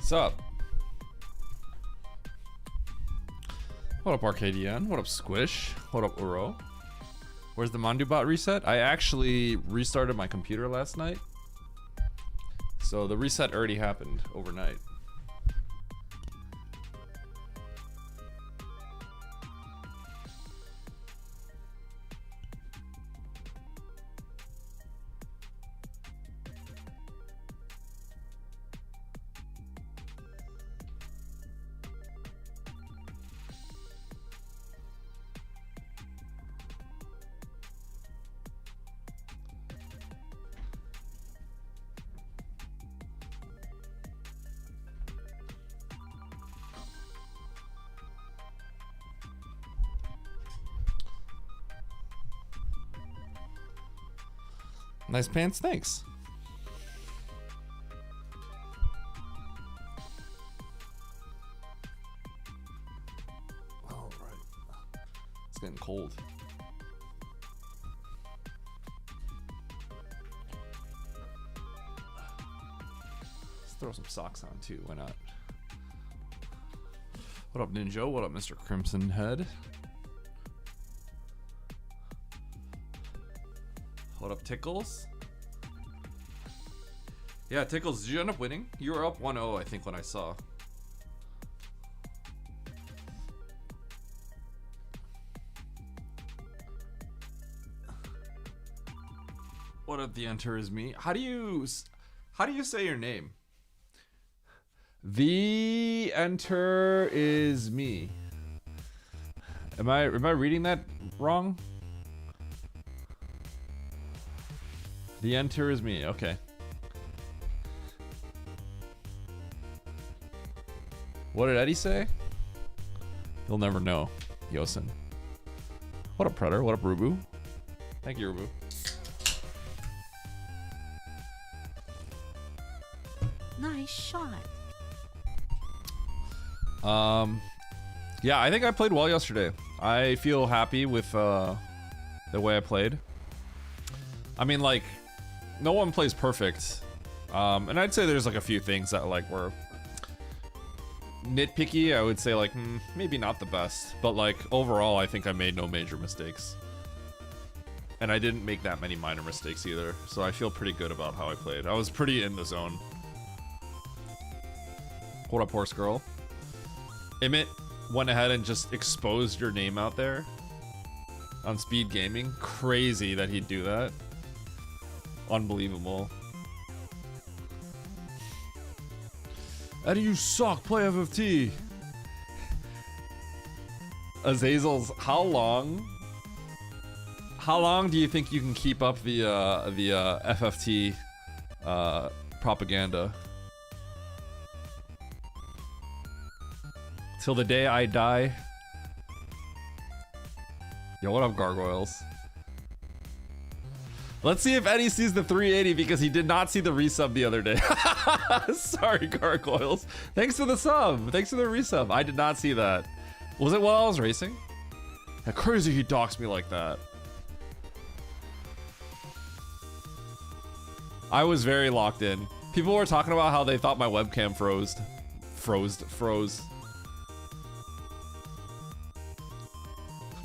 What's up? What up, Arcadian? What up, Squish? What up, Uro? Where's the ManduBot reset? I actually restarted my computer last night. So the reset already happened overnight. Nice pants, thanks. All right. It's getting cold. Let's throw some socks on too, why not? What up, Ninja? What up, Mr. Crimson Head? What up, Tickles? Yeah, Tickles, did you end up winning? You were up 1-0, I think, when I saw. What up, the enter is me? How do you say your name? The enter is me. Am I reading that wrong? The enter is me, okay. What did Eddie say? You'll never know, Yosin. What up, Predator? What up, Rubu? Thank you, Rubu. Nice shot. Yeah, I think I played well yesterday. I feel happy with the way I played. I mean, like, no one plays perfect, and I'd say there's like a few things that like were nitpicky. I would say like maybe not the best, but like overall I think I made no major mistakes, and I didn't make that many minor mistakes either, so I feel pretty good about how I played. I was pretty in the zone. What up, horse girl? Emmett went ahead and just exposed your name out there on Speed Gaming. Crazy that he'd do that. Unbelievable. Eddie, you suck. Play FFT. Azazel's, how long do you think you can keep up the FFT propaganda? Till the day I die. Yo, what up, gargoyles? Let's see if Eddie sees the 380 because he did not see the resub the other day. Sorry, gargoyles. Thanks for the sub. Thanks for the resub. I did not see that. Was it while I was racing? Yeah, crazy he doxed me like that. I was very locked in. People were talking about how they thought my webcam froze.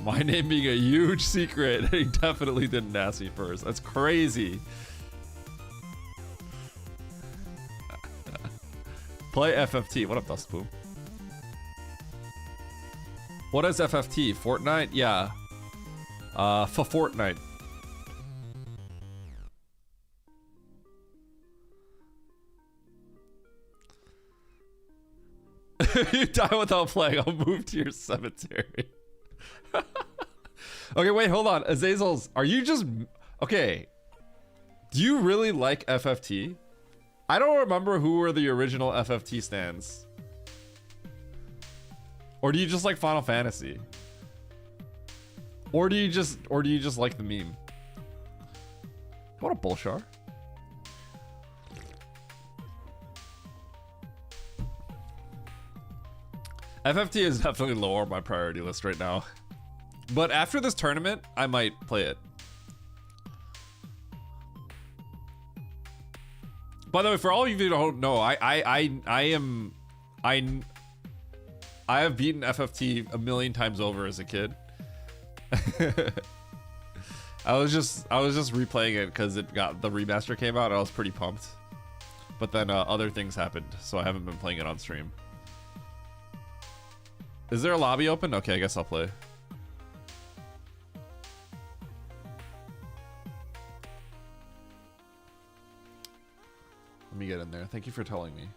My name being a huge secret. He definitely didn't ask me first. That's crazy. Play FFT. What up, Dustpoop? What is FFT? Fortnite? Yeah. For Fortnite. If you die without playing, I'll move to your cemetery. Okay, wait, hold on. Azazels, are you just... Okay. Do you really like FFT? I don't remember who were the original FFT stands. Or do you just like Final Fantasy? Or do you just like the meme? What a bullshar. FFT is definitely lower on my priority list right now. But after this tournament, I might play it. By the way, for all of you who don't know, I have beaten FFT a million times over as a kid. I was just replaying it because the remaster came out. And I was pretty pumped, but then other things happened, so I haven't been playing it on stream. Is there a lobby open? Okay, I guess I'll play. Let me get in there. Thank you for telling me.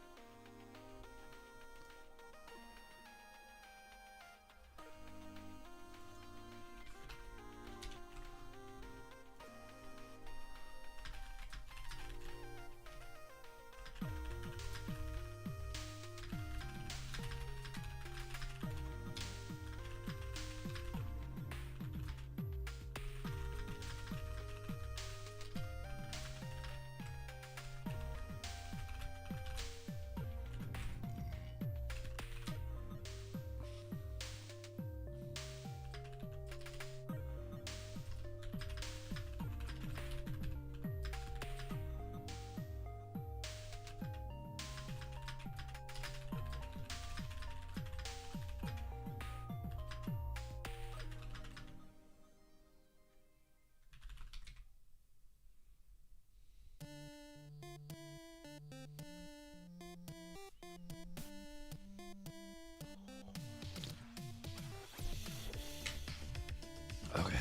Okay.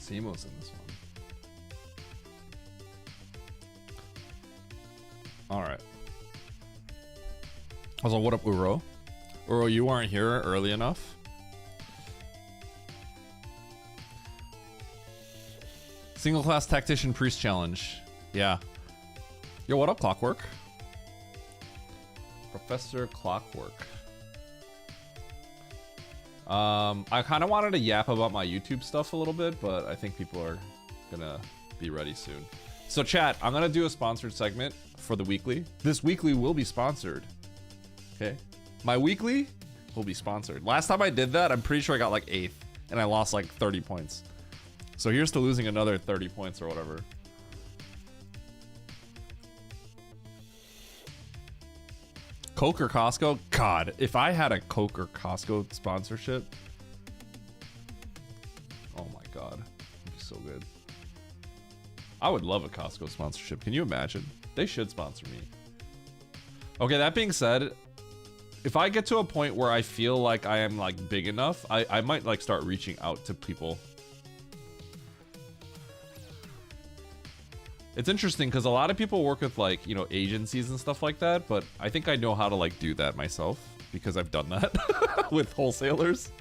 Simo's in this one. All right. Also, what up, Uro? Uro, you weren't here early enough. Single class tactician priest challenge. Yeah. Yo, what up, Clockwork? Professor Clockwork. I kind of wanted to yap about my YouTube stuff a little bit, but I think people are gonna be ready soon. So chat, I'm gonna do a sponsored segment for the weekly. This weekly will be sponsored. Okay, my weekly will be sponsored. Last time I did that, I'm pretty sure I got like 8th, and I lost like 30 points. So here's to losing another 30 points or whatever. Coke or Costco? God, if I had a Coke or Costco sponsorship, oh my God, it'd be so good. I would love a Costco sponsorship. Can you imagine? They should sponsor me. Okay, that being said, if I get to a point where I feel like I am like big enough, I might like start reaching out to people. It's interesting because a lot of people work with like, you know, agencies and stuff like that, but I think I know how to like do that myself because I've done that with wholesalers.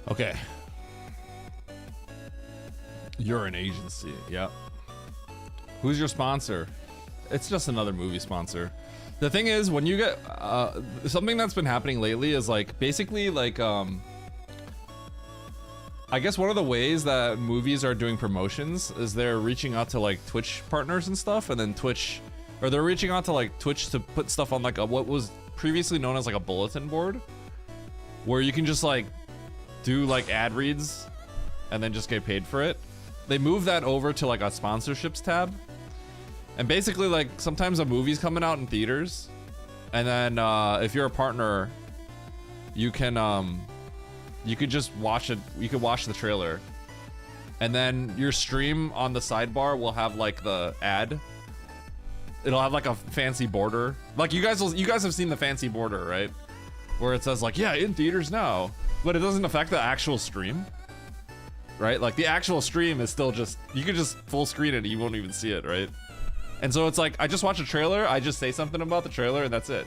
Okay. You're an agency. Yep. Who's your sponsor? It's just another movie sponsor. The thing is, when you get something that's been happening lately is like basically like I guess one of the ways that movies are doing promotions is they're reaching out to like Twitch partners and stuff, and then they're reaching out to like Twitch to put stuff on like what was previously known as like a bulletin board, where you can just like do like ad reads and then just get paid for it. They move that over to like a sponsorships tab, and basically like sometimes a movie's coming out in theaters, and then if you're a partner, you can you could just watch it. You could watch the trailer, and then your stream on the sidebar will have like the ad. It'll have like a fancy border. Like you guys have seen the fancy border, right? Where it says like, yeah, in theaters now, but it doesn't affect the actual stream, right? Like the actual stream is still just, you could just full screen it and you won't even see it, right? And so it's like, I just watch a trailer, I just say something about the trailer and that's it.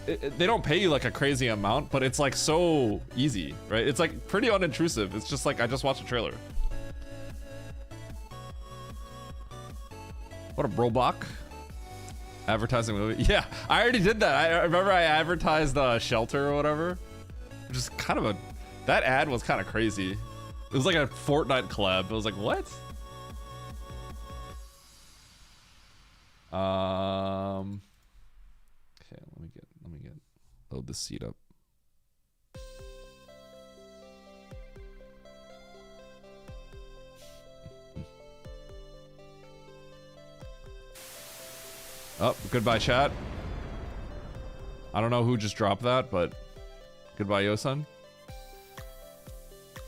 They don't pay you like a crazy amount, but it's like so easy, right? It's like pretty unintrusive. It's just like, I just watched a trailer. What a broblock. Advertising movie. Yeah, I already did that. I remember I advertised Shelter or whatever. Which is kind of a... That ad was kind of crazy. It was like a Fortnite collab. I was like, what? Okay, let me load the seat up. Oh, goodbye, chat. I don't know who just dropped that, but goodbye, Yosun.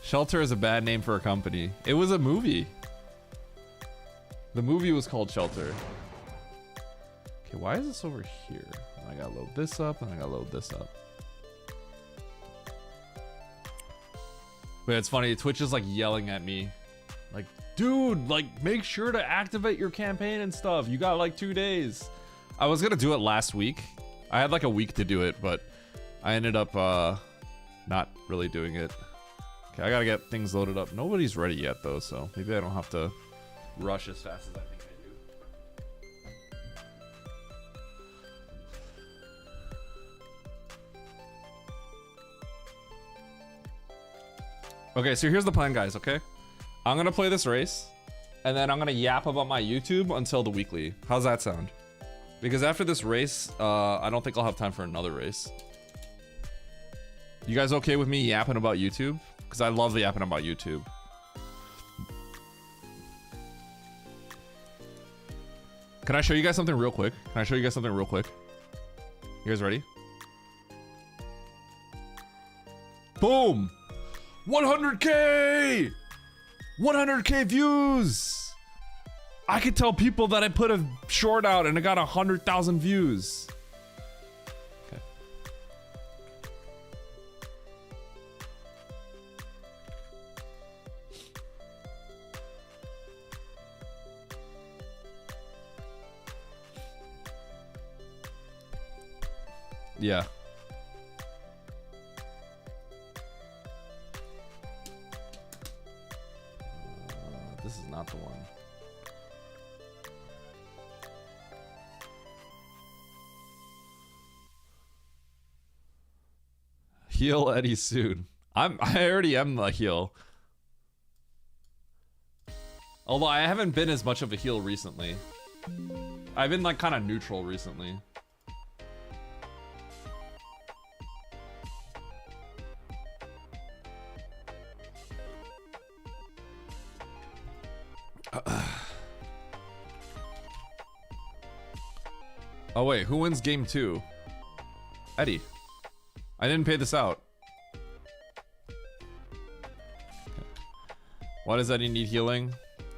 Shelter is a bad name for a company. It was a movie. The movie was called Shelter. Okay, why is this over here? I gotta load this up, and I gotta load this up. But it's funny, Twitch is like yelling at me. Like, dude, like, make sure to activate your campaign and stuff. You got like 2 days. I was gonna do it last week. I had like a week to do it, but I ended up not really doing it. Okay, I gotta get things loaded up. Nobody's ready yet though, so maybe I don't have to rush as fast as I think I do. Okay, so here's the plan, guys, okay? I'm gonna play this race, and then I'm gonna yap about my YouTube until the weekly. How's that sound? Because after this race, I don't think I'll have time for another race. You guys okay with me yapping about YouTube? Because I love the yapping about YouTube. Can I show you guys something real quick? You guys ready? Boom! 100K! 100K views! I could tell people that I put a short out and it got 100,000 views. Okay. Yeah. This is not the one. Heal Eddie soon. I already am the heel. Although I haven't been as much of a heel recently. I've been like kind of neutral recently. Oh wait, who wins game 2? Eddie. I didn't pay this out. Why does Eddie need healing?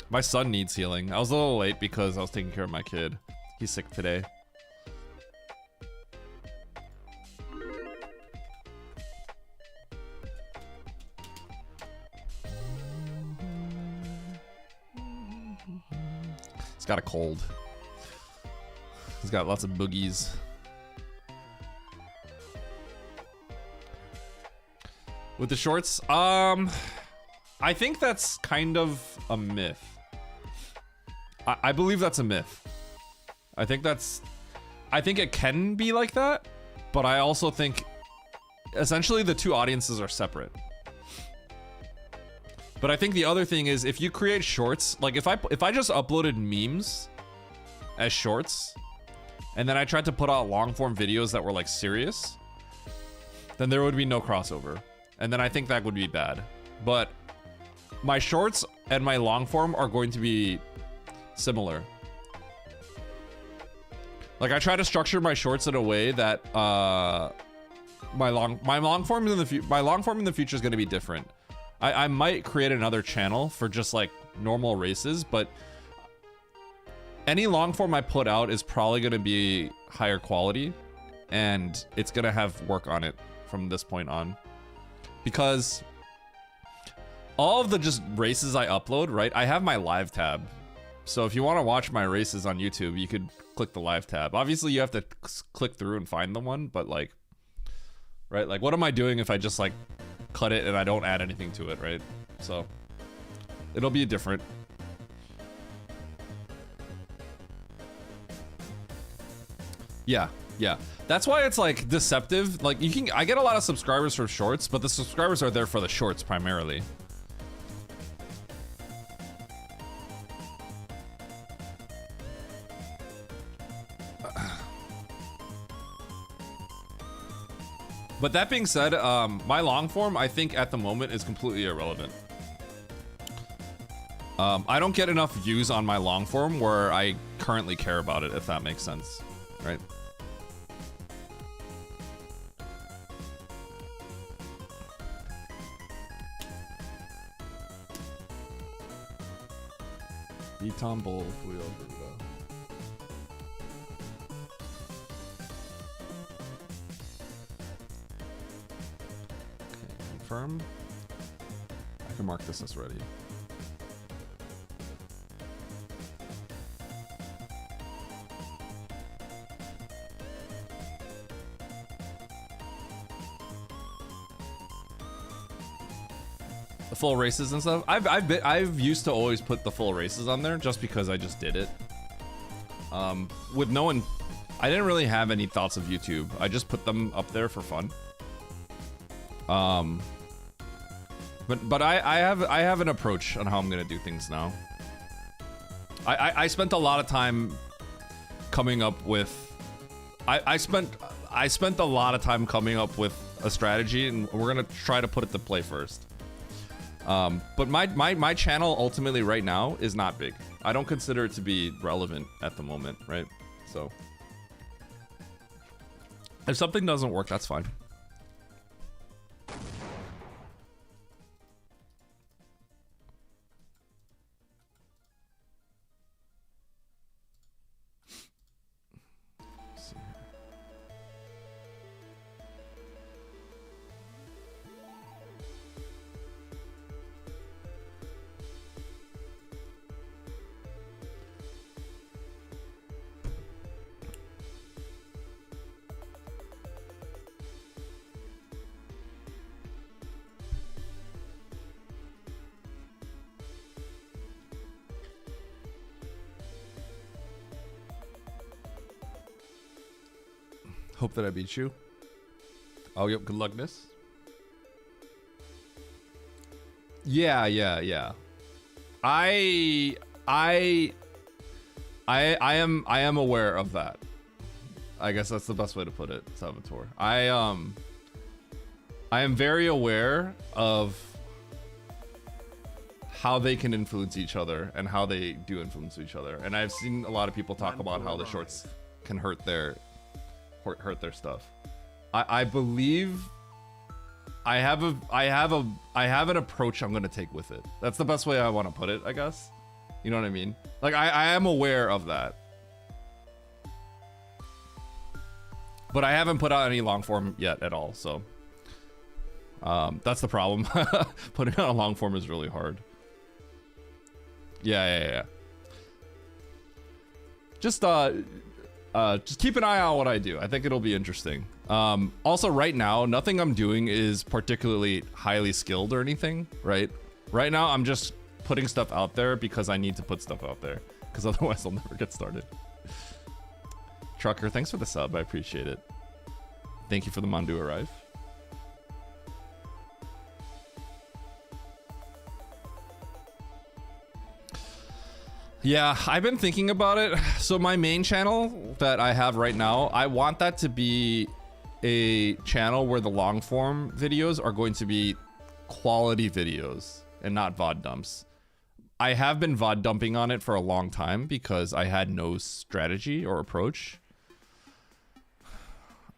My son needs healing. I was a little late because I was taking care of my kid. He's sick today. He's got a cold. He's got lots of boogies. With the shorts, I think that's kind of a myth. I believe that's a myth. I think it can be like that, but I also think essentially the two audiences are separate. But I think the other thing is if you create shorts, like if I just uploaded memes as shorts, and then I tried to put out long form videos that were like serious, then there would be no crossover. And then I think that would be bad. But my shorts and my long form are going to be similar. Like I try to structure my shorts in a way that my long form in the future is going to be different. I might create another channel for just like normal races, but any long form I put out is probably going to be higher quality, and it's going to have work on it from this point on, because all of the just races I upload, right? I have my live tab. So if you want to watch my races on YouTube, you could click the live tab. Obviously you have to click through and find the one, but like, right? Like what am I doing if I just like cut it and I don't add anything to it, right? So it'll be different. Yeah, yeah. That's why it's like deceptive. Like I get a lot of subscribers for shorts, but the subscribers are there for the shorts primarily. But that being said, my long form, I think at the moment is completely irrelevant. I don't get enough views on my long form where I currently care about it, if that makes sense, right? Beaton Bull Wheel Burrito. Okay, confirm. I can mark this as ready. The full races and stuff. I've used to always put the full races on there just because I just did it. With no one, I didn't really have any thoughts of YouTube. I just put them up there for fun. But I have an approach on how I'm gonna do things now. I spent a lot of time coming up with. I spent a lot of time coming up with a strategy, and we're gonna try to put it to play first. But my channel ultimately right now is not big. I don't consider it to be relevant at the moment, right? So if something doesn't work, that's fine. Hope that I beat you. Oh, yep. Good luckness. Yeah. I am aware of that. I guess that's the best way to put it, Salvatore. I am very aware of how they can influence each other and how they do influence each other. And I've seen a lot of people talk about how the shorts can hurt their stuff. I believe I have an approach I'm gonna take with it. That's the best way I want to put it, I guess. You know what I mean? Like I am aware of that, but I haven't put out any long form yet at all. So that's the problem. Putting out a long form is really hard. Yeah. Just keep an eye on what I do. I think it'll be interesting. Also, right now, nothing I'm doing is particularly highly skilled or anything, right? Right now, I'm just putting stuff out there because I need to put stuff out there, because otherwise I'll never get started. Trucker, thanks for the sub. I appreciate it. Thank you for the Mondu Arrive. Yeah, I've been thinking about it. So my main channel that I have right now, I want that to be a channel where the long form videos are going to be quality videos and not VOD dumps. I have been VOD dumping on it for a long time because I had no strategy or approach.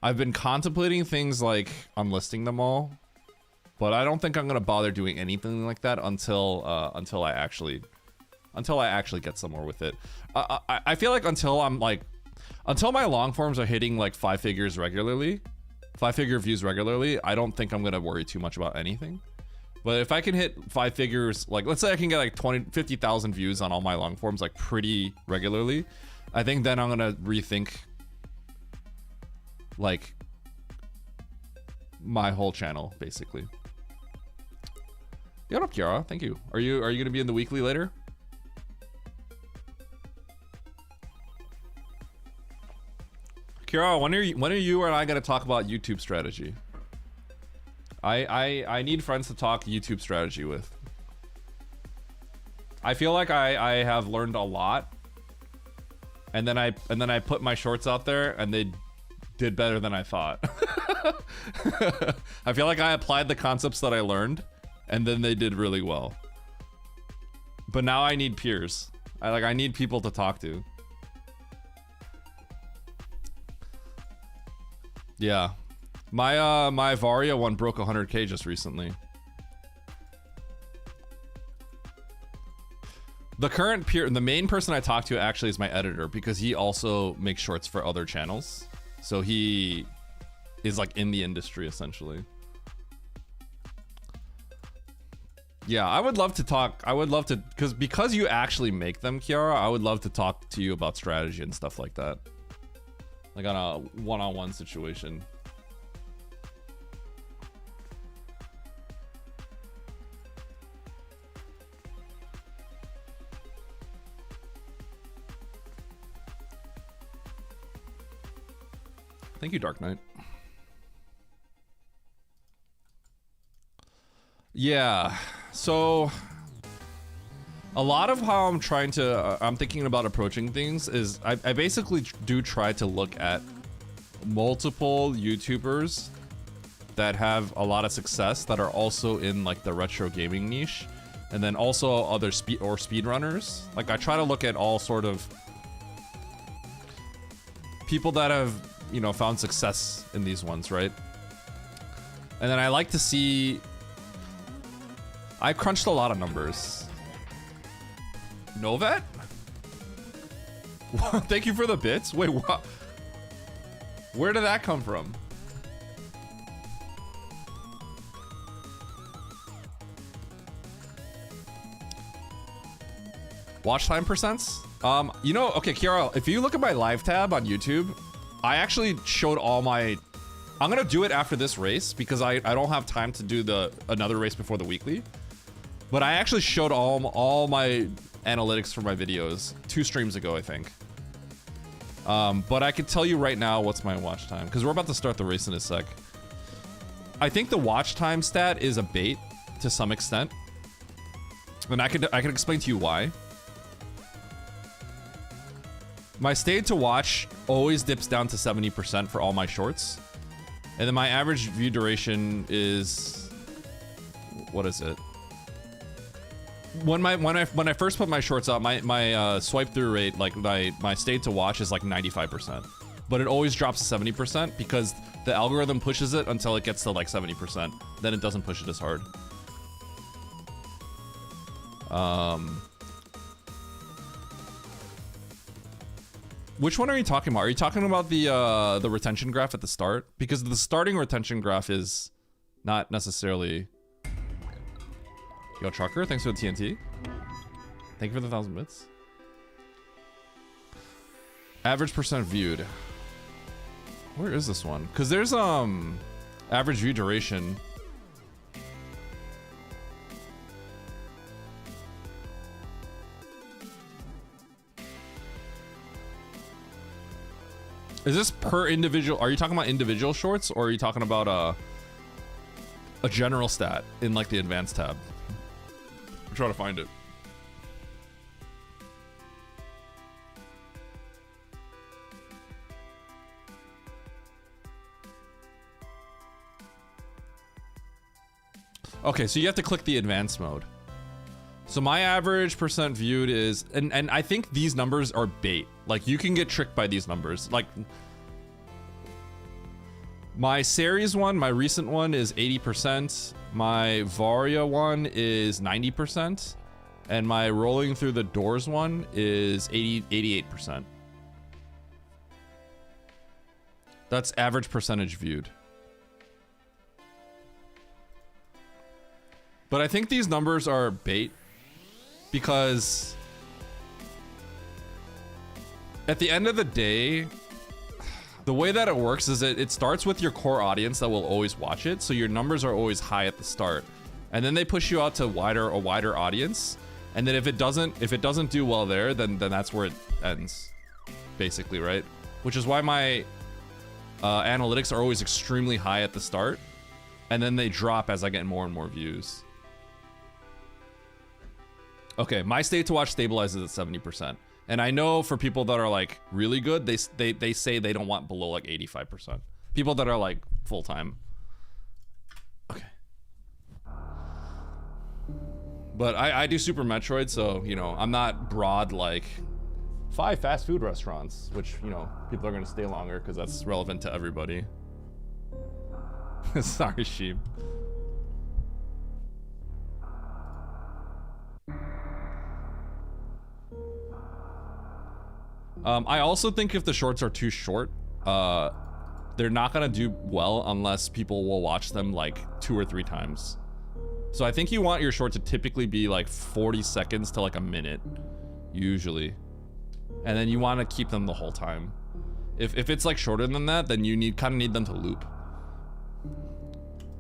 I've been contemplating things like unlisting them all, but I don't think I'm gonna bother doing anything like that until I actually get somewhere with it. I feel like until my long forms are hitting like 5-figure views regularly, I don't think I'm gonna worry too much about anything. But if I can hit 5 figures, like let's say I can get like 50,000 views on all my long forms like pretty regularly, I think then I'm gonna rethink like my whole channel basically. What up, Kiara? Thank you. Are you gonna be in the weekly later? Kiara, when are you and I gonna talk about YouTube strategy? I need friends to talk YouTube strategy with. I feel like I have learned a lot, and then I put my shorts out there and they did better than I thought. I feel like I applied the concepts that I learned, and then they did really well. But now I need peers. I need people to talk to. Yeah. My Varia one broke 100K just recently. The main person I talk to actually is my editor, because he also makes shorts for other channels. So he is like in the industry essentially. Yeah, I would love to talk. Because you actually make them, Kiara, I would love to talk to you about strategy and stuff like that. Like on a one-on-one situation. Thank you, Dark Knight. Yeah, so a lot of how I'm thinking about approaching things is I basically do try to look at multiple YouTubers that have a lot of success that are also in like the retro gaming niche, and then also other speedrunners. Like I try to look at all sort of people that have, you know, found success in these ones, right? And then I like to see. I crunched a lot of numbers. Novet? Thank you for the bits. Wait, what? Where did that come from? Watch time percents? You know, okay, Kiara, if you look at my live tab on YouTube, I actually showed all my... I'm gonna do it after this race because I don't have time to do another race before the weekly. But I actually showed all my analytics for my videos 2 streams ago, I think. But I could tell you right now what's my watch time, because we're about to start the race in a sec. I think the watch time stat is a bait to some extent, and I could explain to you why. My stayed to watch always dips down to 70% for all my shorts, and then my average view duration is, what is it? When I first put my shorts out, my swipe through rate, like my stayed to watch, is like 95%, but it always drops to 70% because the algorithm pushes it until it gets to like 70%. Then it doesn't push it as hard. Which one are you talking about? Are you talking about the retention graph at the start? Because the starting retention graph is not necessarily... Yo, Trucker, thanks for the TNT. Thank you for the 1,000 bits. Average percent viewed. Where is this one? Because there's average view duration. Is this per individual? Are you talking about individual shorts, or are you talking about a general stat in like the advanced tab? I'm trying to find it. Okay, so you have to click the advanced mode. So my average percent viewed is, and I think these numbers are bait. Like you can get tricked by these numbers. Like My series one, my recent one is 80%. My Varia one is 90%. And my rolling through the doors one is 88%. That's average percentage viewed. But I think these numbers are bait because at the end of the day, the way that it works is that it starts with your core audience that will always watch it. So your numbers are always high at the start. And then they push you out to a wider audience. And then if it doesn't do well there, then that's where it ends, basically, right? Which is why my analytics are always extremely high at the start. And then they drop as I get more and more views. Okay, my stay to watch stabilizes at 70%. And I know for people that are like really good, they say they don't want below like 85%. People that are like full time. Okay. But I do Super Metroid, so you know I'm not broad like 5 fast food restaurants, which you know people are gonna stay longer because that's relevant to everybody. Sorry, sheep. I also think if the shorts are too short, they're not gonna do well unless people will watch them like 2 or 3 times. So I think you want your short to typically be like 40 seconds to like a minute, usually. And then you want to keep them the whole time. If it's like shorter than that, then you kind of need them to loop.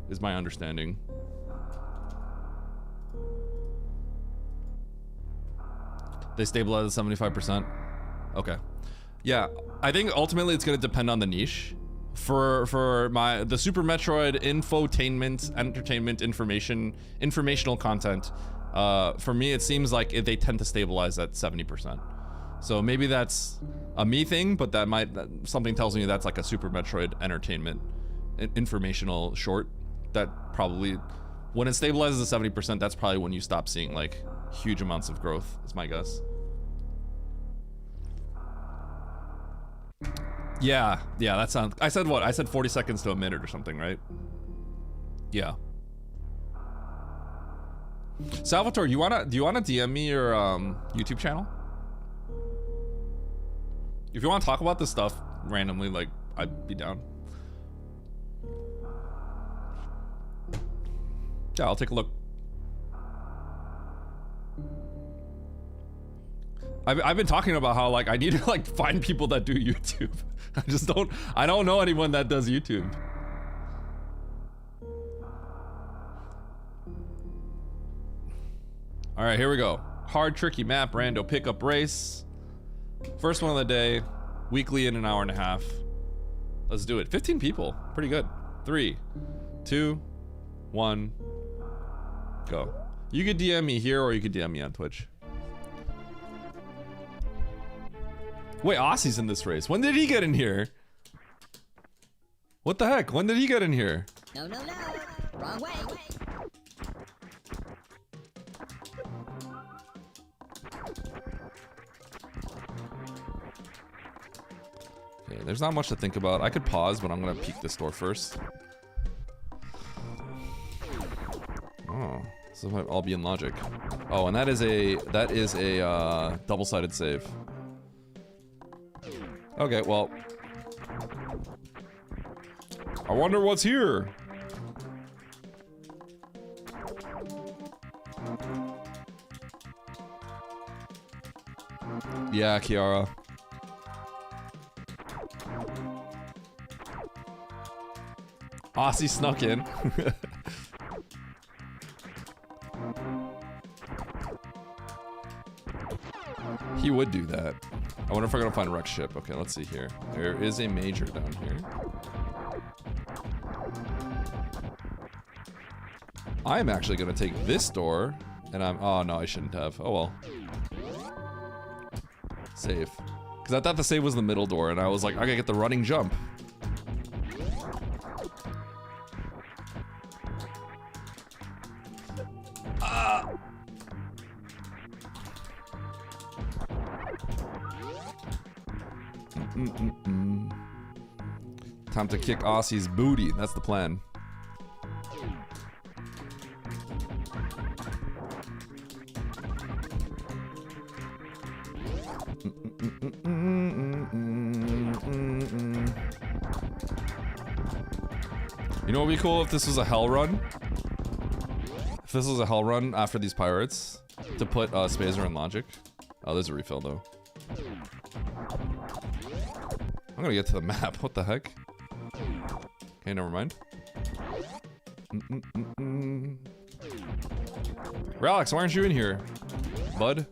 Is my understanding. They stabilize at 75%. Okay. Yeah, I think ultimately it's gonna depend on the niche. For the Super Metroid infotainment, entertainment, informational content, for me it seems like they tend to stabilize at 70%. So maybe that's a me thing, but something tells me that's like a Super Metroid entertainment, informational short. That probably, when it stabilizes at 70%, that's probably when you stop seeing like huge amounts of growth, is my guess. Yeah, that sounds, I said what? I said 40 seconds to a minute or something, right? Yeah. Salvatore, do you wanna DM me your YouTube channel? If you wanna talk about this stuff randomly, like, I'd be down. Yeah, I'll take a look. I've been talking about how like I need to like find people that do YouTube. I don't know anyone that does YouTube. All right, here we go. Hard, tricky map, rando pickup race. First one of the day, weekly in an hour and a half. Let's do it. 15 people, pretty good. 3, 2, 1, go. You could DM me here or you could DM me on Twitch. Wait, Aussie's in this race. When did he get in here? What the heck? When did he get in here? No. Wrong way. Okay, there's not much to think about. I could pause, but I'm gonna peek this door first. Oh, this might all be in logic. Oh, and that is a double-sided save. Okay, well, I wonder what's here. Yeah, Kiara. Aussie snuck in. He would do that. I wonder if I'm gonna find Rex ship. Okay, let's see here. There is a major down here. I'm actually gonna take this door, and oh no, I shouldn't have. Oh well. Save. Because I thought the save was the middle door, and I was like, I gotta get the running jump. Time to kick Aussie's booty. That's the plan. You know what would be cool if this was a hell run? If this was a hell run after these pirates, to put Spazer in Logic. Oh, there's a refill though. I'm gonna get to the map. What the heck? Okay, never mind. Relics, why aren't you in here, bud?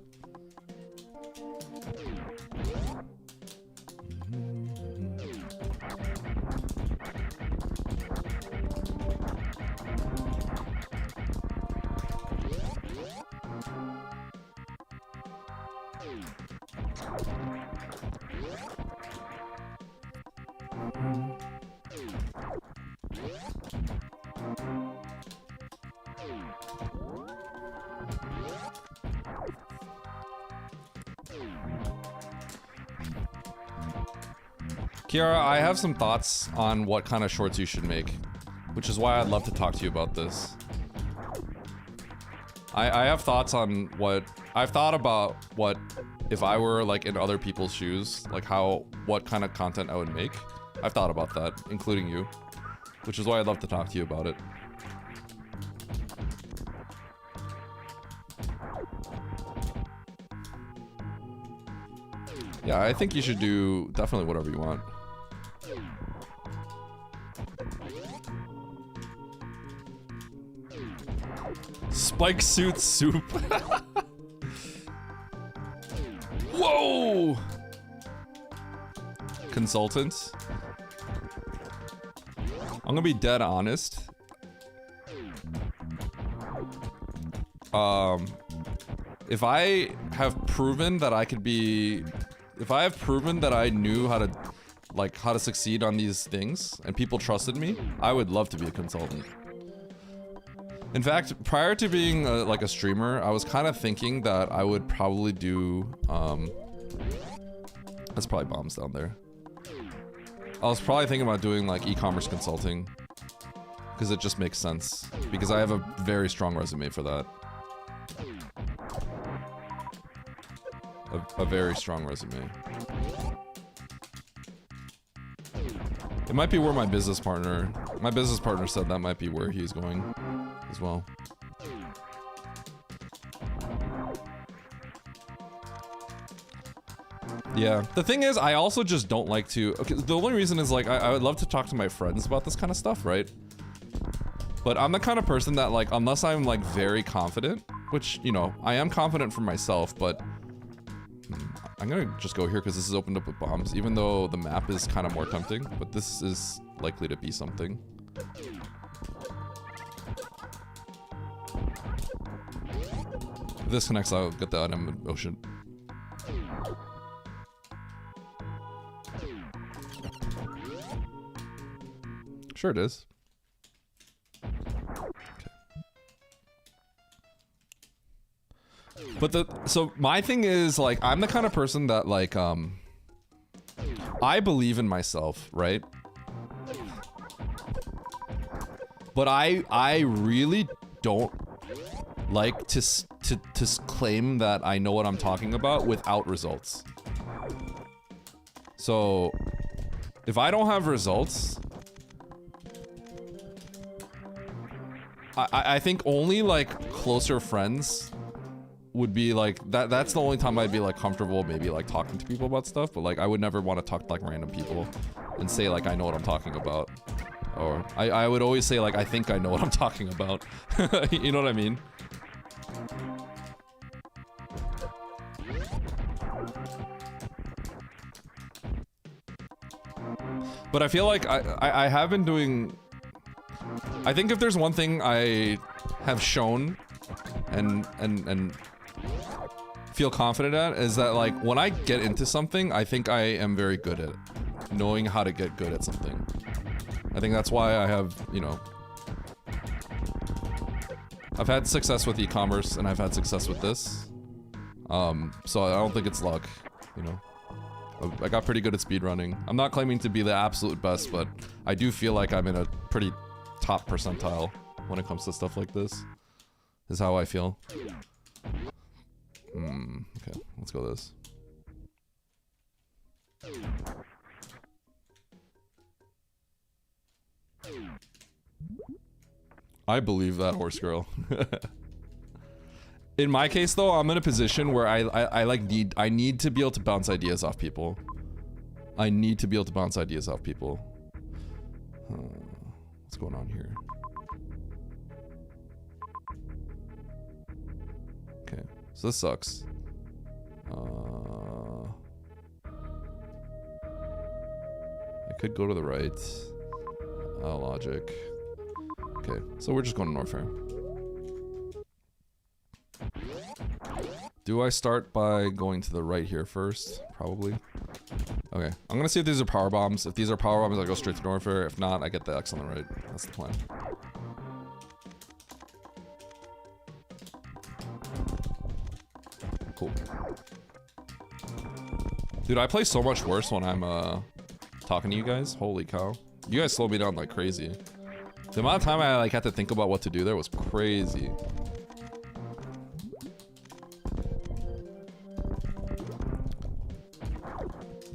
Kiara, I have some thoughts on what kind of shorts you should make, which is why I'd love to talk to you about this. I have thoughts on what I've thought about what if I were like in other people's shoes, like what kind of content I would make. I've thought about that, including you, which is why I'd love to talk to you about it. Yeah, I think you should do definitely whatever you want. Spike suit soup. Whoa! Consultants. I'm gonna be dead honest. If I have proven that I could be, if I have proven that I knew how to succeed on these things and people trusted me, I would love to be a consultant. In fact, prior to being like a streamer, I was kind of thinking that I would probably do, that's probably bombs down there. I was probably thinking about doing like e-commerce consulting because it just makes sense because I have a very strong resume for that. A very strong resume. It might be where my business partner said that might be where he's going as well. Yeah, the thing is, I also just don't like to, okay, the only reason is like, I would love to talk to my friends about this kind of stuff, right? But I'm the kind of person that like, unless I'm like very confident, which, you know, I am confident for myself, but I'm gonna just go here because this is opened up with bombs, even though the map is kind of more tempting, but this is likely to be something. If this connects, I'll get the item ocean. Sure it is. But so my thing is like, I'm the kind of person that like, I believe in myself, right? But I really don't like to claim that I know what I'm talking about without results. So if I don't have results, I think only like closer friends would be like that's the only time I'd be like comfortable maybe like talking to people about stuff, but like I would never want to talk to like random people and say like I know what I'm talking about, or I would always say like I think I know what I'm talking about. You know what I mean? But I feel like I have been doing, I think if there's one thing I have shown and feel confident at is that like when I get into something, I think I am very good at knowing how to get good at something. I think that's why I have, you know, I've had success with e-commerce and I've had success with this. So I don't think it's luck, you know. I got pretty good at speedrunning. I'm not claiming to be the absolute best, but I do feel like I'm in a pretty top percentile when it comes to stuff like this. Is how I feel. Okay, let's go this. I believe that, horse girl. In my case, though, I'm in a position where I need to be able to bounce ideas off people. I need to be able to bounce ideas off people. What's going on here? Okay, so this sucks. I could go to the right. Logic. Okay, so we're just going to North Fair. Do I start by going to the right here first? Probably. Okay, I'm gonna see if these are power bombs. If these are power bombs, I go straight to North Fair. If not, I get the X on the right. That's the plan. Cool. Dude, I play so much worse when I'm talking to you guys. Holy cow. You guys slow me down like crazy. The amount of time I like had to think about what to do there was crazy.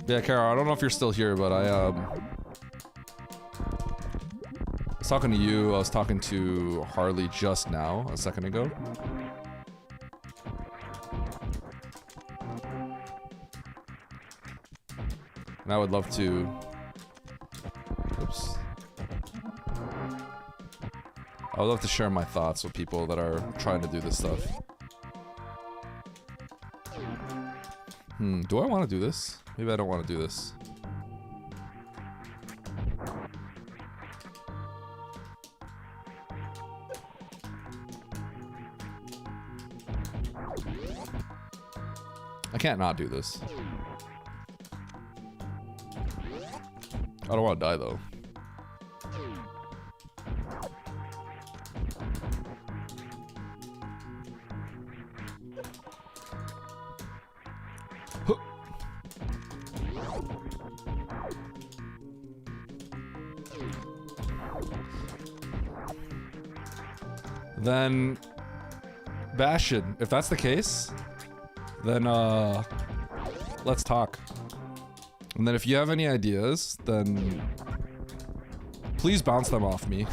Yeah, Kara, I don't know if you're still here, but I was talking to you. I was talking to Harley just now, a second ago. And I would love to... Oops. I would love to share my thoughts with people that are trying to do this stuff. Do I want to do this? Maybe I don't want to do this. I can't not do this. I don't want to die though. Then Bastion, if that's the case, then let's talk. And then if you have any ideas, then please bounce them off me.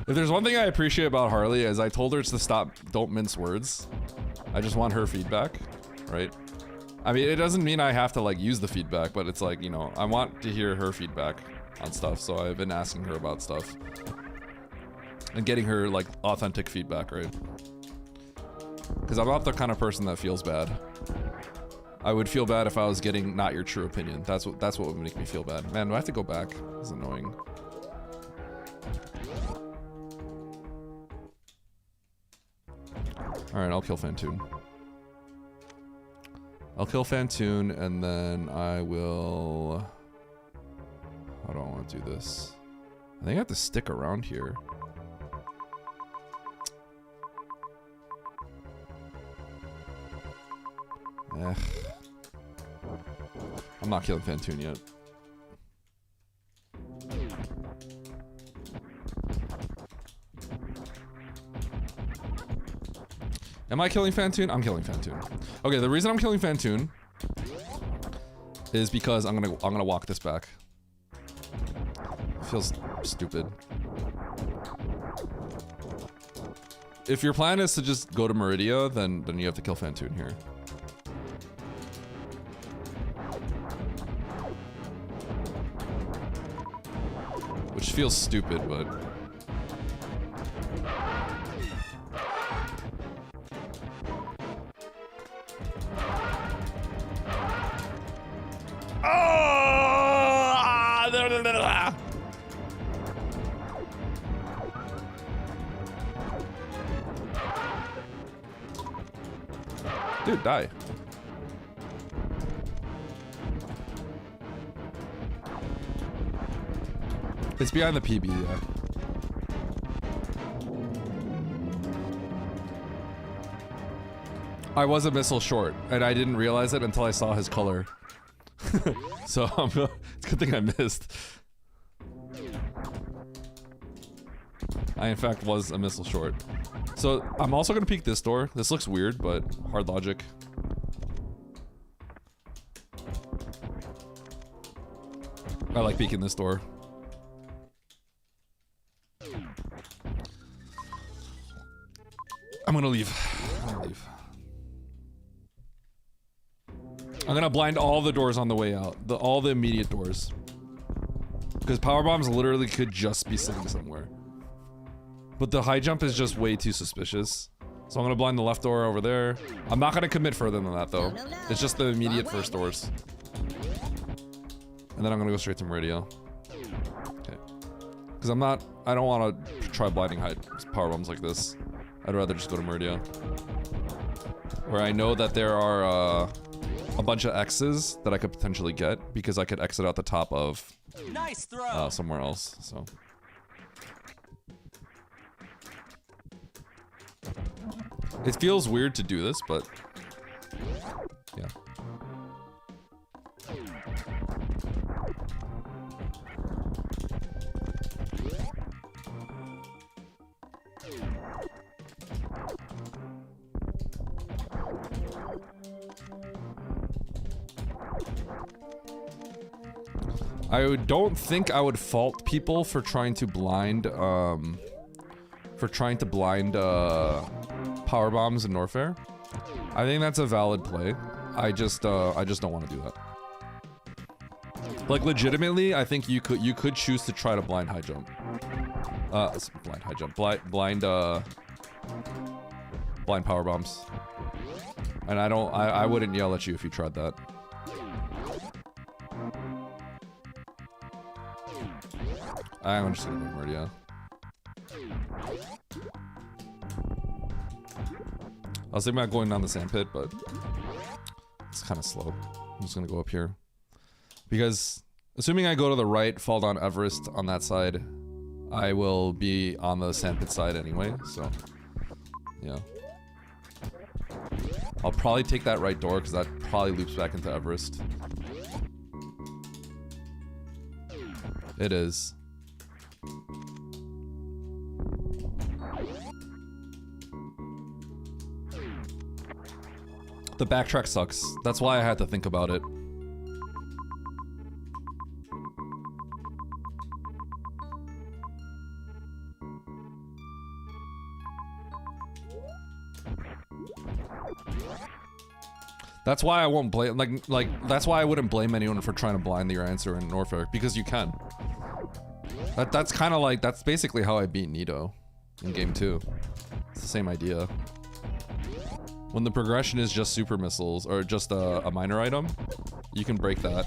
If there's one thing I appreciate about Harley is I told her to stop, don't mince words. I just want her feedback, right? I mean, it doesn't mean I have to like use the feedback, but it's like, you know, I want to hear her feedback on stuff, so I've been asking her about stuff and getting her like authentic feedback, right? Because I'm not the kind of person that feels bad. I would feel bad if I was getting not your true opinion. That's what would make me feel bad. Man, do I have to go back? It's annoying. All right, I'll kill Fantoon. I'll kill Fantoon, and then I will... How do I want to do this? I think I have to stick around here. I'm not killing Fantoon yet. Am I killing Fantoon? I'm killing Fantoon. Okay, the reason I'm killing Fantoon is because I'm gonna walk this back. Feels stupid. If your plan is to just go to Meridia, then you have to kill Fantoon here. Which feels stupid, but... Dude, die. It's behind the PB, yeah. I was a missile short, and I didn't realize it until I saw his color. So it's a good thing I missed. I in fact was a missile short. So I'm also gonna peek this door. This looks weird, but hard logic. I like peeking this door. I'm gonna leave. I'm gonna blind all the doors on the way out. All the immediate doors. Because power bombs literally could just be sitting somewhere. But the high jump is just way too suspicious. So I'm gonna blind the left door over there. I'm not gonna commit further than that though. It's just the immediate first doors. And then I'm gonna go straight to Meridia. Okay. Because I don't wanna try blinding high power bombs like this. I'd rather just go to Meridia. Where I know that there are a bunch of X's that I could potentially get because I could exit out the top of nice throw. Somewhere else, so. It feels weird to do this, but yeah. I don't think I would fault people for trying to blind, power bombs in Norfair. I think that's a valid play. I just don't want to do that. Like legitimately, I think you could choose to try to blind high jump. Blind power bombs. And I wouldn't yell at you if you tried that. I'm just gonna go Meridia. I was thinking about going down the sand pit, but it's kind of slow. I'm just gonna go up here. Because, assuming I go to the right, fall down Everest on that side, I will be on the sand pit side anyway, so, yeah. I'll probably take that right door, because that probably loops back into Everest. It is. The backtrack sucks. That's why I had to think about it. That's why I won't blame, that's why I wouldn't blame anyone for trying to blind your answer in Norfolk, because you can. That's kind of like, that's basically how I beat Nito in game 2. It's the same idea. When the progression is just super missiles, or just a minor item, you can break that.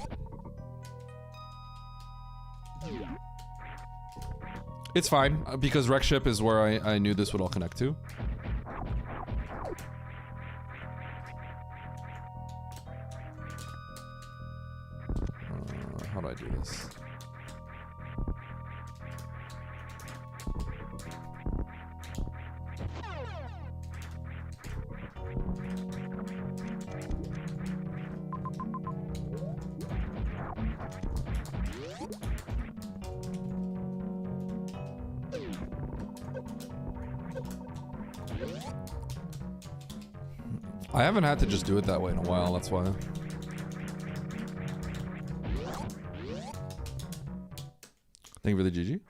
It's fine, because Wreck Ship is where I knew this would all connect to. How do I do this? I haven't had to just do it that way in a while, that's why. Thank you for the GG.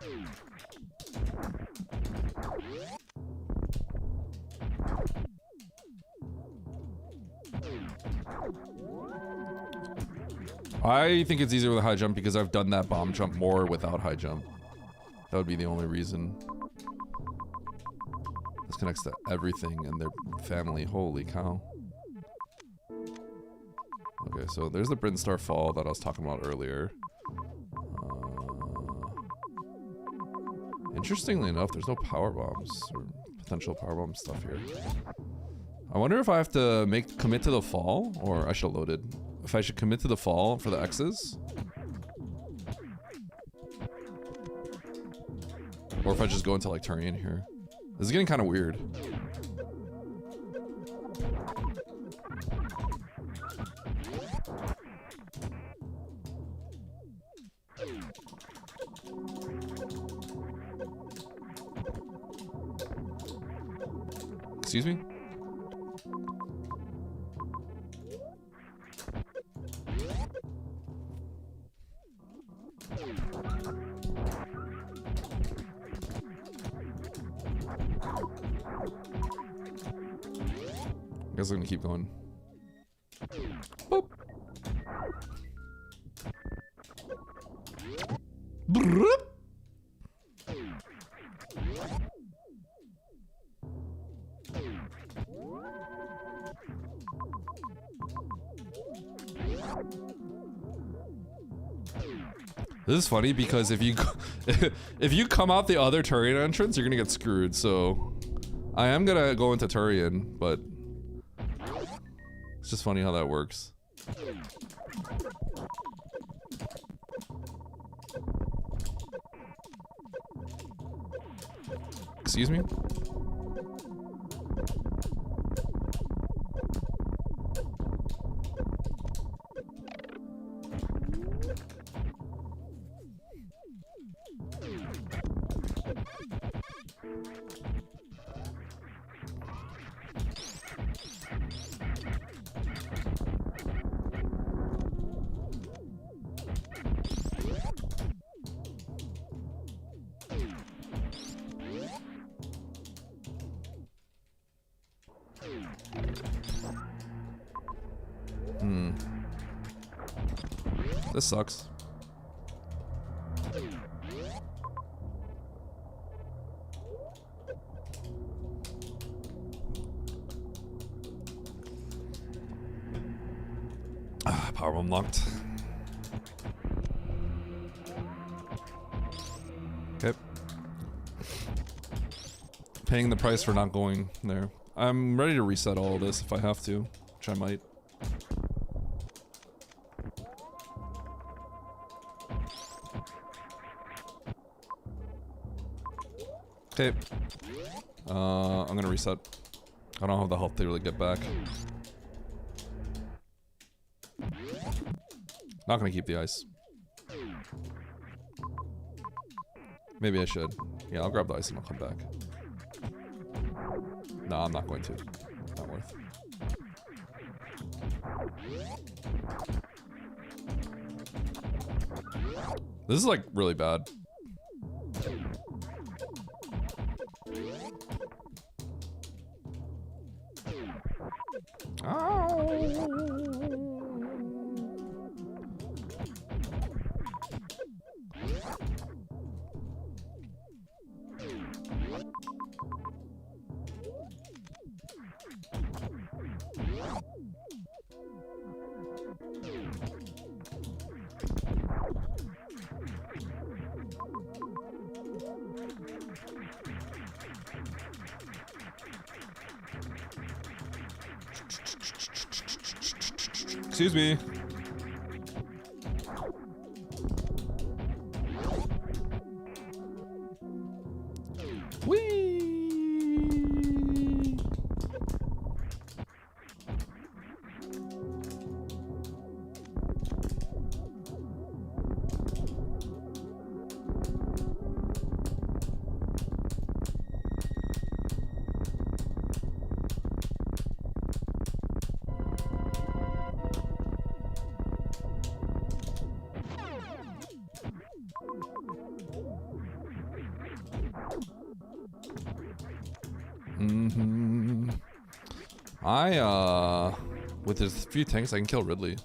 I think it's easier with a high jump because I've done that bomb jump more without high jump. That would be the only reason. This connects to everything and their family. Holy cow. Okay, so there's the Brinstar Fall that I was talking about earlier. Interestingly enough, there's no power bombs or potential power bomb stuff here. I wonder if I have to commit to the fall, or I should have loaded. If I should commit to the fall for the X's, or if I just go into like Turian here. This is getting kind of weird. Excuse me? I guess I'm gonna keep going. Boop. Brrrr. This is funny because if you if you come out the other Turian entrance, you're gonna get screwed. So I am gonna go into Turian, but it's just funny how that works. Excuse me? This sucks. Power unlocked. Okay. Paying the price for not going there. I'm ready to reset all of this if I have to, which I might. Okay. I'm gonna reset. I don't have the health to really get back. Not gonna keep the ice. Maybe I should. Yeah, I'll grab the ice and I'll come back. No, I'm not going to. Not worth. This is like really bad. Excuse me. Whee! With his few tanks, I can kill Ridley.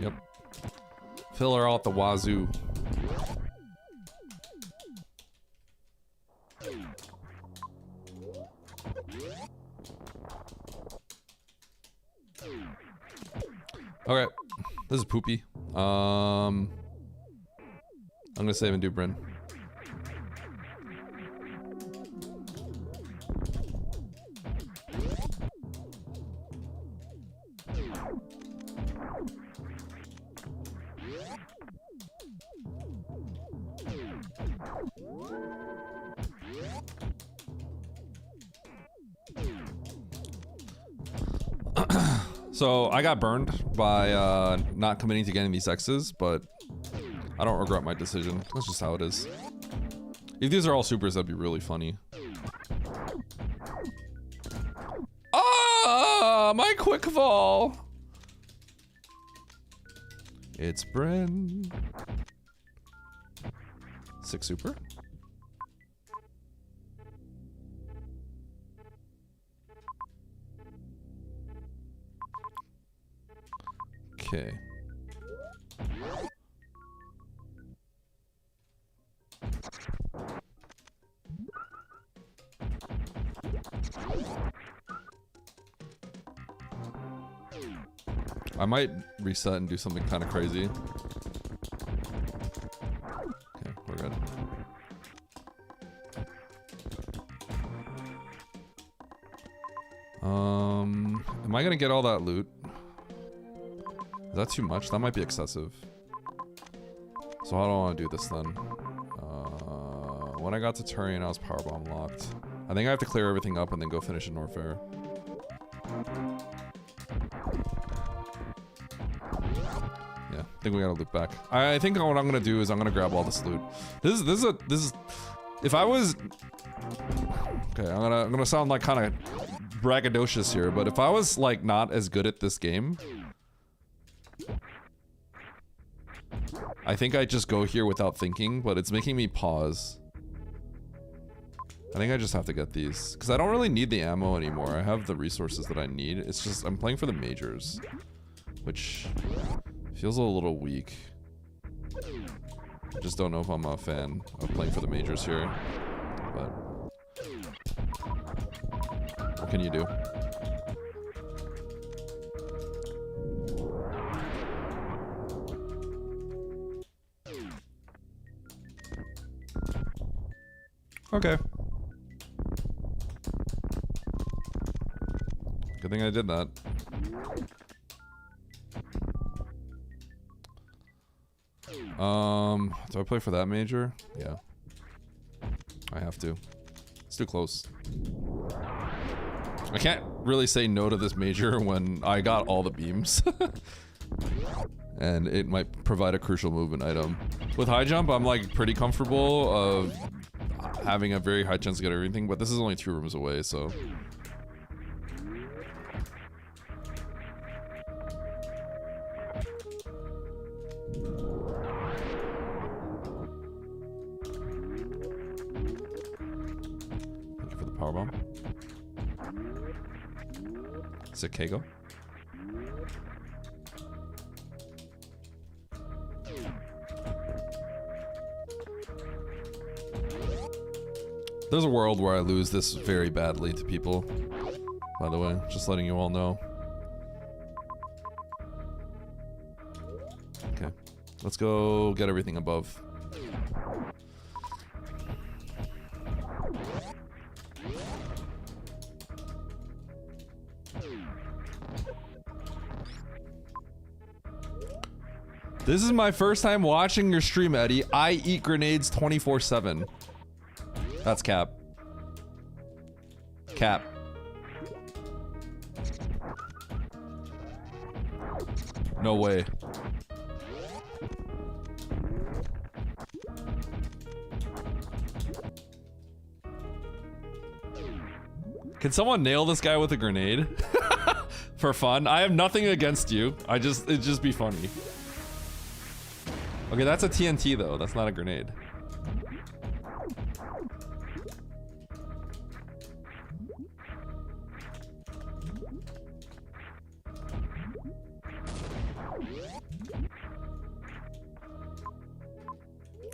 Yep. Fill her out the wazoo. Okay. This is poopy. I'm gonna save and do Bryn. So I got burned by not committing to getting these X's, but I don't regret my decision. That's just how it is. If these are all supers, that'd be really funny. Ah, my quick fall. It's Bren. 6 super. Okay. I might reset and do something kind of crazy. Okay, we're good. Am I gonna get all that loot? Is that too much? That might be excessive. So how do I want to do this then? When I got to Turian, I was powerbomb locked. I think I have to clear everything up and then go finish in Norfair. Yeah, I think we gotta loop back. I think what I'm gonna do is I'm gonna grab all this loot. This is. If I was. Okay, I'm gonna sound like kind of braggadocious here, but if I was like not as good at this game, I think I'd just go here without thinking, but it's making me pause. I think I just have to get these, because I don't really need the ammo anymore. I have the resources that I need. It's just, I'm playing for the majors, which feels a little weak. I just don't know if I'm a fan of playing for the majors here, but what can you do? Okay. Good thing I did that. Do I play for that major? Yeah. I have to. It's too close. I can't really say no to this major when I got all the beams. And it might provide a crucial movement item. With high jump, I'm like pretty comfortable of having a very high chance to get everything, but this is only 2 rooms away, so. Thank you for the powerbomb. Is it Kago? There's a world where I lose this very badly to people, by the way, just letting you all know. Okay, let's go get everything above. This is my first time watching your stream, Eddie. I eat grenades 24/7. That's cap. Cap. No way. Can someone nail this guy with a grenade? For fun? I have nothing against you. It'd just be funny. Okay, that's a TNT though. That's not a grenade.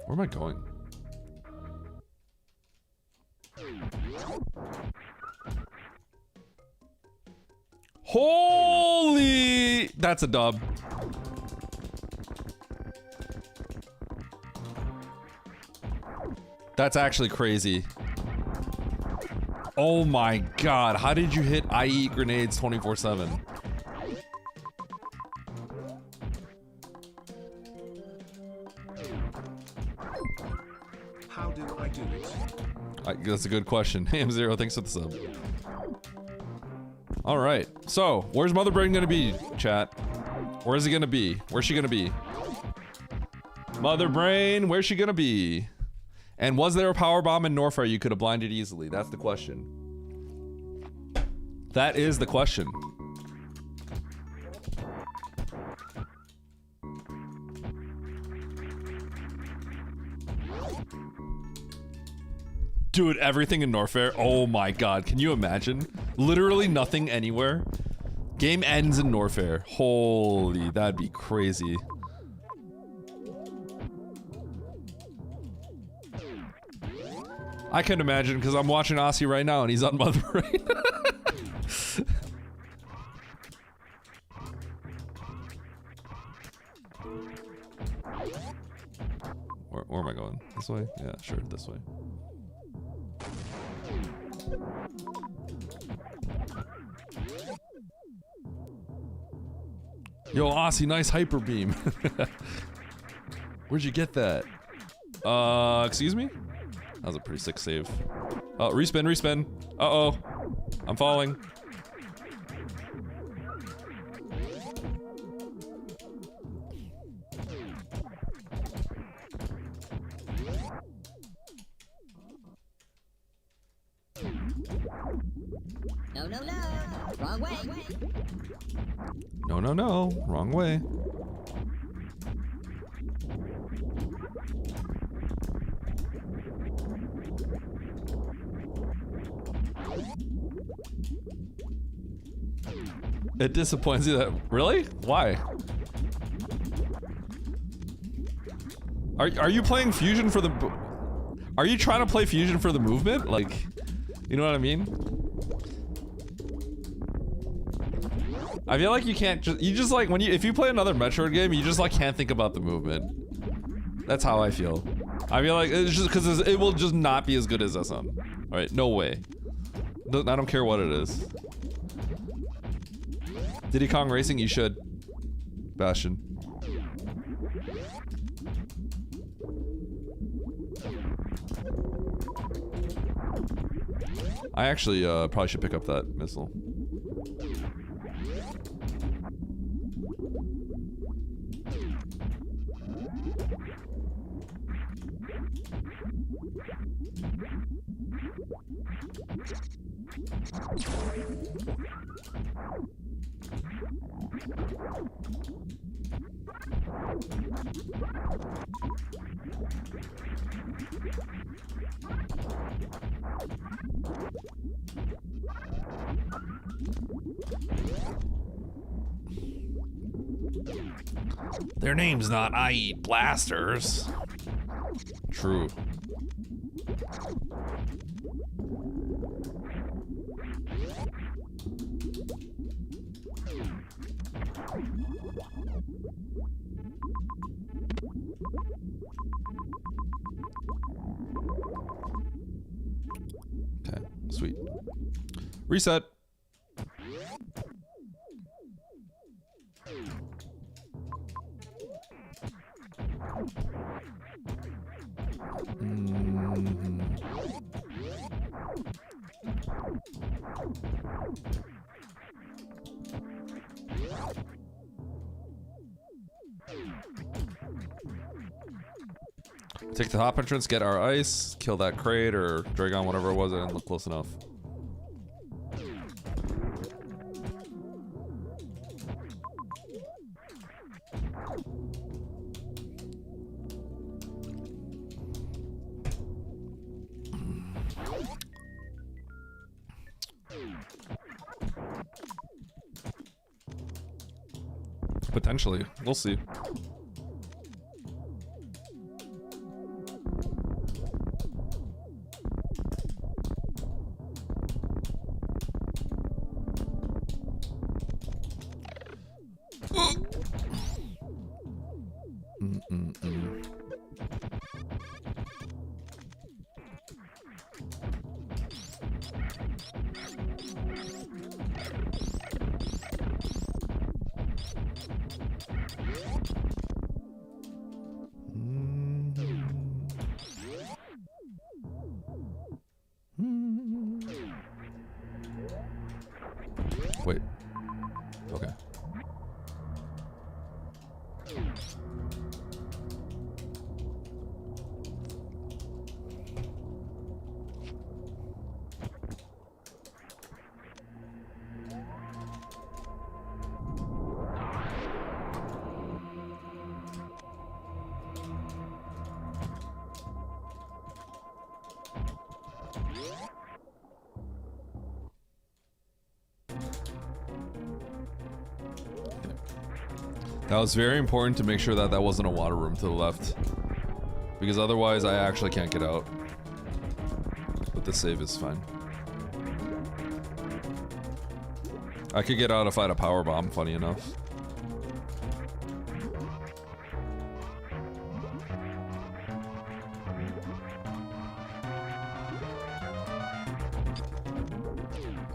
Where am I going? Holy! That's a dub. That's actually crazy. Oh my god, how did you hit I eat grenades 24/7? How do I do it? That's a good question. AM0, thanks for the sub. All right. So, where's Mother Brain gonna be, chat? Where is he gonna be? Where's she gonna be? Mother Brain, where's she gonna be? And was there a power bomb in Norfair you could have blinded easily? That's the question. That is the question. Dude, everything in Norfair. Oh my god, can you imagine? Literally nothing anywhere. Game ends in Norfair. Holy, that'd be crazy. I can imagine because I'm watching Aussie right now and he's on Mother Brain. Where am I going? This way? Yeah, sure, this way. Yo, Aussie, nice hyper beam. Where'd you get that? Excuse me? That was a pretty sick save. Oh, respin, respin. Uh-oh. I'm falling. No, no, no. Wrong way. No, no, no. Wrong way. It disappoints you that... Really? Why? Are you playing Fusion for the... Are you trying to play Fusion for the movement? Like... You know what I mean? I feel like you can't just... You just like... when you... If you play another Metroid game, you just like can't think about the movement. That's how I feel. I feel like it's just... Because it will just not be as good as SM. Alright, no way. I don't care what it is. Diddy Kong Racing, you should. Bastion. I actually probably should pick up that missile. Their name's not I Eat Blasters. True. Okay, sweet. Reset. Take the top entrance, get our ice, kill that crate or Dragon, whatever it was, and look close enough. Potentially. We'll see. Wait. Okay. That was very important to make sure that that wasn't a water room to the left. Because otherwise I actually can't get out. But the save is fine. I could get out if I had a power bomb, funny enough.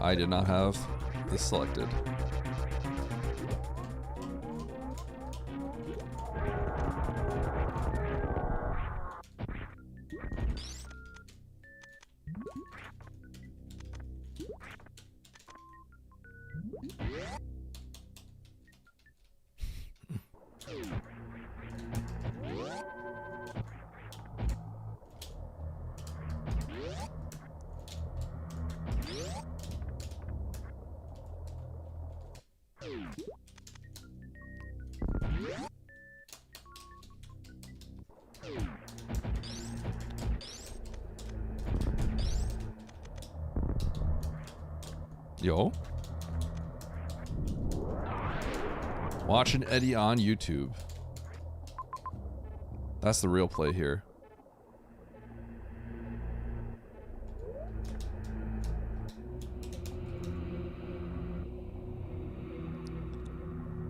I did not have this selected. Yo. Watching Eddie on YouTube. That's the real play here.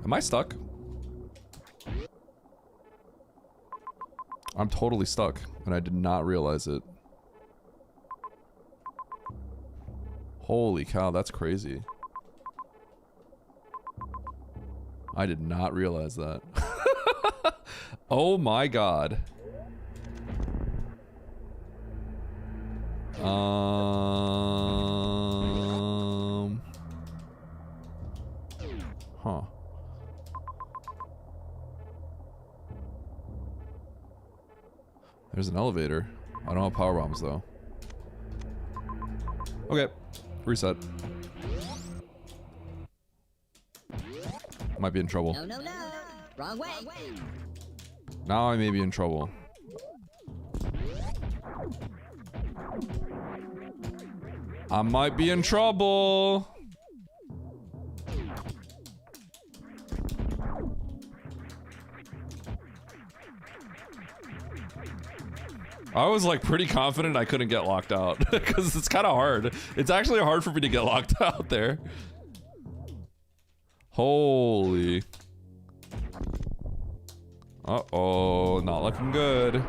Am I stuck? I'm totally stuck, and I did not realize it. Holy cow, that's crazy. I did not realize that. Oh my god. Huh. There's an elevator. I don't have power bombs though. Okay. Reset. Might be in trouble. No, no, no. Wrong way. Now I may be in trouble. I might be in trouble. I was like pretty confident I couldn't get locked out because it's kind of hard. It's actually hard for me to get locked out there. Holy. Uh-oh, not looking good.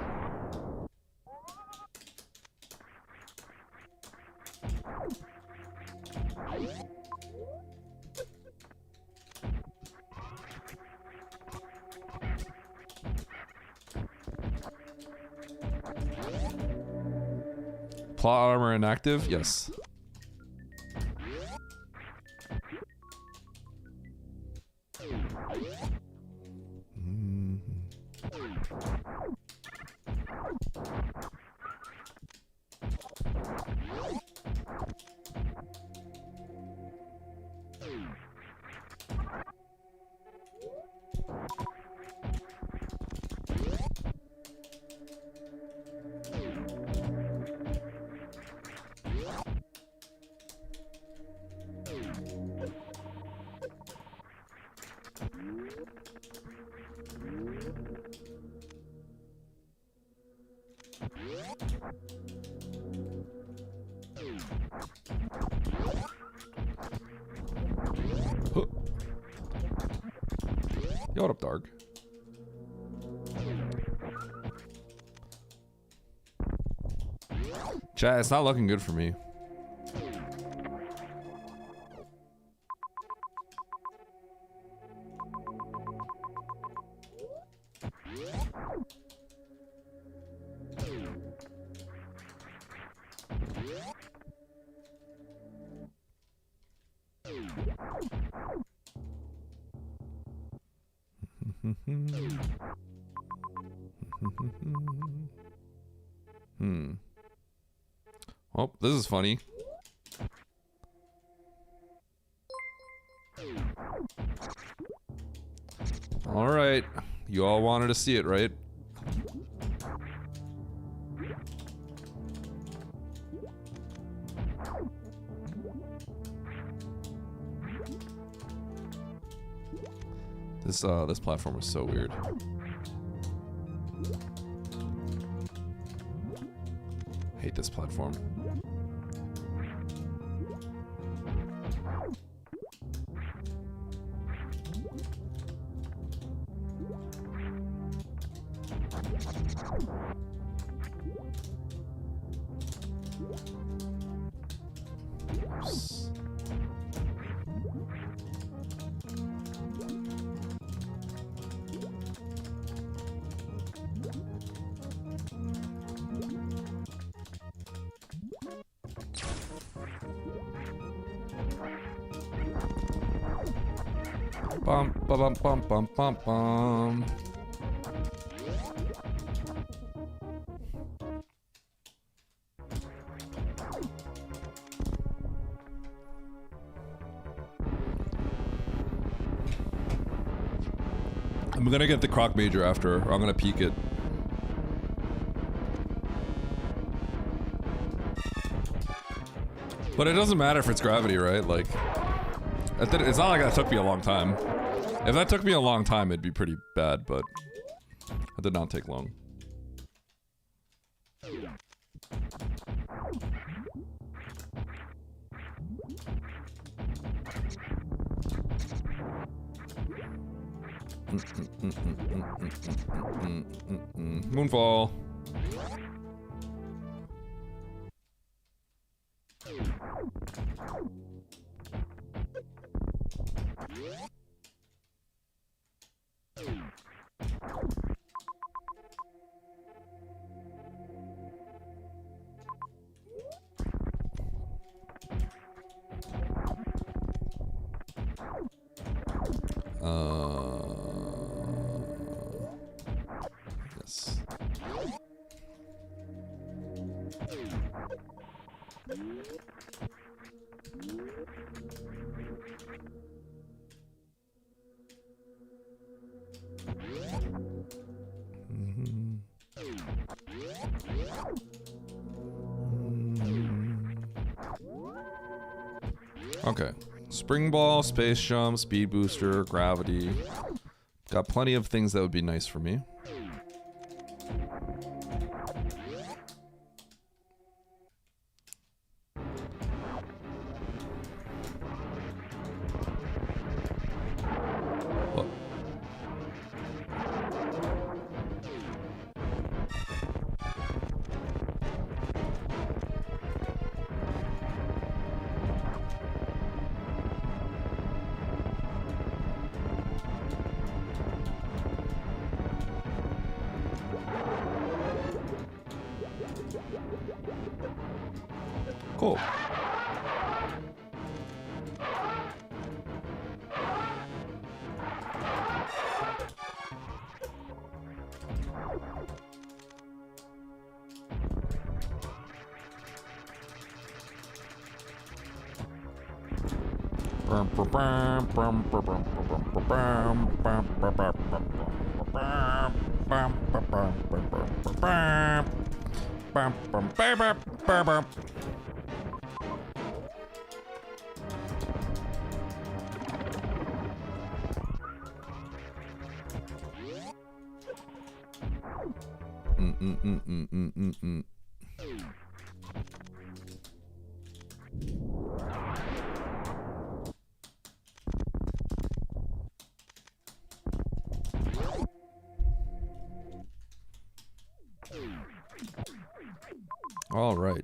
Plot armor inactive? Yes. Yo, what up, dog? Chat, it's not looking good for me. Oh, this is funny. All right, you all wanted to see it, right? This platform is so weird. Hate this platform. Oops. Bum bum bum bum bum bum. I'm gonna get the Croc Major after, or I'm gonna peek it. But it doesn't matter if it's gravity, right? Like, it's not like that took me a long time. If that took me a long time, it'd be pretty bad, but it did not take long. Moonfall. Yes. Okay. Spring ball, space jump, speed booster, gravity. Got plenty of things that would be nice for me. What? Cool. All right.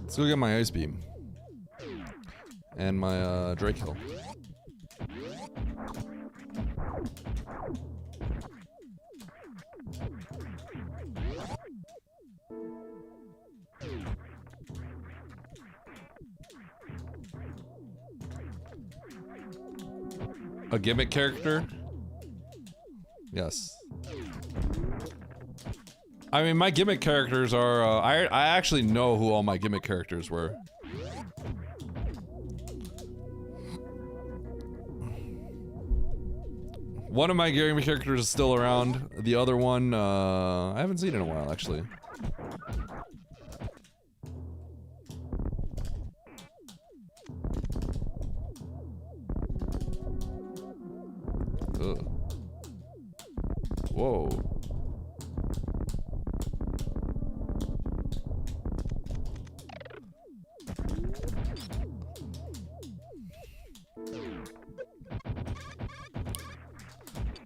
Let's go get my ice beam and my Drake Hill. A gimmick character? Yes. I mean, my gimmick characters are, I actually know who all my gimmick characters were. One of my gimmick characters is still around. The other one, I haven't seen in a while, actually. Ugh. Whoa.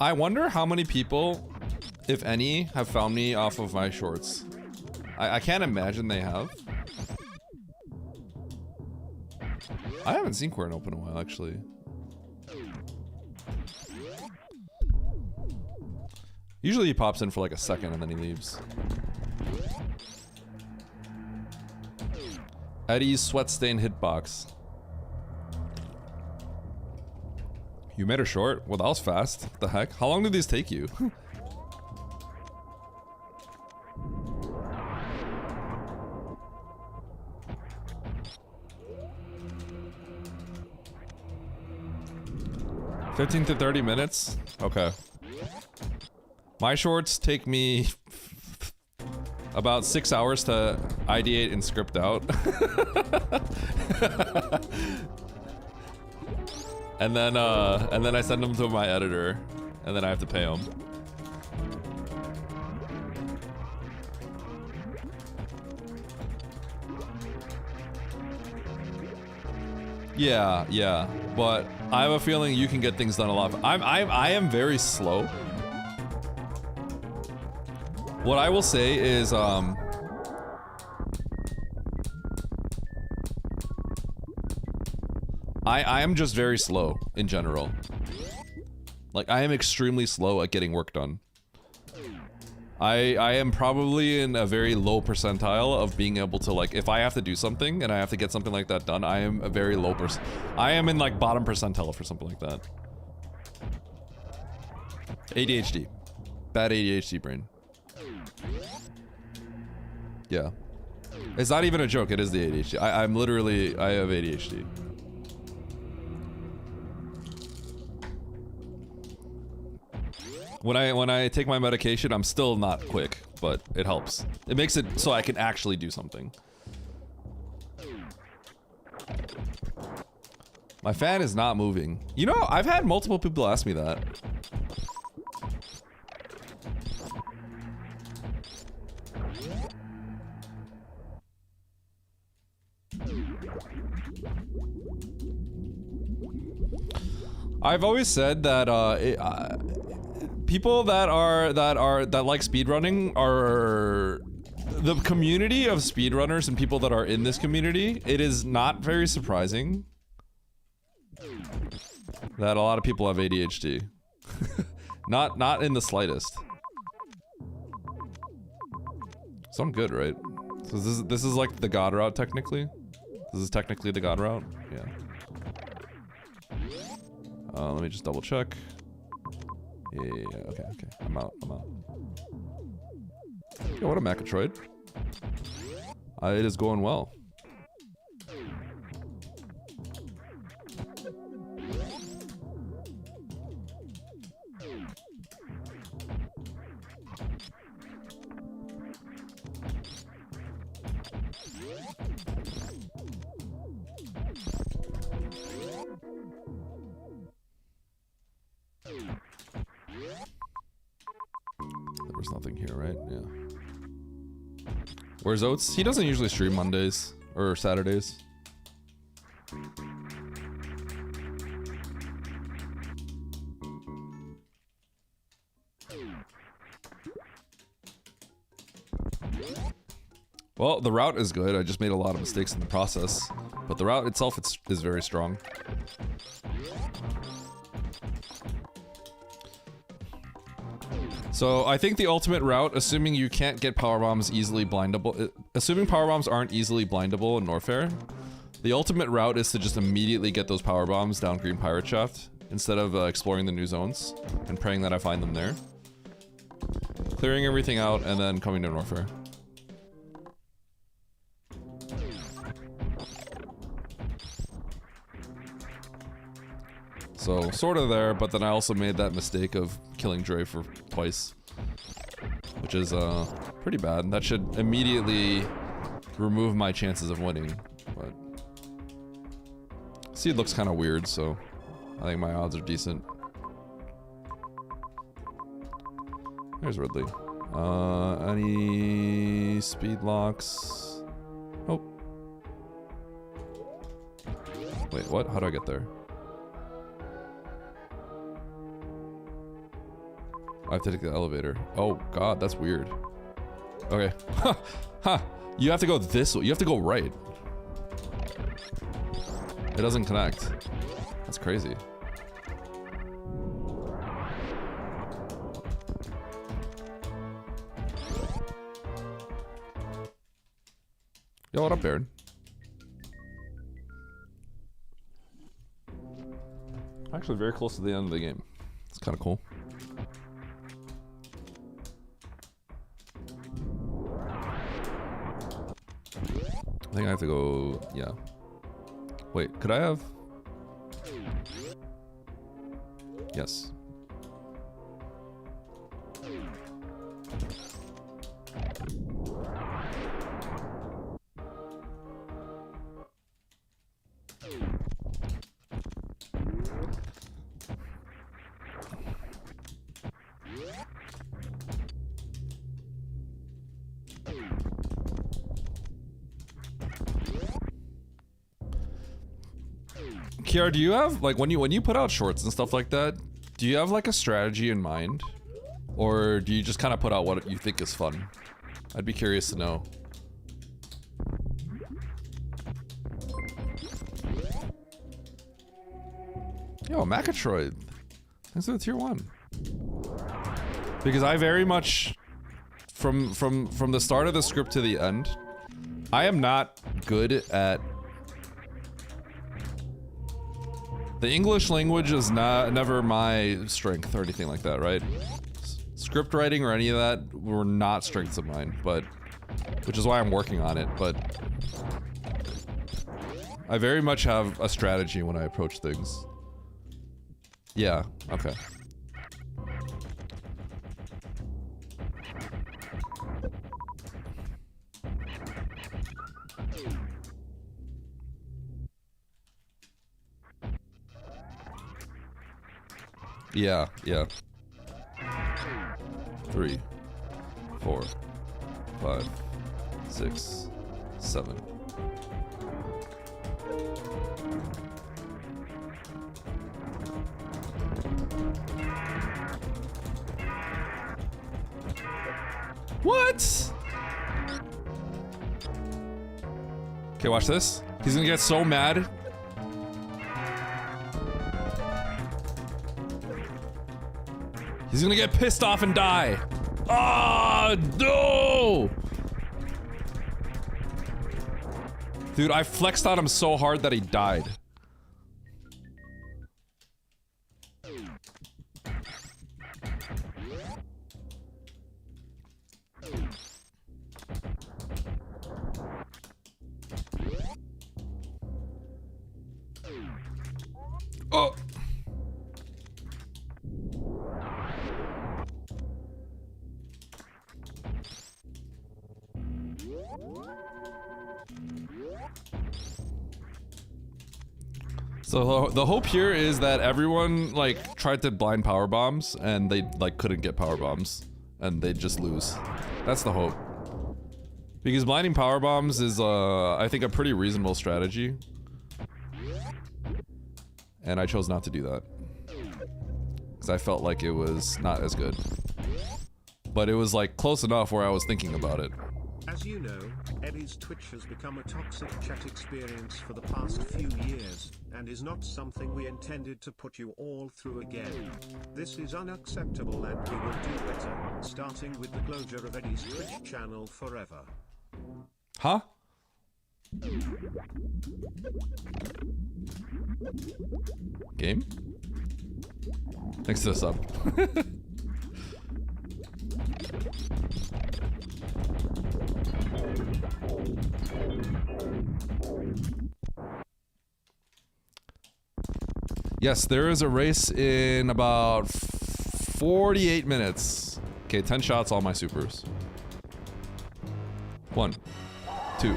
I wonder how many people, if any, have found me off of my shorts. I can't imagine they have. I haven't seen Quern open in a while, actually. Usually he pops in for like a second and then he leaves. Eddie's sweat stain hitbox. You made her short? Well, that was fast. What the heck? How long do these take you? $15 to 30 minutes? Okay. My shorts take me about 6 hours to ideate and script out. And then I send them to my editor, and then I have to pay them. Yeah, but I have a feeling you can get things done a lot. I am very slow. What I will say is, I am just very slow in general. Like, I am extremely slow at getting work done. I am probably in a very low percentile of being able to, like, if I have to do something and I have to get something like that done, I am a very low I am in, like, bottom percentile for something like that. ADHD. Bad ADHD brain. Yeah. It's not even a joke, it is the ADHD. I'm literally, I have ADHD. When I take my medication, I'm still not quick, but it helps. It makes it so I can actually do something. My fan is not moving. You know, I've had multiple people ask me that. I've always said that people that like speedrunning are the community of speedrunners and people that are in this community. It is not very surprising that a lot of people have ADHD. not in the slightest. So I'm good, right? So this is like the god route technically. This is technically the god route. Yeah. Let me just double check. Yeah, okay. I'm out. Yo, what a Macatroid. It is going well. There was nothing here, right? Yeah. Where's Oates? He doesn't usually stream Mondays or Saturdays. Well, the route is good. I just made a lot of mistakes in the process, but the route itself is very strong. So I think the ultimate route, assuming you can't get power bombs easily blindable, assuming power bombs aren't easily blindable in Norfair, the ultimate route is to just immediately get those power bombs down Green Pirate Shaft, instead of exploring the new zones and praying that I find them there. Clearing everything out and then coming to Norfair. So, sort of there, but then I also made that mistake of killing Dre for twice. Which is, pretty bad. That should immediately remove my chances of winning, but... Seed looks kind of weird, so I think my odds are decent. There's Ridley. Any speed locks? Oh. Wait, what? How do I get there? I have to take the elevator. Oh god, that's weird. Okay. Ha! Ha! You have to go this way. You have to go right. It doesn't connect. That's crazy. Yo, what up, Baron? Actually, very close to the end of the game. It's kind of cool. I think I have to go, yeah. Wait, could I have? Yes. Kiara, do you have, like, when you put out shorts and stuff like that, do you have like a strategy in mind? Or do you just kind of put out what you think is fun? I'd be curious to know. Yo, Macatroid. Thanks for the tier 1. Because I very much, from the start of the script to the end, I am not good at... The English language is never my strength or anything like that, right? Script writing or any of that were not strengths of mine, but... Which is why I'm working on it, but... I very much have a strategy when I approach things. Yeah, okay. Yeah, yeah. 3, 4, 5, 6, 7. What? Okay, watch this. He's gonna get so mad. He's gonna get pissed off and die. Ah, no! Dude, I flexed on him so hard that he died. Oh! So the hope here is that everyone like tried to blind power bombs and they like couldn't get power bombs and they'd just lose. That's the hope. Because blinding power bombs is I think a pretty reasonable strategy. And I chose not to do that. Because I felt like it was not as good. But it was like close enough where I was thinking about it. As you know, Eddie's Twitch has become a toxic chat experience for the past few years, and is not something we intended to put you all through again. This is unacceptable and we will do better, starting with the closure of Eddie's Twitch channel forever. Huh? Game? Next this up. Yes, there is a race in about 48 minutes. Okay, 10 shots, all my supers. 1, 2,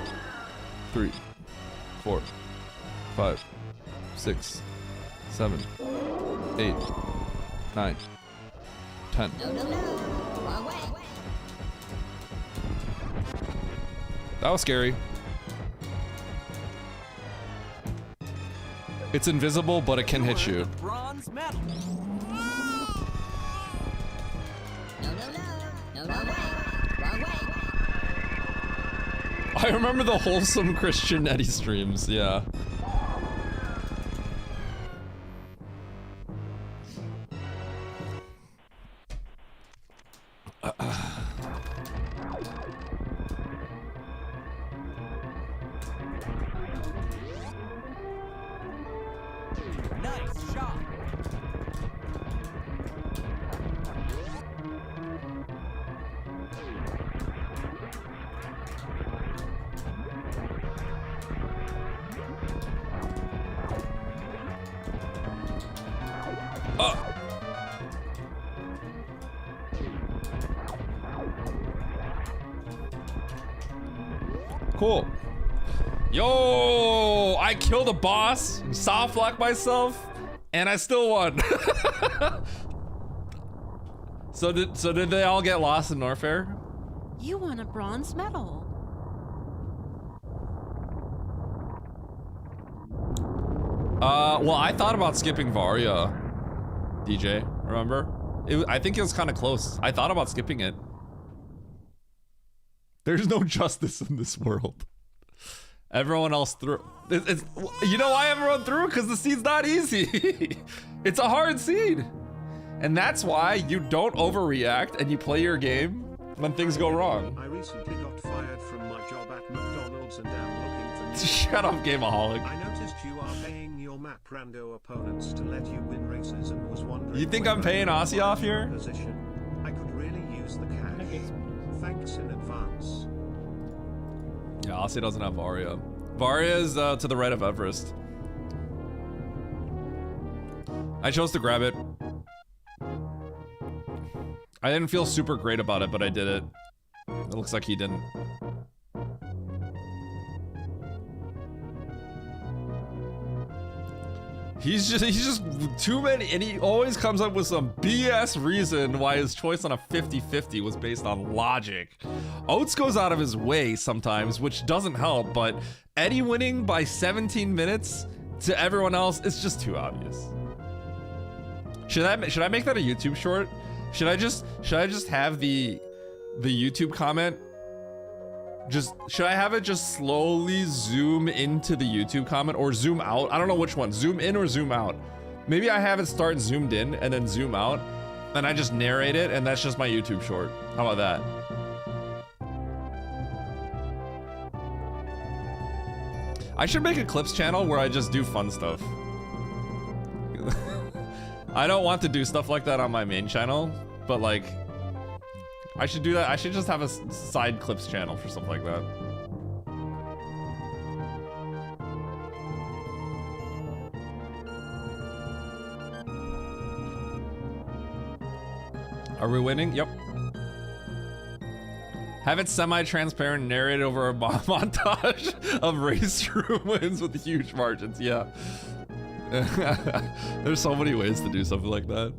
3, 4, 5, 6, 7, 8, 9, 10. No, no, no. Wrong way. That was scary. It's invisible, but it can hit you. Bronze medal. No, no, no. No, no, no. Wrong way. I remember the wholesome Christian Eddie streams, yeah. Nice shot. Cool. Yo, I killed a boss, soft locked myself, and I still won. So did they all get lost in Norfair? You won a bronze medal. Well, I thought about skipping Varia, DJ, remember? I think it was kind of close. I thought about skipping it. There's no justice in this world. Everyone else threw. You know why everyone threw? Because the seed's not easy. It's a hard seed. And that's why you don't overreact and you play your game when things go wrong. I recently got fired from my job at McDonald's and am looking for new. Shut up, gameaholic. I noticed you are paying your map rando opponents to let you win races and was wondering. You think I'm paying Aussie off here? Position. I could really use the cash. Thanks in advance. Yeah, Aussie doesn't have Varia. Varia is to the right of Everest. I chose to grab it. I didn't feel super great about it, but I did it. It looks like he didn't. He's just too many, and he always comes up with some BS reason why his choice on a 50-50 was based on logic. Oates goes out of his way sometimes, which doesn't help, but Eddie winning by 17 minutes to everyone else, it's just too obvious. Should I make that a YouTube short? Should I just have the YouTube comment? Should I have it just slowly zoom into the YouTube comment or zoom out? I don't know which one. Zoom in or zoom out. Maybe I have it start zoomed in and then zoom out, and I just narrate it, and that's just my YouTube short. How about that? I should make a clips channel where I just do fun stuff. I don't want to do stuff like that on my main channel, but like, I should do that. I should just have a side clips channel for stuff like that. Are we winning? Yep. Have it semi-transparent, narrate over a montage of race room wins with huge margins. Yeah. There's so many ways to do something like that.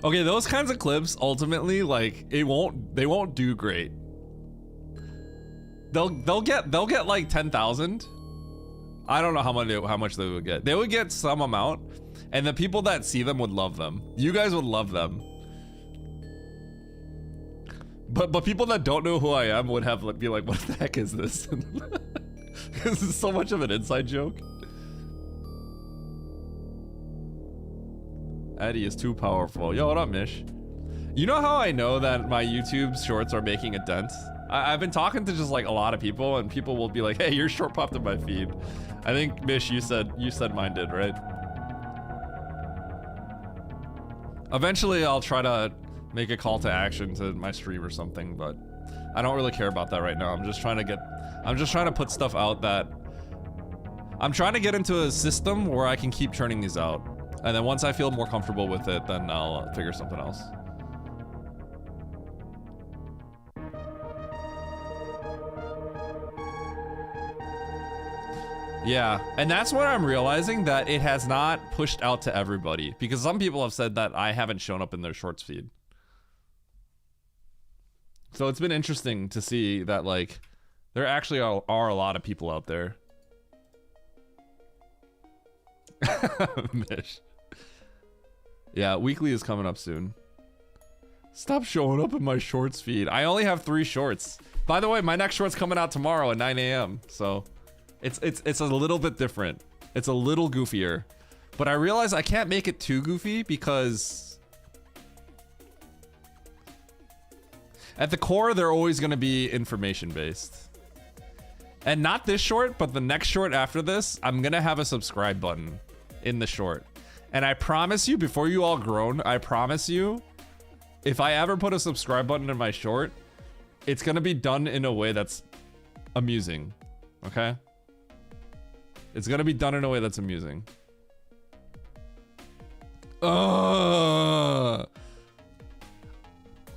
Okay, those kinds of clips ultimately, like, they won't do great. They'll get like 10,000. I don't know how much they would get. They would get some amount, and the people that see them would love them. You guys would love them. But people that don't know who I am would be like, what the heck is this? Because it's so much of an inside joke. Eddie is too powerful. Yo, what up, Mish? You know how I know that my YouTube shorts are making a dent? I've been talking to just like a lot of people, and people will be like, "Hey, your short popped in my feed." I think Mish, you said mine did, right? Eventually, I'll try to make a call to action to my stream or something, but I don't really care about that right now. I'm just trying to put stuff out that I'm trying to get into a system where I can keep churning these out, and then once I feel more comfortable with it, then I'll figure something else. Yeah, and that's what I'm realizing, that it has not pushed out to everybody, because some people have said that I haven't shown up in their shorts feed. So it's been interesting to see that, like, there actually are a lot of people out there. Mish. Yeah, weekly is coming up soon. Stop showing up in my shorts feed. I only have 3 shorts. By the way, my next short's coming out tomorrow at 9 a.m. So it's a little bit different. It's a little goofier. But I realize I can't make it too goofy because at the core, they're always going to be information based. And not this short, but the next short after this, I'm going to have a subscribe button in the short. And I promise you, before you all groan, I promise you, if I ever put a subscribe button in my short, it's going to be done in a way that's amusing. Okay? It's going to be done in a way that's amusing.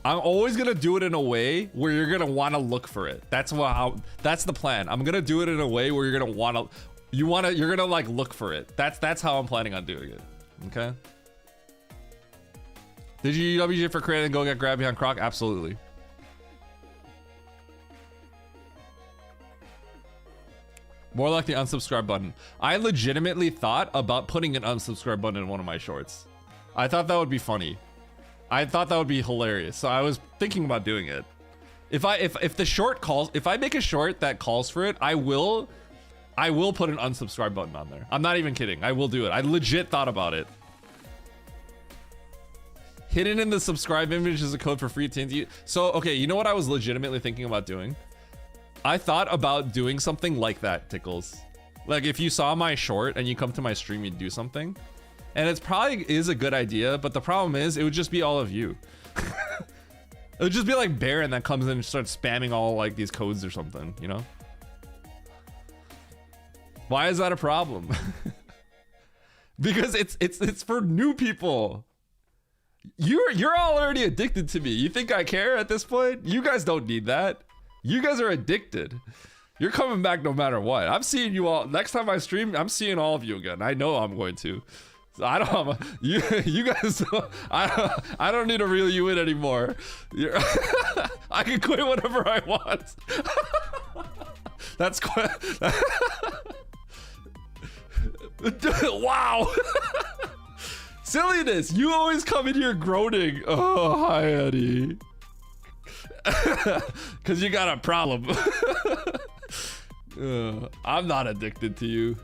I'm always gonna do it in a way where you're gonna want to look for it. That's the plan. I'm gonna do it in a way where you're gonna you're gonna like look for it. That's how I'm planning on doing it. Okay. Did you UWJ for creating and go get grab behind Croc? Absolutely. More like the unsubscribe button. I legitimately thought about putting an unsubscribe button in one of my shorts. I thought that would be funny. I thought that would be hilarious. So I was thinking about doing it. If the short calls, if I make a short that calls for it, I will put an unsubscribe button on there. I'm not even kidding. I will do it. I legit thought about it. Hidden in the subscribe image is a code for free TNT. So, okay, you know what I was legitimately thinking about doing? I thought about doing something like that, Tickles. Like if you saw my short and you come to my stream, you'd do something. And it's probably is a good idea, but the problem is it would just be all of you. It would just be like Baron that comes in and starts spamming all like these codes or something, you know? Why is that a problem? Because it's for new people. You're all already addicted to me. You think I care at this point? You guys don't need that. You guys are addicted. You're coming back no matter what. I'm seeing you all. Next time I stream, I'm seeing all of you again. I know I'm going to. So I don't. You guys. I don't need to reel you in anymore. I can quit whenever I want. That's quite. Wow. Silliness. You always come in here groaning. Oh, hi, Eddie. Cause you got a problem. I'm not addicted to you.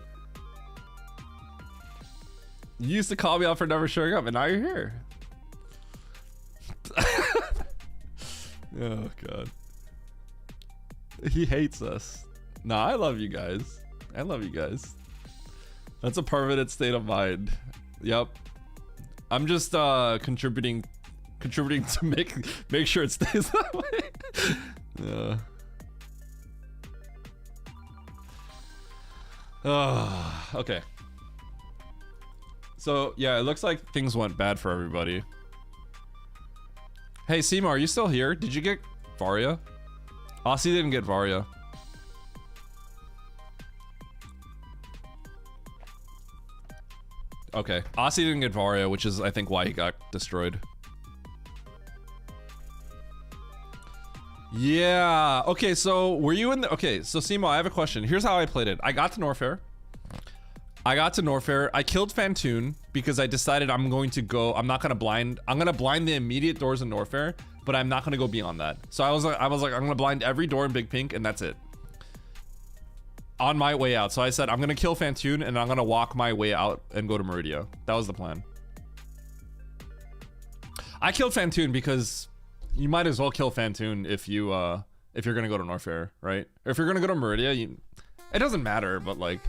You used to call me out for never showing up, and now you're here. Oh god. He hates us. No, I love you guys. I love you guys. That's a permanent state of mind. Yep. I'm just contributing to make sure it stays that way. Yeah. Okay. So yeah, it looks like things went bad for everybody. Hey Seema, are you still here? Did you get Varia? Aussie didn't get Varia. Okay, Aussie didn't get Varia, which is I think why he got destroyed. Yeah. Okay, so were you in the... Okay, so Simo, I have a question. Here's how I played it. I got to Norfair. I killed Fantoon because I decided I'm going to go... I'm not going to blind... I'm going to blind the immediate doors in Norfair, but I'm not going to go beyond that. So I was like, I'm going to blind every door in Big Pink, and that's it. On my way out. So I said, I'm going to kill Fantoon, and I'm going to walk my way out and go to Meridia. That was the plan. I killed Fantoon because... You might as well kill Fantoon if you if you're gonna go to Norfair, right? Or if you're gonna go to Meridia, it doesn't matter, but like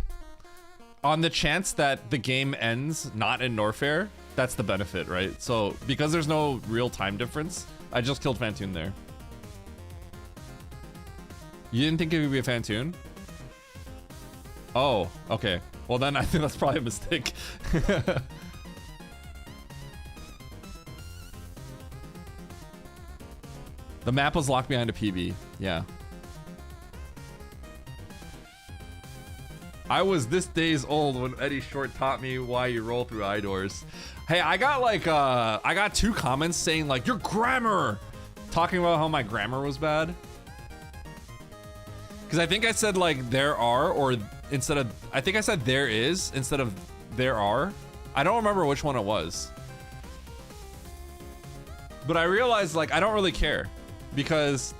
on the chance that the game ends not in Norfair, that's the benefit, right? So because there's no real time difference, I just killed Fantoon there. You didn't think it would be a Fantoon? Oh, okay. Well then I think that's probably a mistake. The map was locked behind a PB. Yeah. I was this days old when Eddie Short taught me why you roll through eye doors. Hey, I got like I got 2 comments saying like your grammar, talking about how my grammar was bad. Because I think I said like there are, or instead of, I think I said there is instead of there are. I don't remember which one it was. But I realized like I don't really care because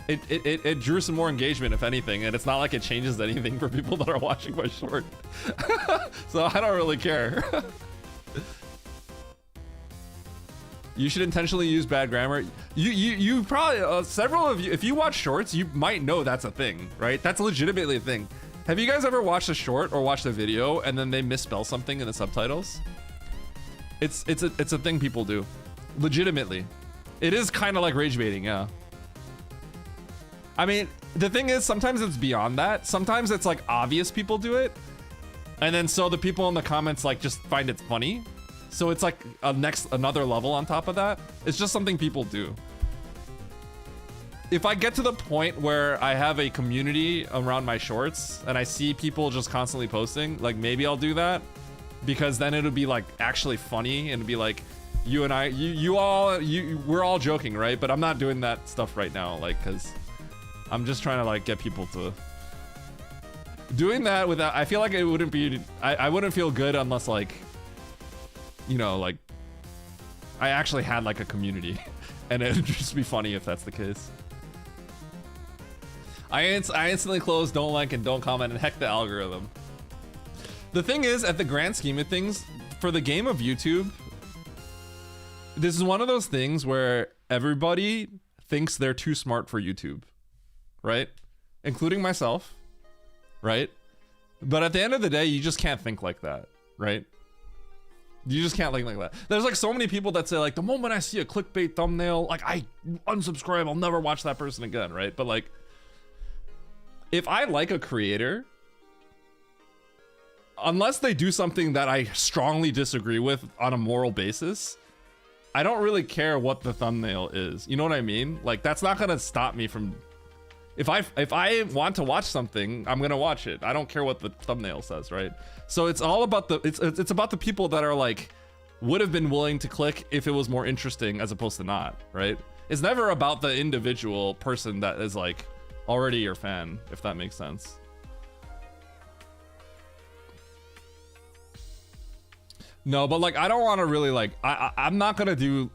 it drew some more engagement, if anything, and it's not like it changes anything for people that are watching my short. So I don't really care. You should intentionally use bad grammar. You probably, several of you, if you watch shorts, you might know that's a thing, right? That's legitimately a thing. Have you guys ever watched a short or watched a video and then they misspell something in the subtitles? It's a thing people do. Legitimately. It is kind of like rage baiting, yeah. I mean, the thing is, sometimes it's beyond that. Sometimes it's like obvious people do it. And then so the people in the comments like just find it funny. So it's like another level on top of that. It's just something people do. If I get to the point where I have a community around my shorts and I see people just constantly posting, like maybe I'll do that, because then it'll be like actually funny and it'll be like you and I, we're all joking, right? But I'm not doing that stuff right now, like, cause I'm just trying to like get people to doing that without, I feel like it wouldn't be, I wouldn't feel good unless like, you know, like I actually had like a community and it'd just be funny if that's the case. I instantly close don't like and don't comment and heck the algorithm. The thing is, at the grand scheme of things, for the game of YouTube, this is one of those things where everybody thinks they're too smart for YouTube, right? Including myself, right? But at the end of the day, you just can't think like that, right? You just can't think like that. There's like so many people that say like, the moment I see a clickbait thumbnail, like I unsubscribe, I'll never watch that person again, right? But like, if I like a creator, unless they do something that I strongly disagree with on a moral basis, I don't really care what the thumbnail is. You know what I mean? Like that's not gonna stop me from, if I want to watch something, I'm gonna watch it. I don't care what the thumbnail says, right? So it's all about the, it's about the people that are like, would have been willing to click if it was more interesting as opposed to not, right? It's never about the individual person that is like already your fan, if that makes sense. No, but like I don't want to really like, I'm not gonna do,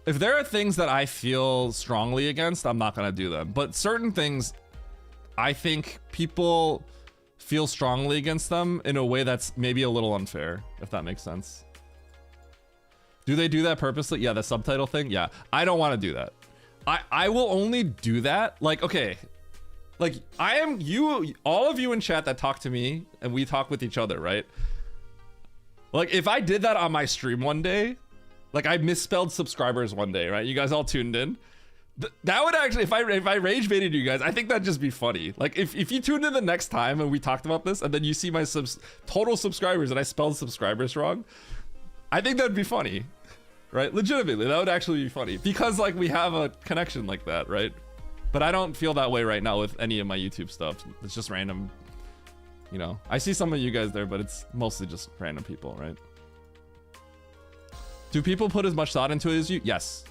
if there are things that I feel strongly against, I'm not gonna do them. But certain things, I think people feel strongly against them in a way that's maybe a little unfair, if that makes sense. Do they do that purposely? Yeah, the subtitle thing, yeah. I don't want to do that. I will only do that, like, okay, like I am, you, all of you in chat that talk to me and we talk with each other, right? Like if I did that on my stream one day, like I misspelled subscribers one day, right? You guys all tuned in. That would actually, if I rage baited you guys, I think that'd just be funny. Like if you tuned in the next time and we talked about this and then you see my total subscribers and I spelled subscribers wrong, I think that'd be funny, right? Legitimately, that would actually be funny because like we have a connection like that, right? But I don't feel that way right now with any of my YouTube stuff. It's just random, you know. I see some of you guys there, but it's mostly just random people, right? Do people put as much thought into it as you? Yes.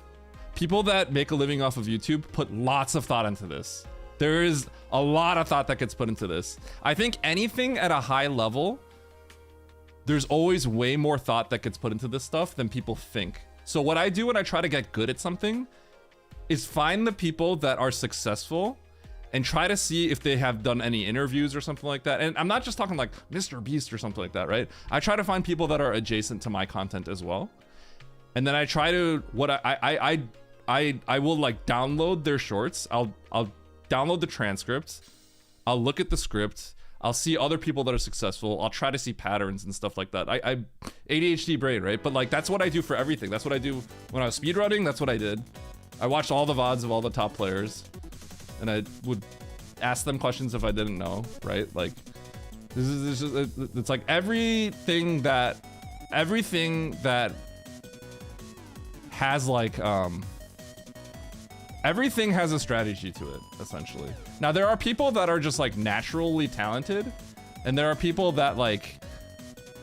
People that make a living off of YouTube put lots of thought into this. There is a lot of thought that gets put into this. I think anything at a high level, there's always way more thought that gets put into this stuff than people think. So what I do when I try to get good at something is find the people that are successful and try to see if they have done any interviews or something like that. And I'm not just talking like Mr. Beast or something like that, right? I try to find people that are adjacent to my content as well. And then I try to, I will like download their shorts. I'll download the transcripts. I'll look at the script. I'll see other people that are successful. I'll try to see patterns and stuff like that. I ADHD brain, right? But like that's what I do for everything. That's what I do when I was speedrunning. That's what I did. I watched all the VODs of all the top players, and I would ask them questions if I didn't know, right? Like it's like everything that has like everything has a strategy to it, essentially. Now there are people that are just like naturally talented, and there are people that like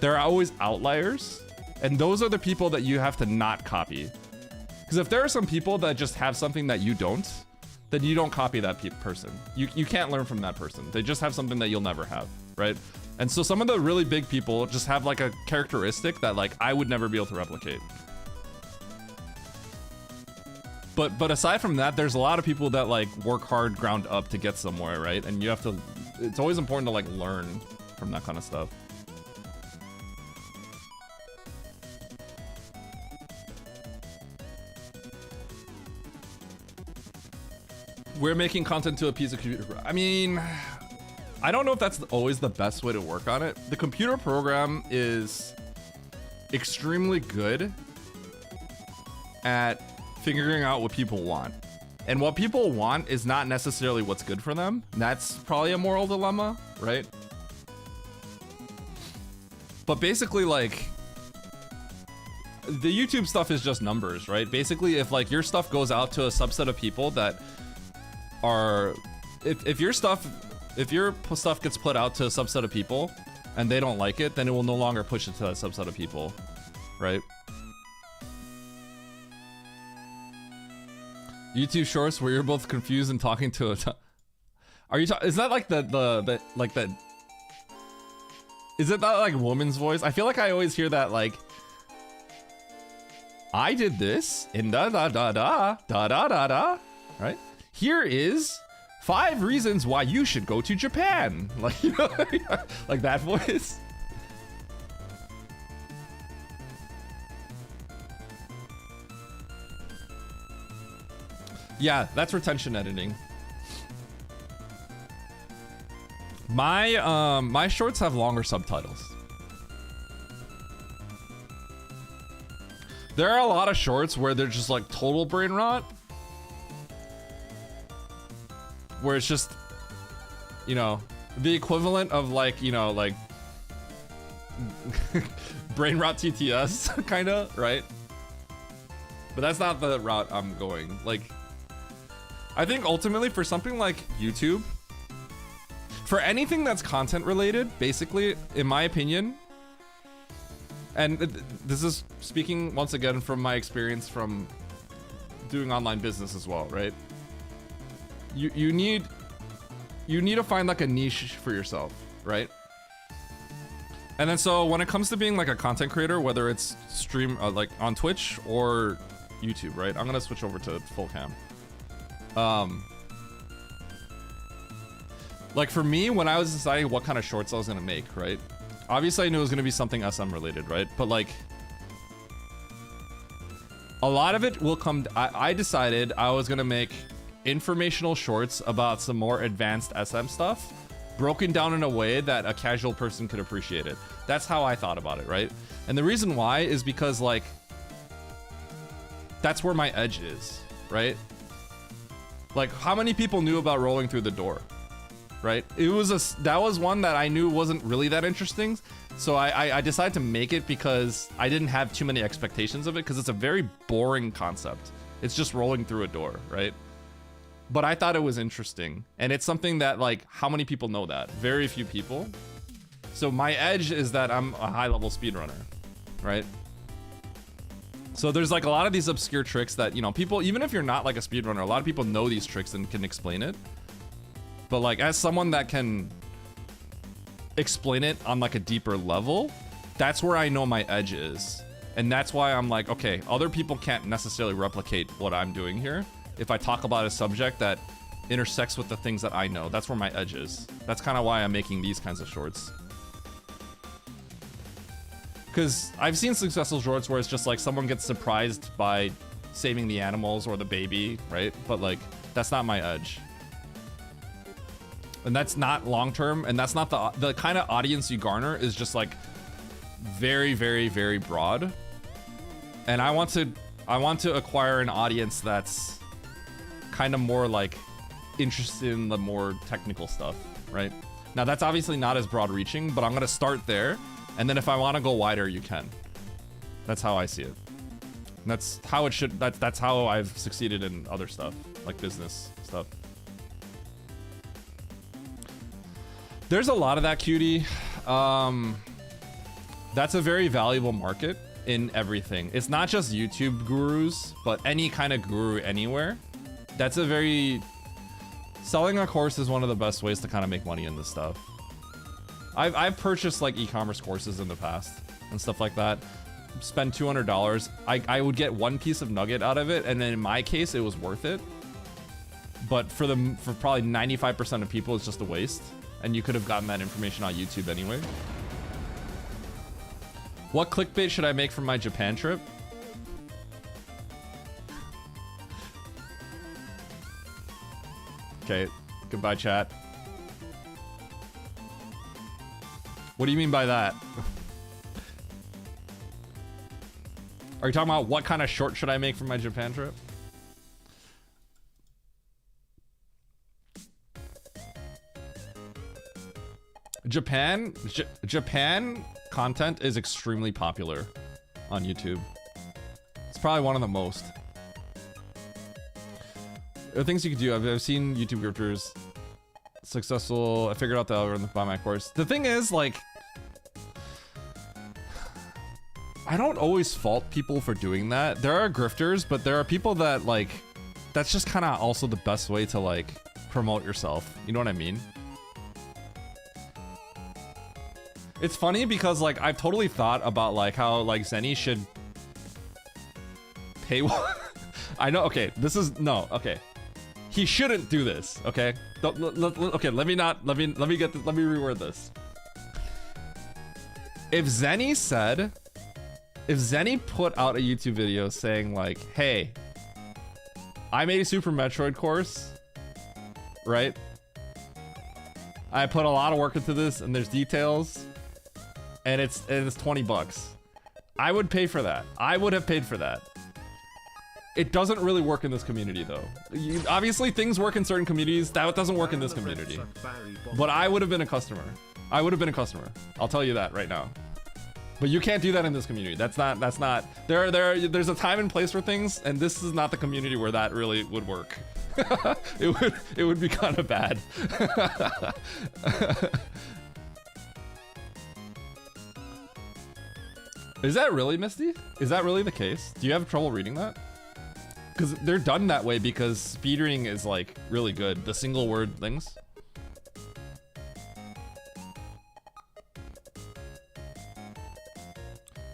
there are always outliers, and those are the people that you have to not copy. Because if there are some people that just have something that you don't, then you don't copy that person. You can't learn from that person. They just have something that you'll never have, right? And so some of the really big people just have like a characteristic that like I would never be able to replicate. But aside from that, there's a lot of people that like work hard ground up to get somewhere, right? And you have to, it's always important to like learn from that kind of stuff. We're making content to appease a computer. I mean, I don't know if that's always the best way to work on it. The computer program is extremely good at figuring out what people want. And what people want is not necessarily what's good for them. That's probably a moral dilemma, right? But basically, like, the YouTube stuff is just numbers, right? Basically, if like your stuff goes out to a subset of people that are, if your stuff gets put out to a subset of people and they don't like it, then it will no longer push it to that subset of people, right? YouTube shorts where you're both confused and talking to a are you is that like the like that, is it that like woman's voice? I feel like I always hear that like, I did this in da da da da da da da da, right? Here is 5 reasons why you should go to Japan. Like, you know, like that voice. Yeah, that's retention editing. My shorts have longer subtitles. There are a lot of shorts where they're just like total brain rot. Where it's just, you know, the equivalent of like, you know, like brain rot TTS kind of, right? But that's not the route I'm going. Like, I think ultimately for something like YouTube, for anything that's content related, basically, in my opinion, and this is speaking once again from my experience from doing online business as well, right? You need to find like a niche for yourself, right? And then so when it comes to being like a content creator, whether it's stream like on Twitch or YouTube, right? I'm gonna switch over to full cam. Like for me, when I was deciding what kind of shorts I was gonna make, right? Obviously I knew it was gonna be something SM related, right? But like, a lot of it will come, I decided I was gonna make informational shorts about some more advanced SM stuff, broken down in a way that a casual person could appreciate it. That's how I thought about it, right? And the reason why is because like, that's where my edge is, right? Like, how many people knew about rolling through the door, right? That was one that I knew wasn't really that interesting. So I decided to make it because I didn't have too many expectations of it, because it's a very boring concept. It's just rolling through a door, right? But I thought it was interesting. And it's something that like, how many people know that? Very few people. So my edge is that I'm a high level speedrunner, right? So there's like a lot of these obscure tricks that, you know, people, even if you're not like a speedrunner, a lot of people know these tricks and can explain it. But like, as someone that can explain it on like a deeper level, that's where I know my edge is. And that's why I'm like, okay, other people can't necessarily replicate what I'm doing here. If I talk about a subject that intersects with the things that I know, that's where my edge is. That's kind of why I'm making these kinds of shorts. Because I've seen successful shorts where it's just like someone gets surprised by saving the animals or the baby, right? But like, that's not my edge. And that's not long-term, and that's not the kind of audience you garner is just like very, very, very broad. And I want to acquire an audience that's kind of more like interested in the more technical stuff, right? Now that's obviously not as broad reaching, but I'm gonna start there, and then if I want to go wider, you can. That's how I see it. And that's how it should. That's how I've succeeded in other stuff, like business stuff. There's a lot of that, cutie. That's a very valuable market in everything. It's not just YouTube gurus, but any kind of guru anywhere. That's a very... Selling a course is one of the best ways to kind of make money in this stuff. I've purchased like e-commerce courses in the past and stuff like that. Spend $200. I would get one piece of nugget out of it, and then in my case, it was worth it. But for probably 95% of people, it's just a waste. And you could have gotten that information on YouTube anyway. What clickbait should I make for my Japan trip? Okay, goodbye chat. What do you mean by that? Are you talking about what kind of short should I make for my Japan trip? Japan content is extremely popular on YouTube. It's probably one of the most. There are things you can do. I've seen YouTube grifters successful. I figured out the algorithm to buy my course. The thing is, like, I don't always fault people for doing that. There are grifters, but there are people that, like, that's just kind of also the best way to, like, promote yourself. You know what I mean? It's funny because, like, I've totally thought about, like, how, like, Zenny should pay. I know. Okay, this is no. Okay, he shouldn't do this. Okay, okay. Let me reword this. If Zenny put out a YouTube video saying like, "Hey, I made a Super Metroid course, right? I put a lot of work into this, and there's details." And it's $20. I would pay for that. I would have paid for that. It doesn't really work in this community though. Obviously things work in certain communities. That doesn't work in this community. But I would have been a customer. I would have been a customer. I'll tell you that right now. But you can't do that in this community. That's not there's a time and place for things, and this is not the community where that really would work. it would be kind of bad. Is that really, Misty? Is that really the case? Do you have trouble reading that? Because they're done that way because speed reading is like really good. The single word things.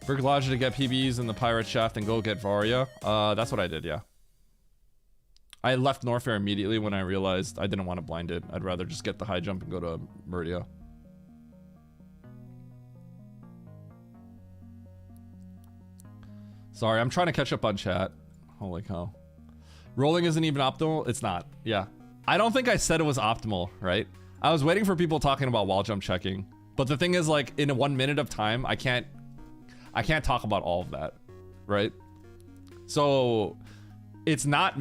Brick Lodge to get PBs in the pirate shaft and go get Varia. That's what I did, yeah. I left Norfair immediately when I realized I didn't want to blind it. I'd rather just get the high jump and go to Meridia. Sorry, I'm trying to catch up on chat. Holy cow. Rolling isn't even optimal? It's not. Yeah. I don't think I said it was optimal, right? I was waiting for people talking about wall jump checking. But the thing is, like, in 1 minute of time, I can't talk about all of that, right? So it's not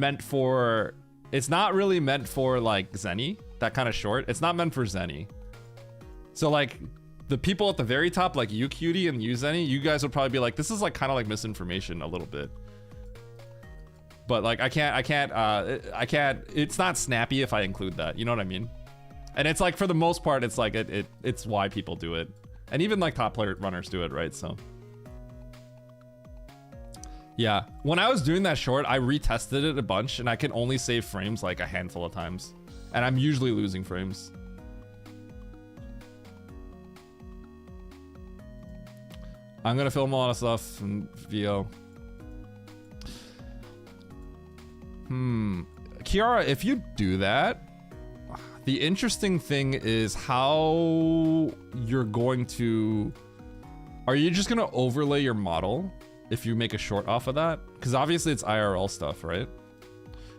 really meant for like Zenny, that kind of short. It's not meant for Zenny. So like the people at the very top, like you Cutie and you Zenny, you guys would probably be like, this is like kind of like misinformation a little bit. But like I can't, it's not snappy if I include that, you know what I mean? And it's like, for the most part, it's like, it's why people do it. And even like top player runners do it, right? So yeah, when I was doing that short, I retested it a bunch and I can only save frames like a handful of times. And I'm usually losing frames. I'm gonna film a lot of stuff in VO. Kiara, if you do that, the interesting thing is how you're going to... Are you just gonna overlay your model if you make a short off of that, because obviously it's IRL stuff, right?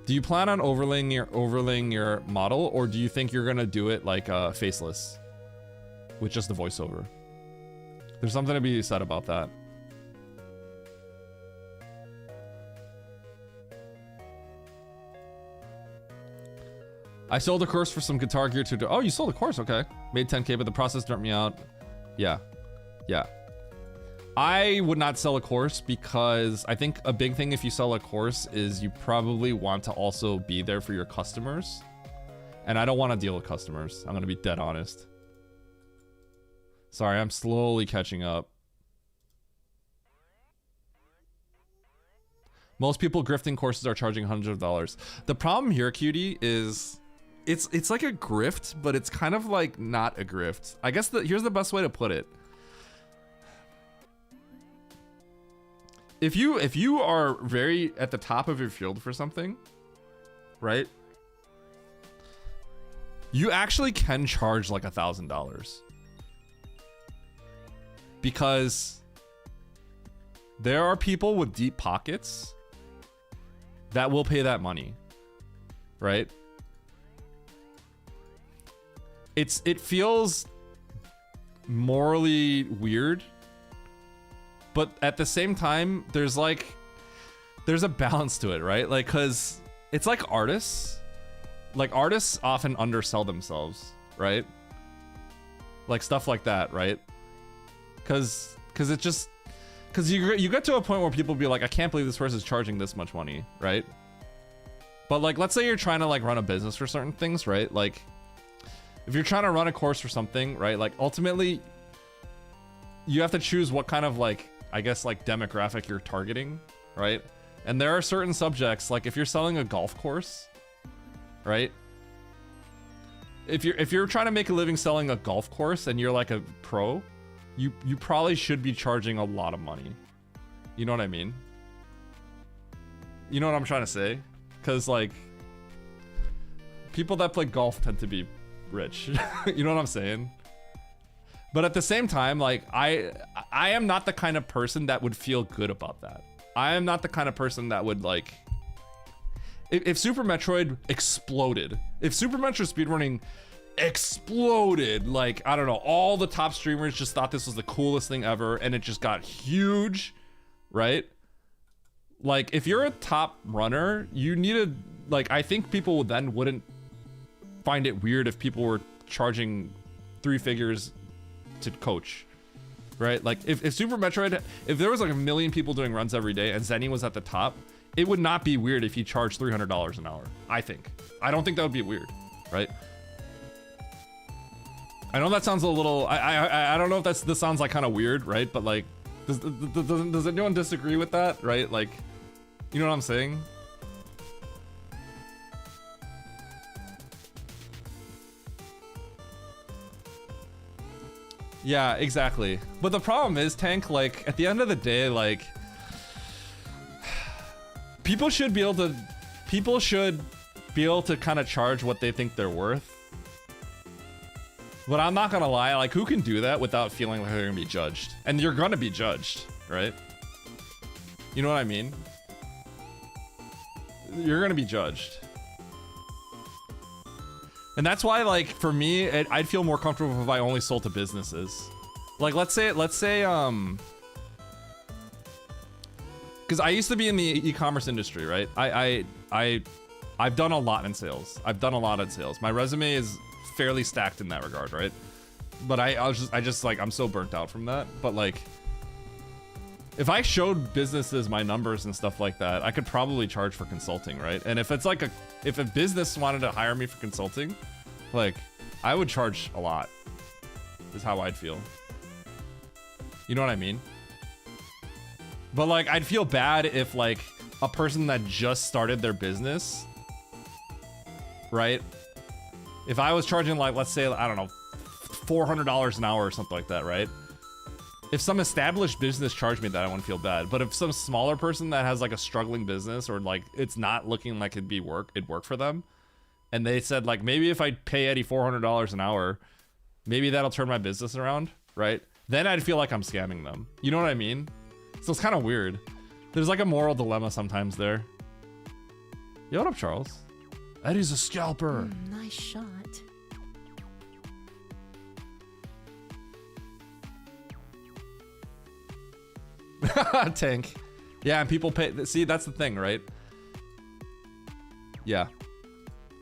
Do you plan on overlaying your model, or do you think you're gonna do it like faceless with just the voiceover? There's something to be said about that. I sold a course for some guitar gear to. Oh, you sold a course? Okay. Made 10K, but the process burnt me out. Yeah. Yeah. I would not sell a course because I think a big thing if you sell a course is you probably want to also be there for your customers. And I don't want to deal with customers. I'm going to be dead honest. Sorry, I'm slowly catching up. Most people grifting courses are charging hundreds of dollars. The problem here, cutie, is it's like a grift, but it's kind of like not a grift. I guess here's the best way to put it. If you are very at the top of your field for something, right? You actually can charge like $1,000 because there are people with deep pockets that will pay that money, right? It feels morally weird, but at the same time, there's a balance to it, right? Like, cause it's like artists often undersell themselves, right? Like stuff like that, right? Cause you get to a point where people be like, I can't believe this person's charging this much money, right? But like, let's say you're trying to like run a business for certain things, right? Like, if you're trying to run a course for something, right? Like ultimately, you have to choose what kind of like, I guess like demographic you're targeting, right? And there are certain subjects, like if you're selling a golf course, right? If you're trying to make a living selling a golf course and you're like a pro, you probably should be charging a lot of money. You know what I mean? You know what I'm trying to say? Because like people that play golf tend to be rich. You know what I'm saying? But at the same time, like I am not the kind of person that would feel good about that. I am not the kind of person that would like if Super Metroid exploded, if Super Metroid speedrunning exploded, like I don't know, all the top streamers just thought this was the coolest thing ever and it just got huge, right? Like if you're a top runner, you need to like, I think people then wouldn't find it weird if people were charging 3 figures to coach, right? Like if Super Metroid, if there was like 1 million people doing runs every day and Zenny was at the top, it would not be weird if he charged $300 an hour. I don't think that would be weird, right? I know that sounds a little, I don't know if this sounds like kind of weird, right? But like, does anyone disagree with that, right? Like, you know what I'm saying? Yeah, exactly. But the problem is, Tank, like, at the end of the day, like, people should be able to kind of charge what they think they're worth. But I'm not gonna lie, like, who can do that without feeling like they're gonna be judged? And you're gonna be judged, right? You know what I mean? You're gonna be judged. And that's why, like, for me, I'd feel more comfortable if I only sold to businesses. Like, let's say, because I used to be in the e-commerce industry, right? I've done a lot in sales. My resume is fairly stacked in that regard, right? But I just like, I'm so burnt out from that. But like, if I showed businesses my numbers and stuff like that, I could probably charge for consulting, right? And if it's like if a business wanted to hire me for consulting, like, I would charge a lot, is how I'd feel. You know what I mean? But like, I'd feel bad if like a person that just started their business, right? If I was charging like, let's say, I don't know, $400 an hour or something like that, right? If some established business charged me that, I wouldn't feel bad. But if some smaller person that has like a struggling business, or like it's not looking like it'd work for them, and they said like, maybe if I pay Eddie $400 an hour, maybe that'll turn my business around, right? Then I'd feel like I'm scamming them. You know what I mean? So it's kind of weird. There's like a moral dilemma sometimes there. Yo, what up, Charles? Eddie's a scalper. Nice shot. Tank. Yeah, and people pay. See, that's the thing, right? Yeah.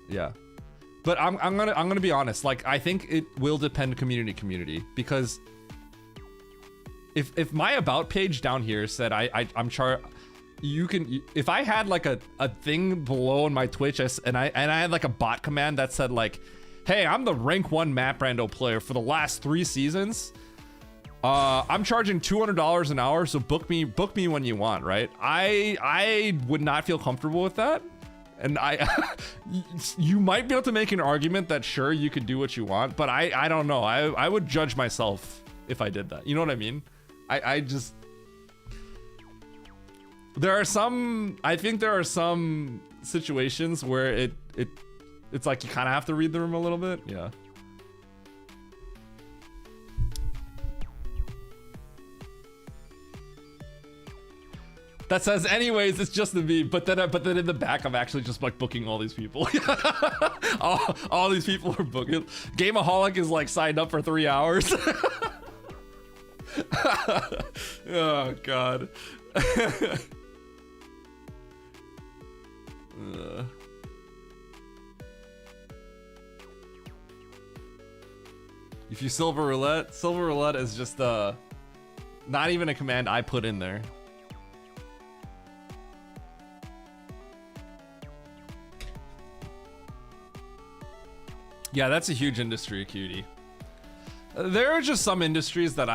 Yeah. But I'm gonna be honest. Like, I think it will depend community because if my about page down here said if I had like a thing below in my Twitch and I had like a bot command that said like, hey, I'm the rank 1 map rando player for the last 3 seasons. I'm charging $200 an hour, so book me when you want, right? I would not feel comfortable with that. And you might be able to make an argument that sure, you could do what you want, but I don't know. I would judge myself if I did that. You know what I mean? I think there are some situations where it's like you kind of have to read the room a little bit. Yeah. That says, anyways, it's just the meme. But then in the back, I'm actually just like booking all these people. all these people are booking. Gameaholic is like signed up for 3 hours. Oh God. If you silver roulette is just not even a command I put in there. Yeah, that's a huge industry, cutie. There are just some industries that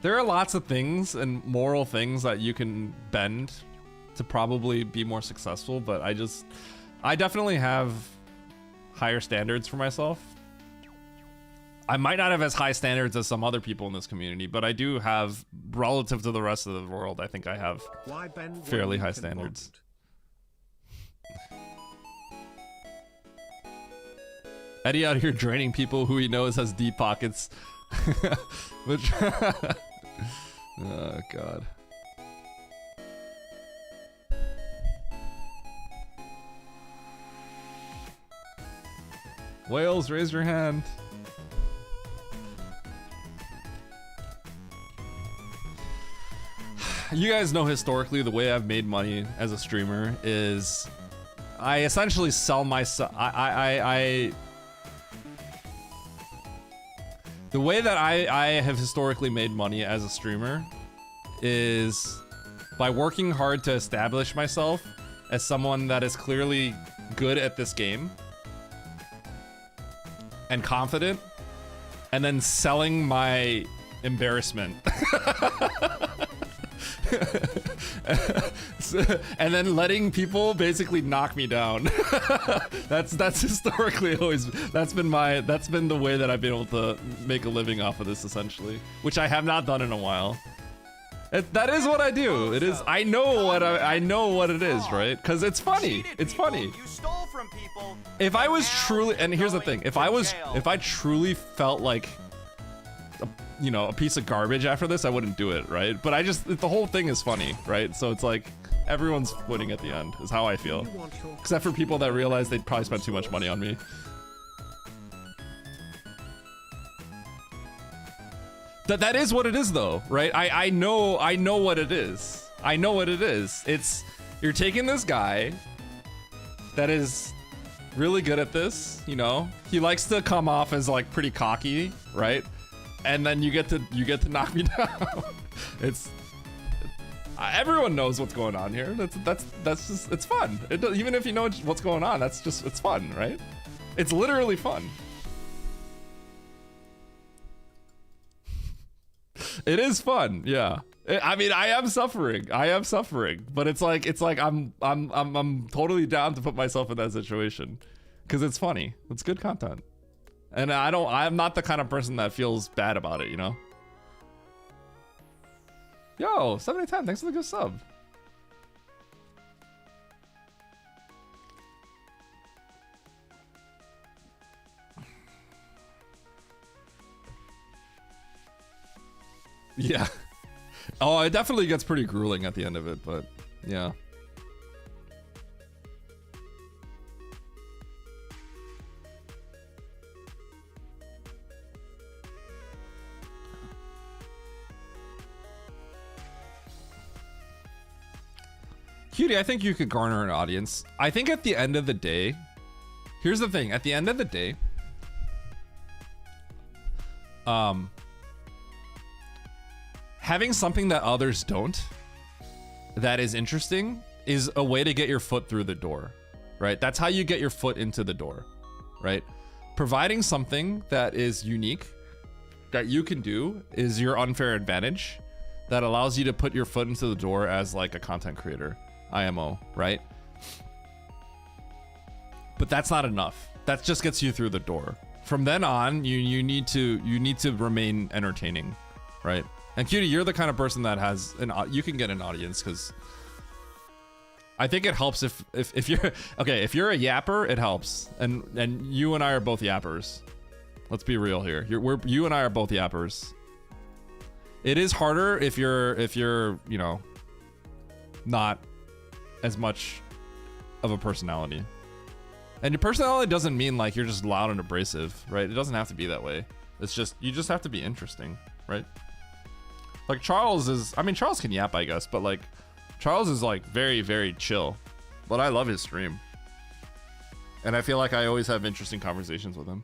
there are lots of things and moral things that you can bend to probably be more successful, but I definitely have higher standards for myself. I might not have as high standards as some other people in this community, but I do have, relative to the rest of the world, I think I have fairly high standards. Eddie out here draining people who he knows has deep pockets. Which oh God. Whales, raise your hand. You guys know historically the way I've made money as a streamer is I essentially sell myself. The way that I have historically made money as a streamer is by working hard to establish myself as someone that is clearly good at this game and confident, and then selling my embarrassment. And then letting people basically knock me down. that's historically always that's been the way that I've been able to make a living off of this, essentially, which I have not done in a while. That is what I do. It is. I know what it is, right? Because it's funny. It's funny. You stole from people. If I was truly, and here's the thing, if I truly felt like a piece of garbage after this, I wouldn't do it, right? But the whole thing is funny, right? So it's like everyone's winning at the end is how I feel, except for people that realize they'd probably spent too much money on me. That is what it is, though, right? I know what it is. I know what it is. It's you're taking this guy that is really good at this, he likes to come off as like pretty cocky, right? And then you get to knock me down. Everyone knows what's going on here. That's just, it's fun. Even if you know what's going on, it's fun, right? It's literally fun. It is fun, yeah. I mean, I am suffering, but it's like I'm totally down to put myself in that situation because it's funny. It's good content. And I'm not the kind of person that feels bad about it, Yo, 7010, thanks for the good sub. Yeah. Oh, it definitely gets pretty grueling at the end of it, but yeah. Cutie, I think you could garner an audience. I think at the end of the day, here's the thing. At the end of the day, having something that others don't, that is interesting, is a way to get your foot through the door, right? That's how you get your foot into the door, right? Providing something that is unique, that you can do, is your unfair advantage that allows you to put your foot into the door as like a content creator. IMO, right? But that's not enough. That just gets you through the door. From then on, you need to remain entertaining, right? And Cutie, you're the kind of person that has you can get an audience, because I think it helps if you're okay. If you're a yapper, it helps, and you and I are both yappers. Let's be real here. You and I are both yappers. It is harder if you're you know, not as much of a personality. And your personality doesn't mean like you're just loud and abrasive, right? It doesn't have to be that way. It's just, you just have to be interesting, right? Like Charles is, I mean, Charles can yap, I guess, but like Charles is like very, very chill. But I love his stream. And I feel like I always have interesting conversations with him.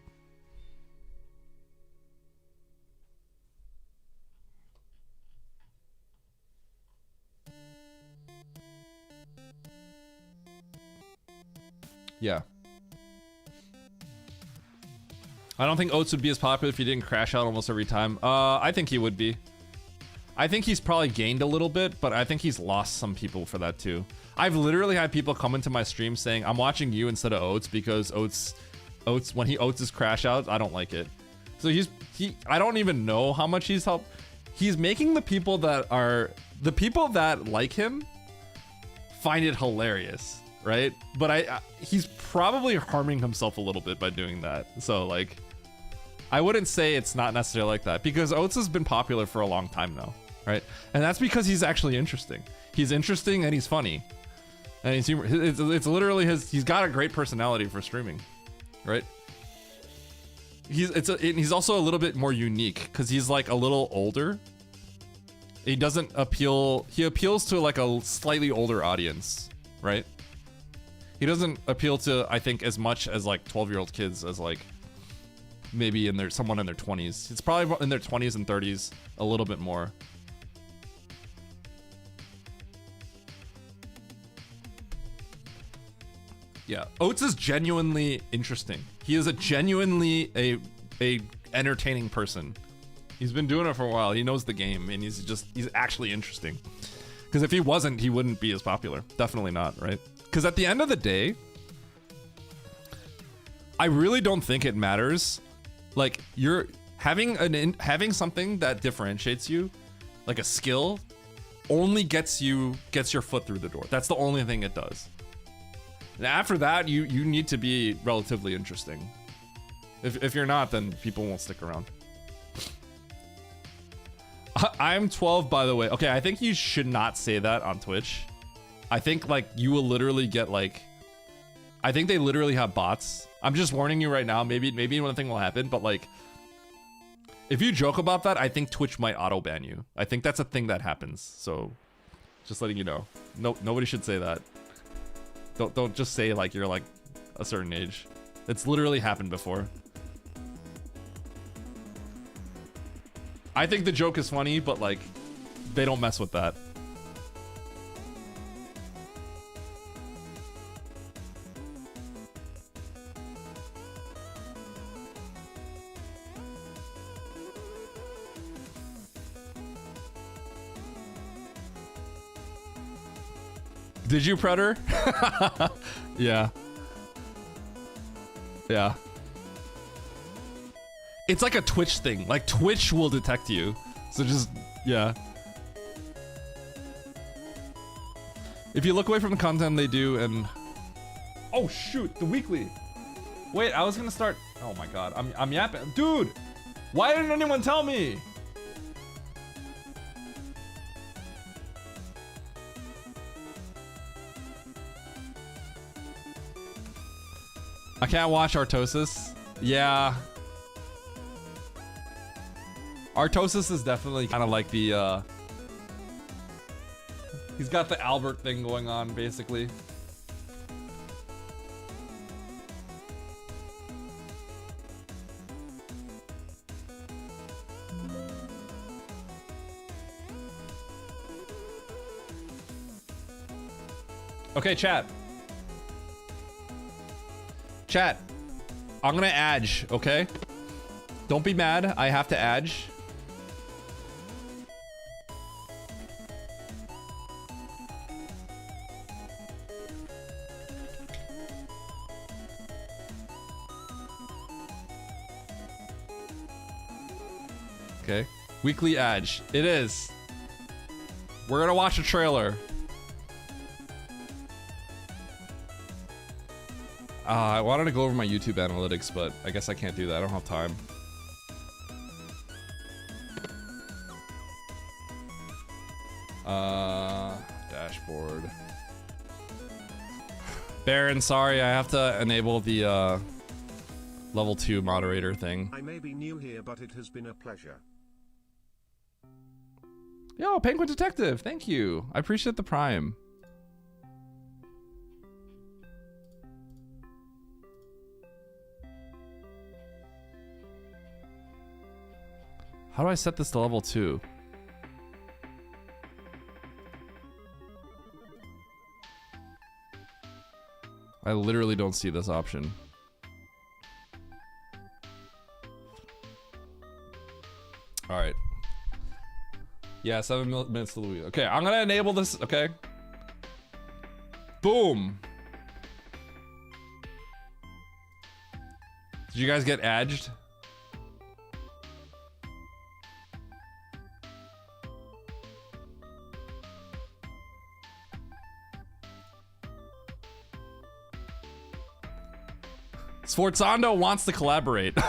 Yeah. I don't think Oats would be as popular if he didn't crash out almost every time. I think he would be. I think he's probably gained a little bit, but I think he's lost some people for that too. I've literally had people come into my stream saying, I'm watching you instead of Oats because Oats when he Oats his crash out, I don't like it. So I don't even know how much he's helped. He's making the people that like him find it hilarious. Right? But he's probably harming himself a little bit by doing that. So like, I wouldn't say it's not necessarily like that, because Oats has been popular for a long time now, right? And that's because he's actually interesting. He's interesting and he's funny. And it's literally he's got a great personality for streaming, right? He's also a little bit more unique because he's like a little older. He appeals to like a slightly older audience, right? He doesn't appeal to, I think, as much as like 12-year-old kids as like maybe someone in their 20s. It's probably in their 20s and 30s a little bit more. Yeah, Oats is genuinely interesting. He is a genuinely a entertaining person. He's been doing it for a while. He knows the game, and he's actually interesting. Because if he wasn't, he wouldn't be as popular. Definitely not, right? Because at the end of the day, I really don't think it matters. Like, you're having something that differentiates you, like a skill, only gets your foot through the door. That's the only thing it does. And after that, you need to be relatively interesting. If you're not, then people won't stick around. I'm 12, by the way. Okay, I think you should not say that on Twitch. I think like you will literally get like, I think they literally have bots. I'm just warning you right now. Maybe one thing will happen, but like, if you joke about that, I think Twitch might auto ban you. I think that's a thing that happens. So, just letting you know. No, nobody should say that. Don't just say like you're like a certain age. It's literally happened before. I think the joke is funny, but like, they don't mess with that. Did you, Predator? Yeah. Yeah. It's like a Twitch thing. Like, Twitch will detect you. So just, yeah. If you look away from the content they do and... Oh, shoot, the weekly. Wait, I was gonna start... Oh my god, I'm yapping. Dude! Why didn't anyone tell me? I can't watch Artosis. Yeah. Artosis is definitely kind of like the, he's got the Albert thing going on, basically. Okay, chat. Chat. I'm gonna adge, okay? Don't be mad. I have to adge. Okay. Weekly adge. It is. We're gonna watch a trailer. I wanted to go over my YouTube analytics, but I guess I can't do that. I don't have time. Dashboard. Baron, sorry, I have to enable the level 2 moderator thing. I may be new here, but it has been a pleasure. Yo, Penguin Detective, thank you. I appreciate the prime. How do I set this to level 2? I literally don't see this option. All right. Yeah, 7 minutes to Louis. Okay, I'm gonna enable this, okay? Boom. Did you guys get edged? Sforzando wants to collaborate.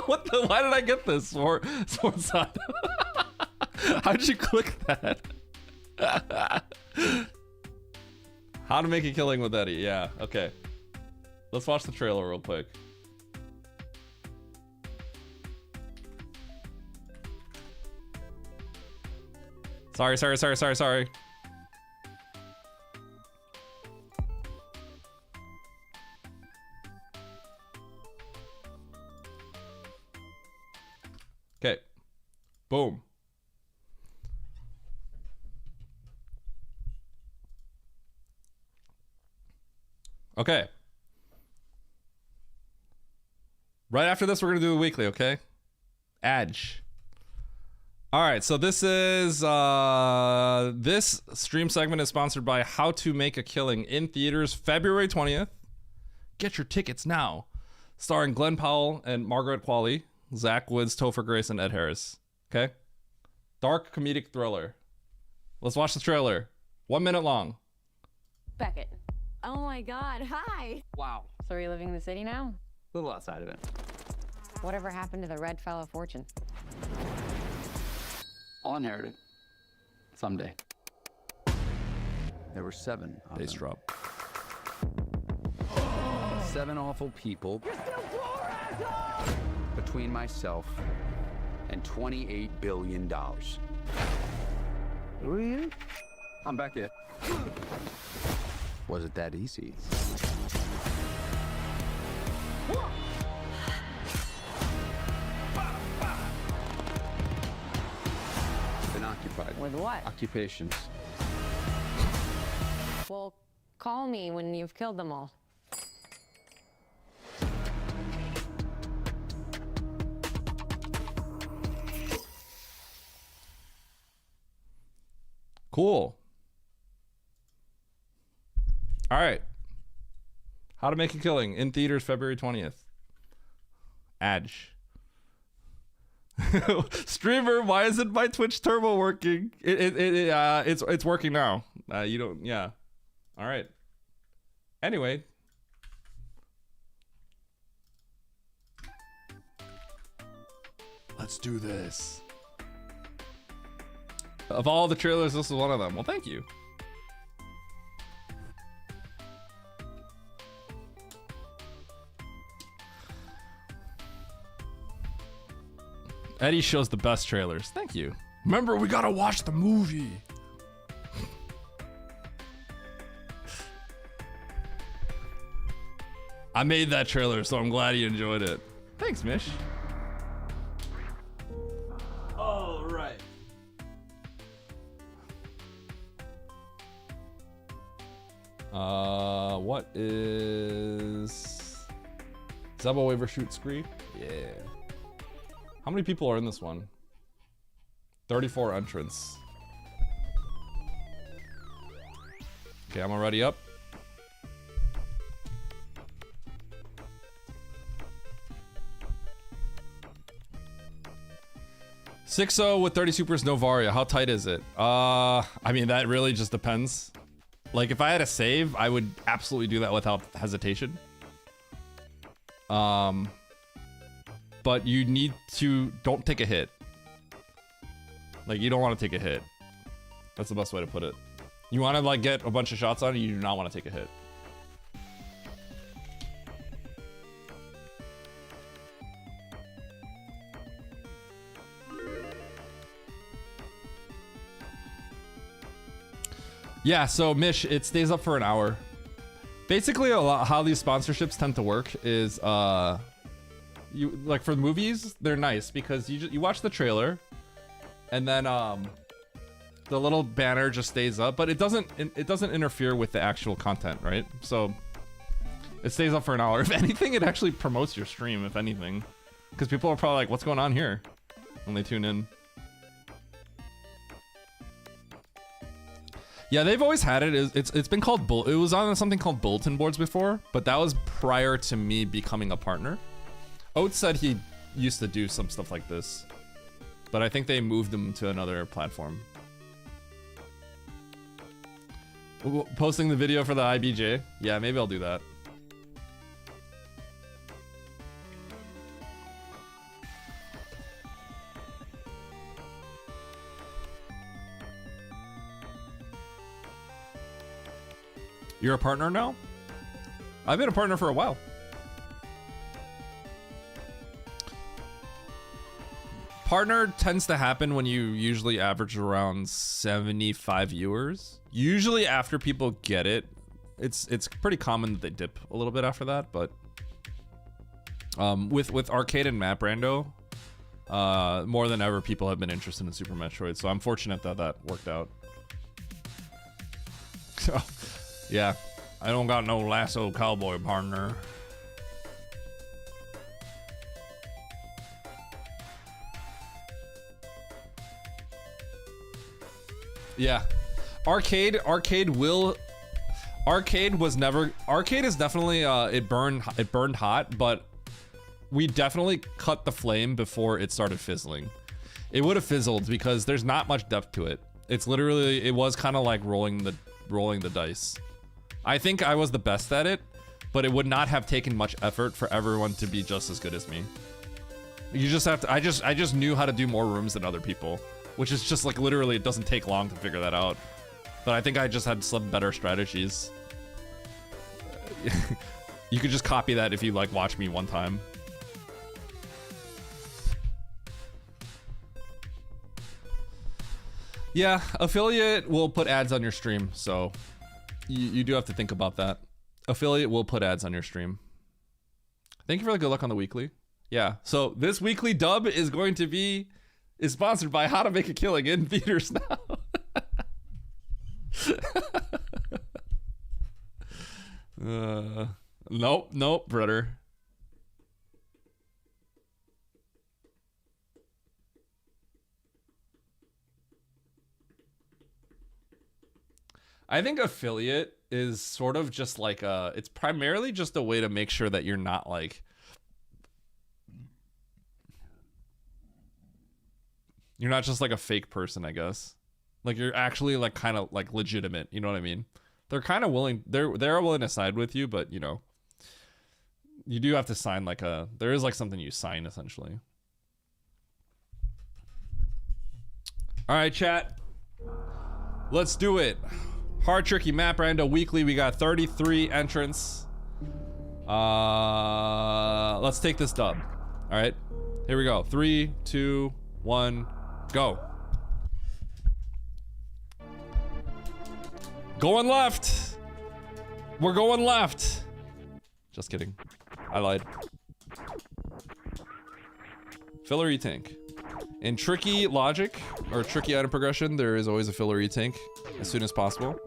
What the? Why did I get this? Sforzando. How'd you click that? How to make a killing with Eddie. Yeah, okay. Let's watch the trailer real quick. Sorry. Okay. Boom. Okay. Right after this, we're gonna do the weekly, okay? Edge. All right, so this is this stream segment is sponsored by How to Make a Killing in theaters February 20th. Get your tickets now. Starring Glenn Powell and Margaret Qualley, Zach Woods, Topher Grace, and Ed Harris. Okay? Dark comedic thriller. Let's watch the trailer. 1 minute long. Beckett. Oh my God, hi. Wow. So are you living in the city now? A little outside of it. Whatever happened to the Red Fellow Fortune? I'll inherit it. Someday. There were 7 of Bass them. drop. 7 awful people. Between myself and $28 billion. Who are you? I'm Beckett. Was it that easy? Been occupied. With what? Occupations. Well, call me when you've killed them all. Cool. All right. How to Make a Killing in theaters February 20th. Edge. Streamer, why isn't my Twitch Turbo working? It's working now. You don't. Yeah. All right. Anyway. Let's do this. Of all the trailers, this is one of them. Well, thank you. Eddie shows the best trailers. Thank you. Remember, we gotta watch the movie. I made that trailer, so I'm glad you enjoyed it. Thanks, Mish. All right. What is Zebo Waiver Shoot Scree? Yeah. How many people are in this one? 34 entrants. Okay, I'm already up. .6-0 with 30 supers, no Varia. How tight is it? I mean, that really just depends. Like, if I had a save, I would absolutely do that without hesitation. But you need to, don't take a hit. Like, you don't want to take a hit. That's the best way to put it. You want to, like, get a bunch of shots on it, you do not want to take a hit. Yeah, so Mish, it stays up for an hour. Basically, a lot how these sponsorships tend to work is, you like for movies, they're nice because you watch the trailer, and then the little banner just stays up, but it doesn't interfere with the actual content, right? So it stays up for an hour. If anything, it actually promotes your stream, if anything, because people are probably like, "What's going on here?" when they tune in. Yeah, they've always had it. It's been called it was on something called bulletin boards before, but that was prior to me becoming a partner. Oates said he used to do some stuff like this, but I think they moved him to another platform. Posting the video for the IBJ? Yeah, maybe I'll do that. You're a partner now? I've been a partner for a while. Partner tends to happen when you usually average around 75 viewers. Usually after people get it, it's pretty common that they dip a little bit after that, but with Arcade and Map Rando, more than ever people have been interested in Super Metroid, so I'm fortunate that that worked out. Yeah, I don't got no lasso cowboy partner. Yeah, Arcade is definitely it burned hot, but we definitely cut the flame before it started fizzling. It would have fizzled because there's not much depth to it. It's literally, it was kind of like rolling the dice. I think I was the best at it, but it would not have taken much effort for everyone to be just as good as me. You just have to, I just knew how to do more rooms than other people, which is just like literally, it doesn't take long to figure that out. But I think I just had some better strategies. You could just copy that if you like watch me one time. Yeah, affiliate will put ads on your stream, so you do have to think about that. Affiliate will put ads on your stream. Thank you for the good luck on the weekly. Yeah, so this weekly dub is sponsored by How to Make a Killing in theaters now. Nope, brother. I think affiliate is sort of just like it's primarily just a way to make sure that you're not like, you're not just like a fake person, I guess. Like you're actually like kind of like legitimate, you know what I mean? They're kind of willing, they're willing to side with you, but you know, you do have to sign like there is like something you sign essentially. All right, chat. Let's do it. Hard Tricky Map Rando Weekly. We got 33 entrants. Let's take this dub. All right. Here we go. 3, 2, 1, go. Going left. We're going left. Just kidding. I lied. Filler E-Tank. In tricky logic, or tricky item progression, there is always a filler E-Tank as soon as possible.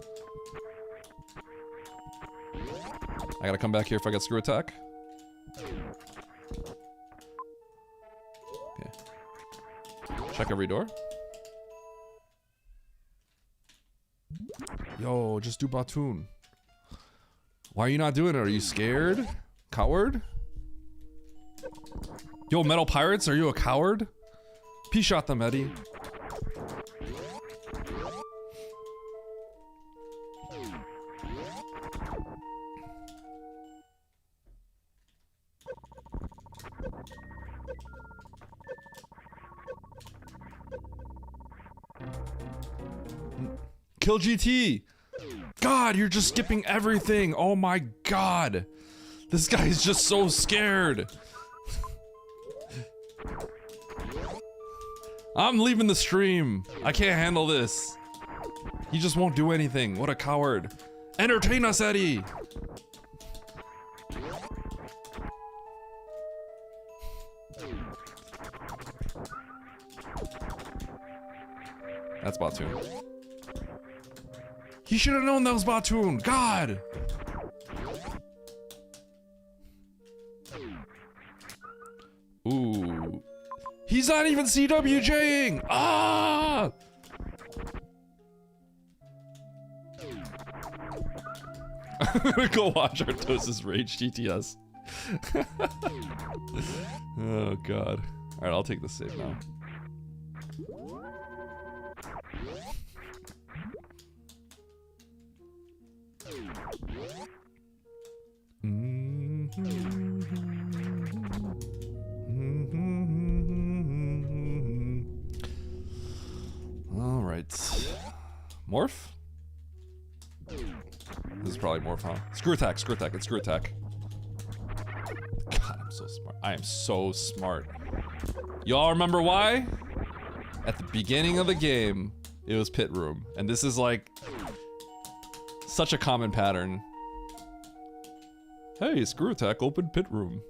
I gotta come back here if I get screw attack. Okay. Check every door. Yo, just do Batoon. Why are you not doing it? Are you scared? Coward? Yo, Metal Pirates, are you a coward? P-shot them, Eddie. Kill GT! God, you're just skipping everything! Oh my god! This guy's just so scared! I'm leaving the stream. I can't handle this. He just won't do anything. What a coward. Entertain us, Eddie! That's Batoon. He should have known that was Batoon. God! Ooh. He's not even CWJing! Ah! I'm gonna go watch Artosis Rage GTS. Oh god. Alright, I'll take the save now. All right. Morph? This is probably morph, huh? Screw attack, screw attack, it's screw attack. God, I'm so smart. I am so smart. Y'all remember why? At the beginning of the game, it was pit room. And this is like such a common pattern. Hey, screw attack, open pit room.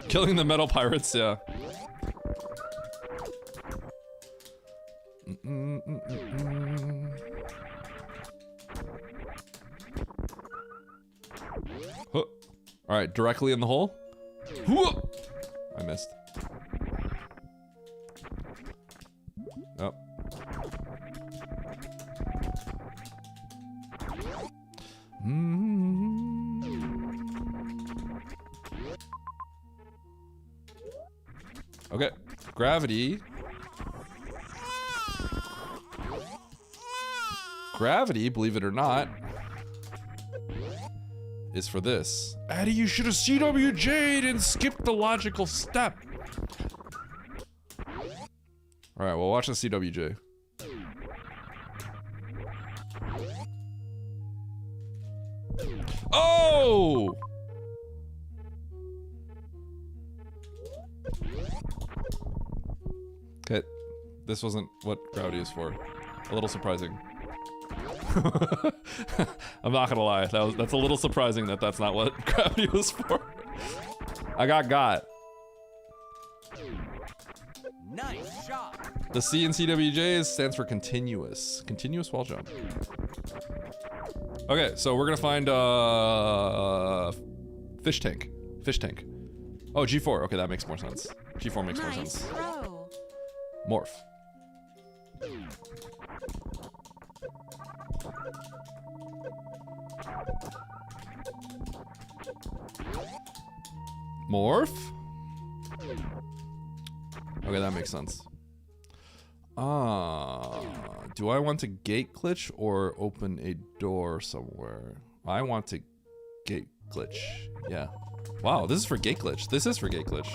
Killing the metal pirates, yeah. Huh. All right, directly in the hole. I missed. Oh. Okay, gravity. Gravity, believe it or not, is for this. Addy, you should have CWJ'd and skipped the logical step. Alright, well, watch the CWJ. Oh! Okay, this wasn't what gravity is for. A little surprising. I'm not gonna lie, that's a little surprising that that's not what gravity was for. I got. Nice shot. The C in CWJ stands for continuous. Continuous wall jump. Okay, so we're gonna find fish tank. Fish tank. Oh, G4. Okay, that makes more sense. G4 makes more sense. Throw. Morph. Morph? Okay, that makes sense. Do I want to gate glitch or open a door somewhere? I want to gate glitch. Yeah. Wow, this is for gate glitch. This is for gate glitch.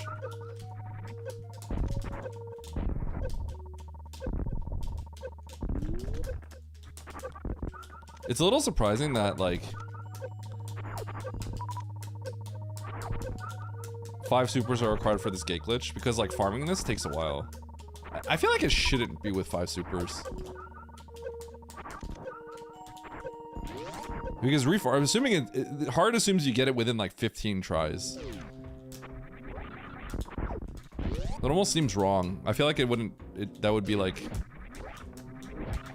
It's a little surprising that, like, 5 supers are required for this gate glitch because like farming this takes a while. I feel like it shouldn't be with 5 supers. Because I'm assuming hard assumes you get it within like 15 tries. That almost seems wrong. I feel like it wouldn't, that would be like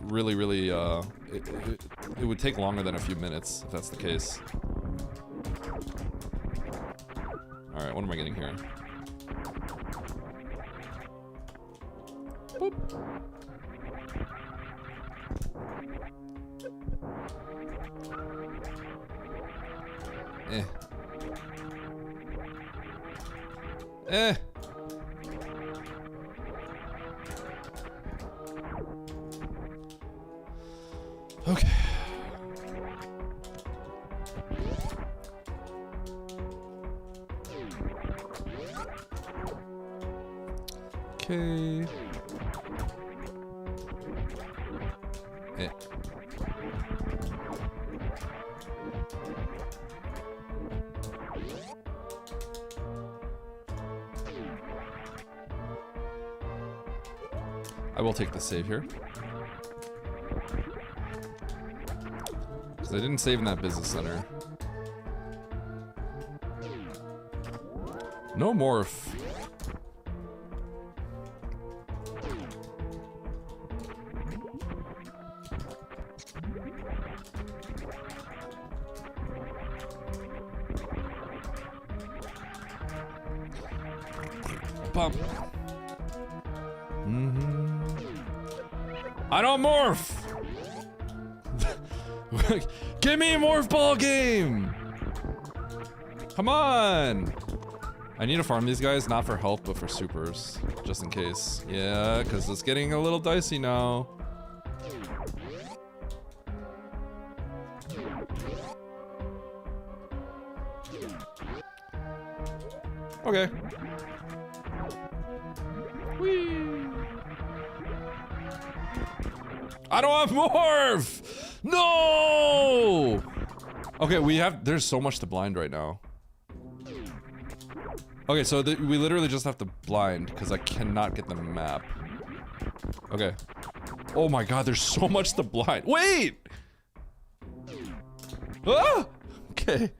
really, it would take longer than a few minutes if that's the case. All right, what am I getting here? Boop. Eh. Eh. Okay. Okay. Eh. I will take the save here. Because I didn't save in that business center. No morph. Bump. I don't morph! Give me a morph ball game! Come on! I need to farm these guys, not for health, but for supers. Just in case. Yeah, because it's getting a little dicey now. Okay. Whee! I don't have morph! No! Okay, there's so much to blind right now. Okay, so we literally just have to blind because I cannot get the map. Okay. Oh my god, there's so much to blind. Wait! Ah! Okay.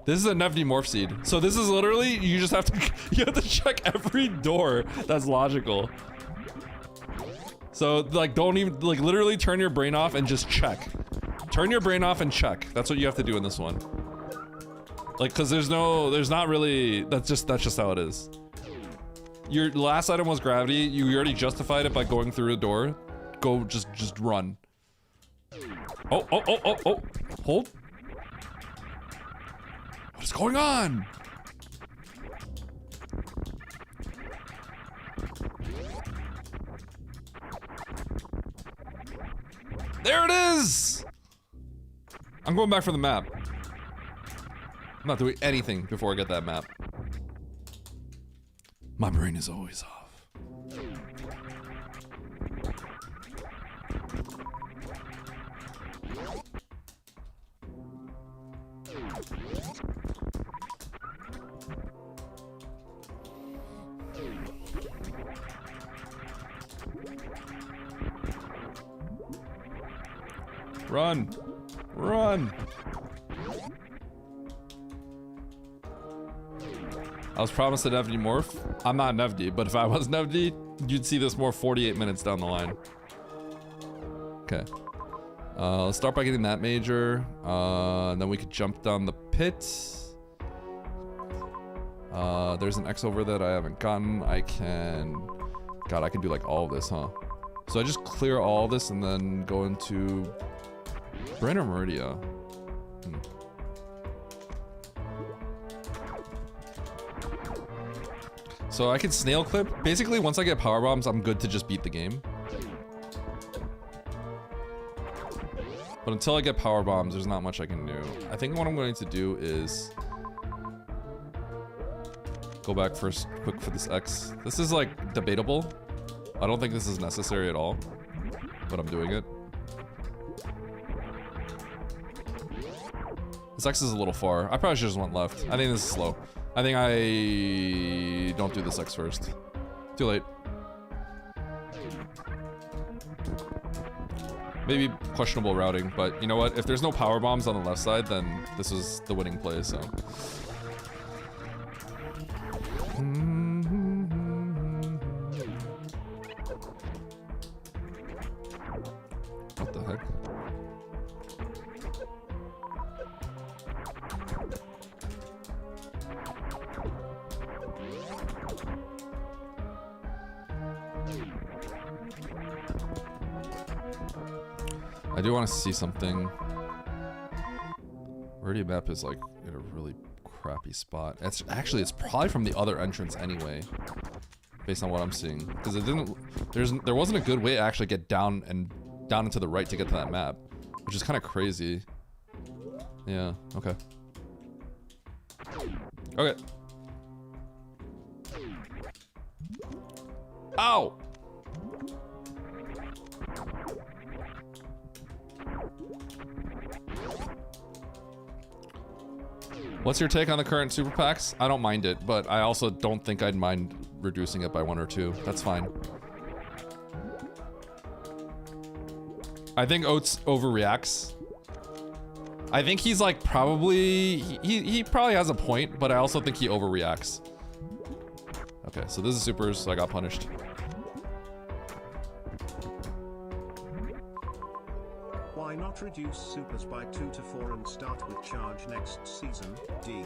This is a Nevny morph seed. So this is literally, you just have to, you have to check every door that's logical. So like, don't even, like literally turn your brain off and just check. Turn your brain off and check. That's what you have to do in this one. Like, cause there's not really, that's just how it is. Your last item was gravity. You already justified it by going through a door. Go, just run. Oh, hold. What is going on? There it is! I'm going back for the map. I'm not doing anything before I get that map. My brain is always off. Run! Run! I was promised a Nevny morph. I'm not Nevny, but if I was Nevny, you'd see this more 48 minutes down the line. Okay. Let's start by getting that major. And then we could jump down the pit. There's an X over that I haven't gotten. I can... God, I can do like all of this, huh? So I just clear all this and then go into... Brain or Meridia? So I can snail clip. Basically, once I get power bombs, I'm good to just beat the game. But until I get power bombs, there's not much I can do. I think what I'm going to do is go back first quick for this X. This is like debatable. I don't think this is necessary at all, but I'm doing it. This X is a little far. I probably should just went left. I think this is slow. I think I don't do this X first. Too late. Maybe questionable routing, but you know what? If there's no power bombs on the left side, then this is the winning play, so. What the heck? I do want to see something. Radiant map is like in a really crappy spot. It's probably from the other entrance anyway, based on what I'm seeing. Because it didn't. There wasn't a good way to actually get down and to the right to get to that map, which is kind of crazy. Yeah. Okay. Okay. Ow! What's your take on the current super packs? I don't mind it, but I also don't think I'd mind reducing it by 1 or 2. That's fine. I think Oates overreacts. I think he's like probably, he probably has a point, but I also think he overreacts. Okay, so this is supers, so I got punished. Why not reduce supers by 2 to 4 and start with charge next season, D?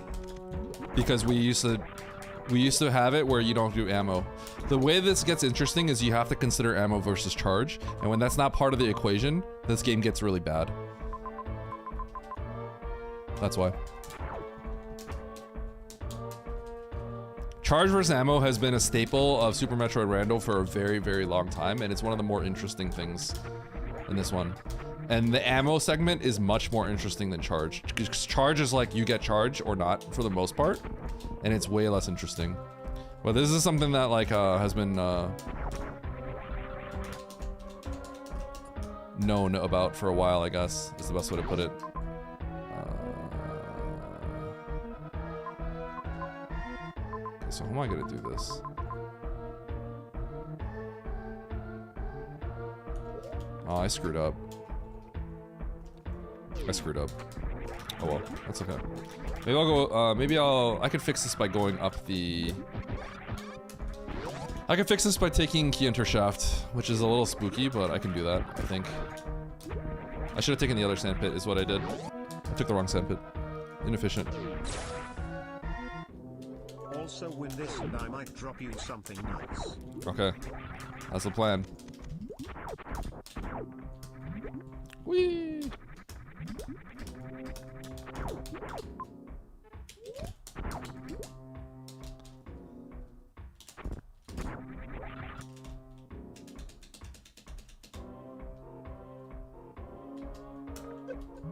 Because we used to have it where you don't do ammo. The way this gets interesting is you have to consider ammo versus charge, and when that's not part of the equation, this game gets really bad. That's why. Charge versus ammo has been a staple of Super Metroid Rando for a very, very long time, and it's one of the more interesting things in this one. And the ammo segment is much more interesting than charge. Because charge is like you get charge or not for the most part, and it's way less interesting. But this is something that like has been known about for a while, I guess, is the best way to put it. Okay, so how am I gonna do this? Oh, I screwed up. I screwed up. Oh well, that's okay. Maybe I'll go, I could fix this by going up the... I can fix this by taking key enter shaft, which is a little spooky, but I can do that, I think. I should have taken the other sandpit, is what I did. I took the wrong sandpit. Inefficient. Also win this and I might drop you something nice. Okay. That's the plan. Whee!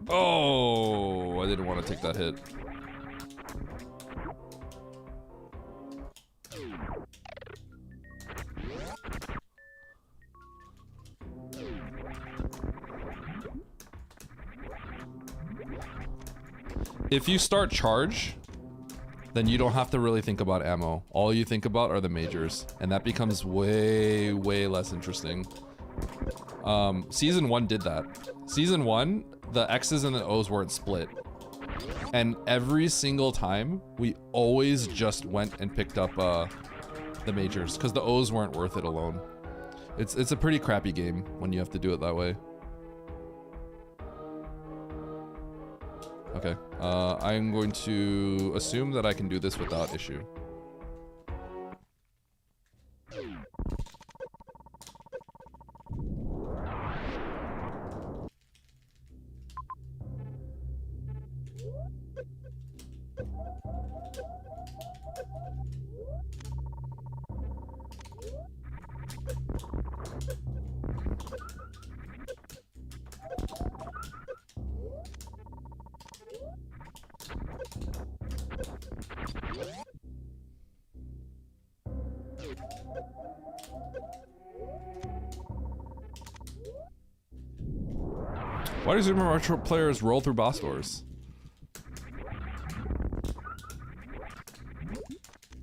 Oh, I didn't want to take that hit. If you start charge, then you don't have to really think about ammo. All you think about are the majors, and that becomes way, way less interesting. Season 1 did that. Season 1, the X's and the O's weren't split. And every single time, we always just went and picked up the majors, because the O's weren't worth it alone. It's a pretty crappy game when you have to do it that way. Okay, I'm going to assume that I can do this without issue. Why do Super Mario players roll through boss doors?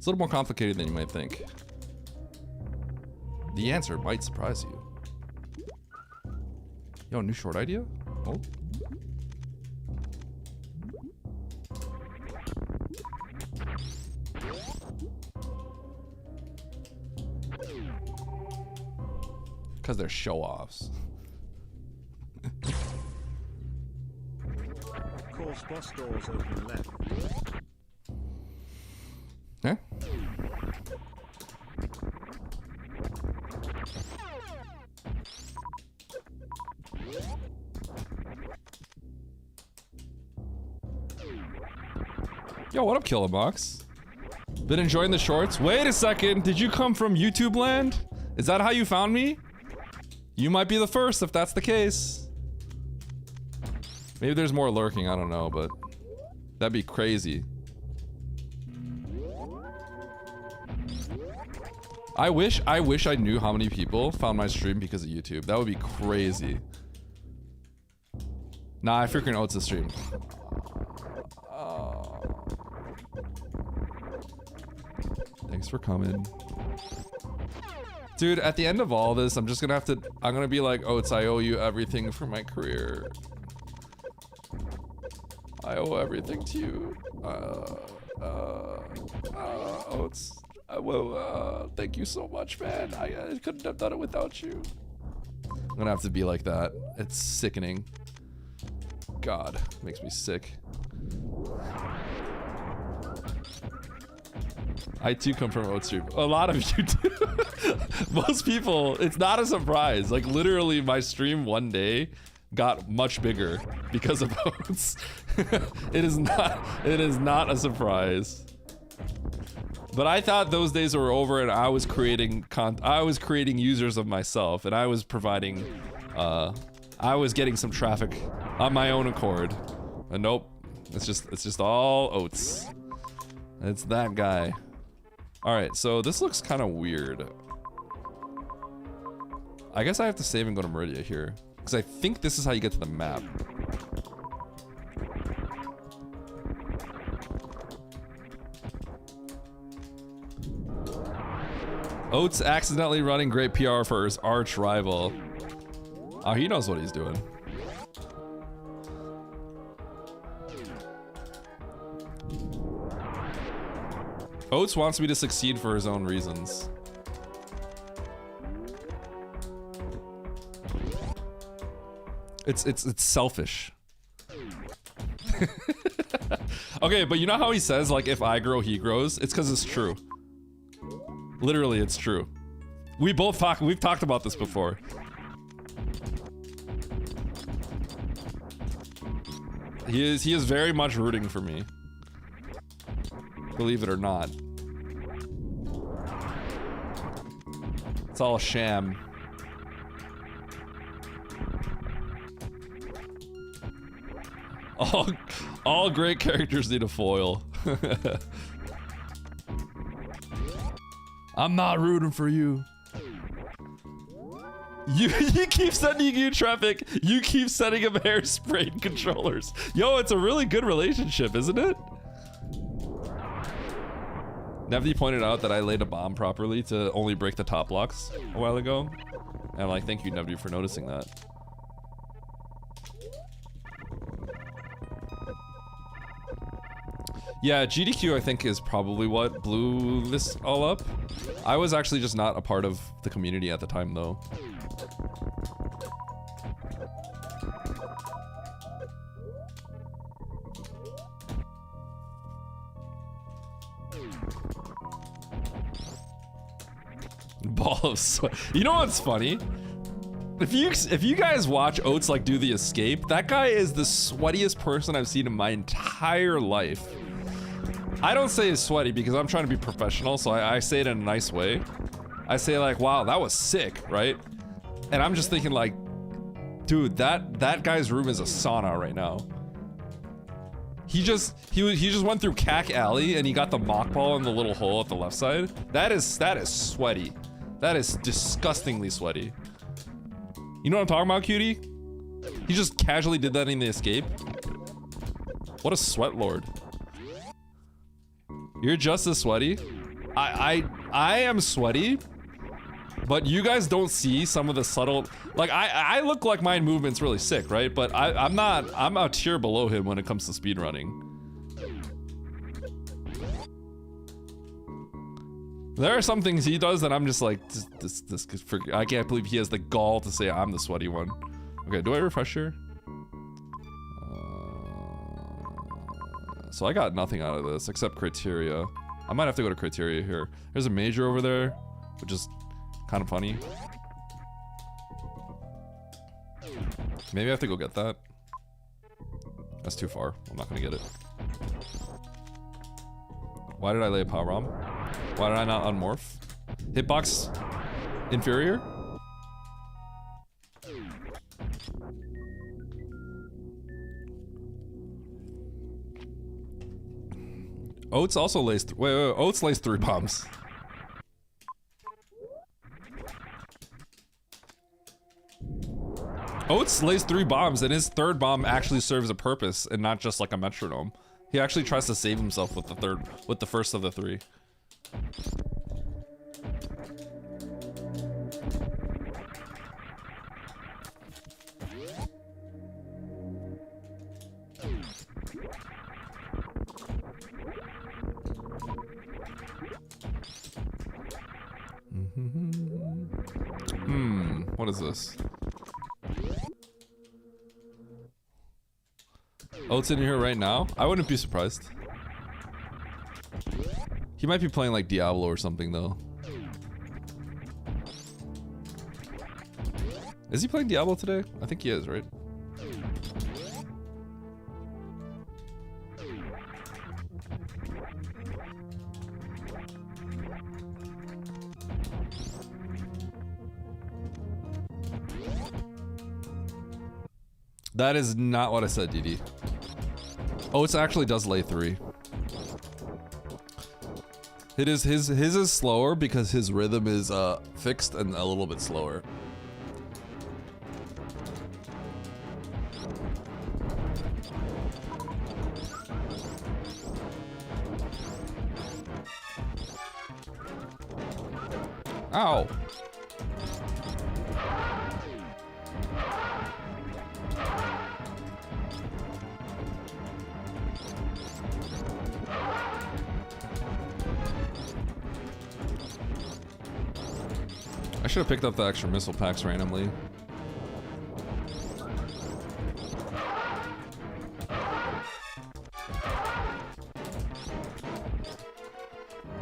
It's a little more complicated than you might think. The answer might surprise you. Yo, new short idea? Oh. Because they're show-offs. Course boss doors open left. Yeah? Yo, what up, Killabox? Been enjoying the shorts? Wait a second, did you come from YouTube land? Is that how you found me? You might be the first if that's the case. Maybe there's more lurking, I don't know, but that'd be crazy. I wish I knew how many people found my stream because of YouTube. That would be crazy. Nah, I freaking Oats the stream. Thanks for coming. Dude, at the end of all this, I'm just gonna have to, I'm gonna be like, Oats, I owe you everything for my career. I owe everything to you. Oats. Thank you so much, man. I couldn't have done it without you. I'm gonna have to be like that. It's sickening. God, makes me sick. I too come from Oats stream. A lot of you do. Most people, it's not a surprise. Like literally my stream one day got much bigger because of Oats. It is not a surprise. But I thought those days were over and I was creating users of myself and I was providing I was getting some traffic on my own accord. And nope. It's just all Oats. It's that guy. Alright, so this looks kind of weird. I guess I have to save and go to Meridia here. Because I think this is how you get to the map. Oats accidentally running great PR for his arch rival. Oh, he knows what he's doing. Oats wants me to succeed for his own reasons. It's selfish. Okay, but you know how he says like if I grow, he grows? It's because it's true. Literally, it's true. We've talked about this before. He is very much rooting for me. Believe it or not. It's all a sham. All great characters need a foil. I'm not rooting for you. You keep sending you traffic. You keep sending him hairspray controllers. Yo, it's a really good relationship, isn't it? Nevy pointed out that I laid a bomb properly to only break the top blocks a while ago. And I'm like, thank you, Nevy, for noticing that. Yeah, GDQ I think is probably what blew this all up. I was actually just not a part of the community at the time though. Ball of sweat. You know what's funny? If you guys watch Oats like do the escape, that guy is the sweatiest person I've seen in my entire life. I don't say he's sweaty because I'm trying to be professional, so I say it in a nice way. I say like, wow, that was sick, right? And I'm just thinking like, dude, that guy's room is a sauna right now. He just went through Cack Alley and he got the mock ball in the little hole at the left side. That is sweaty. That is disgustingly sweaty. You know what I'm talking about, cutie? He just casually did that in the escape. What a sweat lord. You're just as sweaty? I am sweaty, but you guys don't see some of the subtle, like I look like my movement's really sick, right? But I'm not, I'm a tier below him when it comes to speedrunning. There are some things he does that I'm just like, I can't believe he has the gall to say I'm the sweaty one. Okay, do I refresh here? So I got nothing out of this except criteria. I might have to go to criteria here. There's a major over there, which is kind of funny. Maybe I have to go get that. That's too far. I'm not gonna get it. Why did I lay a power bomb? Why did I not unmorph? Hitbox inferior? Oats also lays wait, Oats lays 3 bombs. Oats lays 3 bombs, and his 3rd bomb actually serves a purpose and not just like a metronome. He actually tries to save himself with the first of the 3. What is this? Oh, it's in here right now? I wouldn't be surprised. He might be playing like Diablo or something though. Is he playing Diablo today? I think he is, right? That is not what I said, DD. Oh, it actually does lay 3. It is his is slower because his rhythm is fixed and a little bit slower. Ow. I should have picked up the extra missile packs randomly.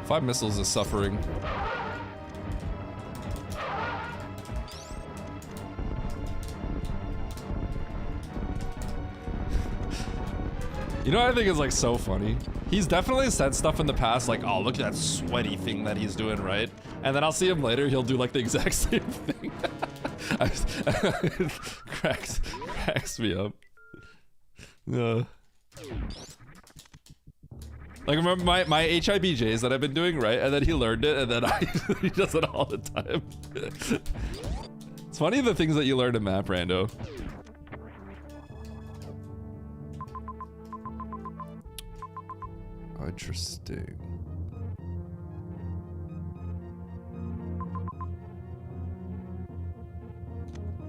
Five missiles is suffering. You know what I think is like so funny? He's definitely said stuff in the past like, oh, look at that sweaty thing that he's doing, right? And then I'll see him later, he'll do like the exact same thing. cracks me up. Like remember my HIBJs that I've been doing, right? And then he learned it and then he does it all the time. It's funny the things that you learn in map, Rando. Interesting.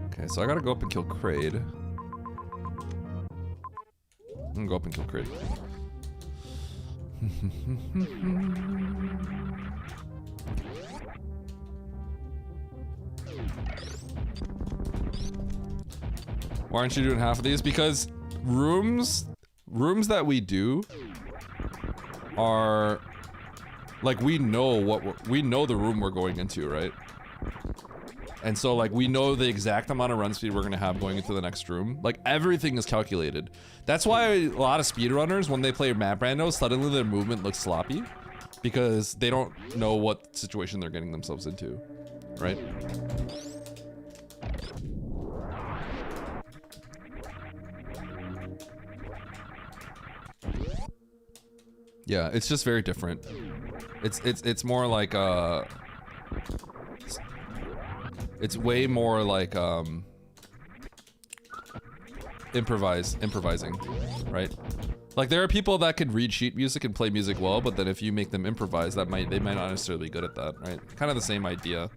Okay, so I gotta go up and kill Kraid. I'm gonna go up and kill Kraid. Why aren't you doing half of these? Because rooms that we do are like we know the room we're going into, right? And so like we know the exact amount of run speed we're gonna have going into the next room. Like everything is calculated. That's why a lot of speedrunners, when they play map rando, suddenly their movement looks sloppy because they don't know what situation they're getting themselves into, right? Yeah, it's just very different. It's more like it's way more like improvising, right? Like there are people that could read sheet music and play music well, but then if you make them improvise, they might not necessarily be good at that, right? Kind of the same idea.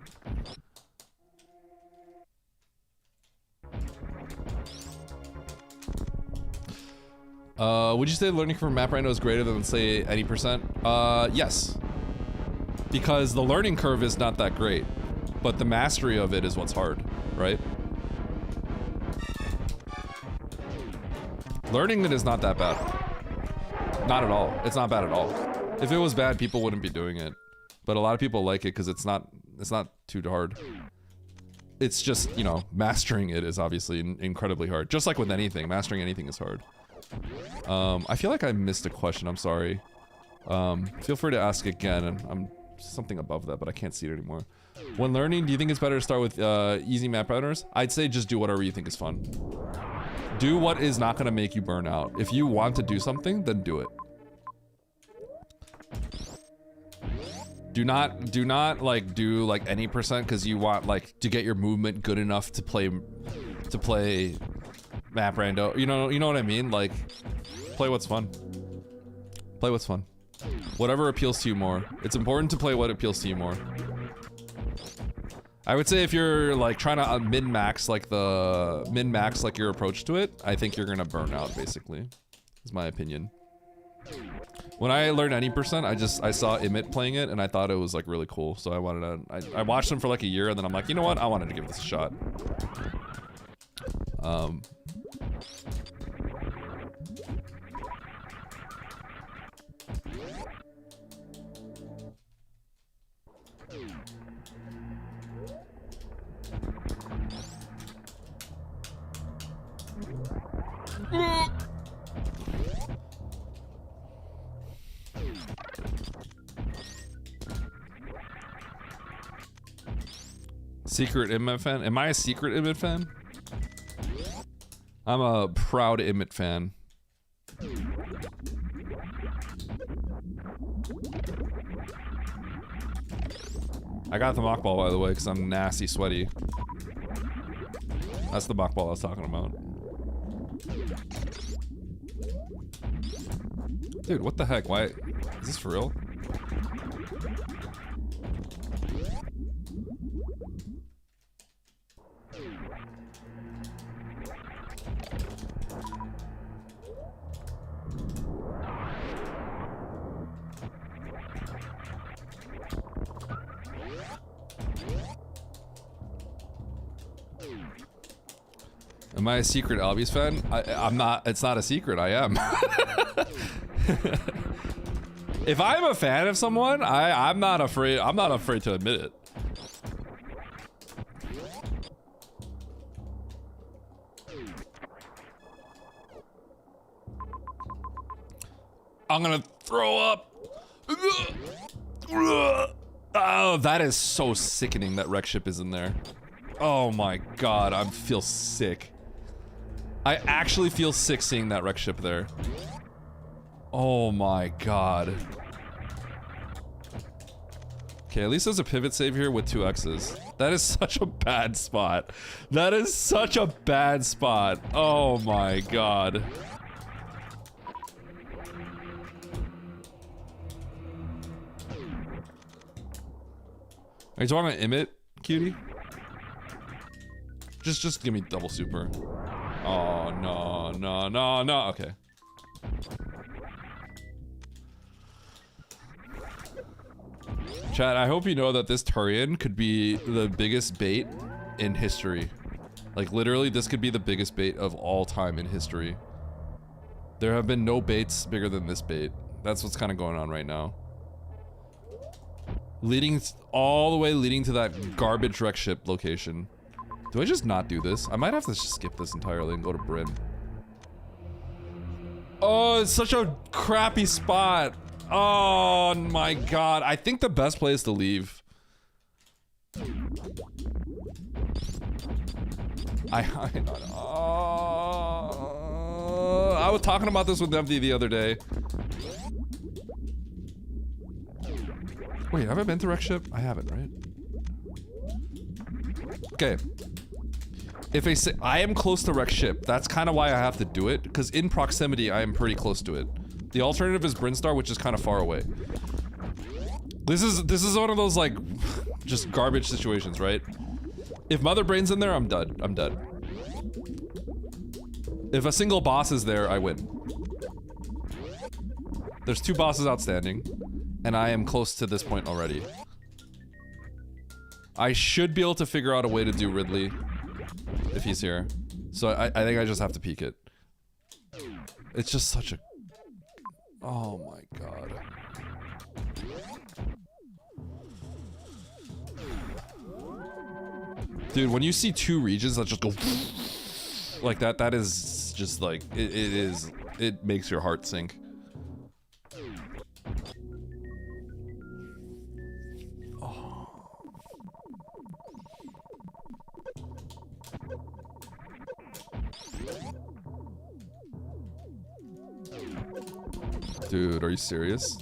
Would you say learning from map rando is greater than say any percent? Yes. Because the learning curve is not that great, but the mastery of it is what's hard, right? Learning it is not that bad. Not at all. It's not bad at all. If it was bad, people wouldn't be doing it. But a lot of people like it because it's not too hard. It's just, you know, mastering it is obviously incredibly hard. Just like with anything, mastering anything is hard. I feel like I missed a question, I'm sorry. Feel free to ask again, and I'm something above that, but I can't see it anymore. When learning, do you think it's better to start with easy map runners? I'd say just do whatever you think is fun. Do what is not gonna make you burn out. If you want to do something, then do it. Do not like do like any percent because you want like to get your movement good enough to play map rando. You know what I mean? Like play what's fun. Play what's fun. Whatever appeals to you more. It's important to play what appeals to you more. I would say if you're like trying to min-max like your approach to it, I think you're gonna burn out basically. Is my opinion. When I learned any percent, I saw Emmett playing it and I thought it was like really cool. So I watched him for like a year and then I'm like, you know what? I wanted to give this a shot. Secret Emmett fan? Am I a secret Emmett fan? I'm a proud Emmett fan. I got the mock ball, by the way, because I'm nasty sweaty. That's the mock ball I was talking about. Dude, what the heck? Why? Is this for real? Am I a secret Albies fan? I'm not. It's not a secret. I am. If I'm a fan of someone, I'm not afraid. I'm not afraid to admit it. I'm gonna throw up. Oh, that is so sickening that wreck ship is in there. Oh my god, I feel sick. I actually feel sick seeing that wreck ship there. Oh my god. Okay, at least there's a pivot save here with 2 X's. That is such a bad spot. That is such a bad spot. Oh my god. Are you talking about Emmett, cutie? Just give me double super. Oh, no, no, no, no, okay. Chat, I hope you know that this Turian could be the biggest bait in history. Like, literally, this could be the biggest bait of all time in history. There have been no baits bigger than this bait. That's what's kind of going on right now. All the way leading to that garbage wreck ship location. Do I just not do this? I might have to just skip this entirely and go to Bryn. Oh, it's such a crappy spot. Oh my god. I think the best place to leave. I was talking about this with Empty the other day. Wait, have I been to wreck ship? I haven't, right? Okay. If I am close to wreck ship, that's kind of why I have to do it, because in proximity, I am pretty close to it. The alternative is Brinstar, which is kind of far away. This is one of those, like, just garbage situations, right? If Mother Brain's in there, I'm dead. I'm dead. If a single boss is there, I win. There's 2 bosses outstanding, and I am close to this point already. I should be able to figure out a way to do Ridley if he's here. So I think I just have to peek it. It's just such a... Oh my god. Dude, when you see 2 regions that just go like that, that is just like, it makes your heart sink. Dude, are you serious?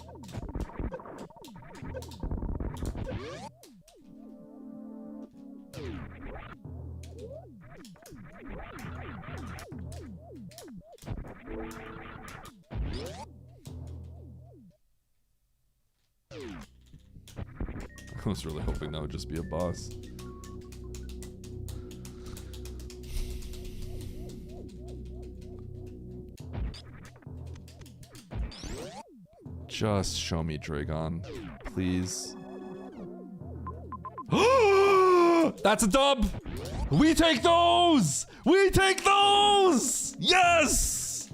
I was really hoping that would just be a boss. Just show me Dragon, please. That's a dub! We take those! We take those! Yes!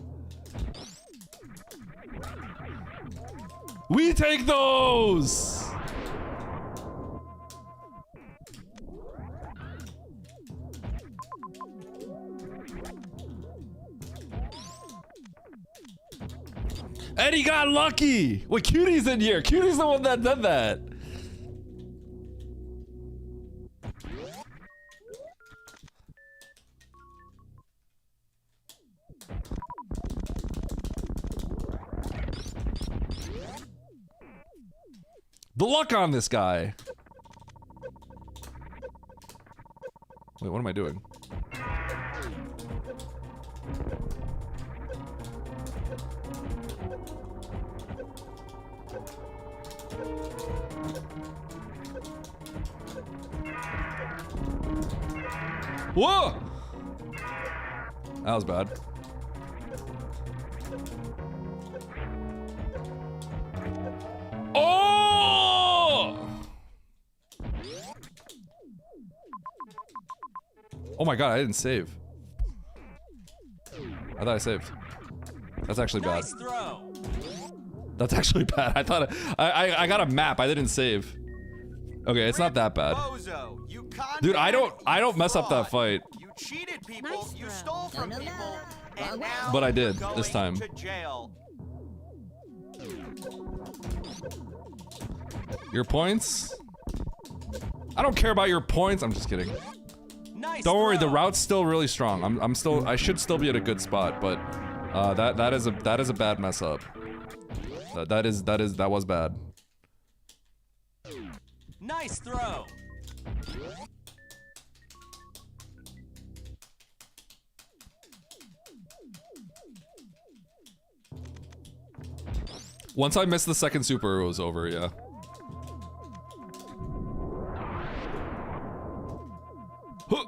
We take those! Eddie got lucky! Wait, Cutie's in here. Cutie's the one that did that. The luck on this guy. Wait, what am I doing? Whoa! That was bad. Oh! Oh my god, I didn't save. I thought I saved. That's actually bad. Nice throw. That's actually bad. I thought I got a map. I didn't save. Okay, it's not that bad. Bozo, you Dude, I convict, don't mess up that fraud. fight. You cheated people, Nice you throw. stole from No, no, no. people, and Wrong now But I did you're this going time. to jail. Your points? I don't care about your points. I'm just kidding. Nice Don't worry, the throw. route's still really strong. I should still be at a good spot, but that is a bad mess up. That was bad. Nice throw. Once I missed the second super, it was over, yeah. Huh.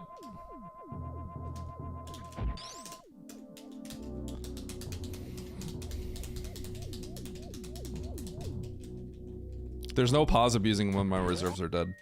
There's no pause abusing when my reserves are dead.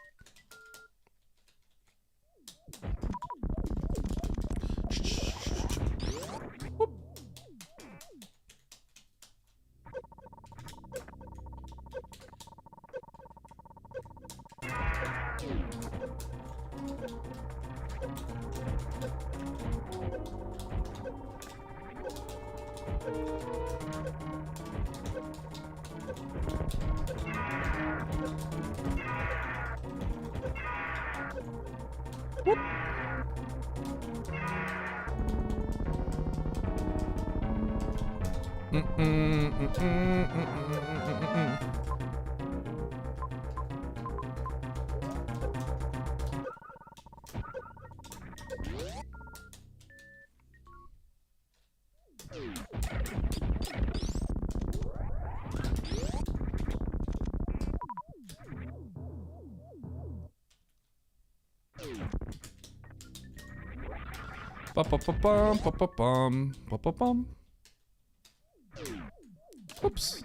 Ba-ba-ba-bum, ba-ba-bum, ba-ba-bum. Oops.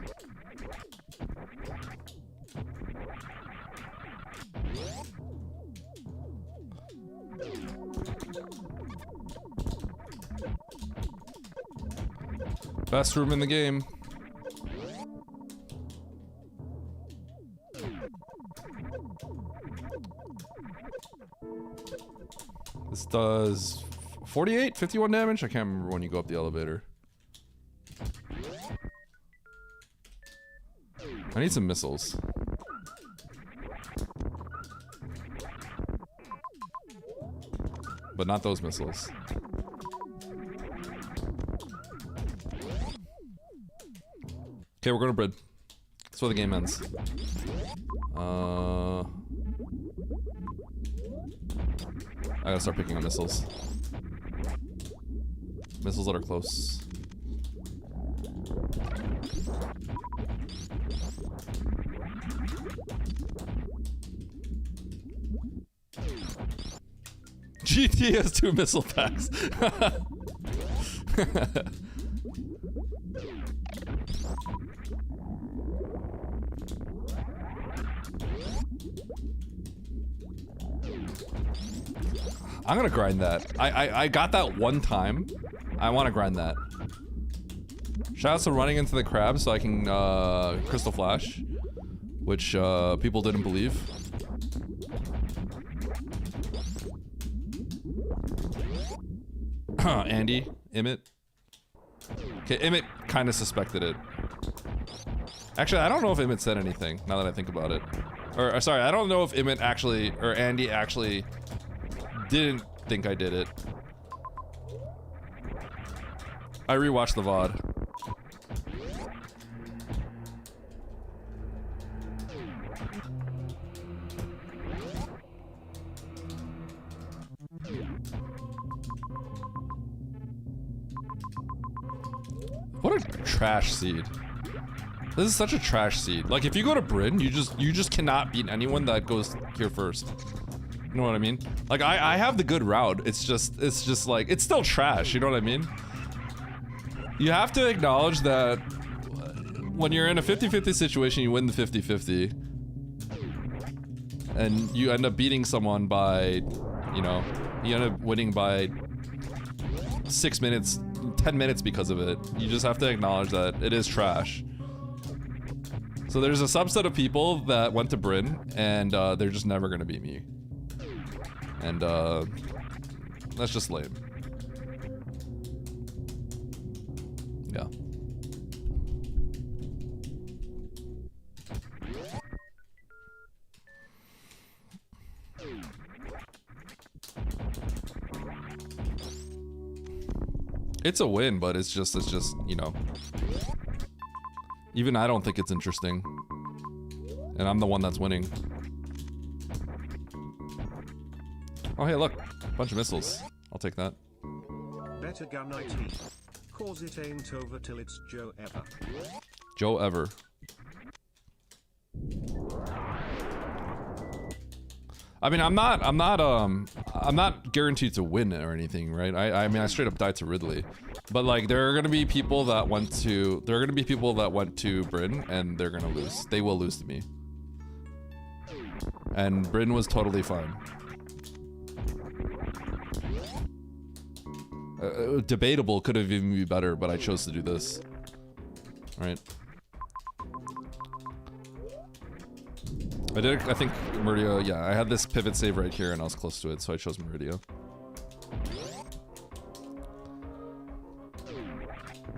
Best room in the game. This does 48, 51 damage? I can't remember when you go up the elevator. I need some missiles. But not those missiles. Okay, we're going to Brid. That's where the game ends. I gotta start picking up missiles. Missiles that are close. GT has 2 missile packs. I'm gonna grind that. I got that one time. I want to grind that. Shout out to running into the crab so I can crystal flash, which people didn't believe. Andy, Emmett. Okay, Emmett kind of suspected it. Actually, I don't know if Emmett said anything, now that I think about it. Or sorry, I don't know if Emmett actually, or Andy actually didn't think I did it. I rewatched the VOD. What a trash seed. This is such a trash seed. Like, if you go to Bryn, you just cannot beat anyone that goes here first. You know what I mean? Like, I have the good route. It's just like, it's still trash, you know what I mean? You have to acknowledge that when you're in a 50-50 situation, you win the 50-50. And you end up beating someone by, you know, you end up winning by 6 minutes, 10 minutes because of it. You just have to acknowledge that it is trash. So there's a subset of people that went to Bryn, and they're just never gonna beat me. And that's just lame. Yeah. It's a win, but it's just, you know. Even I don't think it's interesting. And I'm the one that's winning. Oh, hey, look. Bunch of missiles. I'll take that. Better gun IT. Cause it ain't over till it's Joe ever. Joe ever. I mean, I'm not guaranteed to win or anything, right? I mean, I straight up died to Ridley. But like, there are gonna be people that went to Bryn, and they're gonna lose. They will lose to me. And Bryn was totally fine. Debatable, could have even been better, but I chose to do this. Alright. I think Meridio, yeah, I had this pivot save right here and I was close to it, so I chose Meridio.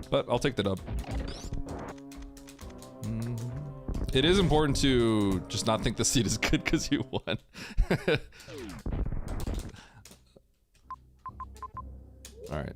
But I'll take the dub. It is important to just not think the seed is good because you won. Alright.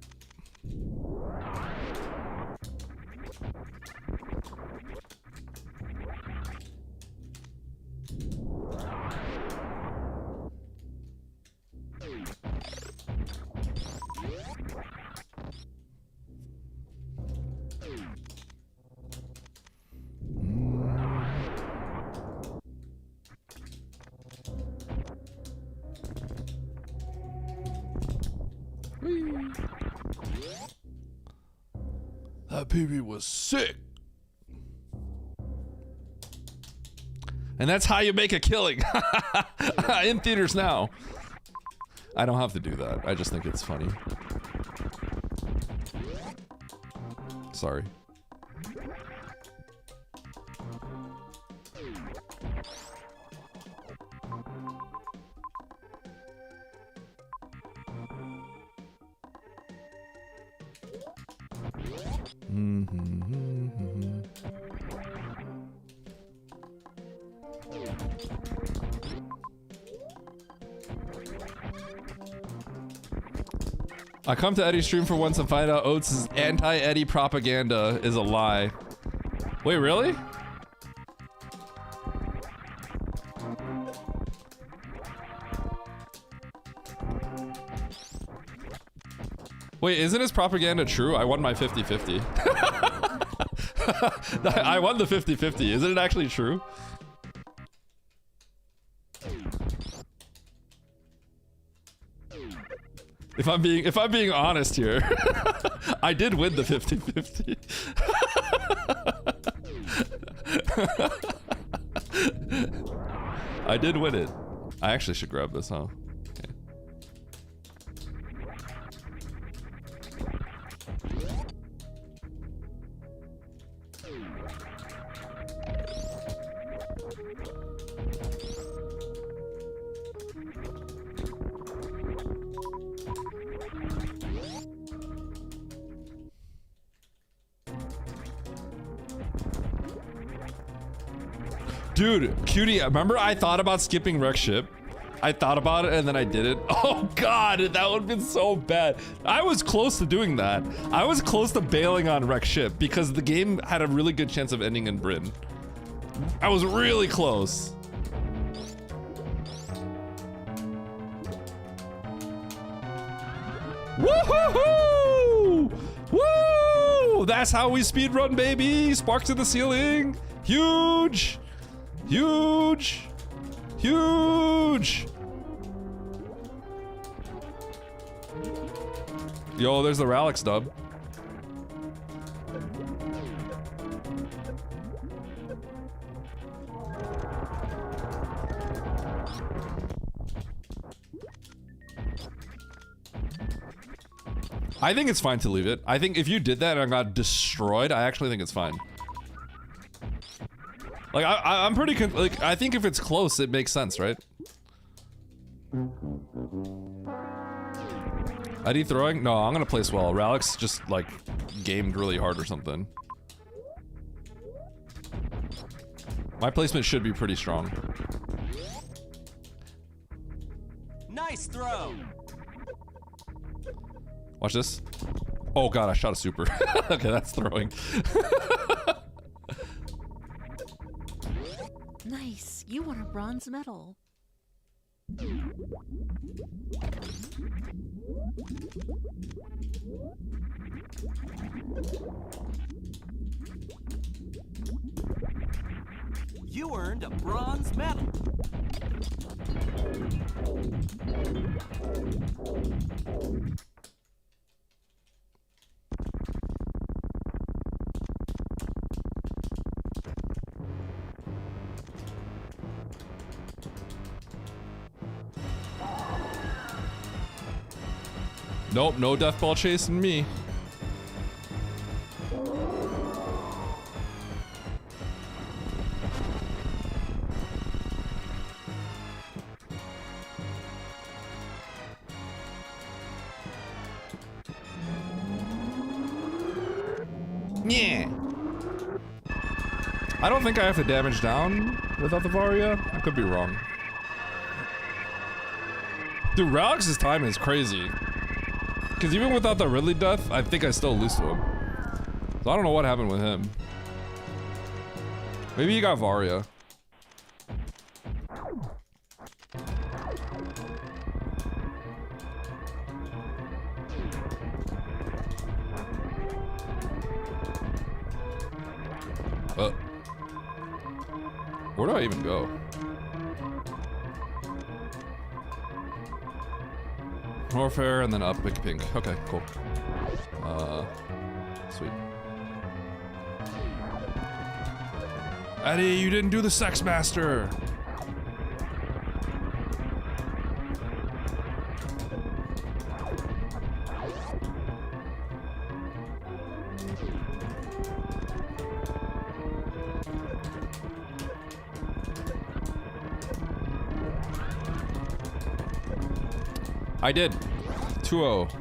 That PB was sick. And that's how you make a killing. In theaters now. I don't have to do that. I just think it's funny. Sorry. I come to Eddie's stream for once and find out Oates' anti-Eddie propaganda is a lie. Wait, really? Wait, isn't his propaganda true? I won my 50-50. I won the 50-50. Isn't it actually true? If I'm being honest here, I did win the 50-50. I did win it. I actually should grab this, huh? Okay. Dude, Cutie, remember I thought about skipping wreck ship? I thought about it and then I did it. Oh god, that would have been so bad. I was close to doing that. I was close to bailing on wreck ship because the game had a really good chance of ending in Bryn. I was really close. Woohoo! Woo! That's how we speedrun, baby! Sparks in the ceiling! Huge! Huge! Huge! Yo, there's the Ralix dub. I think it's fine to leave it. I think if you did that and I got destroyed, I actually think it's fine. Like, I'm pretty like, I think if it's close, it makes sense, right? Eddie throwing? No, I'm gonna place well. Ralix just, like, gamed really hard or something. My placement should be pretty strong. Nice throw. Watch this. Oh god, I shot a super. Okay, that's throwing. Nice. You won a bronze medal. You earned a bronze medal. Nope, no death ball chasing me. Yeah. I don't think I have to damage down without the Varia. I could be wrong. Dude, Ralix's time is crazy. Because even without the Ridley death, I think I still lose to him. So I don't know what happened with him. Maybe he got Varia. Where do I even go? Warfare and then up, pick pink. Okay, cool. Sweet. Eddie, you didn't do the Sex Master. I did. 2-0.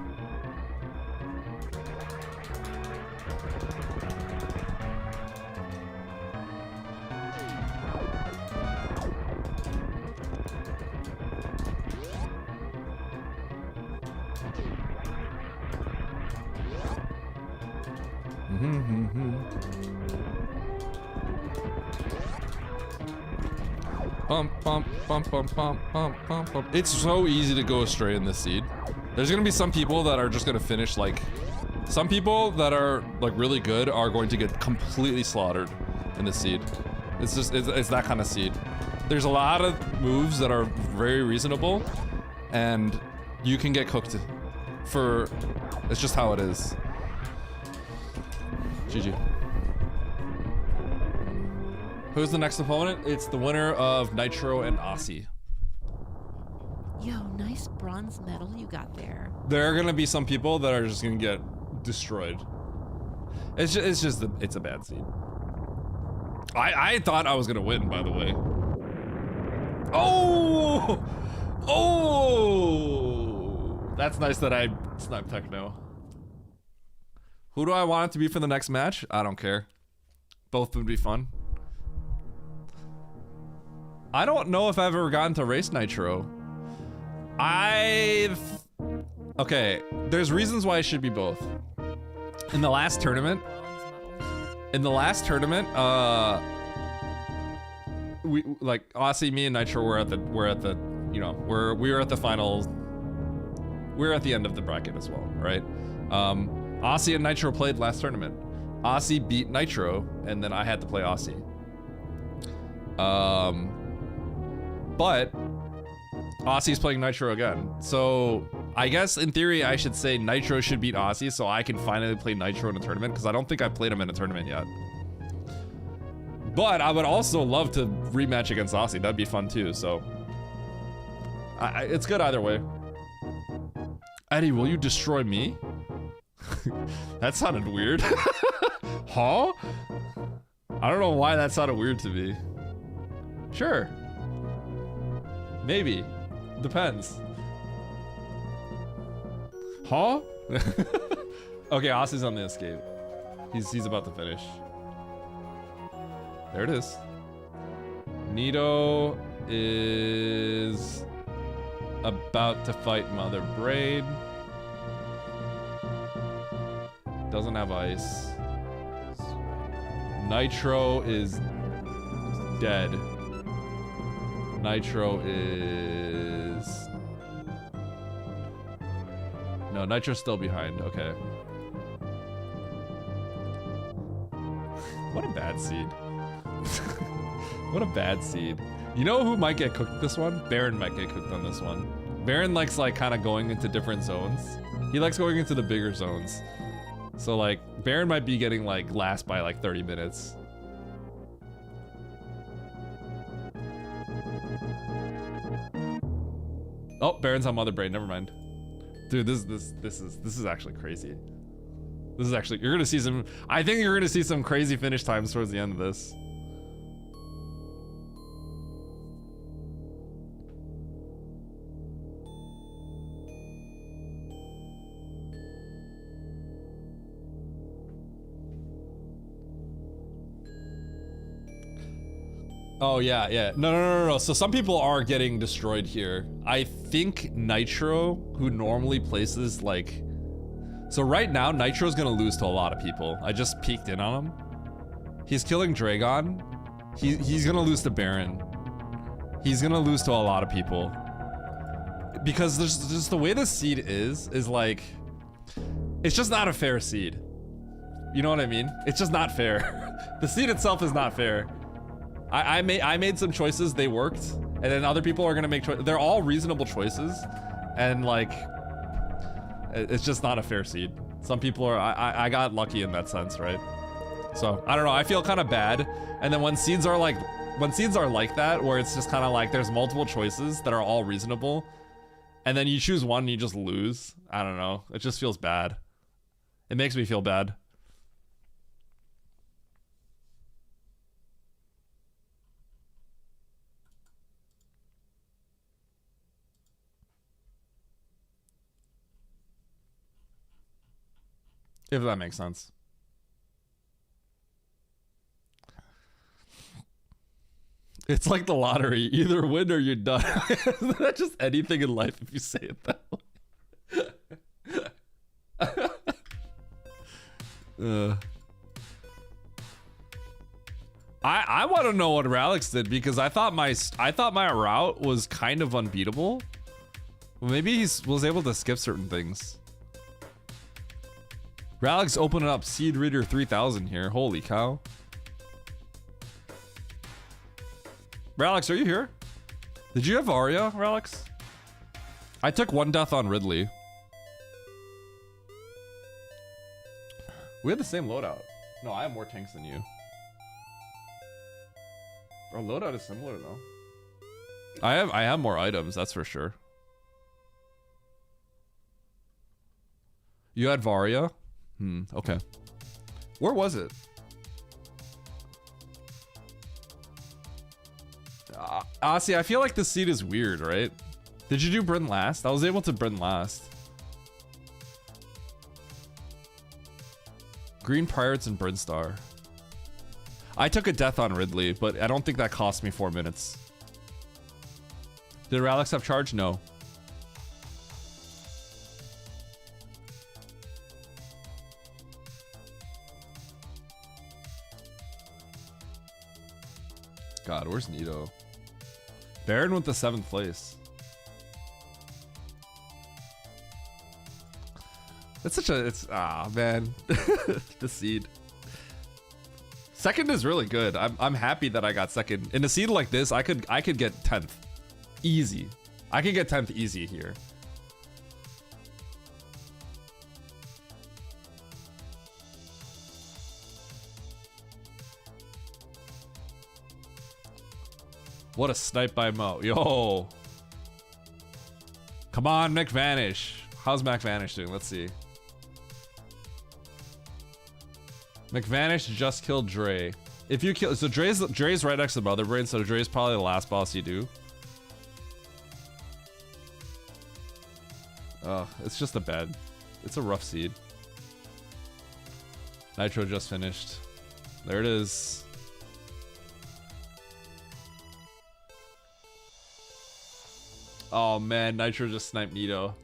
Bump, bump, bump, bump, bump, bump, bump, bump. It's so easy to go astray in this seed. There's gonna be some people that are just gonna finish like... Some people that are like really good are going to get completely slaughtered in this seed. It's just, it's that kind of seed. There's a lot of moves that are very reasonable and you can get cooked for... It's just how it is. GG. Who's the next opponent? It's the winner of Nitro and Aussie. Yo, nice bronze medal you got there. There are gonna be some people that are just gonna get destroyed. It's a bad seed. I thought I was gonna win, by the way. Oh! Oh! That's nice that I sniped Techno. Who do I want it to be for the next match? I don't care. Both would be fun. I don't know if I've ever gotten to race Nitro. Okay, there's reasons why it should be both. In the last tournament, we like Aussie, me, and Nitro were at the you know we were at the finals. We were at the end of the bracket as well, right? Aussie and Nitro played last tournament. Aussie beat Nitro, and then I had to play Aussie. But Aussie's playing Nitro again. So I guess in theory I should say Nitro should beat Aussie so I can finally play Nitro in a tournament because I don't think I've played him in a tournament yet. But I would also love to rematch against Aussie. That'd be fun too, so. It's good either way. Eddie, will you destroy me? That sounded weird. Huh? I don't know why that sounded weird to me. Sure. Maybe. Depends. Huh? Okay, Aussie's on the escape. He's about to finish. There it is. Nito is about to fight Mother Braid. Doesn't have ice. Nitro is dead. Nitro is... No, Nitro's still behind. Okay. What a bad seed. What a bad seed. You know who might get cooked this one? Baron might get cooked on this one. Baron likes like kind of going into different zones. He likes going into the bigger zones. So like Baron might be getting like last by like 30 minutes. Oh, Baron's on Mother Braid, never mind. Dude, this is actually crazy. This is actually, you're gonna see some, I think you're gonna see some crazy finish times towards the end of this. Oh yeah. No. So some people are getting destroyed here. I think Nitro, who normally places like... So right now, Nitro's gonna lose to a lot of people. I just peeked in on him. He's killing Dragon. He's gonna lose to Baron. He's gonna lose to a lot of people. Because there's just the way the seed is like... It's just not a fair seed. You know what I mean? It's just not fair. The seed itself is not fair. I made some choices, they worked, and then other people are gonna make choices. They're all reasonable choices, and like, it's just not a fair seed. Some people are, I got lucky in that sense, right? So I don't know. I feel kind of bad. And then when seeds are like that, where it's just kind of like there's multiple choices that are all reasonable, and then you choose one and you just lose. I don't know. It just feels bad. It makes me feel bad. If that makes sense. It's like the lottery. Either win or you're done. Isn't that just anything in life if you say it that way? I want to know what Ralix did because I thought my route was kind of unbeatable. Well, maybe he was able to skip certain things. Ralix opening up Seed Reader 3000 here. Holy cow. Ralix, are you here? Did you have Arya, Ralix? I took one death on Ridley. We had the same loadout. No, I have more tanks than you. Our loadout is similar though. I have more items, that's for sure. You had Varia? Okay. Where was it? See, I feel like the seed is weird, right? Did you do Bryn last? I was able to Bryn last. Green Pirates and Bryn Star. I took a death on Ridley, but I don't think that cost me 4 minutes. Did Ralix have charge? No. God, where's Nito? Baron with the 7th place. It's such a, man. The seed. Second is really good. I'm happy that I got second. In a seed like this, I could get 10th. Easy. I could get 10th easy here. What a snipe by Mo. Yo. Come on, McVanish. How's McVanish doing? Let's see. McVanish just killed Dre. If you kill, so Dre's right next to Mother Brain, so Dre's probably the last boss you do. Oh, it's just a bad. It's a rough seed. Nitro just finished. There it is. Oh man, Nitro just sniped Nito.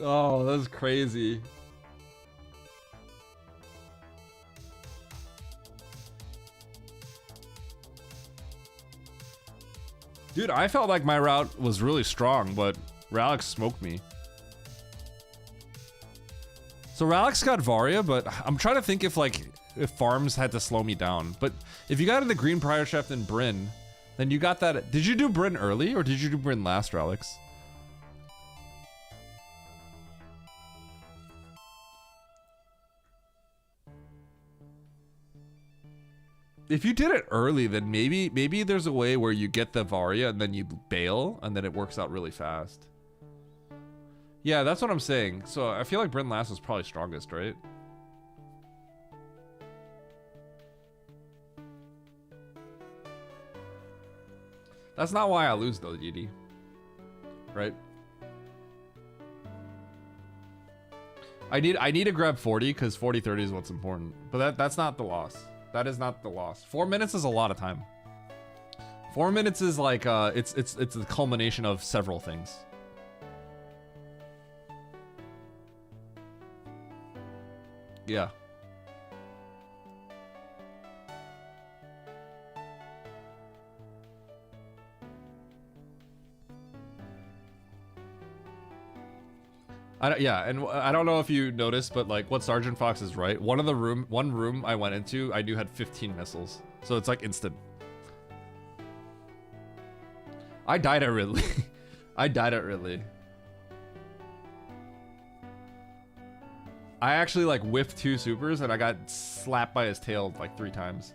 Oh, that's crazy. Dude, I felt like my route was really strong, but Ralix smoked me. So Ralix got Varia, but I'm trying to think if farms had to slow me down. But if you got in the Green Prior Chef and Bryn, then you got that. Did you do Bryn early or did you do Bryn last, Ralix? If you did it early, then maybe there's a way where you get the Varia and then you bail and then it works out really fast. Yeah, that's what I'm saying. So I feel like Bryn last was probably strongest, right? That's not why I lose though, DD. Right? I need to grab 40 because 40-30 is what's important. But that's not the loss. That is not the loss. 4 minutes is a lot of time. 4 minutes is like it's the culmination of several things. Yeah. Yeah, and I don't know if you noticed, but like what Sergeant Fox is right. One room I went into, I knew had 15 missiles. So it's like instant. I died at Ridley. I died at Ridley. I actually like whiffed 2 supers and I got slapped by his tail like 3 times.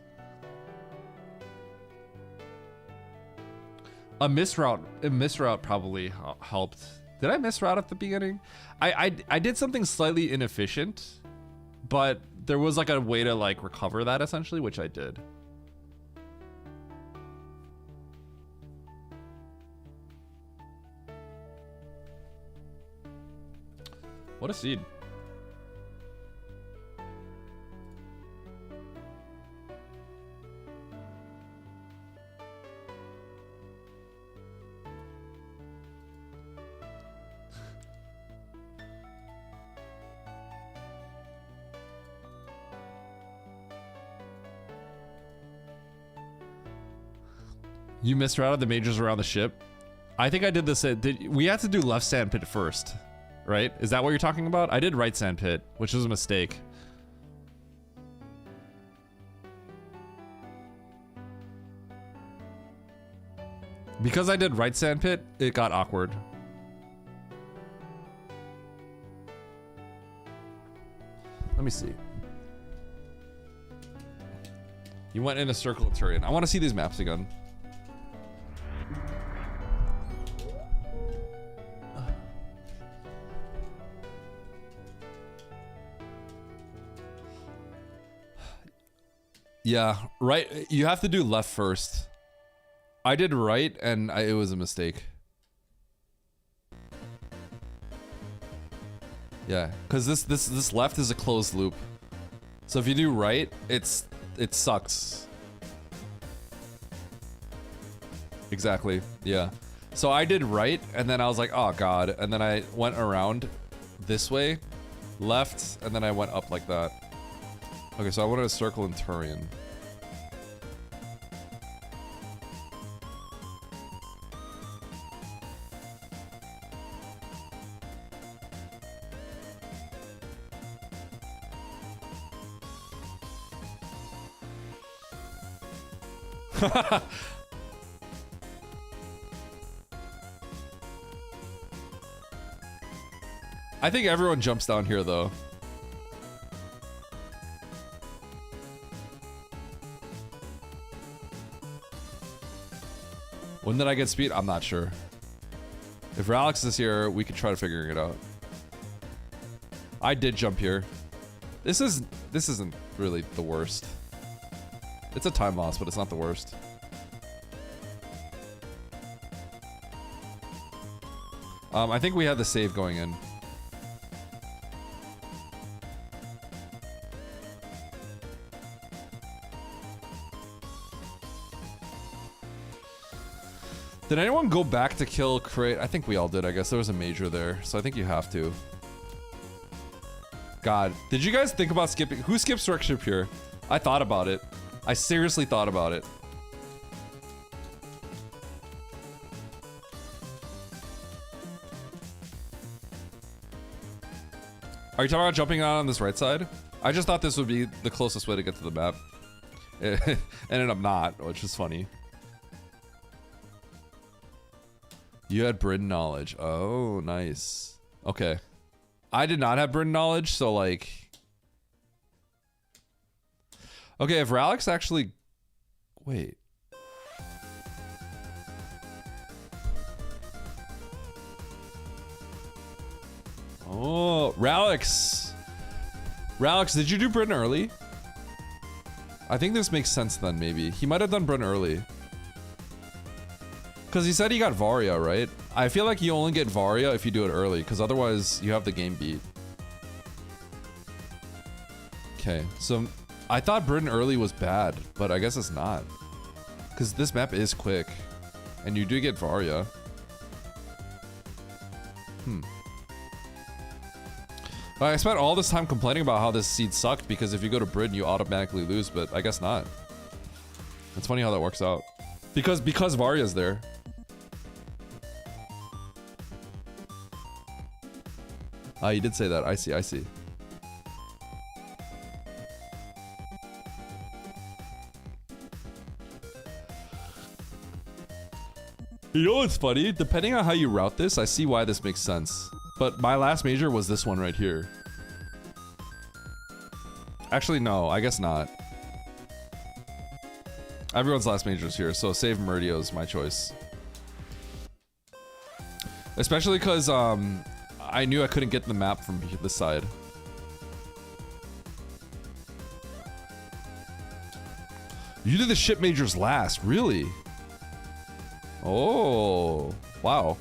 A misroute probably helped. Did I misroute at the beginning? I did something slightly inefficient, but there was like a way to like recover that essentially, which I did. What a seed. You misrouted the majors around the ship. I think I did this. We had to do left sandpit first, right? Is that what you're talking about? I did right sandpit, which was a mistake. Because I did right sandpit, it got awkward. Let me see. You went in a circle of Turian. I want to see these maps again. Yeah, right. You have to do left first. I did right, and it was a mistake. Yeah, because this left is a closed loop. So if you do right, it sucks. Exactly. Yeah. So I did right, and then I was like, oh god, and then I went around this way, left, and then I went up like that. Okay, so I wanted to circle in Turian. I think everyone jumps down here though. When did I get speed? I'm not sure. If Alex is here, we could try to figure it out. I did jump here. This isn't really the worst. It's a time loss, but it's not the worst. I think we had the save going in. Did anyone go back to kill Crate? I think we all did. I guess there was a major there, so I think you have to. God, did you guys think about skipping? Who skips Structure Pure? I thought about it. I seriously thought about it. Are you talking about jumping out on this right side? I just thought this would be the closest way to get to the map. It ended up not, which is funny. You had Bryn knowledge. Oh, nice. Okay. I did not have Bryn knowledge, so like... Okay, if Ralix actually... Wait. Oh, Ralix. Ralix, did you do Bryn early? I think this makes sense then, maybe. He might have done Bryn early. Because he said he got Varia, right? I feel like you only get Varia if you do it early, because otherwise you have the game beat. Okay, so I thought Britain early was bad, but I guess it's not. Because this map is quick, and you do get Varia. I spent all this time complaining about how this seed sucked, because if you go to Britain, you automatically lose, but I guess not. It's funny how that works out. Because Varia's there. Ah, you did say that. I see, I see. You know what's funny? Depending on how you route this, I see why this makes sense. But my last major was this one right here. Actually, no, I guess not. Everyone's last major is here, so save Murdio is my choice. Especially because I knew I couldn't get the map from this side. You did the ship majors last, really? Oh, wow.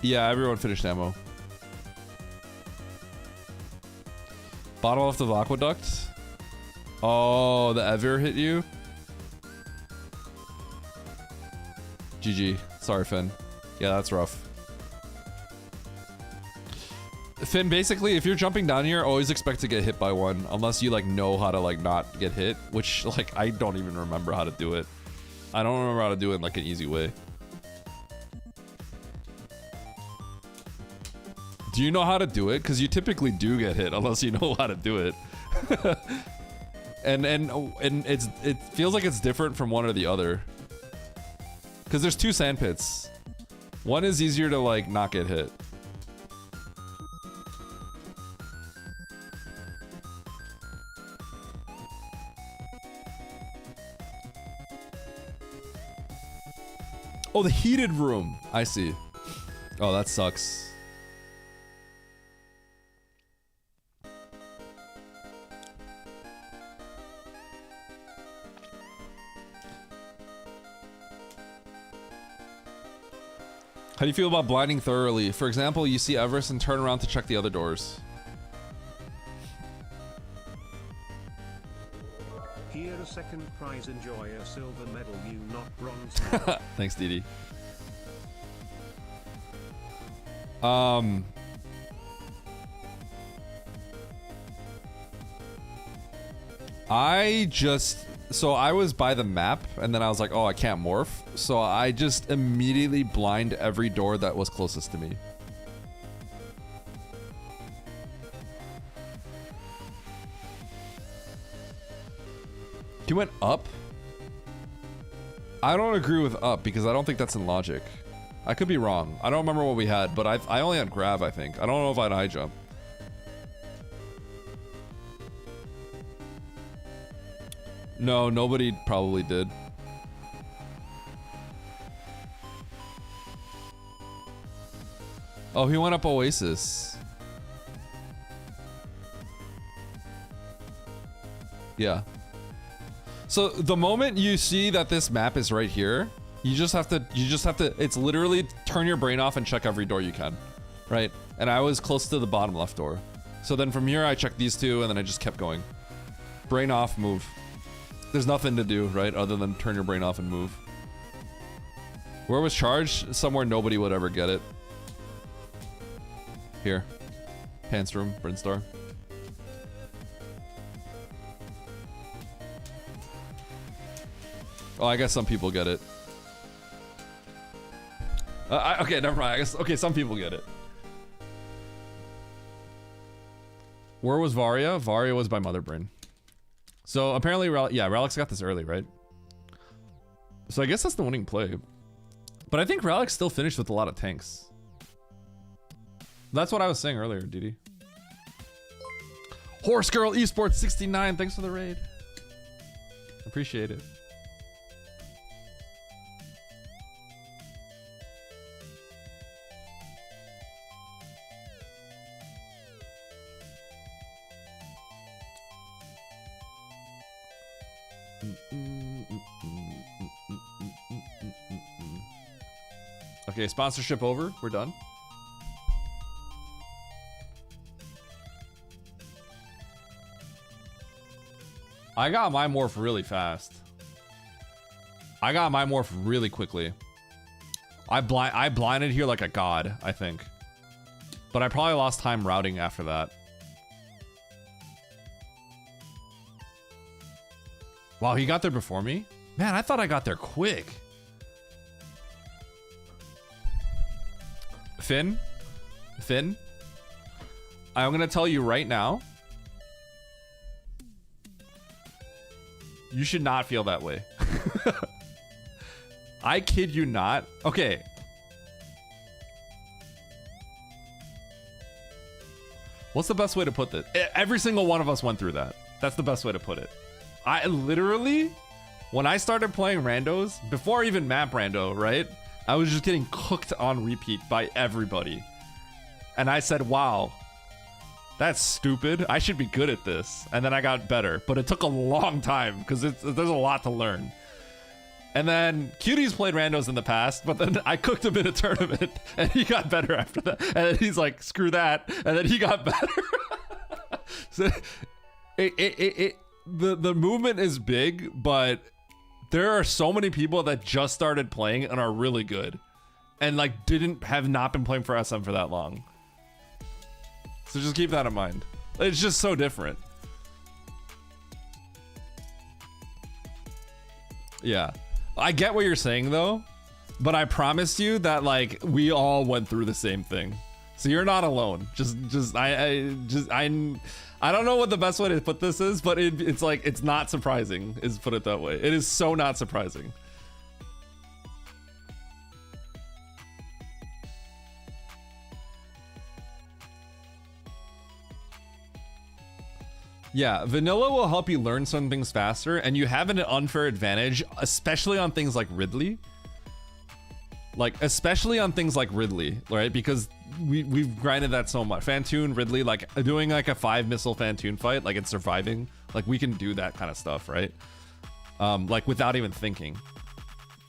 Yeah, everyone finished ammo. Bottom left of aqueduct. Oh, the Ever hit you? GG. Sorry, Finn. Yeah, that's rough. Finn, basically, if you're jumping down here, always expect to get hit by one, unless you, like, know how to, like, not get hit, which, like, I don't even remember how to do it. I don't remember how to do it in, like, an easy way. Do you know how to do it? Because you typically do get hit, unless you know how to do it. and it feels like it's different from one or the other. Because there's two sand pits. One is easier to, like, not get hit. Oh, the heated room. I see. Oh, that sucks. How do you feel about blinding thoroughly? For example, you see Everest and turn around to check the other doors. Here a second prize, enjoy a silver medal, you not bronze medal. Thanks, Didi. So I was by the map, and then I was like, oh, I can't morph. So I just immediately blind every door that was closest to me. You went up? I don't agree with up, because I don't think that's in logic. I could be wrong. I don't remember what we had, but I only had grab, I think. I don't know if I had high jump. No, nobody probably did. Oh, he went up Oasis. Yeah. So the moment you see that this map is right here, you just have to, it's literally turn your brain off and check every door you can, right? And I was close to the bottom left door. So then from here I checked these two and then I just kept going. Brain off, move. There's nothing to do, right? Other than turn your brain off and move. Where was charged? Somewhere nobody would ever get it. Here. Pants room, Brinstar. Oh, I guess some people get it. Okay, never mind. I guess, okay, some people get it. Where was Varia? Varia was by Mother Brain. So apparently, yeah, Relics got this early, right? So I guess that's the winning play. But I think Relics still finished with a lot of tanks. That's what I was saying earlier, Didi. Horse Girl Esports 69, thanks for the raid. Appreciate it. Okay, sponsorship over. We're done. I got my morph really fast. I got my morph really quickly. I blinded here like a god, I think. But I probably lost time routing after that. Wow, he got there before me? Man, I thought I got there quick. Finn, I'm gonna tell you right now, you should not feel that way. I kid you not. Okay. What's the best way to put this? Every single one of us went through that. That's the best way to put it. I literally, when I started playing randos, before even map rando, right? I was just getting cooked on repeat by everybody. And I said, wow, that's stupid. I should be good at this. And then I got better, but it took a long time because there's a lot to learn. And then Cutie's played randos in the past, but then I cooked him in a tournament and he got better after that. And then he's like, screw that. And then he got better. So the movement is big, but there are so many people that just started playing and are really good and like have not been playing for SM for that long. So just keep that in mind. It's just so different. Yeah. I get what you're saying though, but I promise you that like we all went through the same thing. So you're not alone. I don't know what the best way to put this is, but it's like, it's not surprising, is put it that way. It is so not surprising. Yeah, vanilla will help you learn some things faster, and you have an unfair advantage, especially on things like Ridley. Especially on things like Ridley, right? Because we've grinded that so much. Fantoon, Ridley, like doing like a 5 missile Fantoon fight, like it's surviving. Like we can do that kind of stuff, right? Like without even thinking.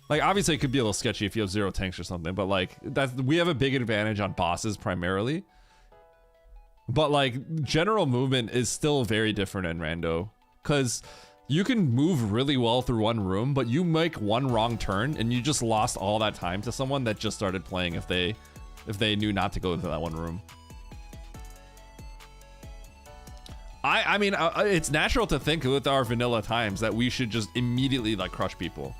Like obviously it could be a little sketchy if you have 0 tanks or something, but like we have a big advantage on bosses primarily. But like general movement is still very different in rando, because you can move really well through one room, but you make one wrong turn and you just lost all that time to someone that just started playing if they knew not to go into that one room. I mean, it's natural to think with our vanilla times that we should just immediately like crush people.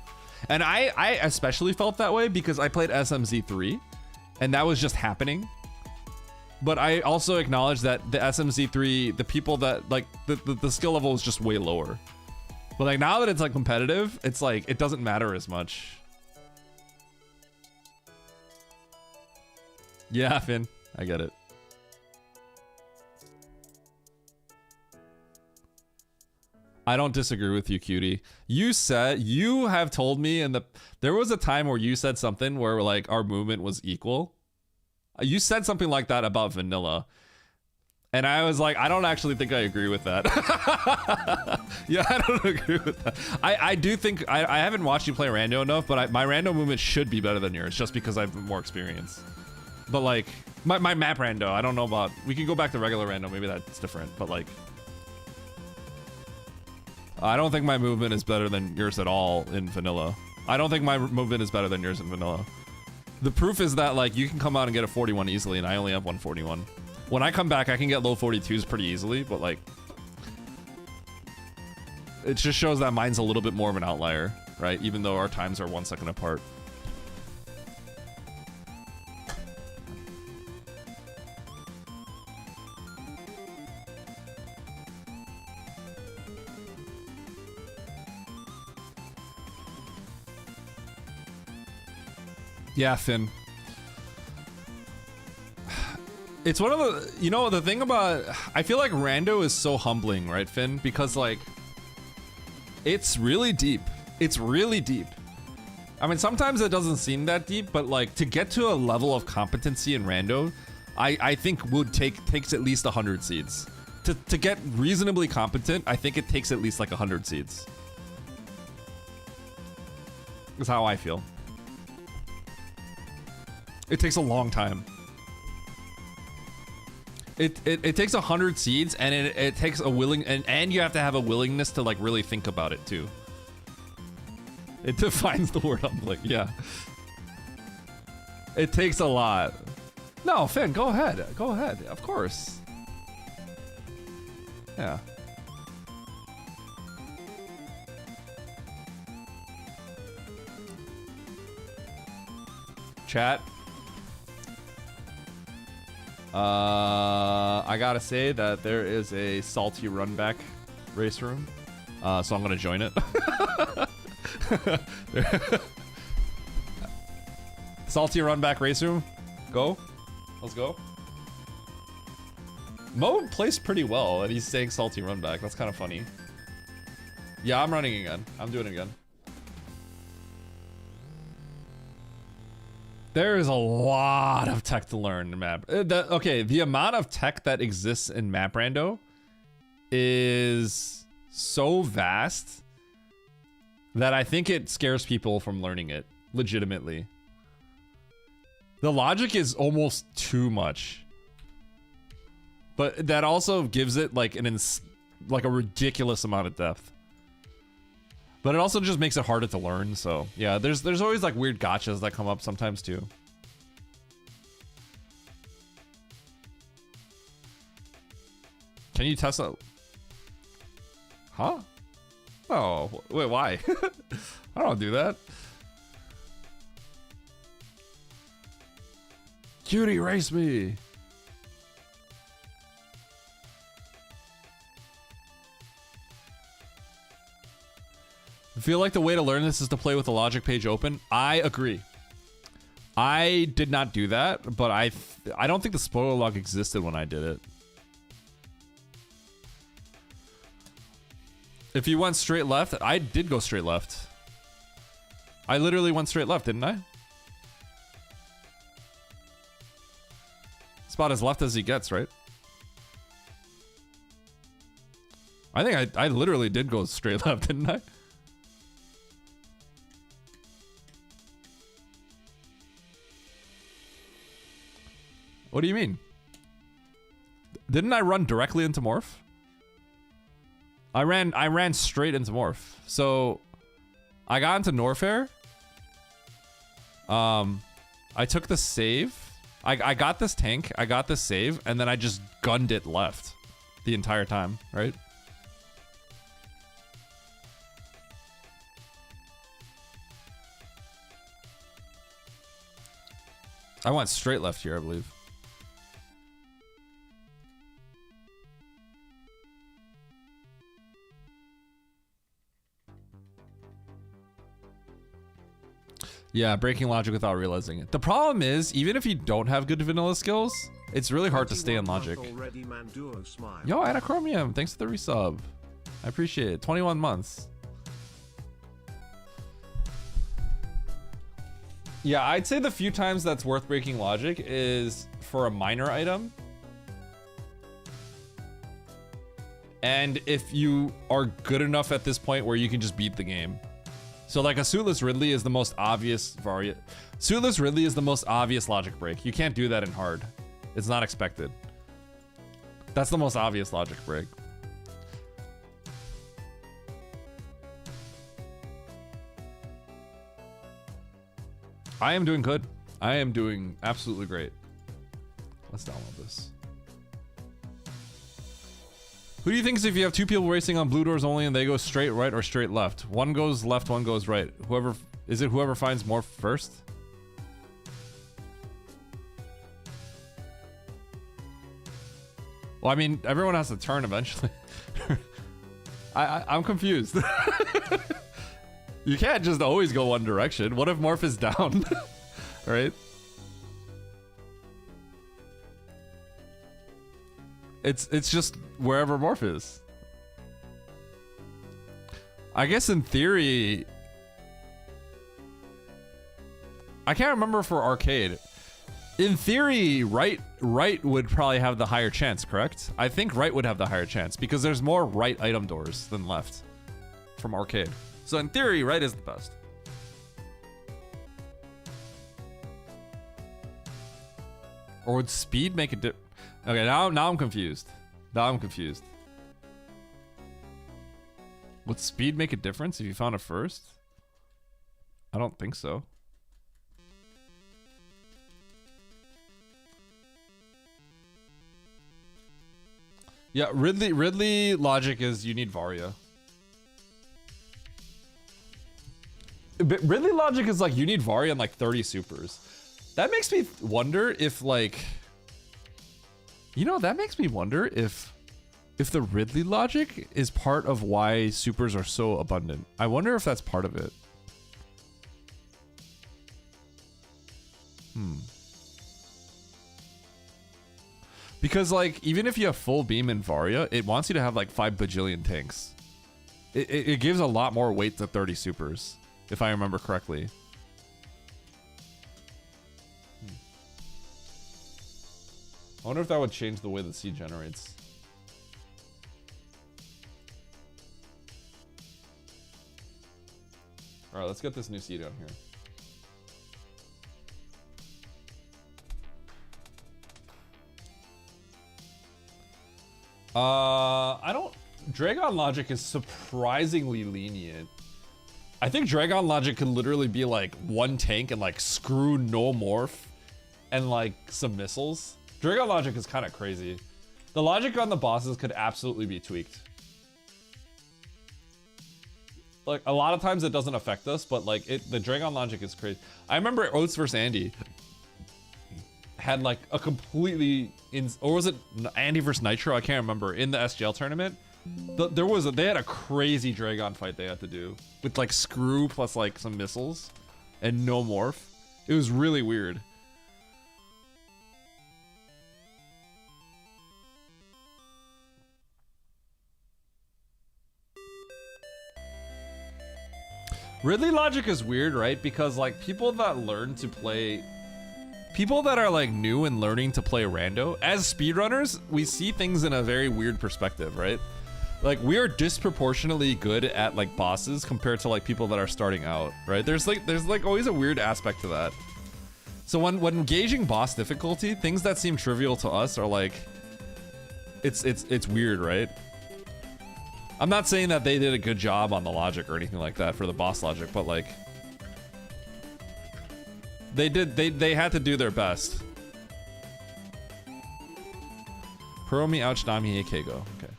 And I especially felt that way because I played SMZ3 and that was just happening. But I also acknowledge that the SMZ3, the people that like the skill level is just way lower. But like now that it's like competitive, it's like it doesn't matter as much. Yeah, Finn, I get it. I don't disagree with you, Cutie. You have told me there was a time where you said something where like our movement was equal. You said something like that about vanilla. And I was like, I don't actually think I agree with that. Yeah, I don't agree with that. I do think, I haven't watched you play rando enough, but my rando movement should be better than yours just because I have more experience. But like, my map rando, I don't know about, we can go back to regular rando, maybe that's different, but like, I don't think my movement is better than yours at all in vanilla. I don't think my movement is better than yours in vanilla. The proof is that like you can come out and get a 41 easily and I only have 141. When I come back, I can get low 42s pretty easily, but like, it just shows that mine's a little bit more of an outlier, right? Even though our times are 1 second apart. Yeah, Finn. It's one of the, you know, the thing about, I feel like rando is so humbling, right, Finn? Because like, it's really deep. It's really deep. I mean, sometimes it doesn't seem that deep, but like to get to a level of competency in rando, I think takes at least 100 seeds. To get reasonably competent, I think it takes at least like 100 seeds. That's how I feel. It takes a long time. It takes 100 seeds, and it takes a willing, and you have to have a willingness to like really think about it too. It defines the word humbling, yeah. It takes a lot. No, Finn, go ahead, of course. Yeah. Chat. I gotta say that there is a salty runback race room, so I'm gonna join it. Salty runback race room, go. Let's go. Mo plays pretty well, and he's saying salty run back. That's kind of funny. Yeah, I'm running again. I'm doing it again. There is a lot of tech to learn in map. Okay, the amount of tech that exists in Map Rando is so vast that I think it scares people from learning it legitimately. The logic is almost too much, but that also gives it like like a ridiculous amount of depth. But it also just makes it harder to learn. So yeah, there's always like weird gotchas that come up sometimes too. Can you test that? Huh? Oh, wait, why? I don't do that. Cutie, race me. I feel like the way to learn this is to play with the logic page open. I agree. I did not do that, but I don't think the spoiler log existed when I did it. If you went straight left, I did go straight left. I literally went straight left, didn't I? It's about as left as he gets, right? I think I literally did go straight left, didn't I? What do you mean? Didn't I run directly into Morph? I ran straight into Morph. So I got into Norfair. I took the save. I got this tank, I got this save, and then I just gunned it left the entire time, right? I went straight left here, I believe. Yeah, breaking logic without realizing it. The problem is, even if you don't have good vanilla skills, it's really hard to stay in logic. Yo, Anachromium, thanks for the resub. I appreciate it. 21 months. Yeah, I'd say the few times that's worth breaking logic is for a minor item. And if you are good enough at this point where you can just beat the game. So like a Suitless Ridley is the most obvious Suitless Ridley is the most obvious logic break. You can't do that in hard. It's not expected. That's the most obvious logic break. I am doing good. I am doing absolutely great. Let's download this. Who do you think is if you have two people racing on blue doors only and they go straight right or straight left? One goes left, one goes right. Whoever finds more first? Well, I mean, everyone has to turn eventually. I'm confused. You can't just always go one direction. What if Morph is down? Right? It's just wherever Morph is. I guess in theory, I can't remember for arcade. In theory, right would probably have the higher chance, correct? I think right would have the higher chance because there's more right item doors than left from arcade. So in theory, right is the best. Or would speed make a difference? Okay, now I'm confused. Now I'm confused. Would speed make a difference if you found it first? I don't think so. Yeah, Ridley logic is you need Varia. But Ridley logic is like you need Varia and like 30 supers. That makes me wonder if like, you know, that makes me wonder if the Ridley logic is part of why supers are so abundant. I wonder if that's part of it. Because like even if you have full beam in Varia, it wants you to have like 5 bajillion tanks. It gives a lot more weight to 30 supers, if I remember correctly. I wonder if that would change the way the seed generates. All right, let's get this new seed on here. I don't. Dragon Logic is surprisingly lenient. I think Dragon Logic could literally be like one tank and like screw no morph and like some missiles. Dragon Logic is kind of crazy. The logic on the bosses could absolutely be tweaked. Like a lot of times it doesn't affect us, but like the Dragon Logic is crazy. I remember Oats vs Andy had like a completely or was it Andy versus Nitro? I can't remember. In the SGL tournament, they had a crazy Dragon fight they had to do with like screw plus like some missiles and no morph. It was really weird. Ridley logic is weird, right? Because like people that are like new and learning to play rando, as speedrunners, we see things in a very weird perspective, right? Like we are disproportionately good at like bosses compared to like people that are starting out, right? There's like always a weird aspect to that. So when gauging boss difficulty, things that seem trivial to us are like, it's weird, right? I'm not saying that they did a good job on the logic or anything like that for the boss logic, but like they had to do their best. Hiromi ouch Nami Keigo. Okay.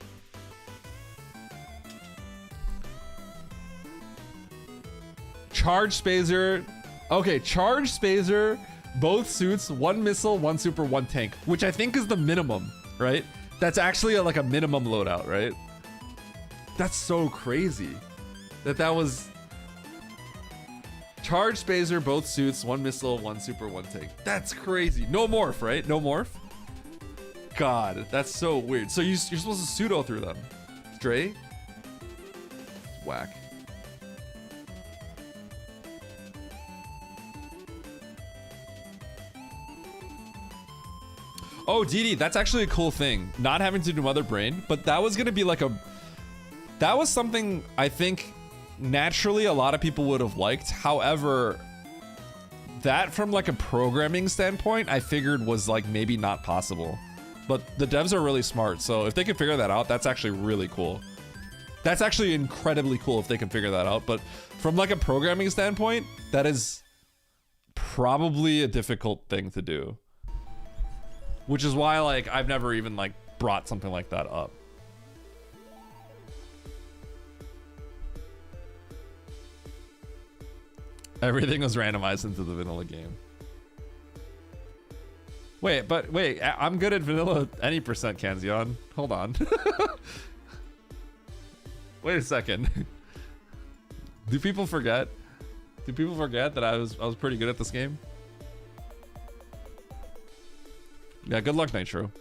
Charge Spazer. Okay, Charge Spazer, both suits, 1 missile, 1 super, 1 tank, which I think is the minimum, right? That's actually like a minimum loadout, right? That's so crazy that was Charge Spazer, both suits, 1 missile, 1 super, 1 tank. That's crazy. No morph, right? No morph? God, that's so weird. So you're supposed to pseudo through them. Dre? Whack. Oh, DD, that's actually a cool thing. Not having to do Mother Brain, but that was gonna be like that was something I think naturally a lot of people would have liked. However, that from like a programming standpoint, I figured was like maybe not possible. But the devs are really smart, so if they can figure that out, that's actually really cool. That's actually incredibly cool if they can figure that out. But from like a programming standpoint, that is probably a difficult thing to do. Which is why like I've never even like brought something like that up. Everything was randomized into the vanilla game. Wait, I'm good at vanilla any percent, Kanzion. Hold on. Wait a second. Do people forget? Do people forget that I was pretty good at this game? Yeah, good luck, Nitro.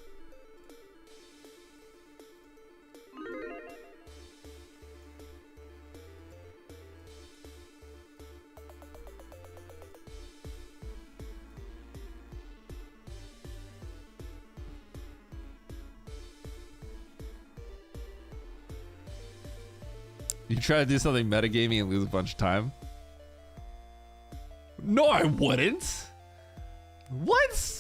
You try to do something metagaming and lose a bunch of time? No, I wouldn't. What?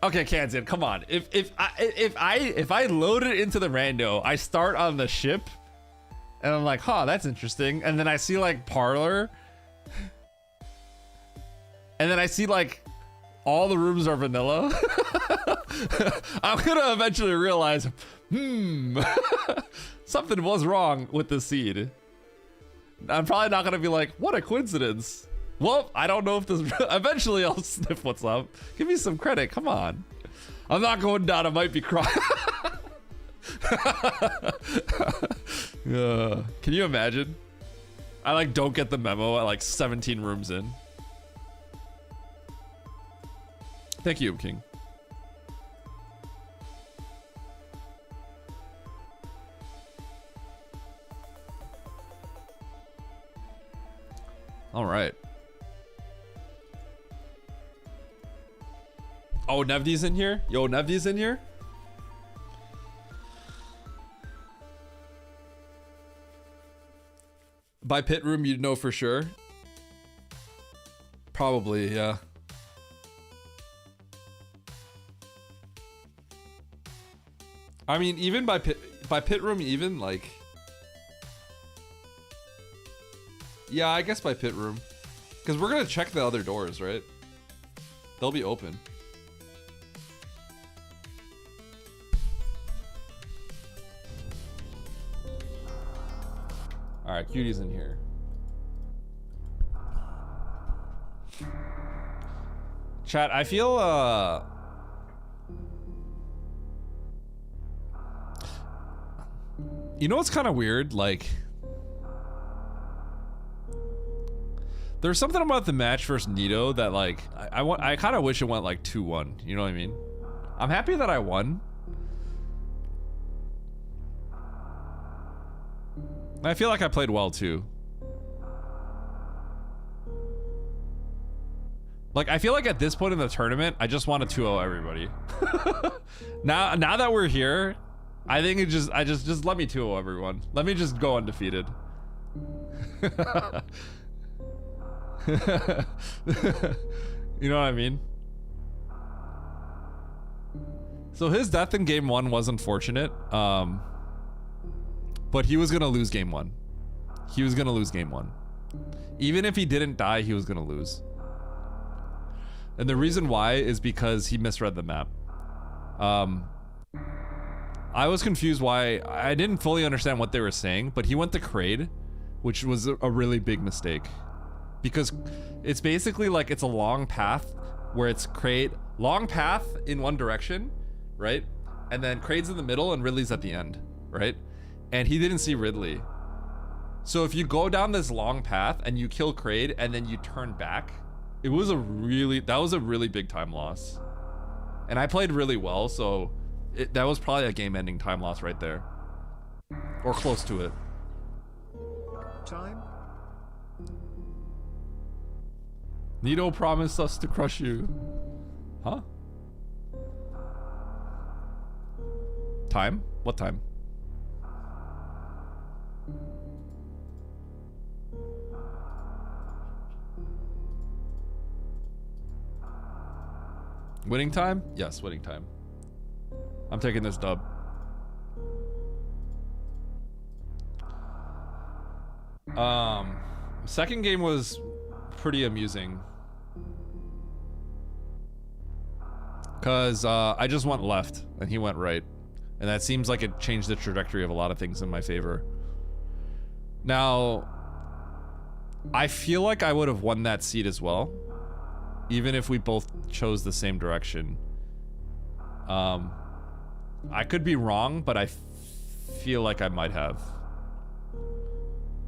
Okay, Kanzan, come on. If I load it into the rando, I start on the ship, and I'm like, huh, that's interesting. And then I see like Parlor, and then I see like all the rooms are vanilla. I'm gonna eventually realize, something was wrong with the seed. I'm probably not gonna be like, what a coincidence. Well, I don't know if this. Eventually, I'll sniff what's up. Give me some credit. Come on. I'm not going down. I might be crying. Can you imagine? I like don't get the memo at like 17 rooms in. Thank you, King. All right. Oh, Nevdi's in here? Yo, Nevdi's in here? By pit room, you'd know for sure. Probably, yeah. I mean, even by pit room, even like, yeah, I guess by pit room, because we're gonna check the other doors, right? They'll be open. All right, Cutie's in here. Chat, I feel you know what's kind of weird? Like, there's something about the match versus Nito that like I kind of wish it went like 2-1. You know what I mean? I'm happy that I won. I feel like I played well too. Like, I feel like at this point in the tournament, I just want to 2-0 everybody. now that we're here, I think it just let me 2-0 everyone. Let me just go undefeated. You know what I mean? So his death in game 1 was unfortunate. But he was gonna lose game 1. He was gonna lose game 1. Even if he didn't die, he was gonna lose. And the reason why is because he misread the map. I was confused why. I didn't fully understand what they were saying, but he went to Kraid, which was a really big mistake. Because it's basically like it's a long path where it's Kraid, long path in one direction, right? And then Kraid's in the middle and Ridley's at the end, right? And he didn't see Ridley. So if you go down this long path and you kill Kraid and then you turn back, that was a really big time loss. And I played really well, so that was probably a game-ending time loss right there. Or close to it. Time? Nito promised us to crush you. Huh? Time? What time? Winning time? Yes, winning time. I'm taking this dub. Second game was pretty amusing. Cause I just went left and he went right. And that seems like it changed the trajectory of a lot of things in my favor. Now, I feel like I would have won that seat as well, even if we both chose the same direction. I could be wrong, but I feel like I might have.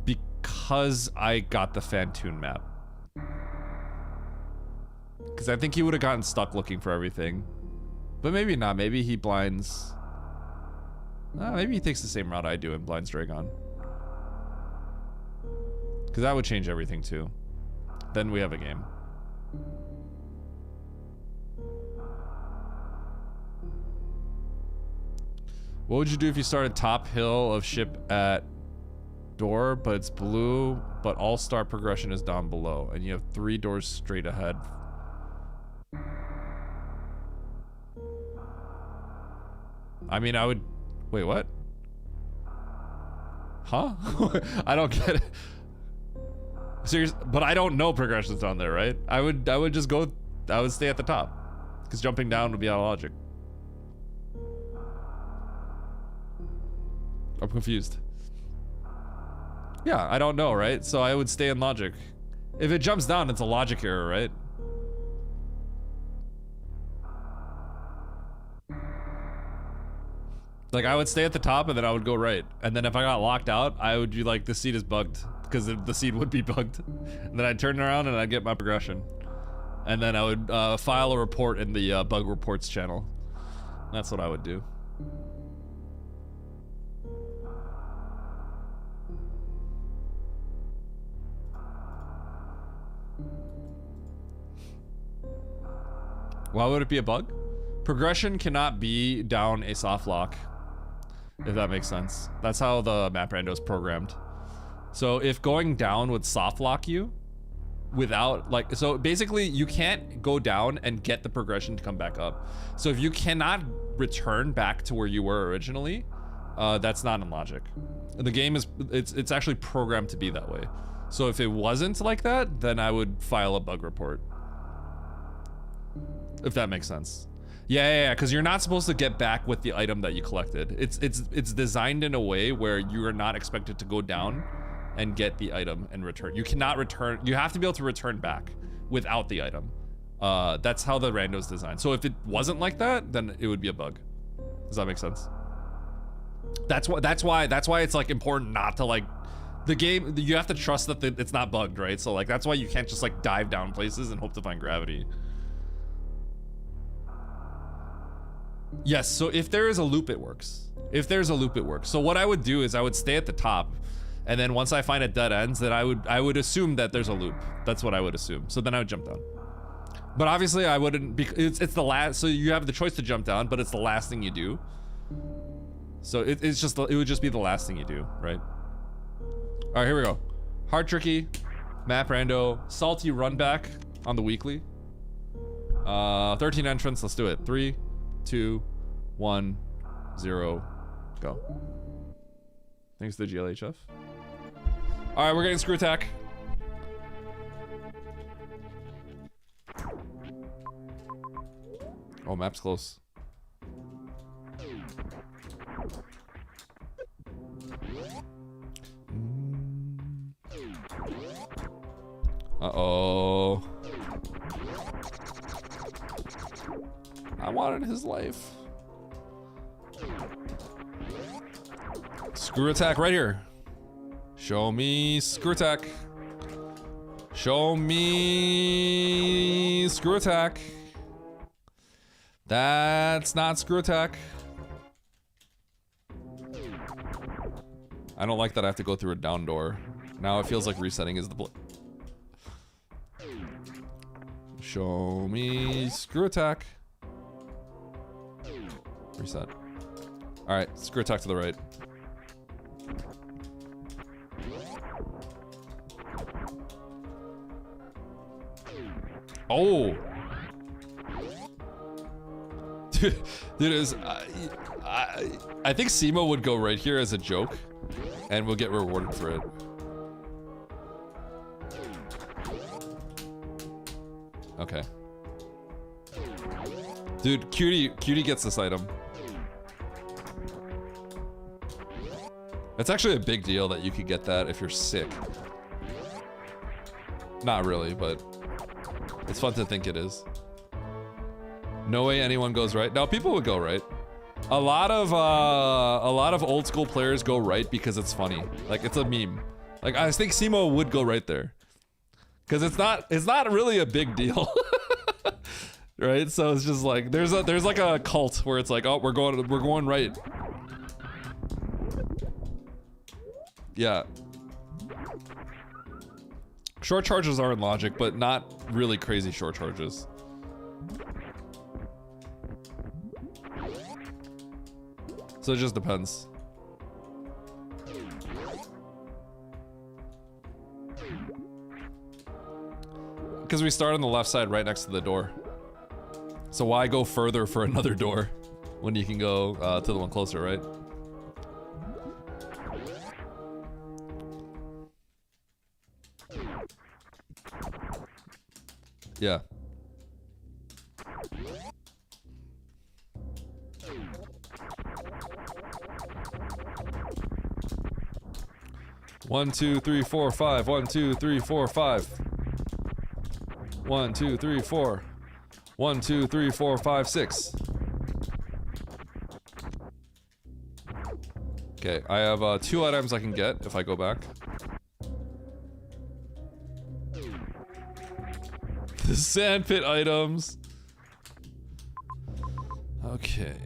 Because I got the Fantoon map. Because I think he would have gotten stuck looking for everything. But maybe not. Maybe he blinds... maybe he takes the same route I do and blinds Dragon. Because that would change everything too. Then we have a game. What would you do if you started top hill of ship at door, but it's blue, but all-star progression is down below, and you have 3 doors straight ahead? I mean, I would... Wait, what? Huh? I don't get it. Serious, but I don't know progression's down there, right? I would just go... I would stay at the top. Because jumping down would be out of logic. I'm confused. Yeah, I don't know, right? So I would stay in logic. If it jumps down, it's a logic error, right? Like, I would stay at the top and then I would go right. And then if I got locked out, I would be like, the seat is bugged. Because the seat would be bugged. And then I'd turn around and I'd get my progression. And then I would file a report in the bug reports channel. That's what I would do. Why would it be a bug? Progression cannot be down a soft lock, if that makes sense. That's how the map rando is programmed. So if going down would soft lock you without like, so basically you can't go down and get the progression to come back up. So if you cannot return back to where you were originally, that's not in logic. The game is, it's actually programmed to be that way. So if it wasn't like that, then I would file a bug report. If that makes sense. Yeah, because you're not supposed to get back with the item that you collected. It's designed in a way where you are not expected to go down and get the item and return. You cannot return, you have to be able to return back without the item. That's how the rando is designed. So if it wasn't like that, then it would be a bug. Does that make sense? That's why it's like important not to like, the game, you have to trust that it's not bugged, right? So like, that's why you can't just like dive down places and hope to find gravity. Yes, so if there is a loop, it works. If there's a loop, it works. So what I would do is I would stay at the top, and then once I find a dead ends, then I would assume that there's a loop. That's what I would assume. So then I would jump down. But obviously I wouldn't, it's the last, so you have the choice to jump down, but it's the last thing you do. So it would just be the last thing you do, right? All right, here we go. Hard tricky, map rando, salty run back on the weekly. 13 entrance, let's do it. 3, 2, 1, 0, go. Thanks to the GLHF. All right, we're getting screw attack. Oh, map's close. Uh-oh. I wanted his life. Screw attack right here. Show me screw attack. Show me screw attack. That's not screw attack. I don't like that I have to go through a down door. Now it feels like resetting is the Show me screw attack. Reset. All right, screw attack to the right. Oh, dude, I think Simo would go right here as a joke, and we'll get rewarded for it. Okay. Dude, Cutie gets this item. It's actually a big deal that you could get that if you're sick. Not really, but it's fun to think it is. No way anyone goes right. No, people would go right. A lot of old school players go right because it's funny. Like it's a meme. Like I think Simo would go right there. Cause it's not really a big deal. Right? So it's just like there's like a cult where it's like, oh, we're going right. Yeah. Short charges are in logic, but not really crazy short charges. So it just depends. Because we start on the left side right next to the door. So why go further for another door when you can go to the one closer, right? Yeah. One, two, three, four, five. 1, 2, 3, 4, 5. 1, 2, 3, 4. 1, 2, 3, 4, 5, 6. Okay, I have 2 items I can get if I go back. The sandpit items. Okay.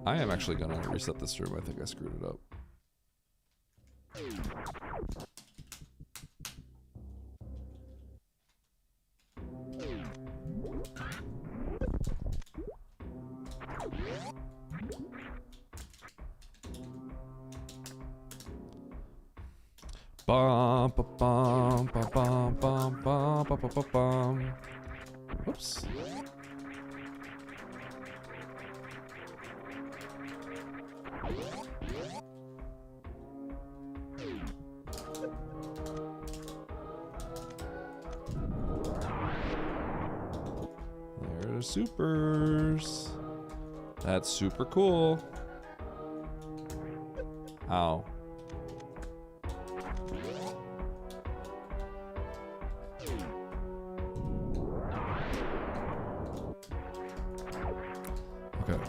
I am actually gonna reset this room. I think I screwed it up. Bum, ba, bum, ba, bum, bum, bum, ba, ba, ba, bum. Whoops. There's supers. That's super cool. Ow. Okay,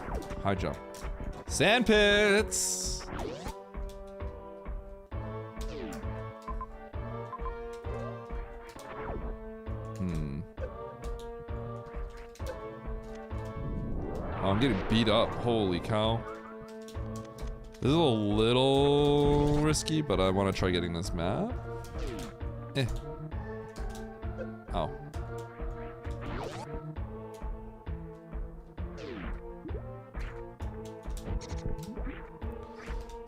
high jump. Sand pits! Oh, I'm getting beat up. Holy cow. This is a little risky, but I want to try getting this map. Eh. Ow.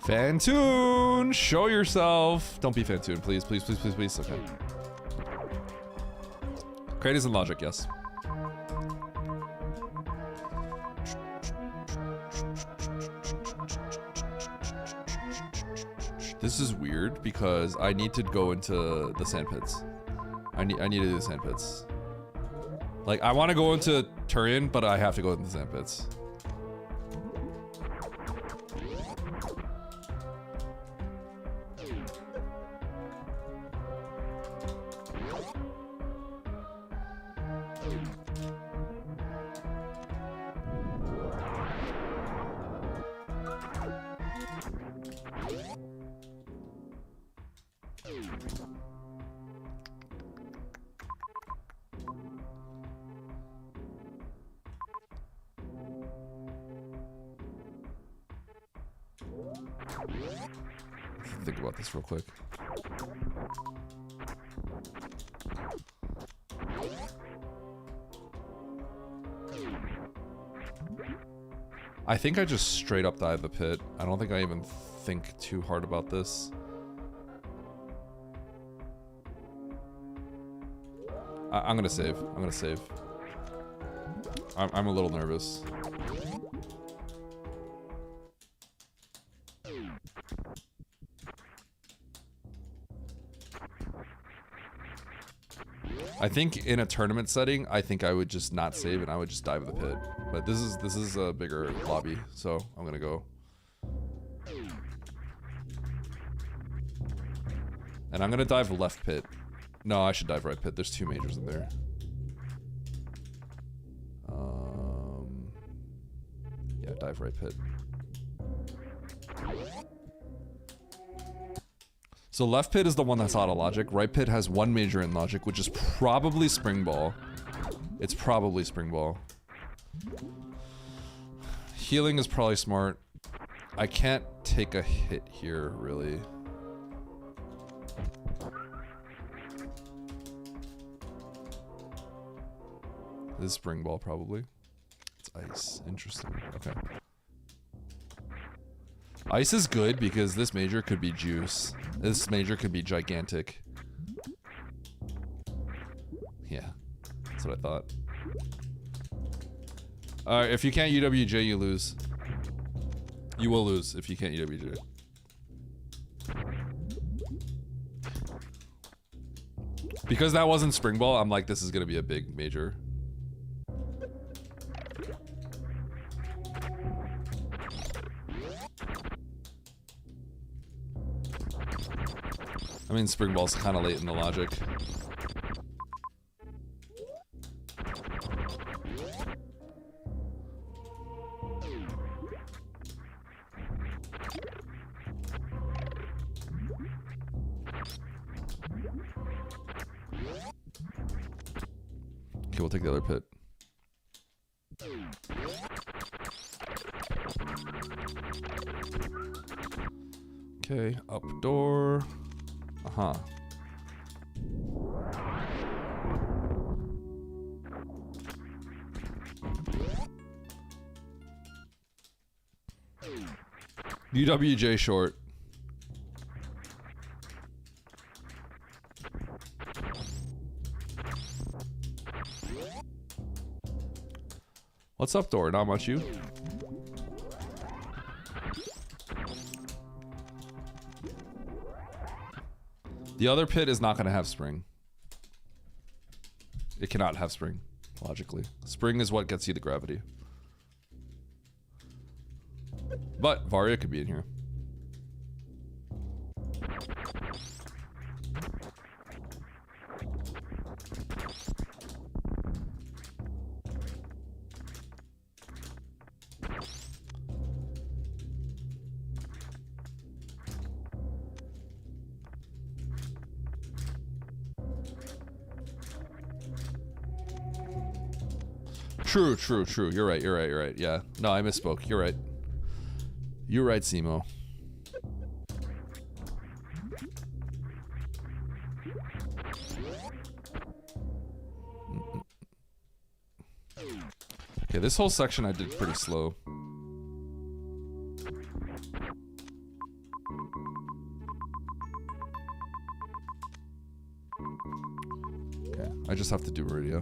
Fantoon, show yourself. Don't be Fantoon, please, please, please, please, please. Okay. Kratos and logic, yes. This is weird because I need to go into the sand pits. I need to do the sand pits. Like, I want to go into Turian, but I have to go into the sand pits. Think about this real quick. I think I just straight up dive the pit. I don't think I even think too hard about this. I'm gonna save. I'm gonna save. I'm a little nervous. I think in a tournament setting, I think I would just not save and I would just dive the pit. But this is a bigger lobby, so I'm gonna go. And I'm gonna dive left pit. No, I should dive right pit. There's two majors in there. Yeah, dive right pit. So left pit is the one that's out of logic. Right pit has one major in logic, which is probably spring ball. It's probably spring ball. Healing is probably smart. I can't take a hit here, really. This is spring ball, probably. It's ice. Interesting. Okay. Ice is good because this major could be juice. This major could be gigantic. Yeah, that's what I thought. If you can't UWJ, you lose. You will lose if you can't UWJ. Because that wasn't spring ball, I'm like, this is gonna be a big major. I mean, spring ball's kind of late in the logic. Okay, we'll take the other pit. Okay, up door. Uh-huh. UWJ short. What's up, door? Not much, you? The other pit is not going to have spring. It cannot have spring, logically. Spring is what gets you the gravity. But Varia could be in here. True, true, true. You're right, you're right, you're right. Yeah. No, I misspoke. You're right. You're right, Simo. Okay, this whole section I did pretty slow. Okay, I just have to do radio.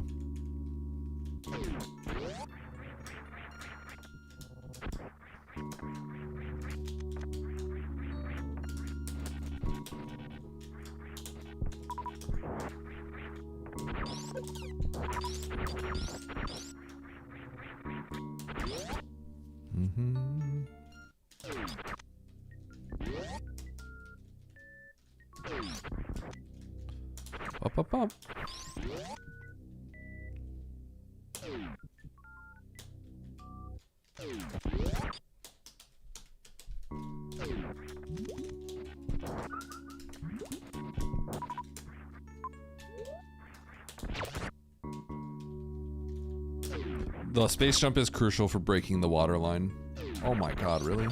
Up, up, up. The space jump is crucial for breaking the water line. Oh my god, really?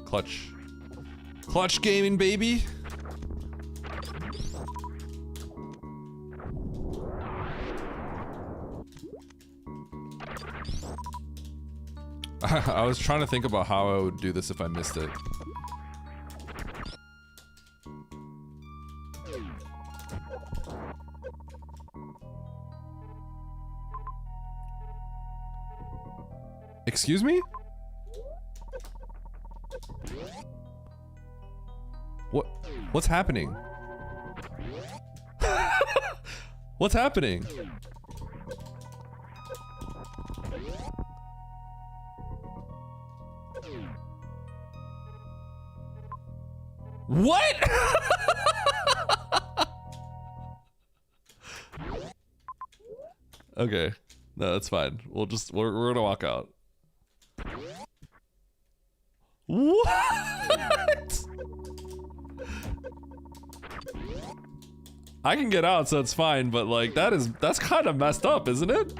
Clutch. Clutch gaming, baby! I was trying to think about how I would do this if I missed it. Excuse me? What's happening? What's happening? What? Okay. No, that's fine. We're gonna walk out. What? I can get out, so it's fine, but like that's kind of messed up, isn't it?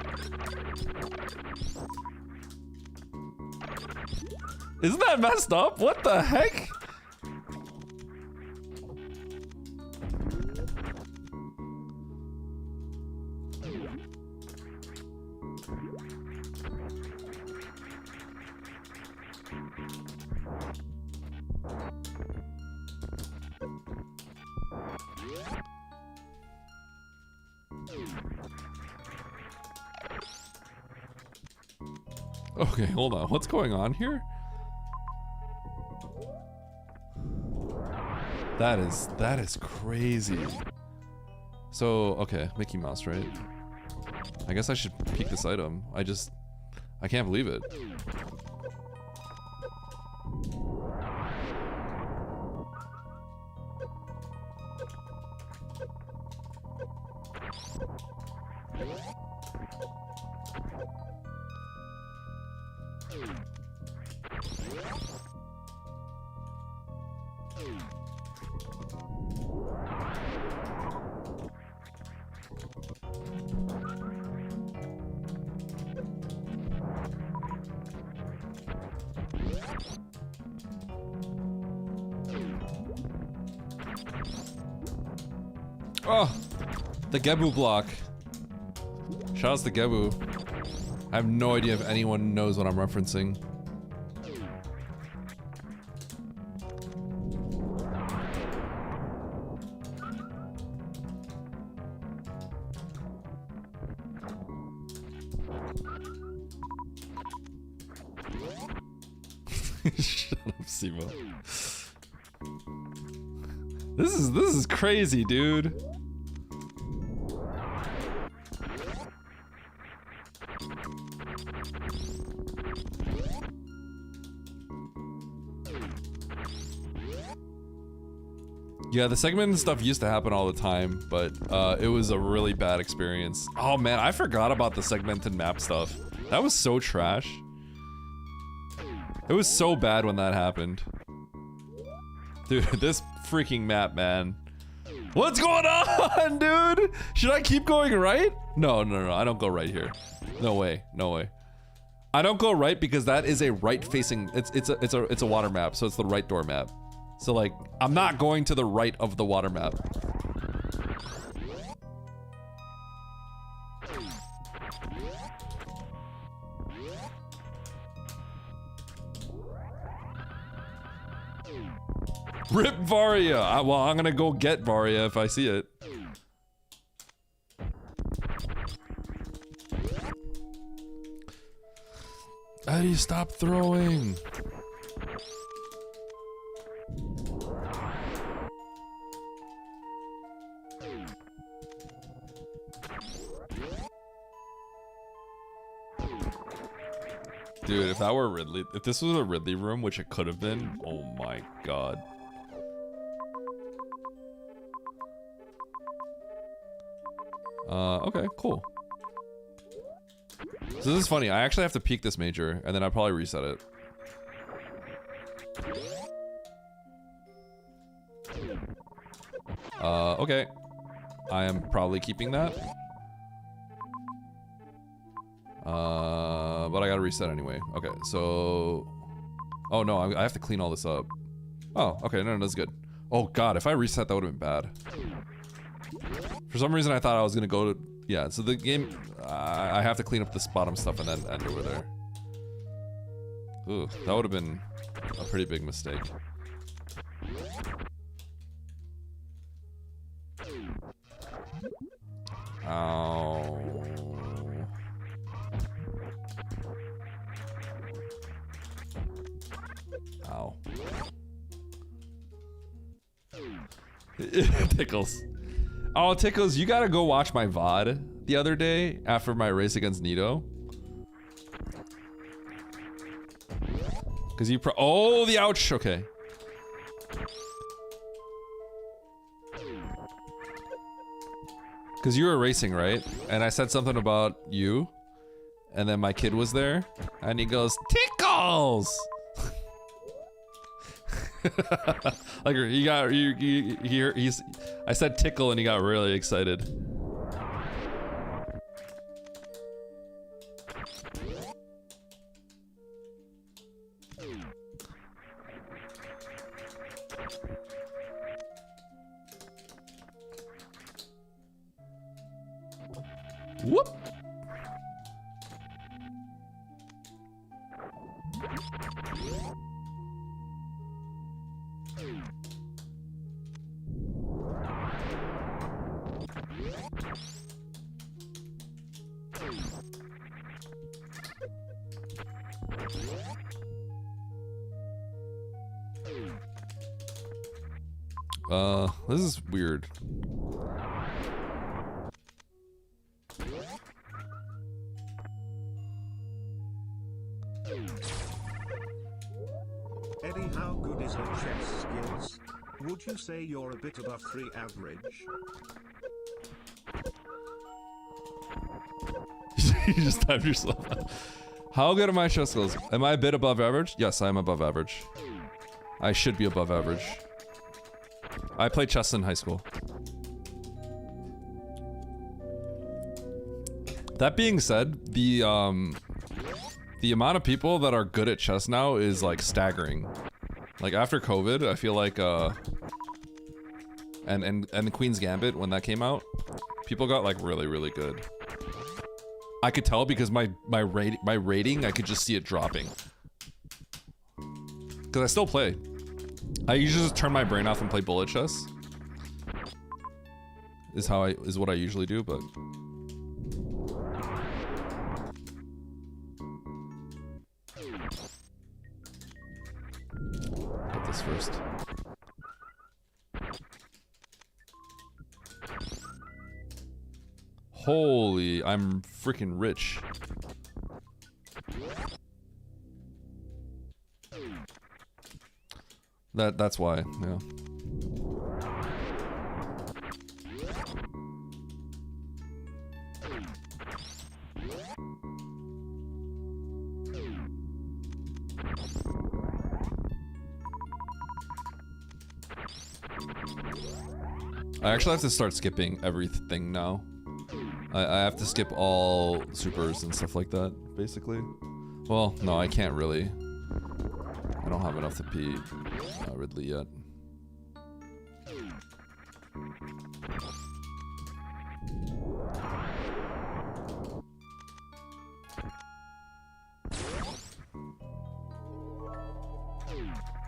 Isn't that messed up? What the heck? Okay, hold on. What's going on here? That is crazy. So, okay, Mickey Mouse, right? I guess I should peek this item. I can't believe it. Oh, the Gebu block. Shout out to Gebu. I have no idea if anyone knows what I'm referencing. Shut up, Simo. This is crazy, dude. Yeah, the segment and stuff used to happen all the time, but it was a really bad experience. Oh man, I forgot about the segmented map stuff. That was so trash. It was so bad when that happened. Dude, this freaking map, man. What's going on, dude? Should I keep going right? No, I don't go right here. No way, no way. I don't go right because that is a right-facing. It's a water map, so it's the right door map. So like, I'm not going to the right of the water map. Rip Varia. Well, I'm gonna go get Varia if I see it. Eddie, stop throwing. Dude, if that were Ridley, if this was a Ridley room, which it could have been, oh my god. Okay, cool. So this is funny. I actually have to peek this major, and then I'll probably reset it. Okay. I am probably keeping that. But I gotta reset anyway. Okay, so... Oh no, I have to clean all this up. Oh, okay, no, that's good. Oh god, if I reset, that would have been bad. For some reason, I thought I was gonna go to... Yeah, so the game... I have to clean up this bottom stuff and then end over there. Ooh, that would have been a pretty big mistake. Ow. Ow. Tickles. Oh, Tickles, you gotta go watch my VOD the other day after my race against Nito. Cause you oh, the ouch, okay. Cause you were racing, right? And I said something about you. And then my kid was there. And he goes, Tickles! Like he got he's I said tickle and he got really excited. Whoop. This is weird. Eddie, how good is your chess skills? Would you say you're a bit above 3 average? You just timed yourself out. How good are my chess skills? Am I a bit above average? Yes, I'm above average. I should be above average. I played chess in high school. That being said, the amount of people that are good at chess now is like staggering. Like after COVID, I feel like and the Queen's Gambit, when that came out, people got like really, really good. I could tell because my rating, I could just see it dropping. Cause I still play. I usually just turn my brain off and play bullet chess. Is what I usually do, but get this first. Holy, I'm freaking rich. That's why, yeah. I actually have to start skipping everything now. I have to skip all supers and stuff like that, basically. Well, no, I can't really. I don't have enough to beat Ridley yet.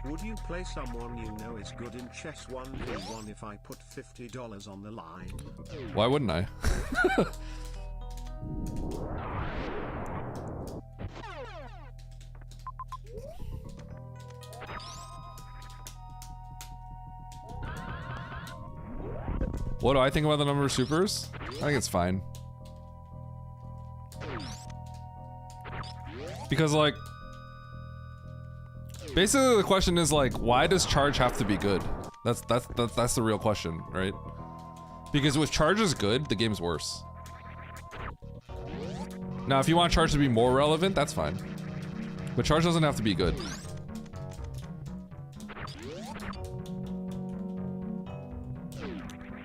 Would you play someone you know is good in chess 1v1 if I put $50 on the line? Why wouldn't I? What do I think about the number of supers? I think it's fine. Because like, basically the question is like, why does charge have to be good? That's the real question, right? Because if charge is good, the game's worse. Now, if you want charge to be more relevant, that's fine. But charge doesn't have to be good.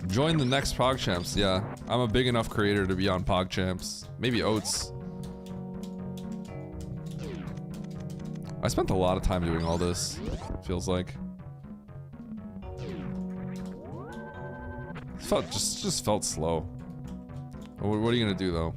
Join the next PogChamps. Yeah, I'm a big enough creator to be on PogChamps. Maybe Oats. I spent a lot of time doing all this, feels like. It just felt slow. What are you gonna do though?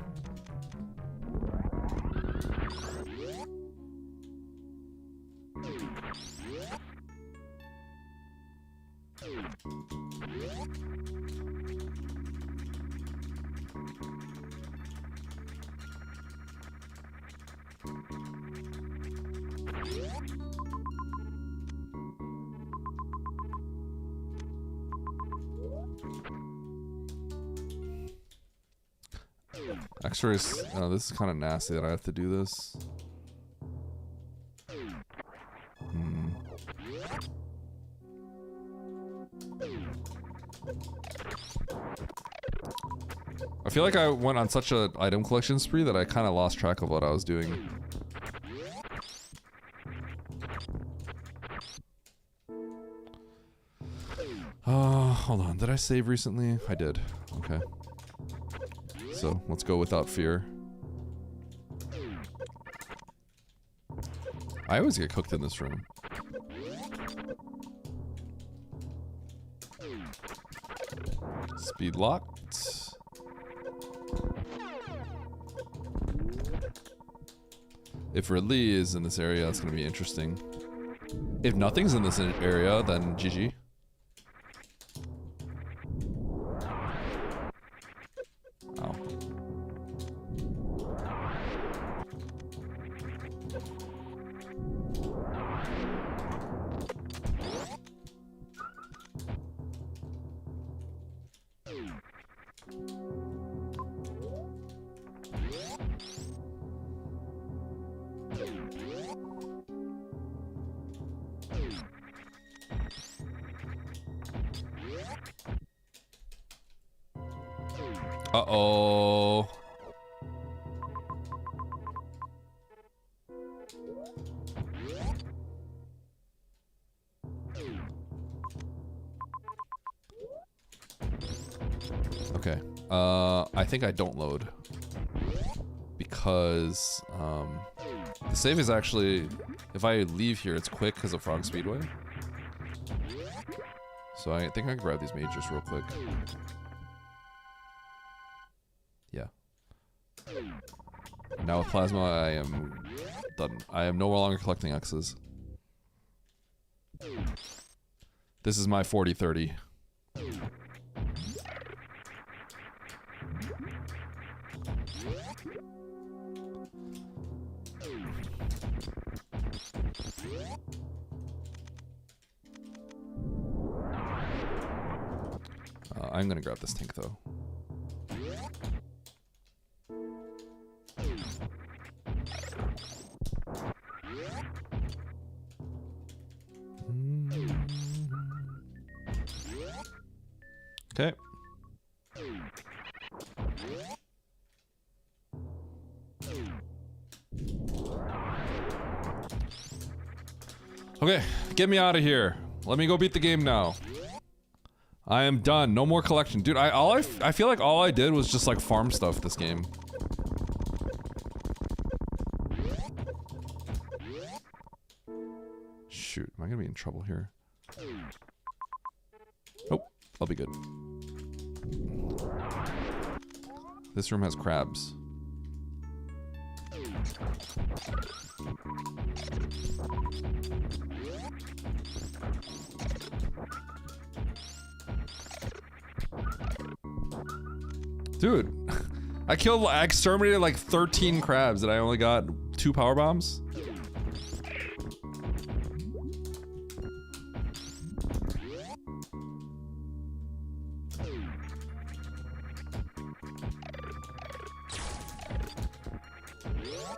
X-rays. Oh, this is kind of nasty that I have to do this. I feel like I went on such an item collection spree that I kind of lost track of what I was doing. Hold on. Did I save recently? I did. Okay. So let's go without fear. I always get cooked in this room. Speed locked. If Ridley is in this area, that's going to be interesting. If nothing's in this area, then GG. Oh. Uh-oh. Okay. I think I don't load. Because, the save is actually, if I leave here, it's quick because of Frog Speedway. So I think I can grab these majors real quick. Yeah. Now with plasma, I am done. I am no longer collecting X's. This is my 40-30. I'm gonna grab this tank though. Okay. Okay, get me out of here. Let me go beat the game now. I am done. No more collection. Dude, I feel like all I did was just like farm stuff this game. Shoot, am I gonna be in trouble here? Nope, I'll be good. This room has crabs. Dude, I exterminated like 13 crabs and I only got 2 power bombs.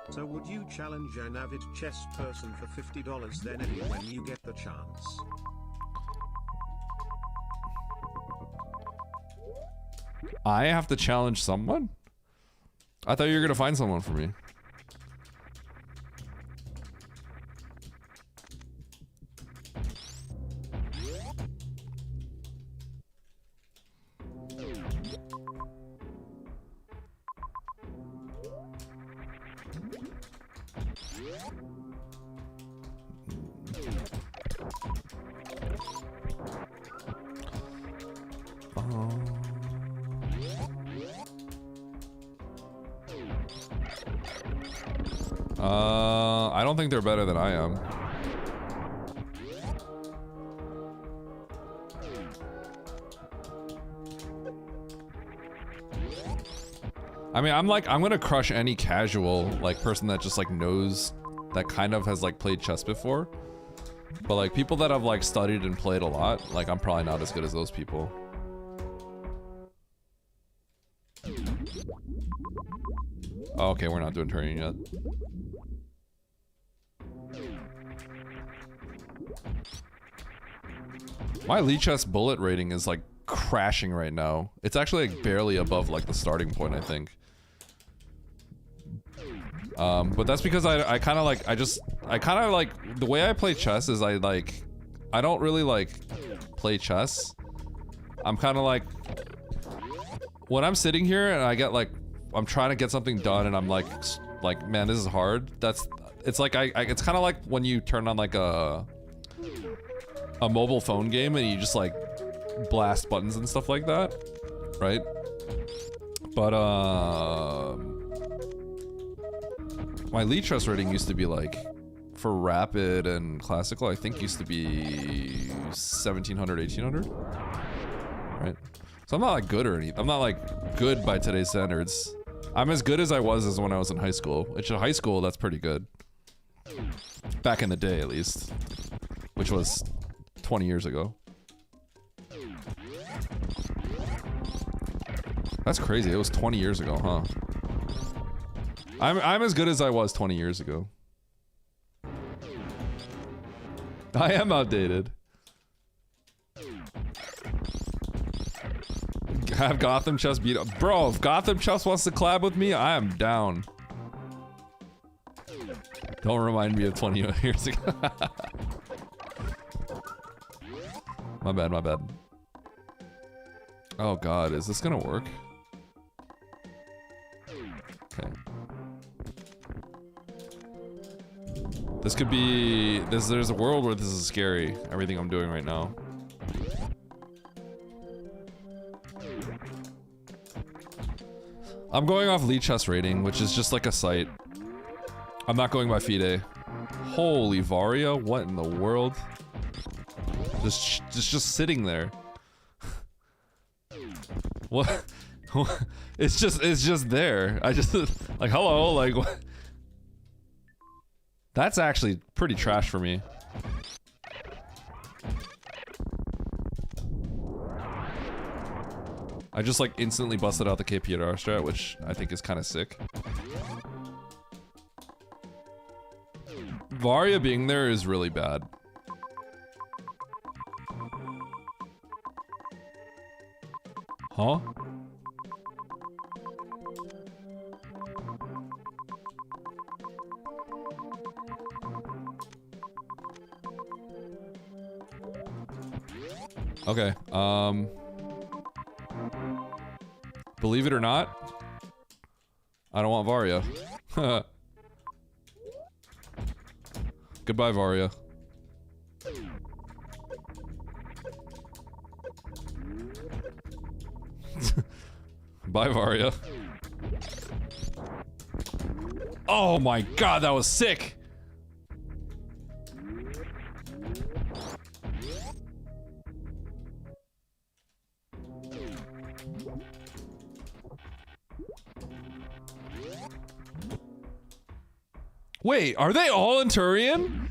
So would you challenge an avid chess person for $50 then Eddie when you get the chance? I have to challenge someone? I thought you were gonna find someone for me. I don't think they're better than I am. I mean, I'm gonna crush any casual, like, person that just, like, knows, that kind of has, like, played chess before. But, like, people that have, like, studied and played a lot, like, I'm probably not as good as those people. Oh, okay, we're not doing turning yet. My Lichess bullet rating is like crashing right now. It's actually like barely above like the starting point, I think. But that's because I kind of like, I kind of like, the way I play chess is I don't really like play chess. I'm kind of like, when I'm sitting here and I get like, I'm trying to get something done and I'm like, man, this is hard. It's like, it's kind of like when you turn on like a mobile phone game and you just like blast buttons and stuff like that, right? But my Lichess rating used to be like, for rapid and classical, I think used to be 1700, 1800, right? So I'm not like good or anything. I'm not like good by today's standards. I'm as good as I was as when I was in high school. Which in high school, that's pretty good. Back in the day, at least. Which was 20 years ago. That's crazy. It was 20 years ago, huh? I'm as good as I was 20 years ago. I am outdated. Have Gotham Chess beat up. Bro, if Gotham Chess wants to collab with me, I am down. Don't remind me of 20 years ago. My bad, my bad. Oh god, is this gonna work? Okay. This could be... there's a world where this is scary. Everything I'm doing right now. I'm going off Lee Chess rating, which is just like a site. I'm not going by FIDE. Holy Varia, what in the world? Just sitting there. What? It's just there. I just like hello, like what? That's actually pretty trash for me. I just like instantly busted out the KPR strat, which I think is kind of sick. Varia being there is really bad. Huh? Okay, believe it or not, I don't want Varia. Goodbye, Varia. Bye, Varia. Oh my god, that was sick! Wait, are they all in Turian?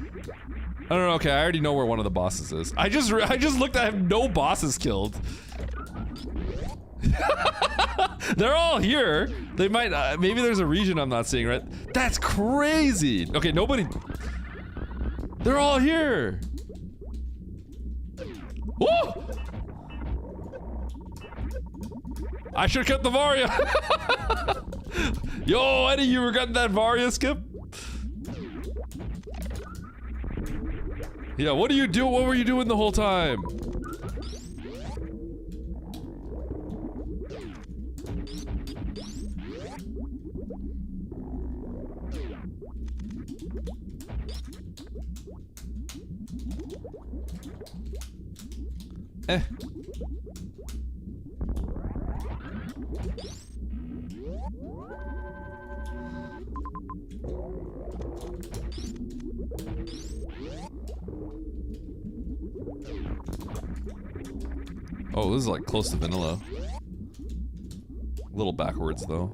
I don't know. Okay, I already know where one of the bosses is. I just looked. I have no bosses killed. They're all here. They might. Maybe there's a region I'm not seeing. Right? That's crazy. Okay, nobody. They're all here. Woo! I should have kept the Varia. Yo, Eddie, you regret that Varia skip? Yeah, what do you do? What were you doing the whole time? Eh. Oh, this is like close to vanilla. A little backwards though.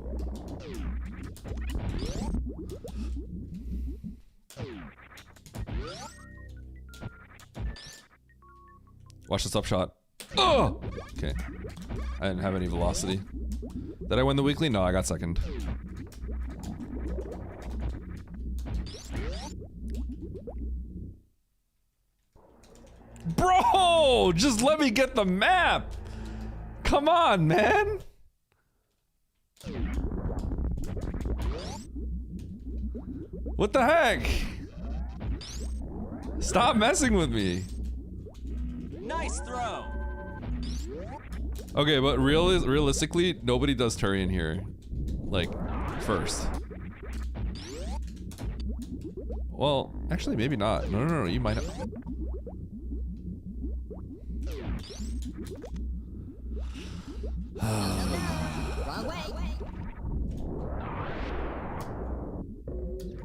Watch this upshot. Oh! Okay. I didn't have any velocity. Did I win the weekly? No, I got second. Bro! Just let me get the map! Come on, man! What the heck? Stop messing with me. Nice throw. Okay, but realistically, nobody does Turian here. Like, first. Well, actually, maybe not. No, you might have. Wrong way.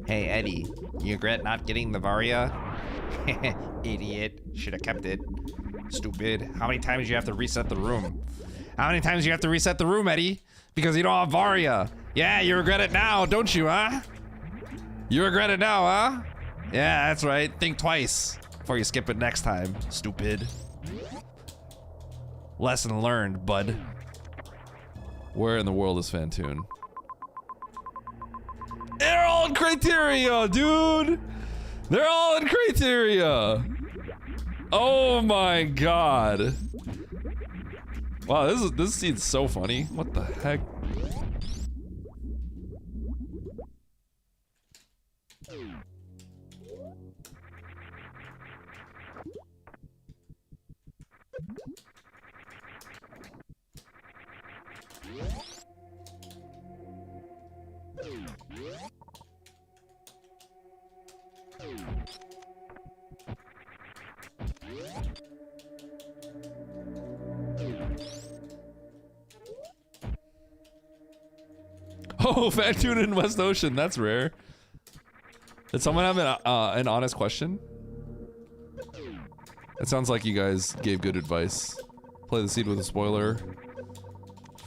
Hey, Eddie, you regret not getting the Varia? Idiot. Should have kept it. Stupid. How many times you have to reset the room? How many times you have to reset the room, Eddie? Because you don't have Varia. Yeah, you regret it now, don't you, huh? You regret it now, huh? Yeah, that's right. Think twice before you skip it next time. Stupid. Lesson learned, bud. Where in the world is Fantoon? They're all in criteria, dude! They're all in criteria! Oh my god. Wow, this scene's so funny. What the heck? Oh, fan tuna in West Ocean. That's rare. Did someone have an honest question? It sounds like you guys gave good advice. Play the seed with a spoiler.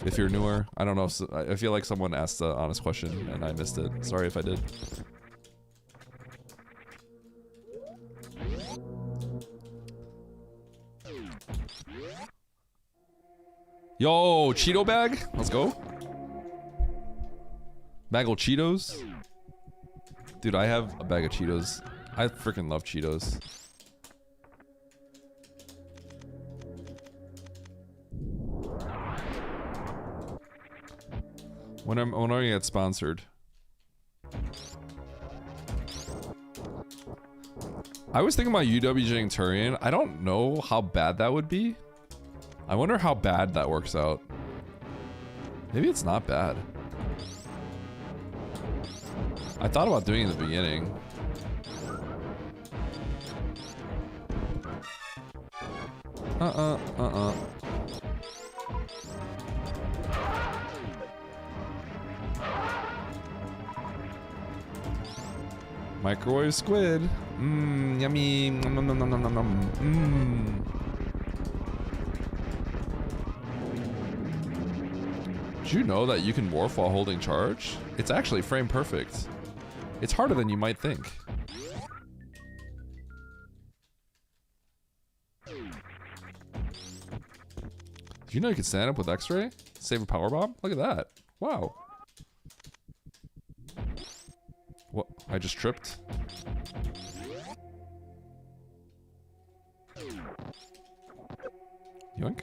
If you're newer, I don't know. If, I feel like someone asked an honest question and I missed it. Sorry if I did. Yo, Cheeto bag? Let's go. Bag of Cheetos. Dude, I have a bag of Cheetos. I freaking love Cheetos. When are you get sponsored? I was thinking about UWJing Turian. I don't know how bad that would be. I wonder how bad that works out. Maybe it's not bad. I thought about doing it in the beginning. Microwave squid. Mmm, yummy. Nom, nom, nom, nom, nom, nom. Mmm. Did you know that you can morph while holding charge? It's actually frame perfect. It's harder than you might think. Did you know you could stand up with X-ray? Save a power bomb? Look at that. Wow. What? I just tripped. Yoink.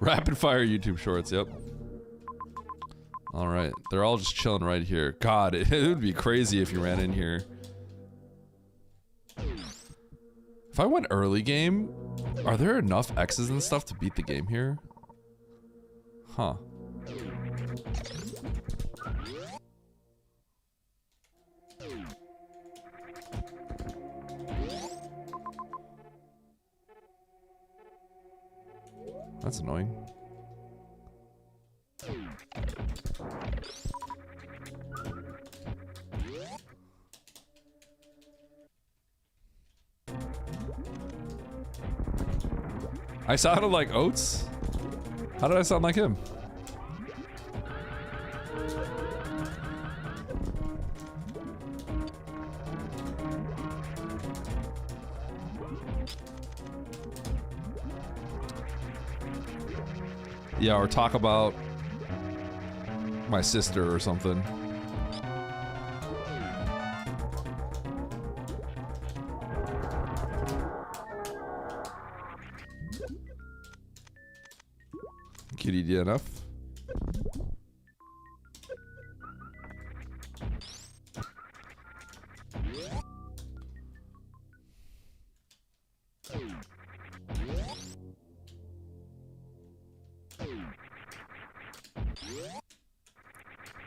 Rapid fire YouTube shorts, yep. Alright, they're all just chilling right here. God, it would be crazy if you ran in here. If I went early game, are there enough X's and stuff to beat the game here? Huh. That's annoying. I sounded like Oates? How did I sound like him? Yeah, or talk about my sister or something. Kitty DNF.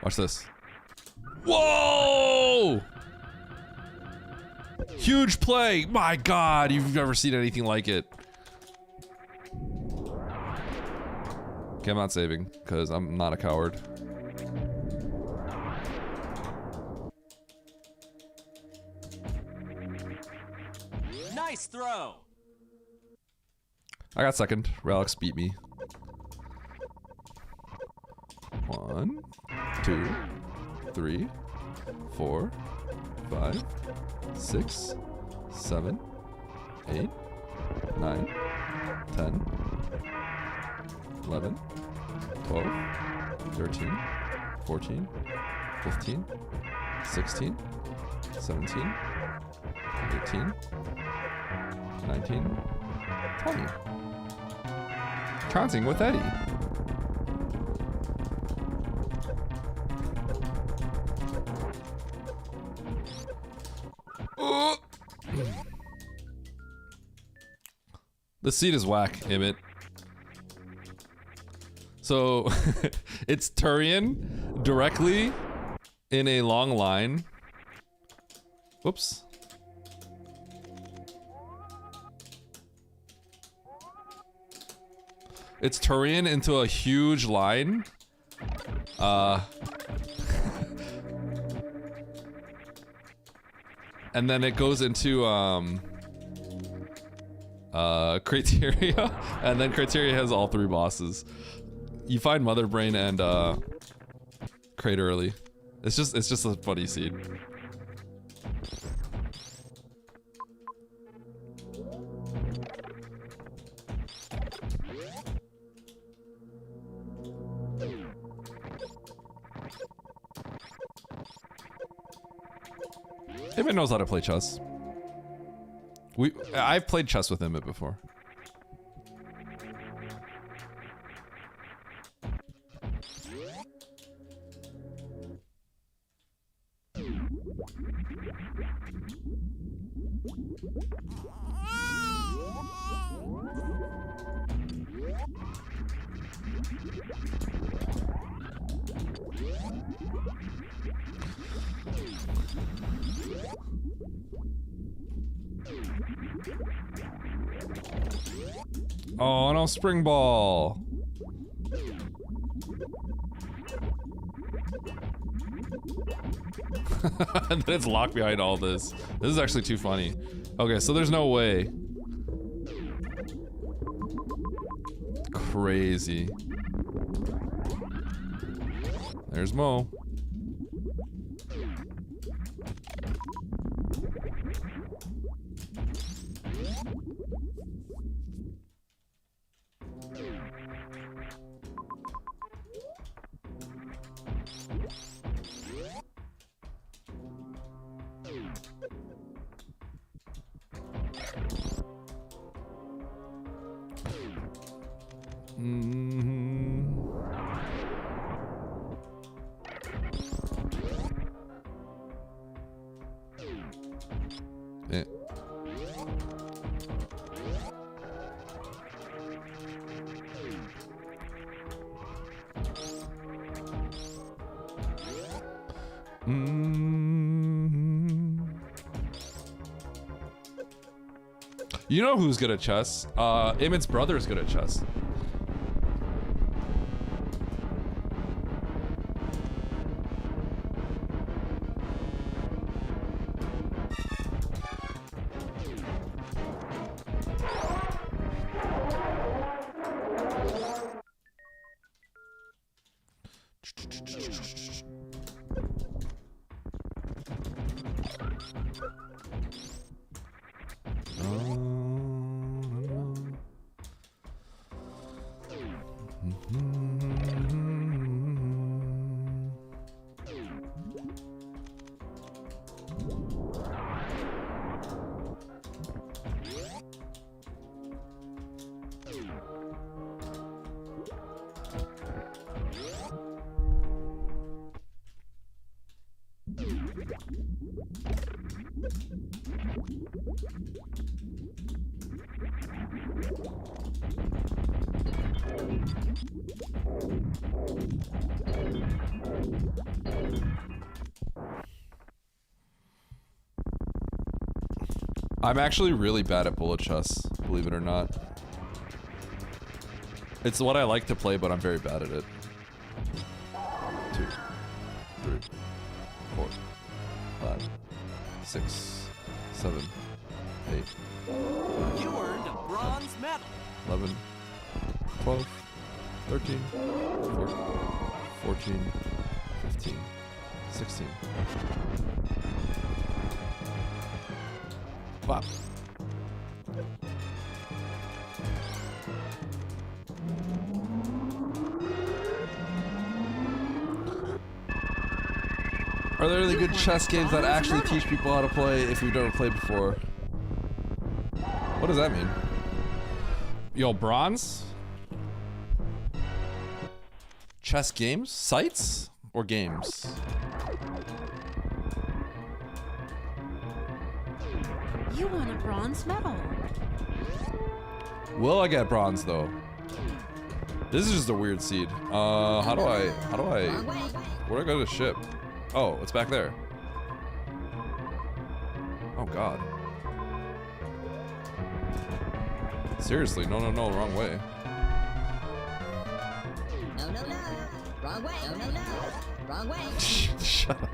Watch this. Whoa! Huge play. My God, you've never seen anything like it. Okay, I'm not saving because I'm not a coward. Nice throw. I got second. Relics beat me. 1, 2, 3, 4, 5, 6, 7, 8, 9, 10, 11, 12, 13, 14, 15, 16, 17, 18, 19, 20. Counting with Eddie. The seat is whack, Emmett. So, it's Turian directly in a long line. Whoops. It's Turian into a huge line. And then it goes into Criteria, and then Criteria has all 3 bosses. You find Mother Brain and Crate early. It's just a funny scene. Emmett knows how to play chess. I've played chess with Emmett before. Oh no, spring ball. And then it's locked behind all this. This is actually too funny. Okay, so there's no way. Crazy. There's Mo. Yeah. You know who's good at chess? Emmett's brother is good at chess. I'm actually really bad at bullet chess, believe it or not. It's what I like to play, but I'm very bad at it. 2, 3, 4, 5, 6, 7, 8, You earned a bronze medal. 11, 12, 13, 14, 15, 16. Pop. Are there really good chess games that actually teach people how to play if you've never played before? What does that mean? Yo, bronze? Chess games? Sites? Or games? You won a bronze medal. Will I get bronze though? This is just a weird seed. How do I, where do I go to ship? Oh, it's back there. Oh God. Seriously, no, wrong way. No, no, no. Wrong way. No, no, no. Wrong way. Shut up.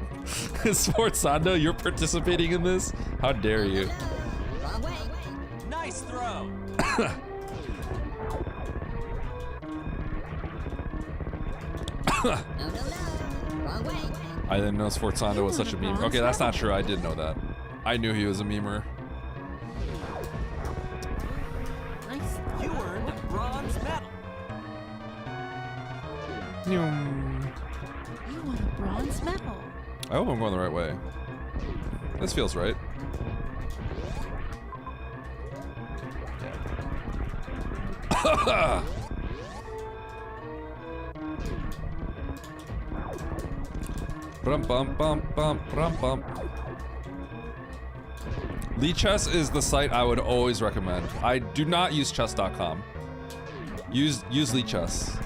Sports Sando, you're participating in this? How dare you? No, wrong way. Nice throw. No, no, no. Wrong way. I didn't know Sforzando was such a meme. Okay, that's not true. I did know that. I knew he was a memer. Nice. You earned a bronze medal. You won a bronze medal. I hope I'm going the right way. This feels right. Brum bum bum bum brum bum. Chess is the site I would always recommend. I do not use chess.com. Use Chess.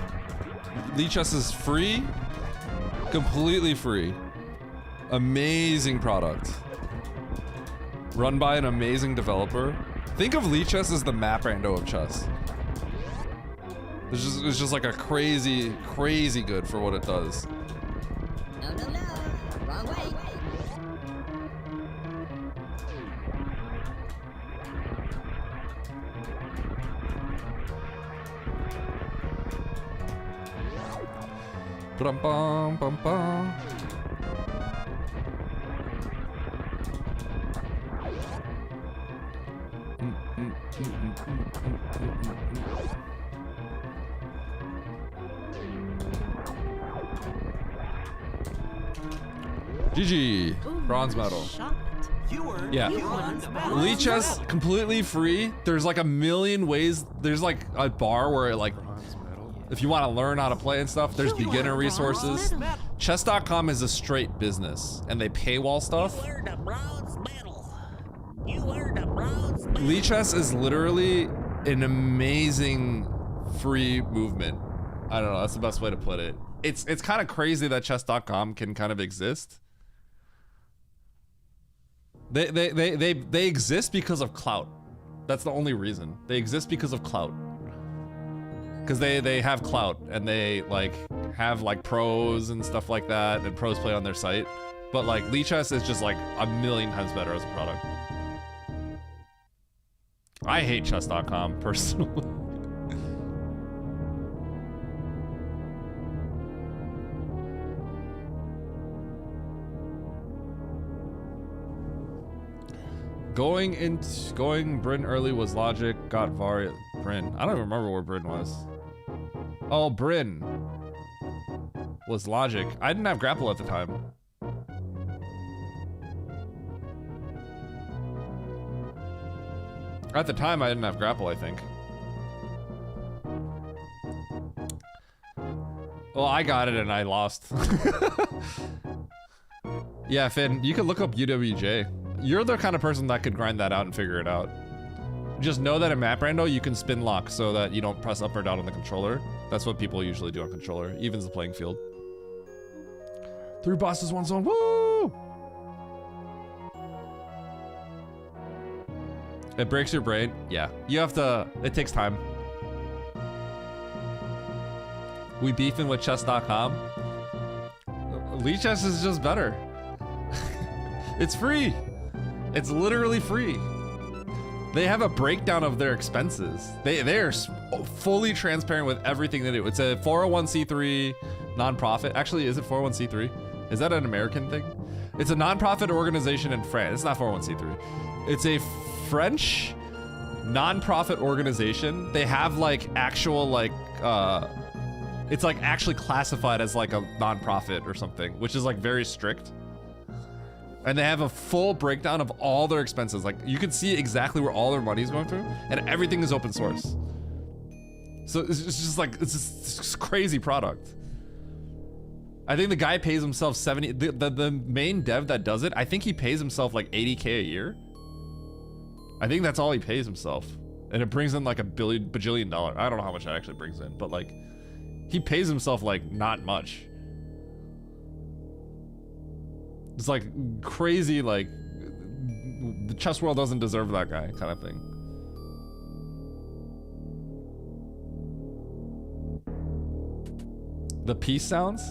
Chess is free, completely free. Amazing product. Run by an amazing developer. Think of Chess as the map rando of chess. It's just like a crazy good for what it does. No, no, no. Wrong way. Bum bum bum bum. GG, bronze medal. Shot. You earned Yeah. a bronze medal. Chess completely free. There's like a million ways. There's like a bar where like, if you want to learn how to play and stuff, there's beginner resources. Chess.com is a straight business, and they paywall stuff. You earned a bronze medal. You earned a bronze medal. Chess is literally an amazing free movement. I don't know. That's the best way to put it. It's kind of crazy that chess.com can kind of exist. They exist because of clout. That's the only reason. They exist because of clout. Because they have clout and they like have like pros and stuff like that, and pros play on their site. But like Chess is just like a million times better as a product. I hate chess.com personally. Going Bryn early was logic, got Varia Bryn. I don't even remember where Bryn was. Oh, Bryn was logic. I didn't have grapple at the time. At the time, I didn't have grapple, I think. Well, I got it and I lost. Yeah, Finn, you can look up UWJ. You're the kind of person that could grind that out and figure it out. Just know that in map rando, you can spin lock so that you don't press up or down on the controller. That's what people usually do on controller. Evens the playing field. 3 bosses, 1 zone. Woo! It breaks your brain. Yeah. You have to... It takes time. We beefing with chess.com. Chess is just better. It's free. It's literally free. They have a breakdown of their expenses. They are fully transparent with everything they do. It's a 401c3 nonprofit. Actually, is it 401c3? Is that an American thing? It's a nonprofit organization in France. It's not 401c3. It's a French nonprofit organization. They have like actual like it's like actually classified as like a nonprofit or something, which is like very strict. And they have a full breakdown of all their expenses. Like you can see exactly where all their money is going through, and everything is open source. So it's just like, it's just crazy product. I think the guy pays himself 70, the main dev that does it, I think he pays himself like 80K a year. I think that's all he pays himself. And it brings in like a bajillion dollar. I don't know how much that actually brings in, but like, he pays himself like not much. It's like crazy, like the chess world doesn't deserve that guy kind of thing. The peace sounds?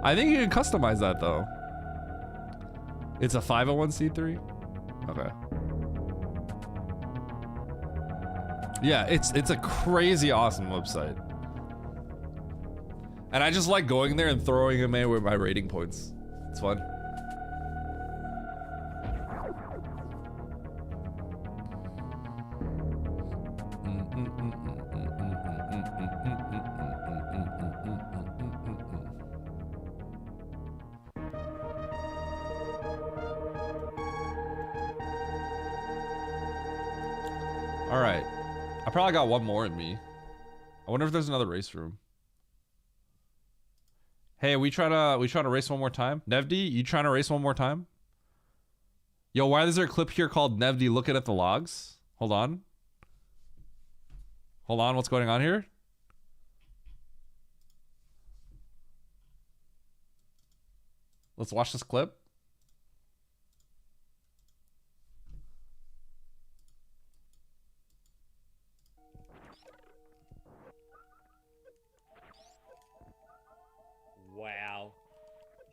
I think you can customize that though. It's a 501c3? Okay. Yeah, it's a crazy awesome website. And I just like going there and throwing them in with my rating points. It's fun. All right. I probably got one more in me. I wonder if there's another race room. Hey, we trying to race one more time? Nevdi, you trying to race one more time? Yo, why is there a clip here called Nevdi looking at the logs? Hold on. Hold on, what's going on here? Let's watch this clip. Wow.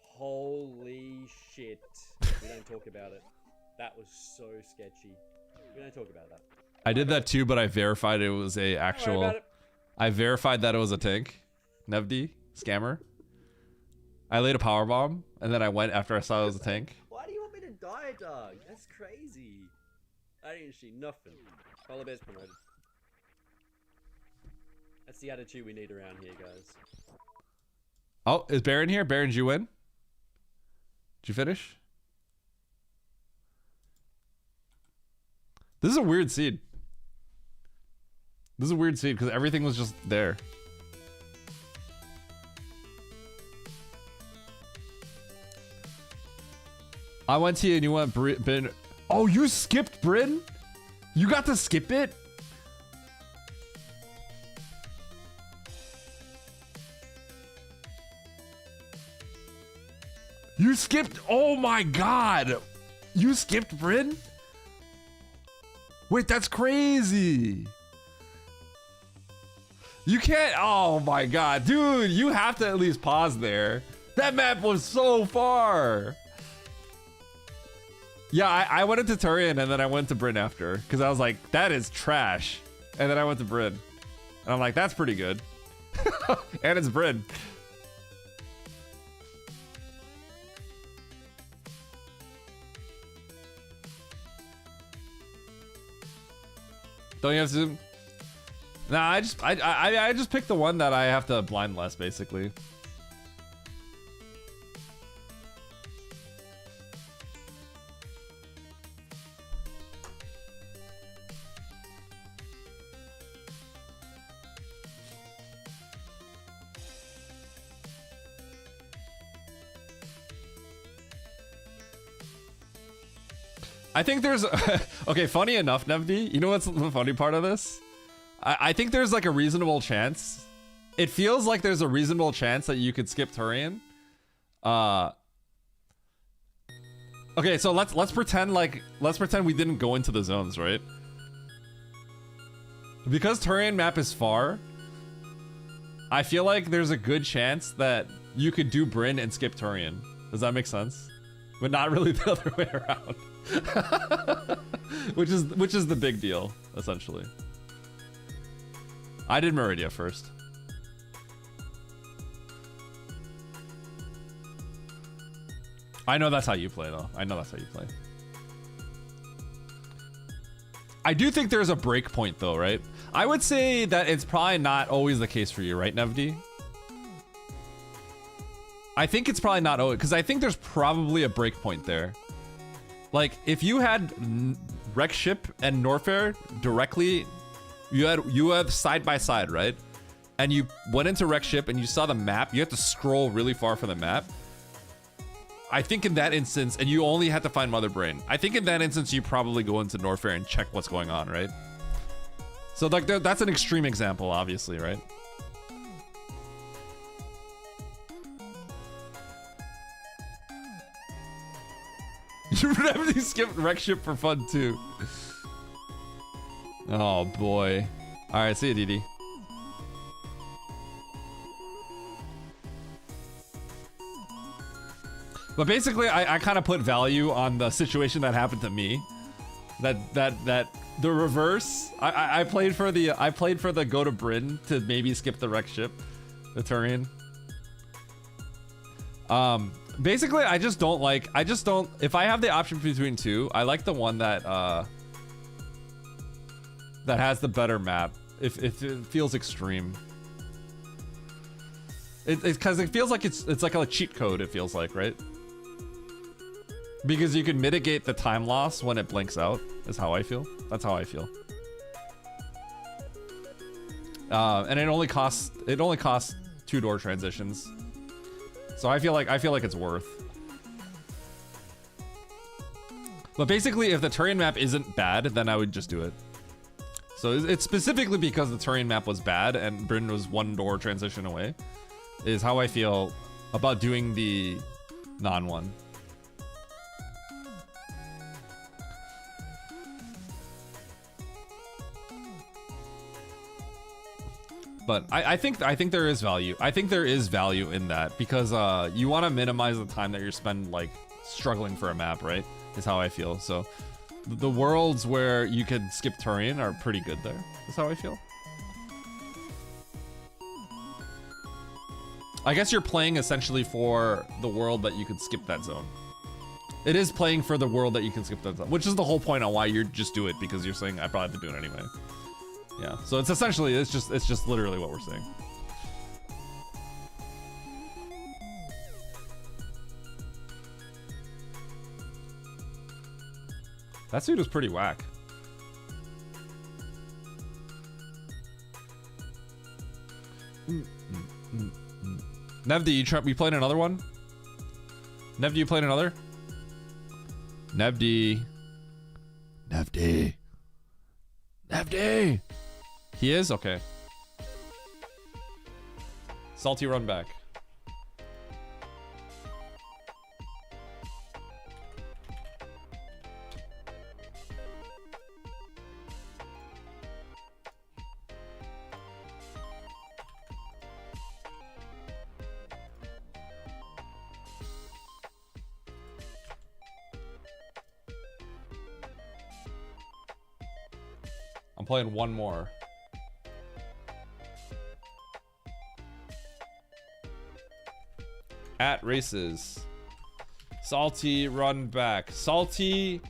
Holy shit. We don't talk about it. That was so sketchy. We don't talk about that. I did that too, but I verified it was a actual. I verified that it was a tank. Nevdi, scammer. I laid a power bomb, and then I went after I saw it was a tank. Why do you want me to die, dog? That's crazy. I didn't see nothing. Polar bear's promoted. That's the attitude we need around here, guys. Oh, is Baron here? Baron, did you win? Did you finish? This is a weird seed. This is a weird seed because everything was just there. I went to you and you went Bryn. Oh, you skipped Bryn? You got to skip it? You skipped, oh my god. You skipped Bryn? Wait, that's crazy. You can't, oh my god. Dude, you have to at least pause there. That map was so far. Yeah, I went into Turian and then I went to Bryn after. Because I was like, that is trash. And then I went to Bryn. And I'm like, that's pretty good. And it's Bryn. Don't you have to? Nah, I just picked the one that I have to blind less, basically. I think there's okay, funny enough, Nevdi, you know what's the funny part of this? I think there's like a reasonable chance. It feels like there's a reasonable chance that you could skip Turian. Okay, so let's pretend we didn't go into the zones, right? Because Turian map is far, I feel like there's a good chance that you could do Bryn and skip Turian. Does that make sense? But not really the other way around. which is the big deal, essentially. I did Meridia first. I know that's how you play, though. I know that's how you play. I do think there's a break point, though, right? I would say that it's probably not always the case for you, right, Nevdi? I think it's probably not always, because I think there's probably a break point there. Like, if you had Wreck Ship and Norfair directly, you had side by side, right? And you went into Wreck Ship and you saw the map, you have to scroll really far for the map. I think in that instance, and you only had to find Mother Brain, I think in that instance you probably go into Norfair and check what's going on, right? So like that's an extreme example, obviously, right? You definitely skipped wreck ship for fun too. Oh boy. All right, see you, Didi. But basically, I kind of put value on the situation that happened to me. That the reverse. I played for the go to Bryn to maybe skip the wreck ship, the Turian. Basically, I just don't. If I have the option between two, I like the one that has the better map. If it feels extreme. Because it feels like it's like a cheat code. It feels like, right? Because you can mitigate the time loss when it blinks out, is how I feel. That's how I feel. And it only costs 2 door transitions. So I feel like it's worth. But basically, if the Turian map isn't bad, then I would just do it. So it's specifically because the Turian map was bad and Britain was 1 door transition away, is how I feel about doing the non-one. But I think there is value. I think there is value in that because you want to minimize the time that you spend like struggling for a map, right? Is how I feel. So the worlds where you can skip Turian are pretty good there. That's how I feel. I guess you're playing essentially for the world that you could skip that zone. It is playing for the world that you can skip that zone, which is the whole point on why you just do it, because you're saying I probably have to do it anyway. Yeah, so it's essentially, it's just literally what we're saying. That suit is pretty whack. Nevdi, you playing another one? Nevdi, you playing another? Nevdi. He is? Okay. Salty run back. I'm playing one more. At races. Salty run back. Salty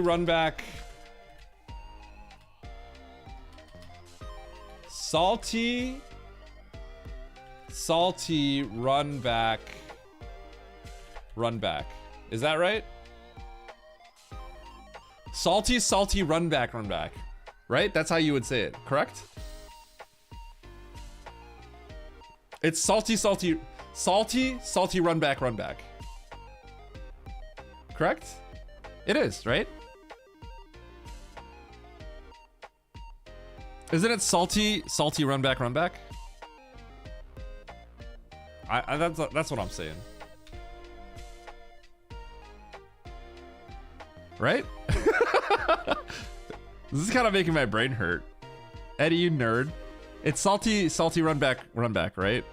run back. Salty run back. Run back. Is that right? Salty run back. Right? That's how you would say it, correct? It's salty run back. Correct? It is, right? Isn't it salty run back? That's what I'm saying. Right? This is kind of making my brain hurt. Eddie, you nerd. It's salty run back, right?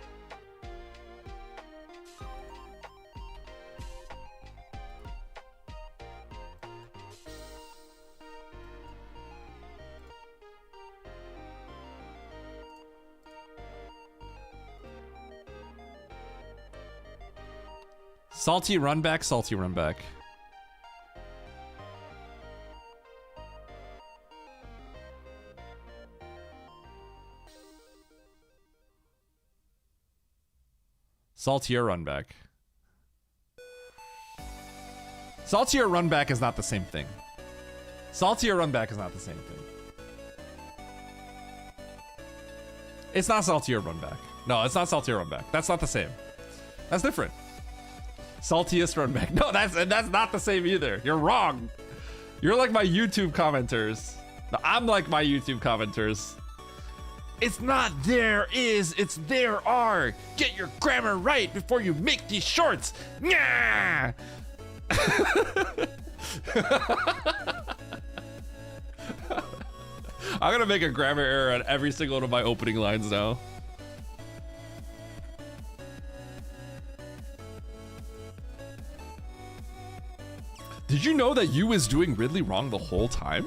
Salty run back. Saltier run back. Saltier run back is not the same thing. Saltier run back is not the same thing. It's not saltier run back. No, it's not saltier run back. That's not the same. That's different. Saltiest run back. No, that's not the same either. You're wrong. You're like my YouTube commenters. No, I'm like my YouTube commenters. It's not there is, it's there are. Get your grammar right before you make these shorts. Nyah! I'm gonna make a grammar error on every single one of my opening lines now. Did you know that you was doing Ridley wrong the whole time?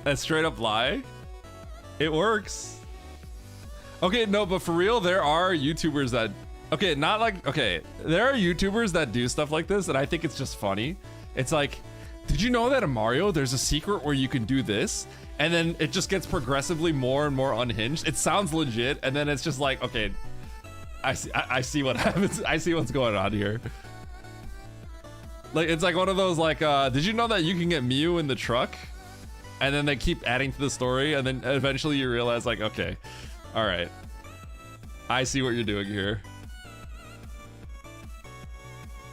A straight up lie? It works. Okay, no, but for real, there are YouTubers that... Okay, not like... Okay, there are YouTubers that do stuff like this, and I think it's just funny. It's like, did you know that in Mario, there's a secret where you can do this? And then it just gets progressively more and more unhinged. It sounds legit, and then it's just like, okay, I see what happens. I see what's going on here. Like, it's like one of those, like, did you know that you can get Mew in the truck? And then they keep adding to the story, and then eventually you realize, like, okay, all right, I see what you're doing here.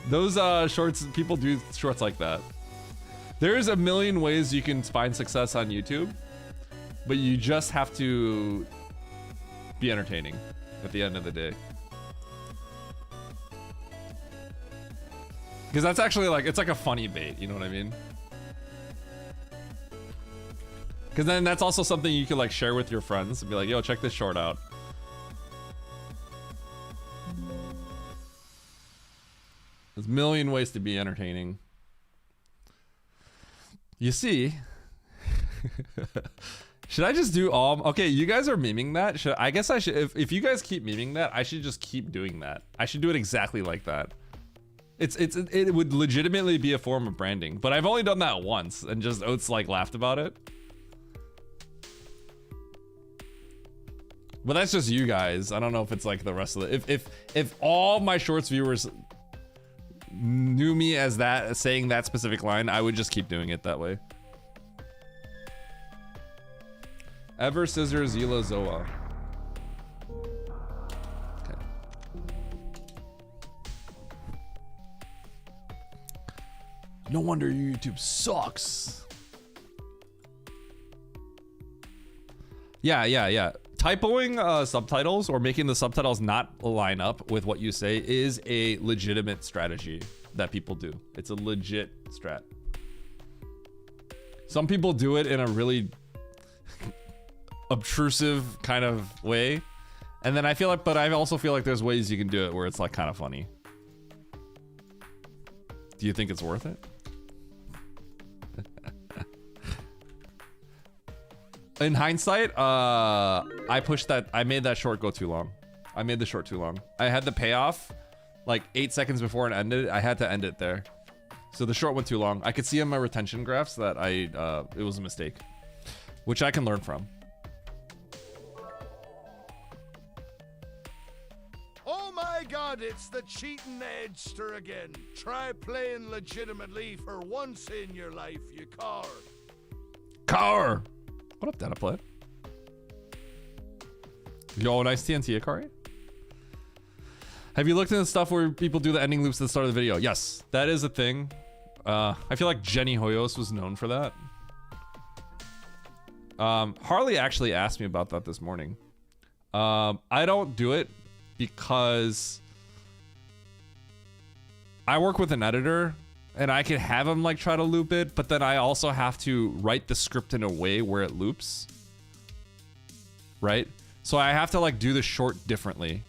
Those shorts, people do shorts like that. There's a million ways you can find success on YouTube, but you just have to be entertaining at the end of the day. Because that's actually like, it's like a funny bait, you know what I mean? Because then that's also something you can like share with your friends and be like, yo, check this short out. There's a million ways to be entertaining. You see, should I just do all? Okay, you guys are memeing that. I guess I should, if you guys keep memeing that, I should just keep doing that. I should do it exactly like that. It would legitimately be a form of branding, but I've only done that once and just Oats like laughed about it. But that's just you guys. I don't know if it's like the rest of the, if all my shorts viewers knew me as that, saying that specific line, I would just keep doing it that way. Ever Scissor Zila Zoa. Okay. No wonder YouTube sucks. Yeah. Typoing subtitles or making the subtitles not line up with what you say is a legitimate strategy that people do. It's a legit strat. Some people do it in a really obtrusive kind of way. And then I feel like, but I also feel like there's ways you can do it where it's like kind of funny. Do you think it's worth it? In hindsight, I made that short go too long. I made the short too long. I had the payoff like 8 seconds before it ended. I had to end it there. So the short went too long. I could see on my retention graphs that it was a mistake, which I can learn from. Oh my God, it's the cheating Edster again. Try playing legitimately for once in your life, you car. Car! What up, Data Play? Yo, nice TNT, Akari. Have you looked into stuff where people do the ending loops at the start of the video? Yes, that is a thing. I feel like Jenny Hoyos was known for that. Harley actually asked me about that this morning. I don't do it because I work with an editor and I can have him like try to loop it, but then I also have to write the script in a way where it loops. Right? So I have to like do the short differently.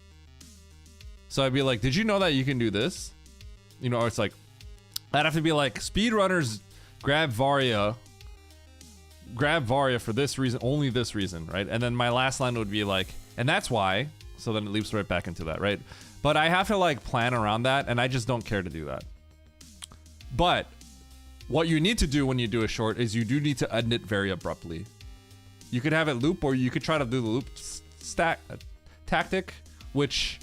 So I'd be like, did you know that you can do this? You know, or it's like, I'd have to be like, speedrunners grab Varia for this reason, only this reason, right? And then my last line would be like, and that's why. So then it leaps right back into that, right? But I have to like plan around that, and I just don't care to do that. But what you need to do when you do a short is you do need to end it very abruptly. You could have it loop, or you could try to do the loop stack tactic, which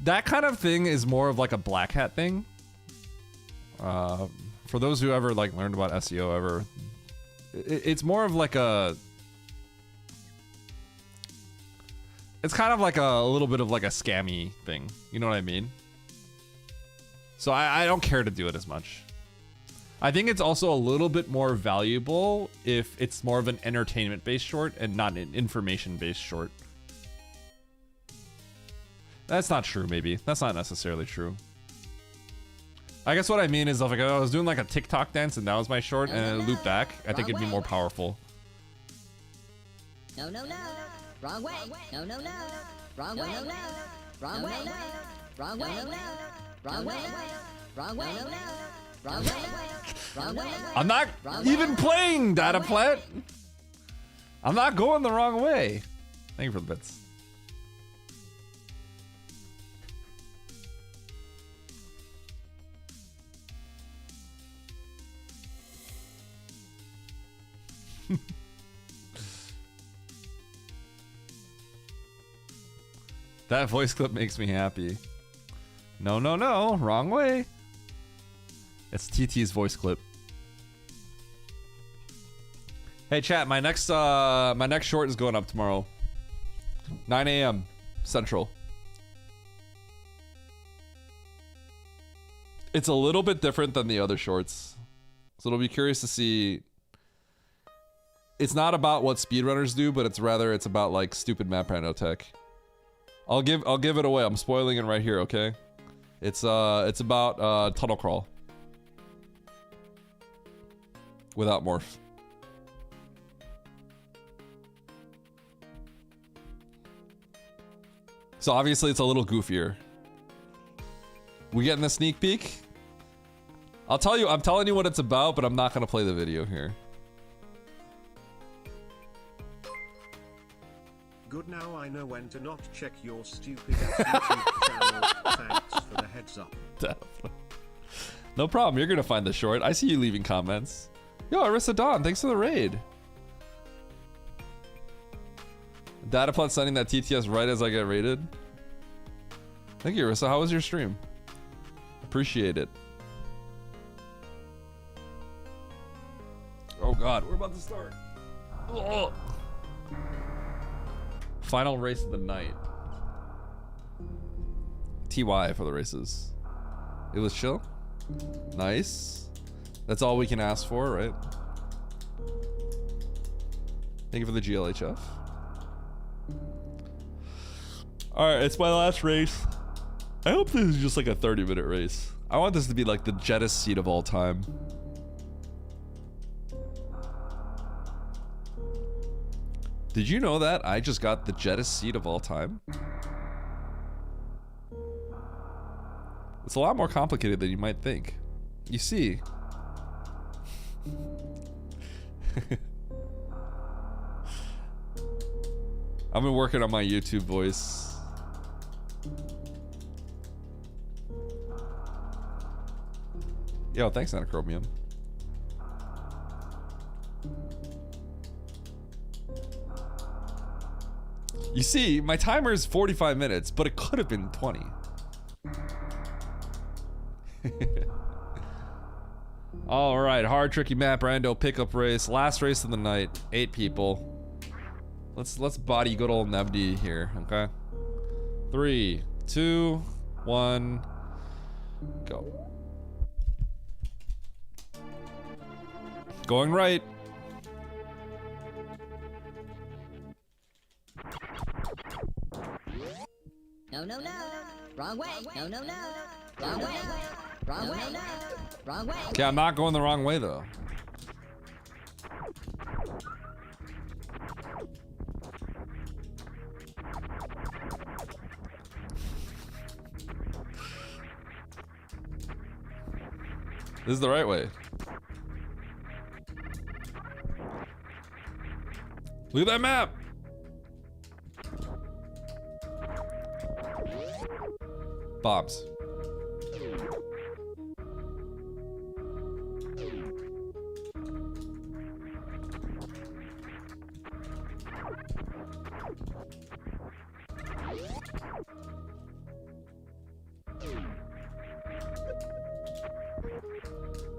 that kind of thing is more of like a black hat thing. For those who ever like learned about SEO ever, it's more of like It's kind of like a little bit of like a scammy thing. You know what I mean? So I don't care to do it as much. I think it's also a little bit more valuable if it's more of an entertainment-based short and not an information-based short. That's not true, maybe. That's not necessarily true. I guess what I mean is if I was doing like a TikTok dance and that was my short and it looped back, I think it'd be more powerful. No, no, no. Wrong way. No, no, no. Wrong way. No, no, no. Wrong way. Wrong way. No, no. Wrong way. Wrong way. No, no. Wrong way. Wrong way. I'm not even playing, Data Plant. I'm not going the wrong way. Thank you for the bits. That voice clip makes me happy. No, no, no, wrong way. It's TT's voice clip. Hey chat, my next short is going up tomorrow. 9 a.m. Central. It's a little bit different than the other shorts. So it'll be curious to see. It's not about what speedrunners do, but it's about like stupid map rando tech. I'll give it away. I'm spoiling it right here, okay? It's about tunnel crawl. Without morph. So obviously it's a little goofier. We getting the sneak peek? I'm telling you what it's about, but I'm not gonna play the video here. Good, now I know when to not check your stupid YouTube channel. Thanks for the heads up. No problem, you're gonna find the short. I see you leaving comments. Yo, Arissa Dawn, thanks for the raid. Dataplant sending that TTS right as I get raided. Thank you, Arissa. How was your stream? Appreciate it. Oh god, we're about to start. Ugh. Final race of the night. TY for the races. It was chill. Nice. That's all we can ask for, right? Thank you for the GLHF. Alright, it's my last race. I hope this is just like a 30-minute race. I want this to be like the jettest seat of all time. Did you know that I just got the jettest seat of all time? It's a lot more complicated than you might think. You see. I've been working on my YouTube voice. Yo, thanks, Anachromium. You see, my timer is 45 minutes, but it could have been 20. All right, hard, tricky map, rando pickup race, last race of the night, 8 people. Let's body good old Nebdi here, okay? 3, 2, 1, go. Going right. No, no, no. Wrong way. No, no, no. Wrong way. Wrong way. No, wrong way. Okay, I'm not going the wrong way though. This is the right way. Look at that map. Bombs.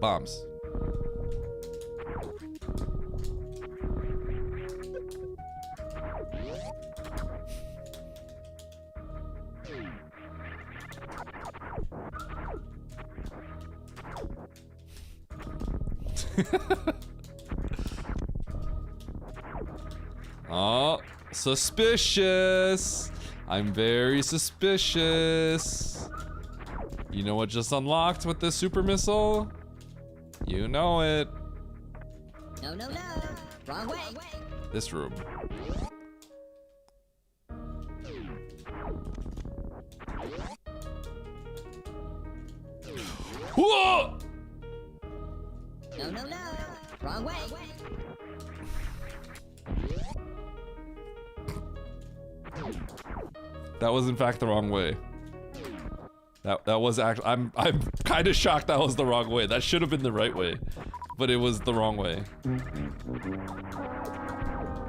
Bombs. Oh, suspicious. I'm very suspicious. You know what just unlocked with the super missile? You know it. No, no, no. Wrong way. This room. Whoa! No, no, no. Wrong way. That was in fact the wrong way. That was actually I'm kind of shocked that was the wrong way. That should have been the right way, but it was the wrong way.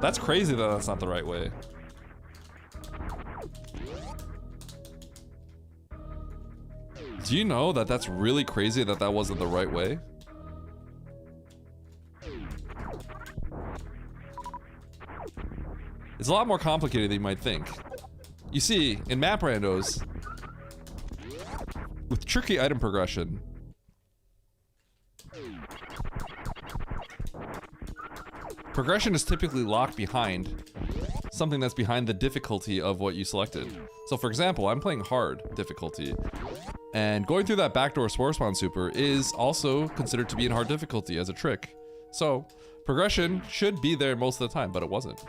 That's crazy that that's not the right way. Do you know that that's really crazy that that wasn't the right way? It's a lot more complicated than you might think. You see, in map randos, with tricky item progression, progression is typically locked behind something that's behind the difficulty of what you selected. So for example, I'm playing hard difficulty, and going through that backdoor spore spawn super is also considered to be in hard difficulty as a trick. So progression should be there most of the time, but it wasn't.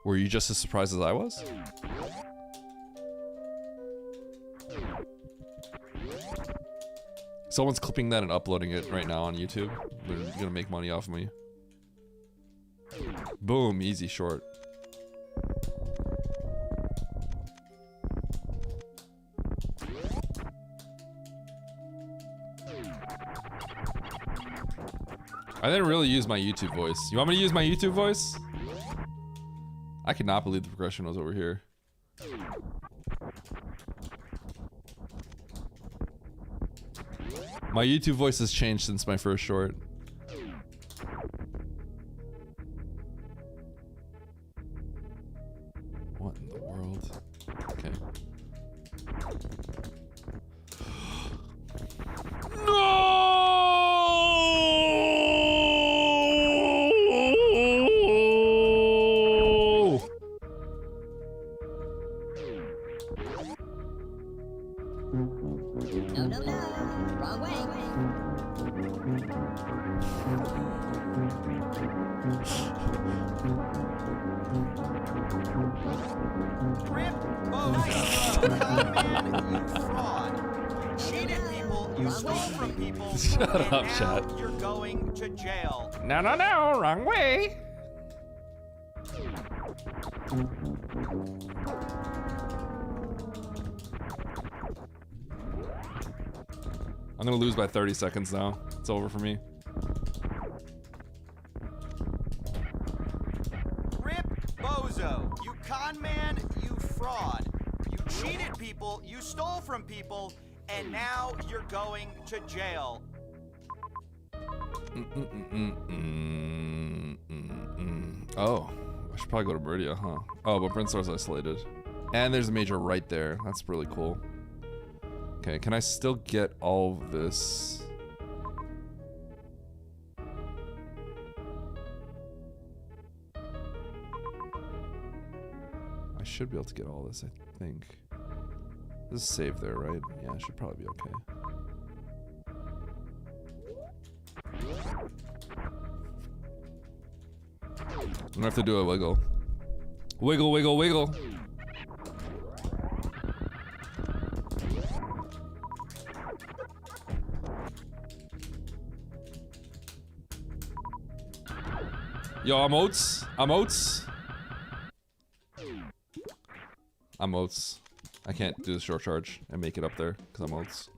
Were you just as surprised as I was? Someone's clipping that and uploading it right now on YouTube. They're gonna make money off of me. Boom, easy short. I didn't really use my YouTube voice. You want me to use my YouTube voice? I could not believe the progression was over here. My YouTube voice has changed since my first short. What in the world? Okay. No, no, no. Wrong way. Rip, nice throw. Man, you fraud. You cheated people, you stole from people. Shut and up, now chat. You're going to jail. No, no, no, wrong way. I'm gonna lose by 30 seconds now. It's over for me. Rip Bozo, you con man, you fraud. You cheated people, you stole from people, and now you're going to jail. Oh, I should probably go to Meridia, huh? Oh, but Brinstar's isolated. And there's a major right there. That's really cool. Okay, can I still get all of this? I should be able to get all this, I think. This is saved there, right? Yeah, I should probably be okay. I'm gonna have to do a wiggle. Wiggle, wiggle, wiggle. Yo, I'm Oats. I'm Oats. I'm Oats. I can't do the short charge and make it up there because I'm Oats.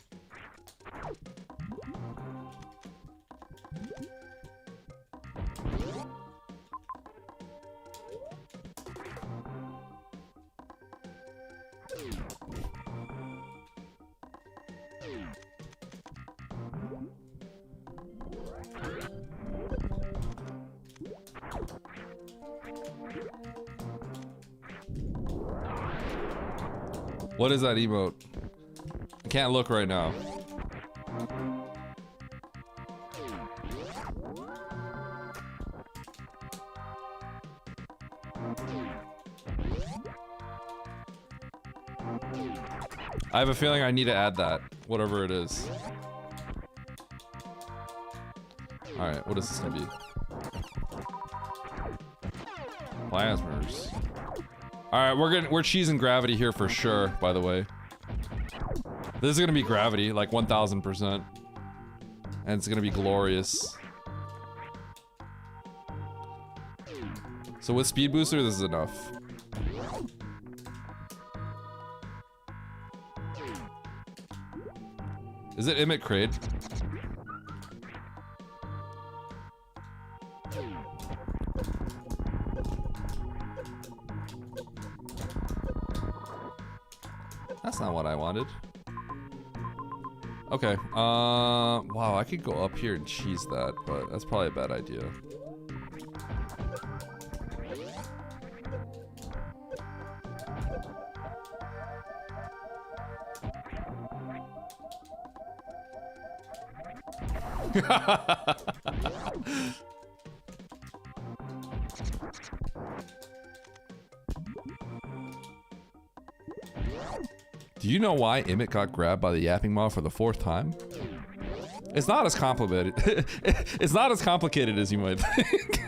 What is that emote? I can't look right now. I have a feeling I need to add that, whatever it is. Alright, what is this gonna be? Plasmers. Alright, we're cheesing gravity here for sure, by the way. This is gonna be gravity, like 1000%. And it's gonna be glorious. So with speed booster, this is enough. Is it Emmet Crade? That's not what I wanted. Okay, wow, I could go up here and cheese that, but that's probably a bad idea. Do you know why Emmett got grabbed by the yapping maw for the 4th time? It's not as complicated. It's not as complicated as you might think.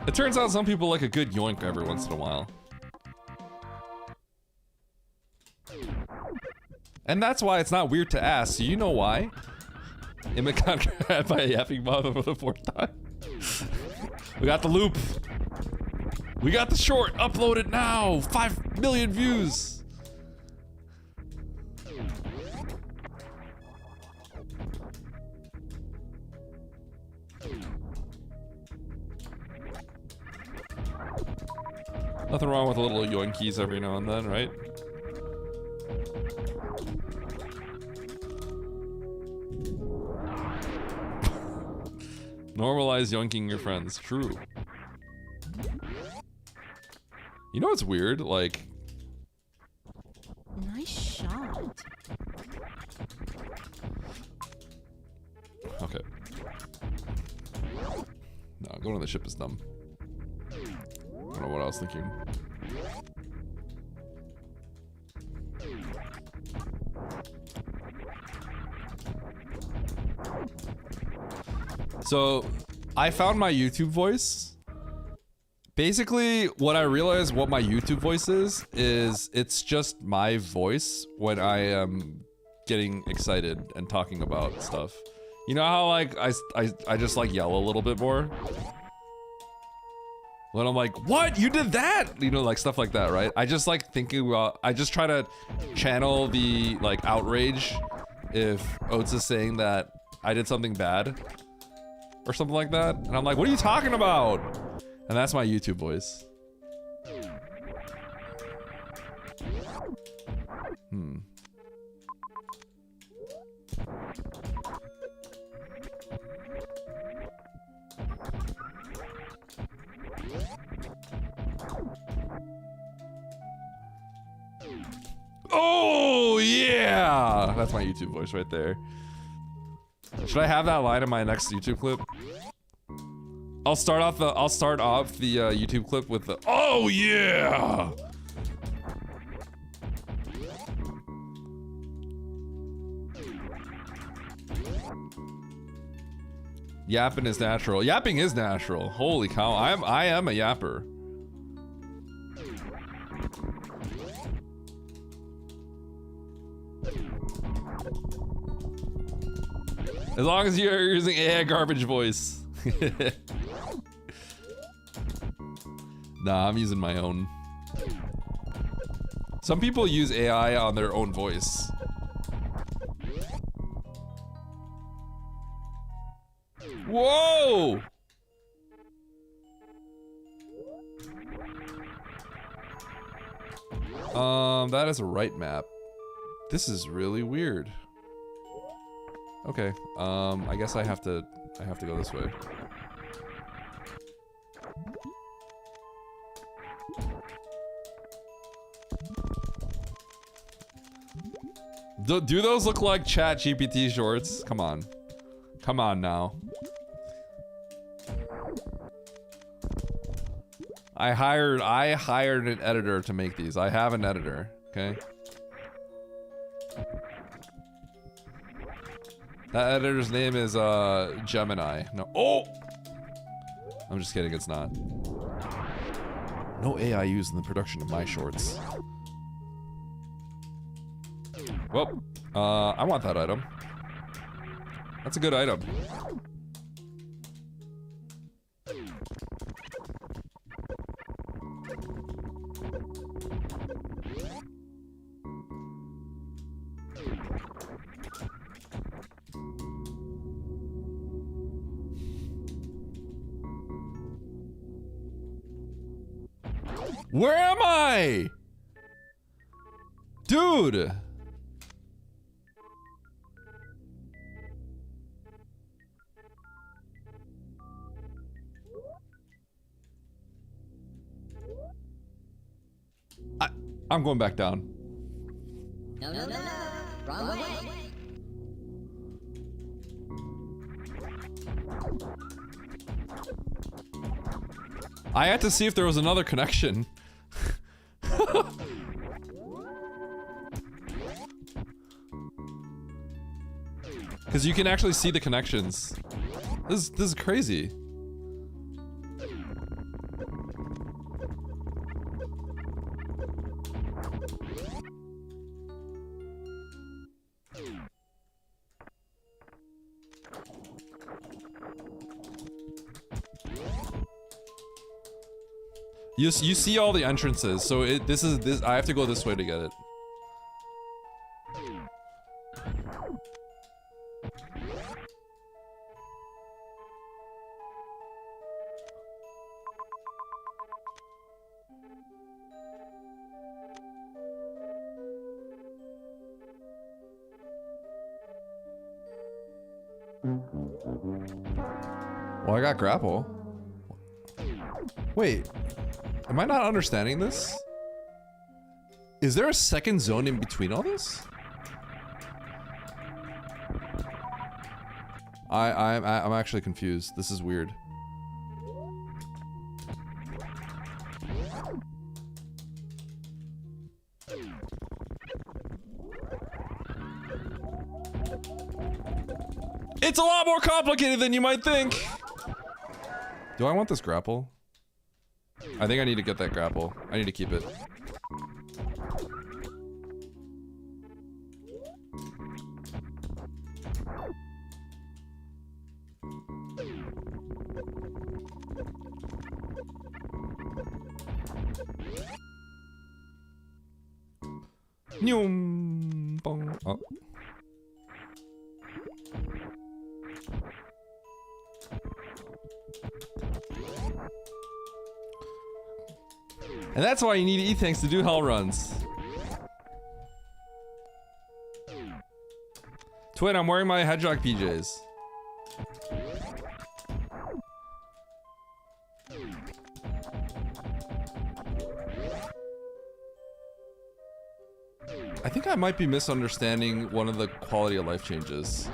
It turns out some people like a good yoink every once in a while. And that's why it's not weird to ask. So you know why? Emmett got grabbed by a yapping mob for the 4th time. We got the loop. We got the short. Upload it now. 5 million views. Nothing wrong with a little yoinkies every now and then, right? Normalize yoinking your friends. True. You know what's weird? Like... Nice shot. Okay. No, going on the ship is dumb. I don't know what I was thinking. So, I found my YouTube voice. Basically, what I realized what my YouTube voice is it's just my voice when I am getting excited and talking about stuff. You know how like I just like yell a little bit more? When I'm like, what? You did that? You know, like stuff like that, right? I just like thinking about, I just try to channel the like outrage if Oates is saying that I did something bad or something like that. And I'm like, what are you talking about? And that's my YouTube voice. Oh yeah, that's my YouTube voice right there. Should I have that line in my next YouTube clip? I'll start off the YouTube clip with the oh yeah. Yapping is natural. Yapping is natural. Holy cow! I am a yapper. As long as you're using AI garbage voice. Nah, I'm using my own. Some people use AI on their own voice. Whoa! That is a right map. This is really weird. Okay. I guess I have to go this way. Do those look like Chat GPT shorts? Come on. Come on now. I hired an editor to make these. I have an editor, okay? That editor's name is Gemini. No. Oh! I'm just kidding, it's not. No AI used in the production of my shorts. Well, I want that item. That's a good item. Where am I? Dude! I'm going back down. No, no, no, no. Wrong way. I had to see if there was another connection. Because you can actually see the connections. This is crazy. You see all the entrances, so this I have to go this way to get it. Well, I got grapple. Wait. Am I not understanding this? Is there a second zone in between all this? I'm actually confused. This is weird. It's a lot more complicated than you might think. Do I want this grapple? I think I need to get that grapple. I need to keep it. Nyum, bong. Oh. And that's why you need E-Tanks to do hell runs. Twin, I'm wearing my Hedgehog PJs. I think I might be misunderstanding one of the quality of life changes.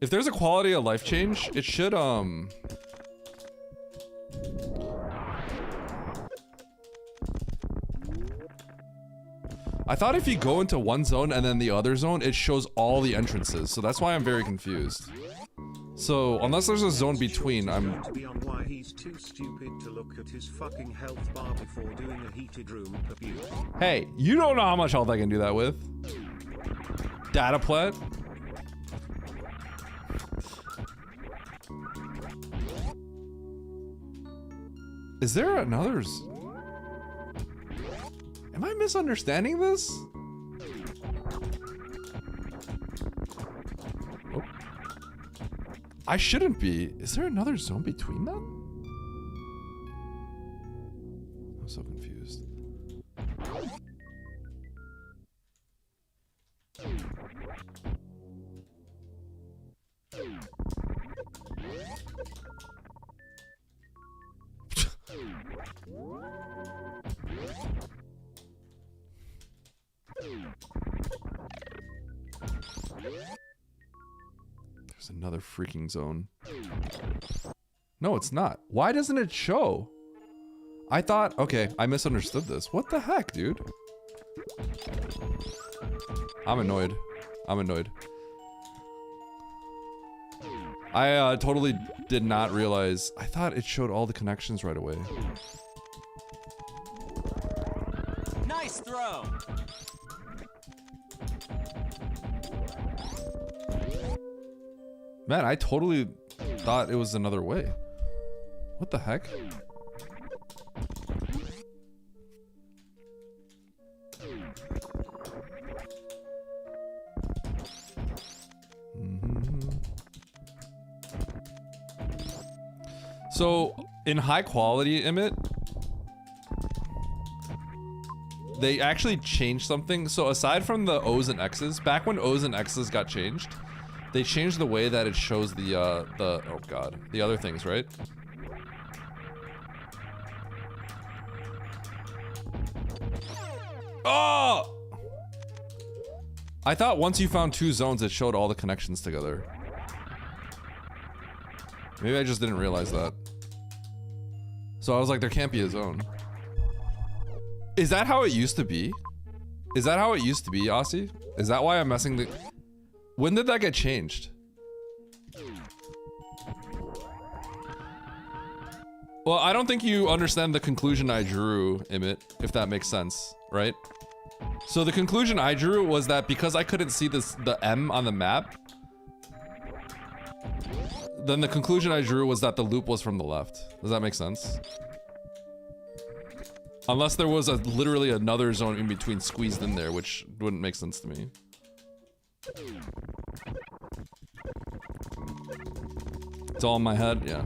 If there's a quality of life change, it should, I thought if you go into one zone and then the other zone, it shows all the entrances. So that's why I'm very confused. So unless there's a zone between, I'm. To be on why he's too stupid to look at his fucking health bar before doing a heated room review. Hey, you don't know how much health I can do that with. Data plat. Is there another? Am I misunderstanding this? Oh. I shouldn't be. Is there another zone between them? I'm so confused. There's another freaking zone. No, it's not. Why doesn't it show? I thought, okay, I misunderstood this. What the heck, dude? I'm annoyed. I'm annoyed. I totally did not realize. I thought it showed all the connections right away. Nice throw. Man, I totally thought it was another way. What the heck? So, in high quality, Emmett, they actually changed something. So aside from the O's and X's, back when O's and X's got changed, they changed the way that it shows the oh god, the other things, right? Oh! I thought once you found 2 zones, it showed all the connections together. Maybe I just didn't realize that. So I was like, there can't be a zone. Is that how it used to be? Is that how it used to be, Aussie? Is that why I'm messing the... When did that get changed? Well, I don't think you understand the conclusion I drew, Emmett, if that makes sense, right? So the conclusion I drew was that because I couldn't see the M on the map, then the conclusion I drew was that the loop was from the left. Does that make sense? Unless there was literally another zone in between squeezed in there, which wouldn't make sense to me. It's all in my head, yeah.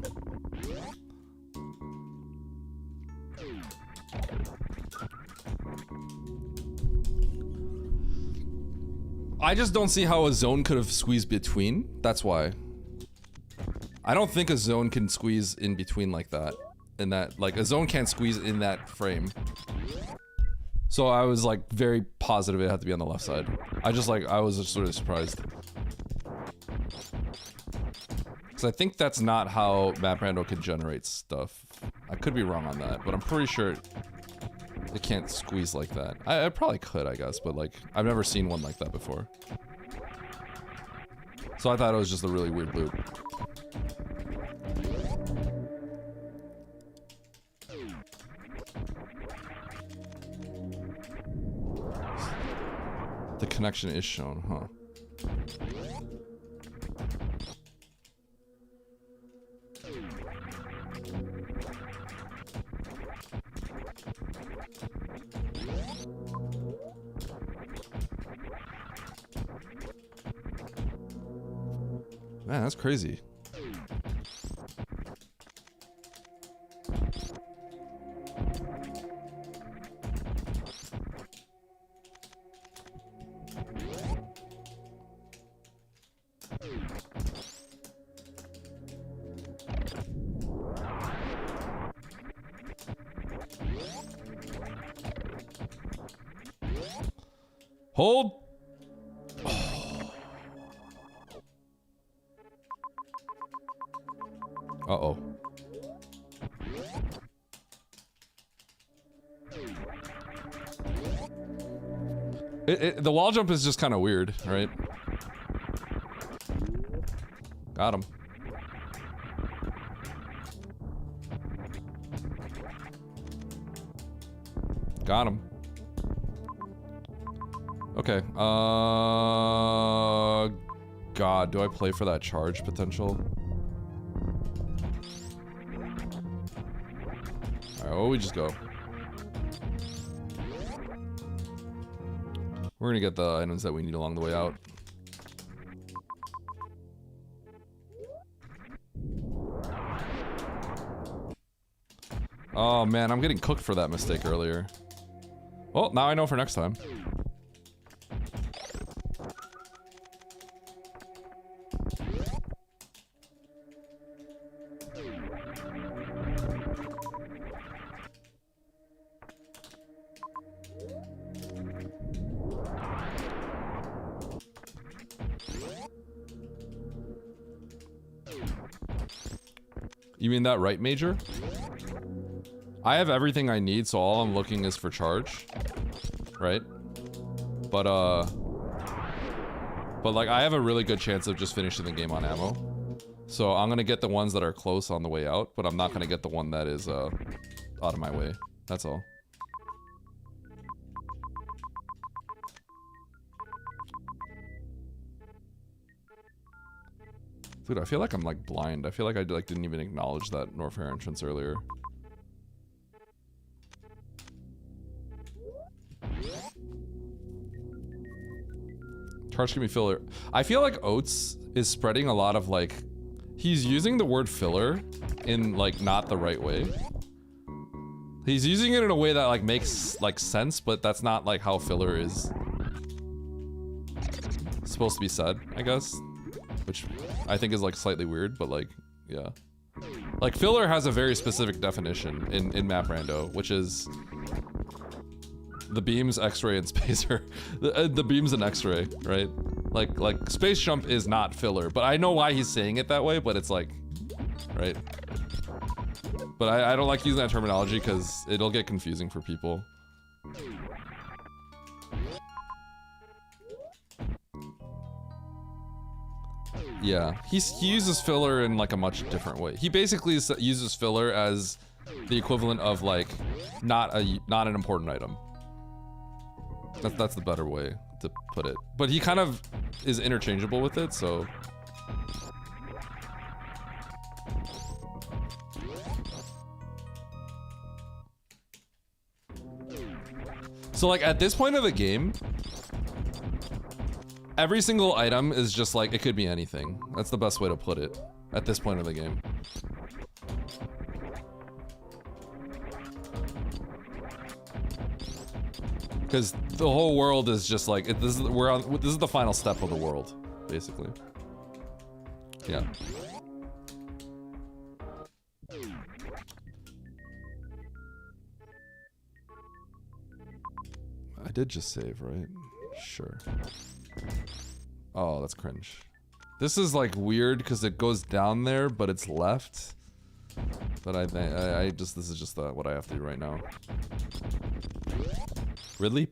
I just don't see how a zone could have squeezed between. That's why. I don't think a zone can squeeze in between like that. In that, like, a zone can't squeeze in that frame. So I was like very positive it had to be on the left side. I was just sort of surprised. Because I think that's not how Map Rando can generate stuff. I could be wrong on that, but I'm pretty sure it can't squeeze like that. I probably could, I guess, but like, I've never seen one like that before. So I thought it was just a really weird loop. The connection is shown, huh? Man, that's crazy. Hold. Uh-oh. The wall jump is just kind of weird, right? Got him. Got him. Okay, God, do I play for that charge potential? Alright, well, we just go. We're gonna get the items that we need along the way out. Oh man, I'm getting cooked for that mistake earlier. Well, now I know for next time. You mean that right, Major? I have everything I need, so all I'm looking is for charge. Right? But like, I have a really good chance of just finishing the game on ammo. So I'm gonna get the ones that are close on the way out, but I'm not gonna get the one that is, out of my way. That's all. Dude, I feel like I'm like blind. I feel like I like didn't even acknowledge that Norfair entrance earlier. Charge can be filler. I feel like Oates is spreading a lot of like, he's using the word filler in like not the right way. He's using it in a way that like makes like sense, but that's not like how filler is supposed to be said, I guess. Which I think is like slightly weird, but like, yeah. Like filler has a very specific definition in Map Rando, which is the beams, X-ray, and spacer. The beams and X-ray, right? Like space jump is not filler, but I know why he's saying it that way, but it's like, right? But I don't like using that terminology because it'll get confusing for people. Yeah, he uses filler in like a much different way. He basically uses filler as the equivalent of like not an important item. That's the better way to put it. But he kind of is interchangeable with it, so. So like at this point of the game, every single item is just like, it could be anything. That's the best way to put it at this point of the game. Because the whole world is just like, this is the final step of the world, basically. Yeah. I did just save, right? Sure. Oh, that's cringe. This is like weird because it goes down there, but it's left. But I just, this is just what I have to do right now. Really?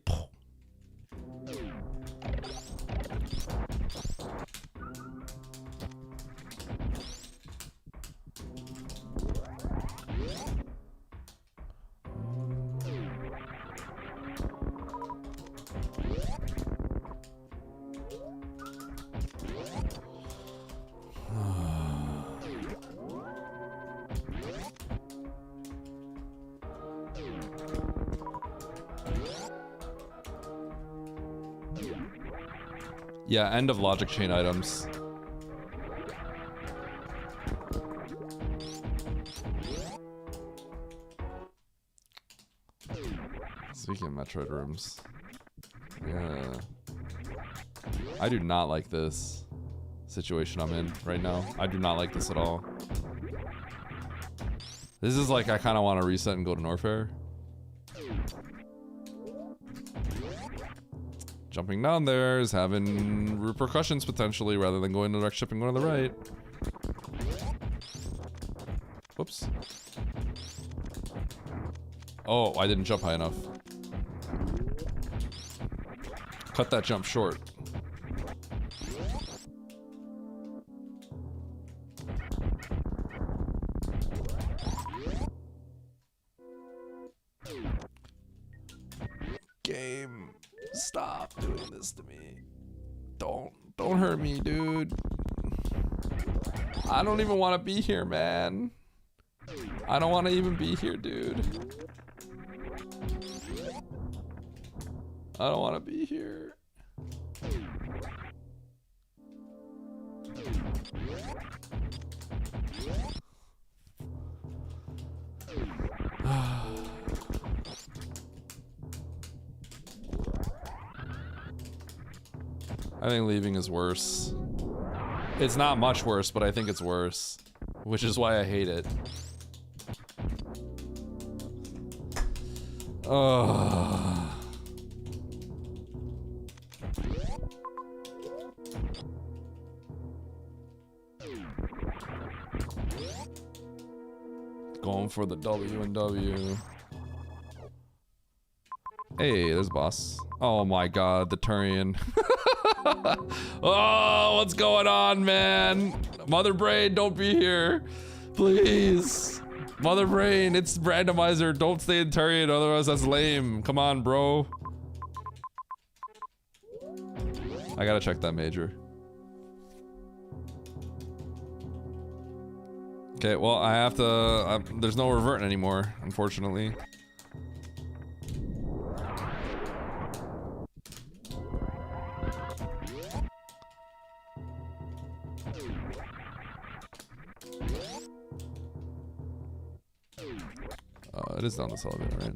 Yeah, end of logic chain items. Speaking of Metroid rooms. Yeah. I do not like this situation I'm in right now. I do not like this at all. This is like, I kind of want to reset and go to Norfair. Jumping down there is having repercussions potentially rather than going to the direct ship and going to the right. Whoops. Oh, I didn't jump high enough. Cut that jump short. Game. Stop doing this to me. Don't hurt me, dude. I don't even want to be here, man. I don't want to even be here, dude. I don't want to be here. I think leaving is worse. It's not much worse, but I think it's worse. Which is why I hate it. Ugh. Going for the W and W. Hey, there's boss. Oh my god, the Turian. Oh, what's going on, man? Mother Brain, don't be here. Please. Mother Brain, it's randomizer. Don't stay in Turian, otherwise that's lame. Come on, bro. I gotta check that major. Okay, well, I have to... there's no reverting anymore, unfortunately. It is down this elevator, right?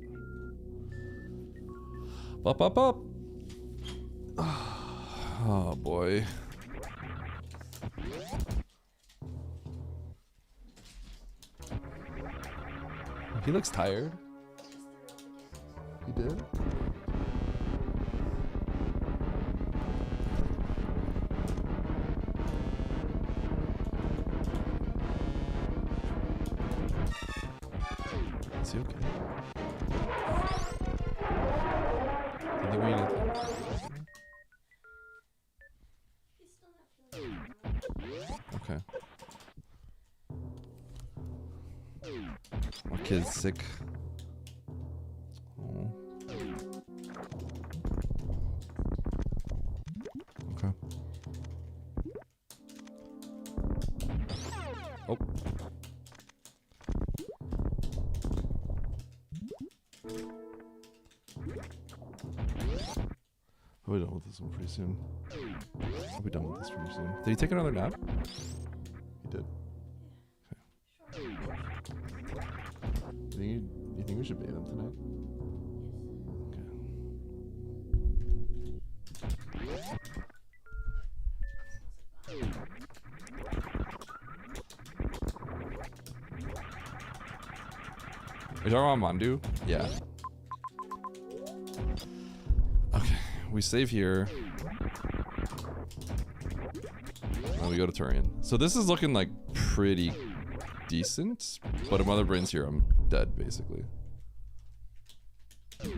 Up, up, up! Oh, boy. He looks tired. He did? Is he okay? I think we need okay. My kid's sick. Oh. Okay. Oh. I'll be done with this one pretty soon. I'll be done with this pretty soon. Did he take another nap? He did. Okay. You think we should bathe him tonight? Okay. Are you talking about Mandu? Yeah. Okay, we save here. And we go to Turian. So this is looking like pretty decent, but if Mother Brain's here, I'm dead, basically. Okay.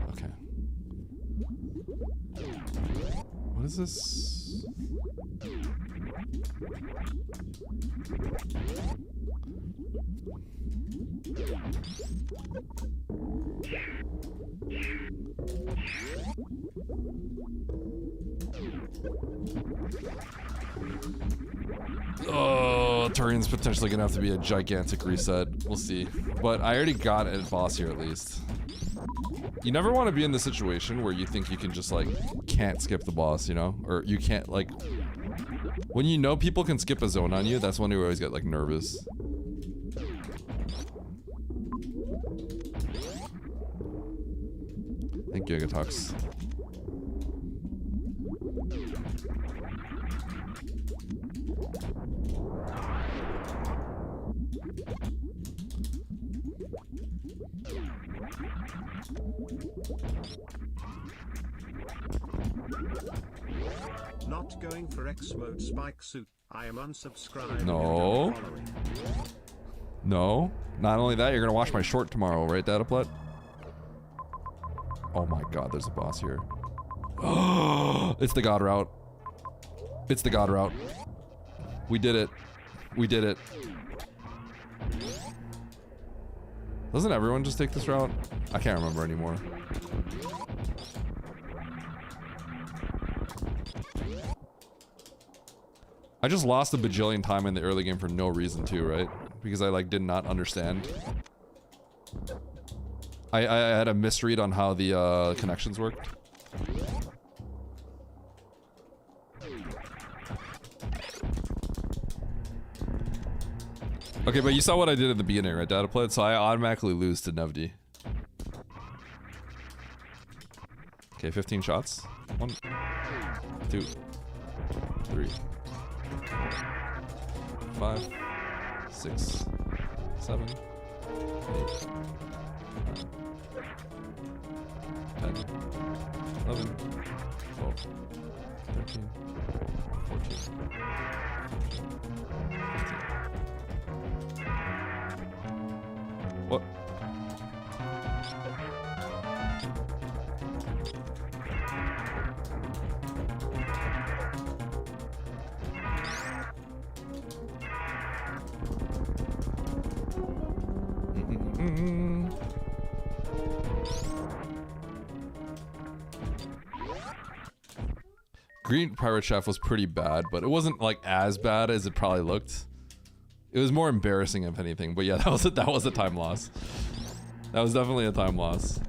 Okay. What is this? Oh, Turian's potentially gonna have to be a gigantic reset. We'll see. But I already got a boss here at least. You never want to be in the situation where you think you can just like can't skip the boss, you know? Or you can't like... When you know people can skip a zone on you, that's when you always get like nervous. Thank you, Gigatox. Not going for X mode spike suit. I am unsubscribed. No. No. Not only that, you're gonna watch my short tomorrow, right, Dataplet? Oh my god, there's a boss here. It's the god route. It's the god route. We did it. We did it. Doesn't everyone just take this route? I can't remember anymore. I just lost a bajillion time in the early game for no reason too, right? Because I like did not understand. I had a misread on how the connections worked. Okay, but you saw what I did at the beginning, right, Dataplet? So I automatically lose to Nevdi. Okay, 15 shots. 1, 2, 3, 5, 6, 7, 8, 9, 10, 11, 12, 13, 14, 15. What? Green Pirate Chef was pretty bad, but it wasn't like as bad as it probably looked. It was more embarrassing if anything, but yeah, that was a time loss. That was definitely a time loss.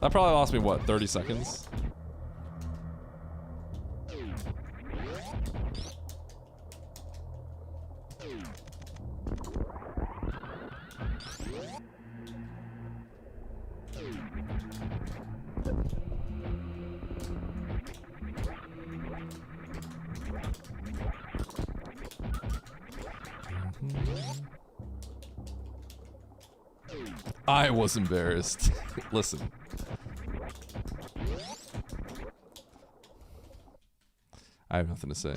That probably lost me what, 30 seconds? I was embarrassed. Listen. I have nothing to say.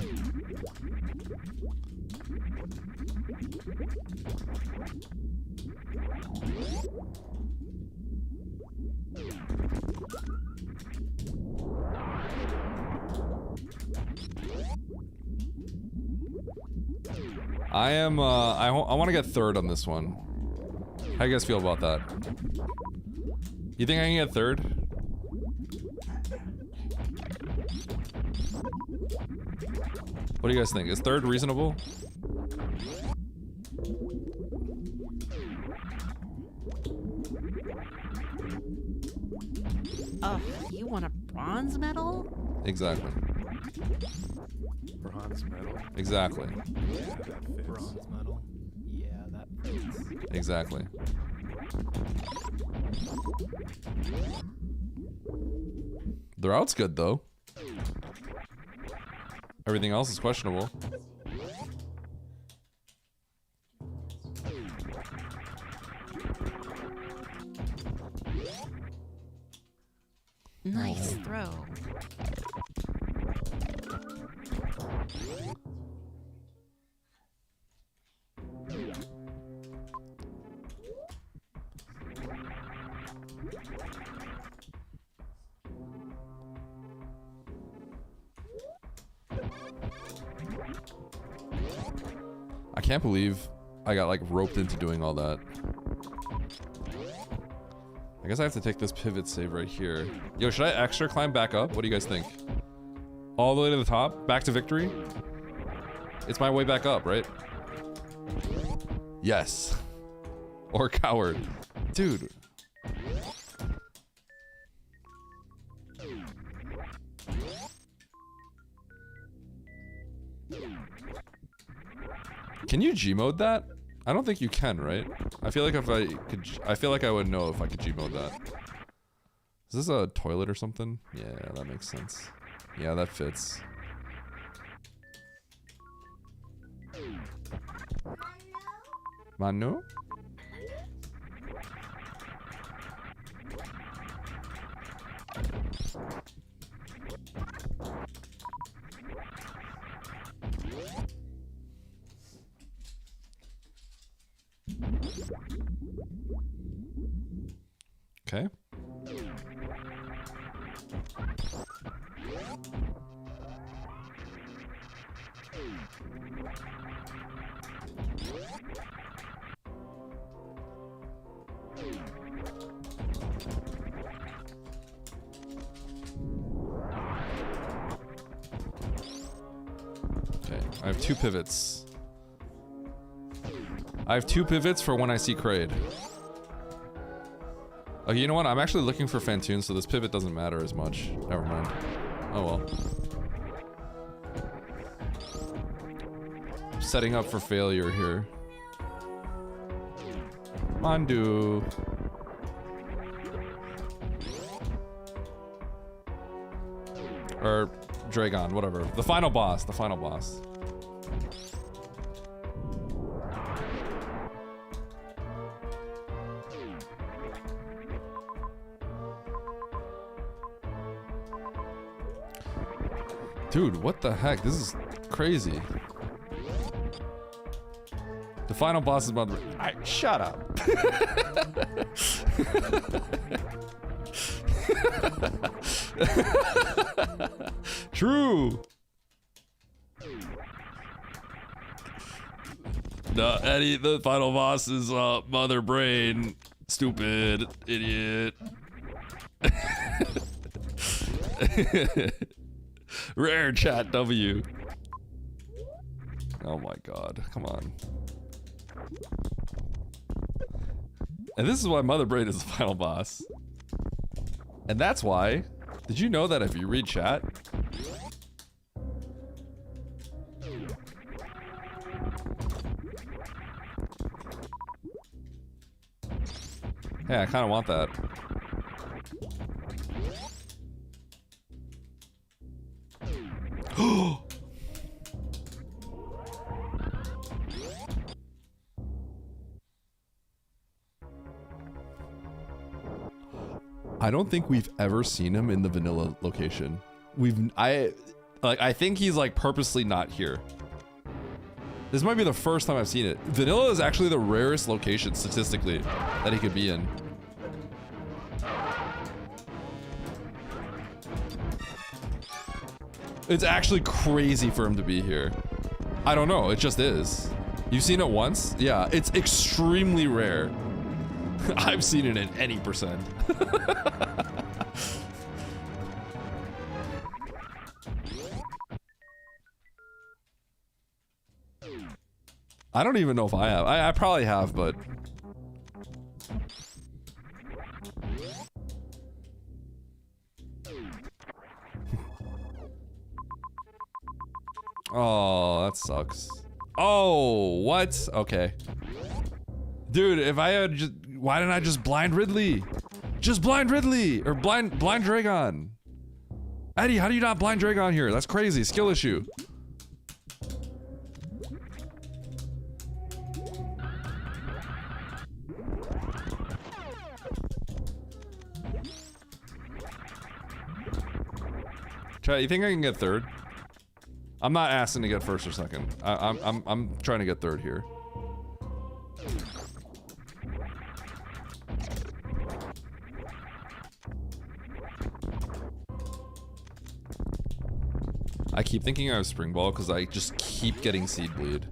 I am, I want to get third on this one. How you guys feel about that? You think I can get third? What do you guys think? Is third reasonable? Oh, you want a bronze medal? Exactly. Bronze medal. Exactly. Yeah, that fits. Bronze medal. Yeah, that fits. Exactly. The route's good though. Everything else is questionable. Nice throw. I can't believe I got like roped into doing all that. I guess I have to take this pivot save right here. Yo, should I extra climb back up? What do you guys think? All the way to the top? Back to victory? It's my way back up, right? Yes. Or coward. Dude. Can you Gmode that? I don't think you can, right? I feel like if I could, I feel like I would know if I could Gmode that. Is this a toilet or something? Yeah, that makes sense. Yeah, that fits. Manu? Okay. Okay, I have 2 pivots. I have 2 pivots for when I see Kraid. Okay, you know what? I'm actually looking for Fantoon, so this pivot doesn't matter as much. Never mind. Oh well. Setting up for failure here. Mandu. Or Dragon, whatever. The final boss, the final boss. Dude, what the heck? This is crazy. The final boss is mother. Shut up. True. No, Eddie, the final boss is mother brain. Stupid idiot. Rare chat W. Oh my god, come on. And this is why Mother Brain is the final boss. And that's why, did you know that if you read chat? Hey, I kind of want that. I don't think we've ever seen him in the vanilla location. I think he's like purposely not here. This might be the first time I've seen it. Vanilla is actually the rarest location statistically that he could be in. It's actually crazy for him to be here. I don't know, it just is. You've seen it once? Yeah, it's extremely rare. I've seen it in any percent. I don't even know if I have. I probably have, but... Oh, that sucks. Oh, what? Okay. Dude, if I had just... Why didn't I just blind Ridley? Just blind Ridley! Or blind Dragon. Eddie, how do you not blind Dragon here? That's crazy. Skill issue. Chat, you think I can get third? I'm not asking to get first or second. I'm trying to get third here. I keep thinking I have Spring Ball because I just keep getting Seed Bleed.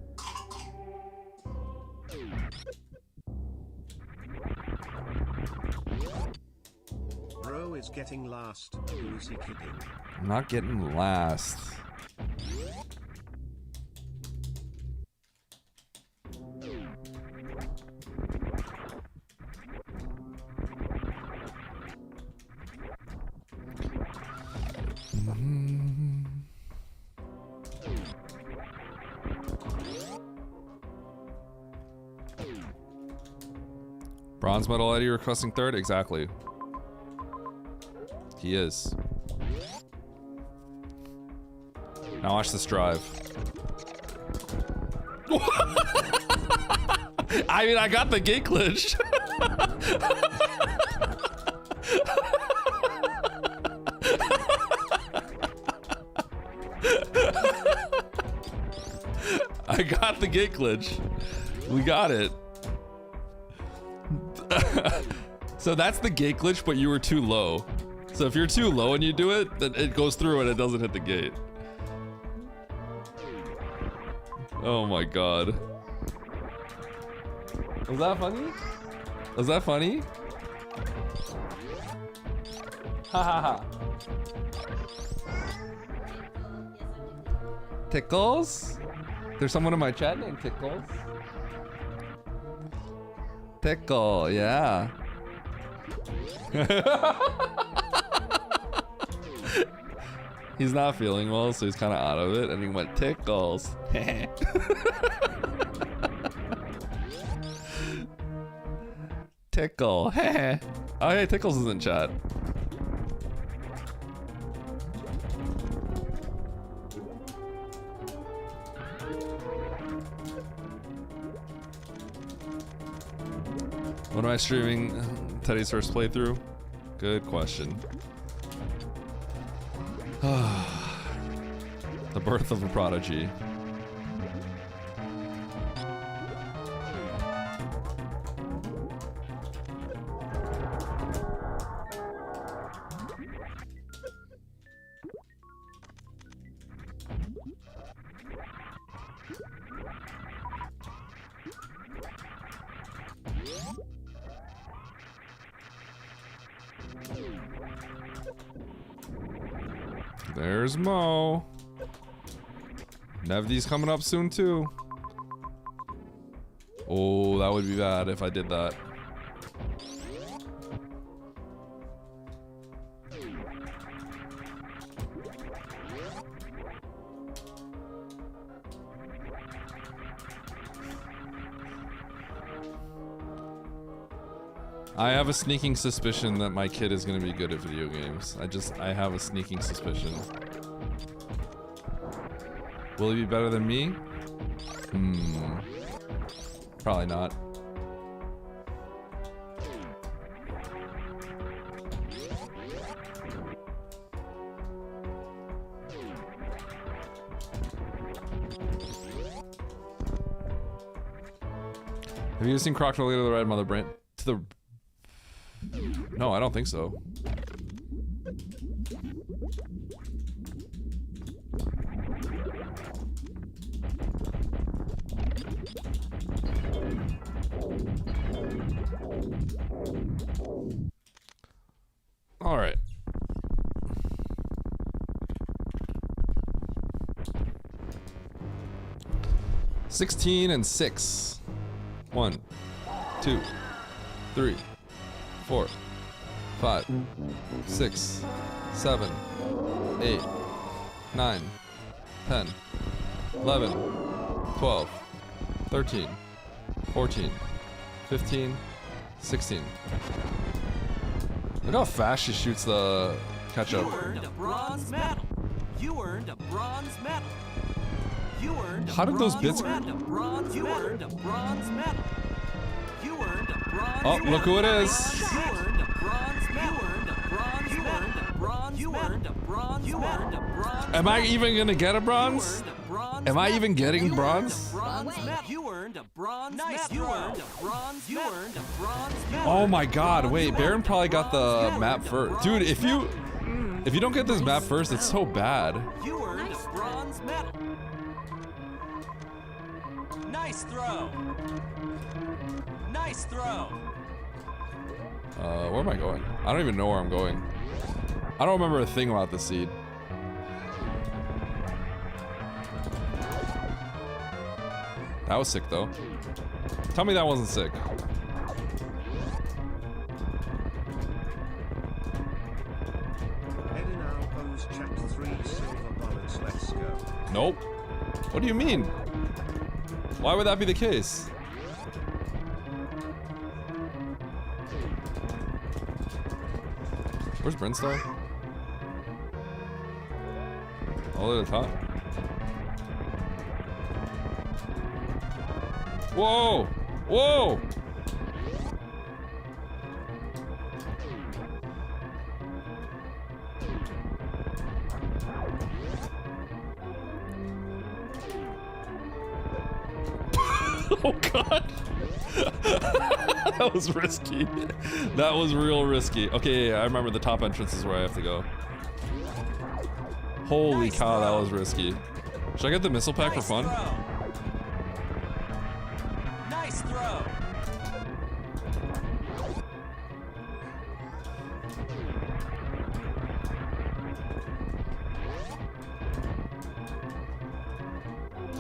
Bro is getting last. Who is he kidding? I'm not getting last. Bronze medal Eddie requesting third? Exactly. He is. Now watch this drive. I mean, I got the gate glitch. I got the gate glitch. We got it. So that's the gate glitch, but you were too low. So if you're too low and you do it, then it goes through and it doesn't hit the gate. Oh my god. Was that funny? Was that funny? Ha ha ha. Tickles? There's someone in my chat named Tickles. Tickle, yeah. He's not feeling well, so he's kind of out of it, and he went Tickles. Tickle. Oh, hey, Tickles is in chat. When am I streaming Teddy's first playthrough? Good question. birth of a prodigy. There's Mo. Nevdy's coming up soon too. Oh, that would be bad if I did that. I have a sneaking suspicion that my kid is going to be good at video games. I have a sneaking suspicion. Will he be better than me? Probably not. Have you seen Crocodile to the Red Mother Brand? To the... No, I don't think so. All right. $16 and $6. 1, 2, 3, 4, 5, 6, 7, 8, 9, 10, 11, 12, 13, 14, 15, 16. Look how fast she shoots the ketchup. You earned a bronze medal. You earned a bronze medal. You earned a How did those bits... You earned a bronze medal. You earned a bronze Oh, look who it is. You earned a bronze medal. You earned a bronze medal. You earned a bronze medal. You earned a bronze. Am I even gonna get a bronze? Am I even getting bronze? You earned a bronze medal. You earned a bronze. You earned a bronze medal. Oh my god, wait, Baron probably got the map first. Dude, if you don't get this map first, it's so bad. You earned a bronze medal. Nice throw. Nice throw. Where am I going? I don't even know where I'm going. I don't remember a thing about this seed. That was sick though. Tell me that wasn't sick. Head in our pose chat 3 silver bullets, let's go. Nope. What do you mean? Why would that be the case? Where's Brinstar? All the way to the top. Whoa! Whoa! Oh god! That was risky. That was real risky. Okay, yeah, I remember the top entrance is where I have to go. Holy cow, that was risky. Should I get the missile pack for fun? Nice throw.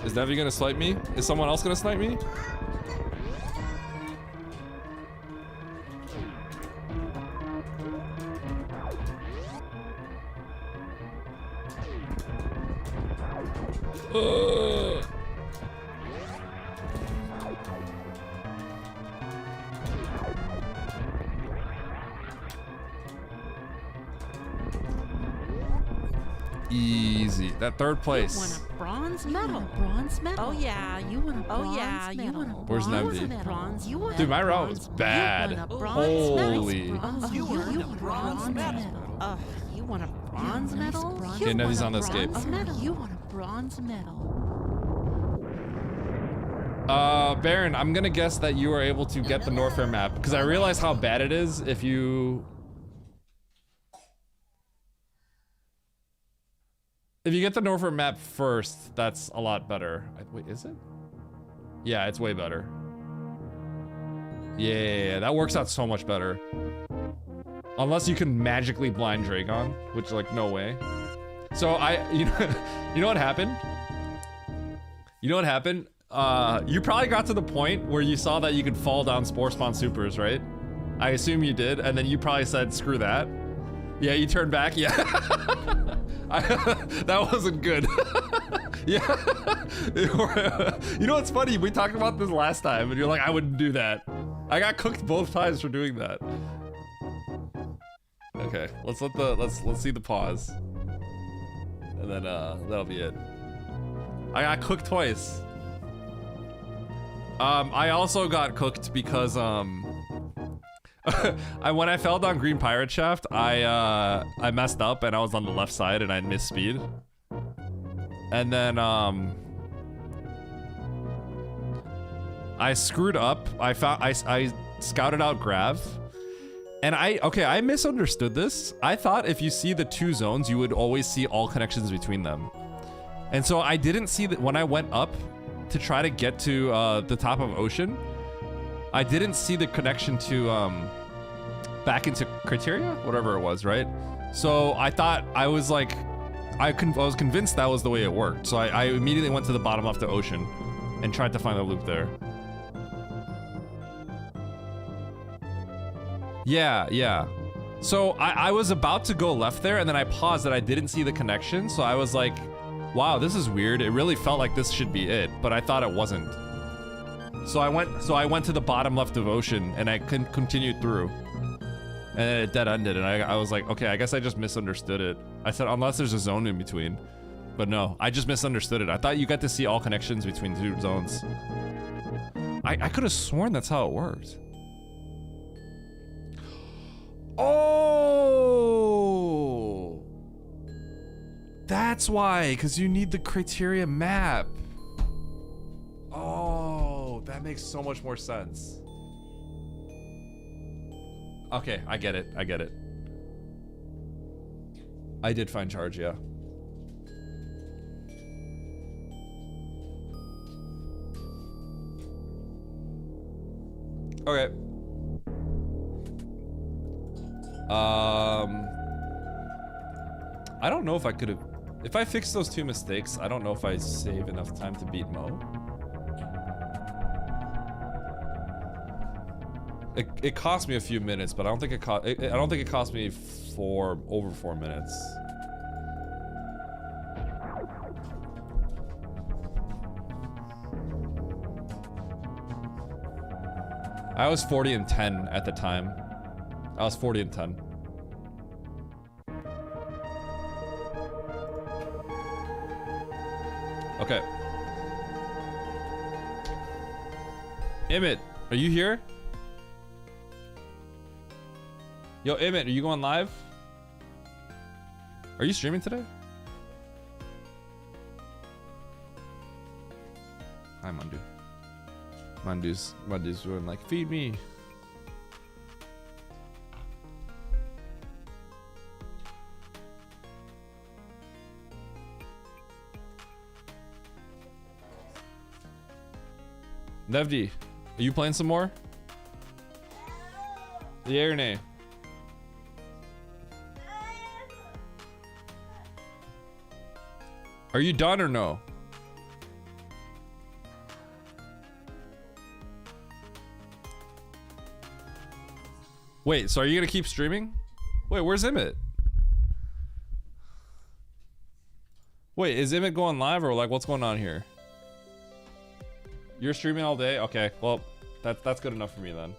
Is Devi gonna snipe me? Is someone else gonna snipe me? Easy. That third place. You won a bronze medal. Bronze medal. Oh yeah, you won a bronze medal. You won a Where's bronze Nemdi? medal. You won Dude, my a route was bronze bad. medal. You won a bronze Holy. medal. You won a bronze medal. You won a bronze medal. Okay, Nevi's on the escape. You won a bronze medal. Baron, I'm gonna guess that you are able to get the Norfair map because I realize how bad it is if you get the Norfair map first. That's a lot better. Wait, is it? Yeah, it's way better. Yeah, that works out so much better. Unless you can magically blind Dragon, which like no way. So you know what happened? You know what happened? You probably got to the point where you saw that you could fall down Spore Spawn Supers, right? I assume you did, and then you probably said, screw that. Yeah, you turned back, yeah. That wasn't good. Yeah. You know what's funny? We talked about this last time, and you're like, I wouldn't do that. I got cooked both times for doing that. Okay, let's see the pause. And then that'll be it. I got cooked twice. I also got cooked because when I fell down Green Pirate Shaft, I messed up and I was on the left side and I missed speed. And then I screwed up. I scouted out Grav. And I misunderstood this. I thought if you see the two zones, you would always see all connections between them. And so I didn't see that when I went up to try to get to the top of Ocean, I didn't see the connection to back into Criteria, whatever it was, right? So I thought I was like, I was convinced that was the way it worked. So I immediately went to the bottom left of Ocean and tried to find the loop there. Yeah. So I was about to go left there and then I paused and I didn't see the connection. So I was like, wow, this is weird. It really felt like this should be it, but I thought it wasn't. So I went to the bottom left of Ocean and I continued through. And then it dead ended and I was like, okay, I guess I just misunderstood it. I said, unless there's a zone in between. But no, I just misunderstood it. I thought you got to see all connections between two zones. I could have sworn that's how it worked. Oh! That's why, because you need the Criteria map. Oh, that makes so much more sense. Okay, I get it. I did find charge, yeah. Okay. I don't know if I could have... If I fixed those two mistakes, I don't know if I save enough time to beat Mo. It cost me a few minutes, but I don't think it cost me over 4 minutes. I was 40 and 10 at the time. I was 40 and 10. Okay. Emmett, are you here? Yo, Emmett, are you going live? Are you streaming today? Hi, Mandu. Mandu's doing like, feed me. Nevdi, are you playing some more? Yeah or nay? Are you done or no? Wait, so are you gonna keep streaming? Wait, where's Emmett? Wait, is Emmett going live or like what's going on here? You're streaming all day? Okay, well, that's good enough for me then.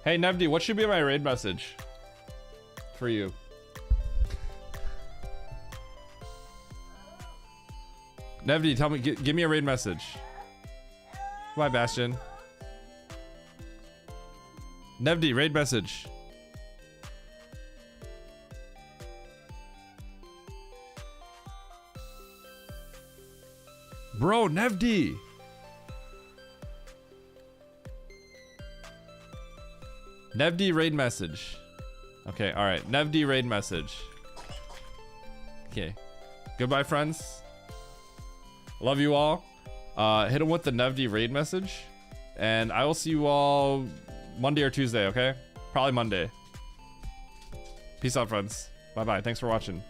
Hey Nevdi, what should be my raid message for you? Nevdi, tell me, give me a raid message. Bye, Bastion. Nevdi, raid message. Bro, Nevdi. Nevdi raid message. Okay, all right. Nevdi raid message. Okay. Goodbye, friends. Love you all. Hit him with the Nevdi raid message. And I will see you all Monday or Tuesday, okay? Probably Monday. Peace out, friends. Bye-bye. Thanks for watching.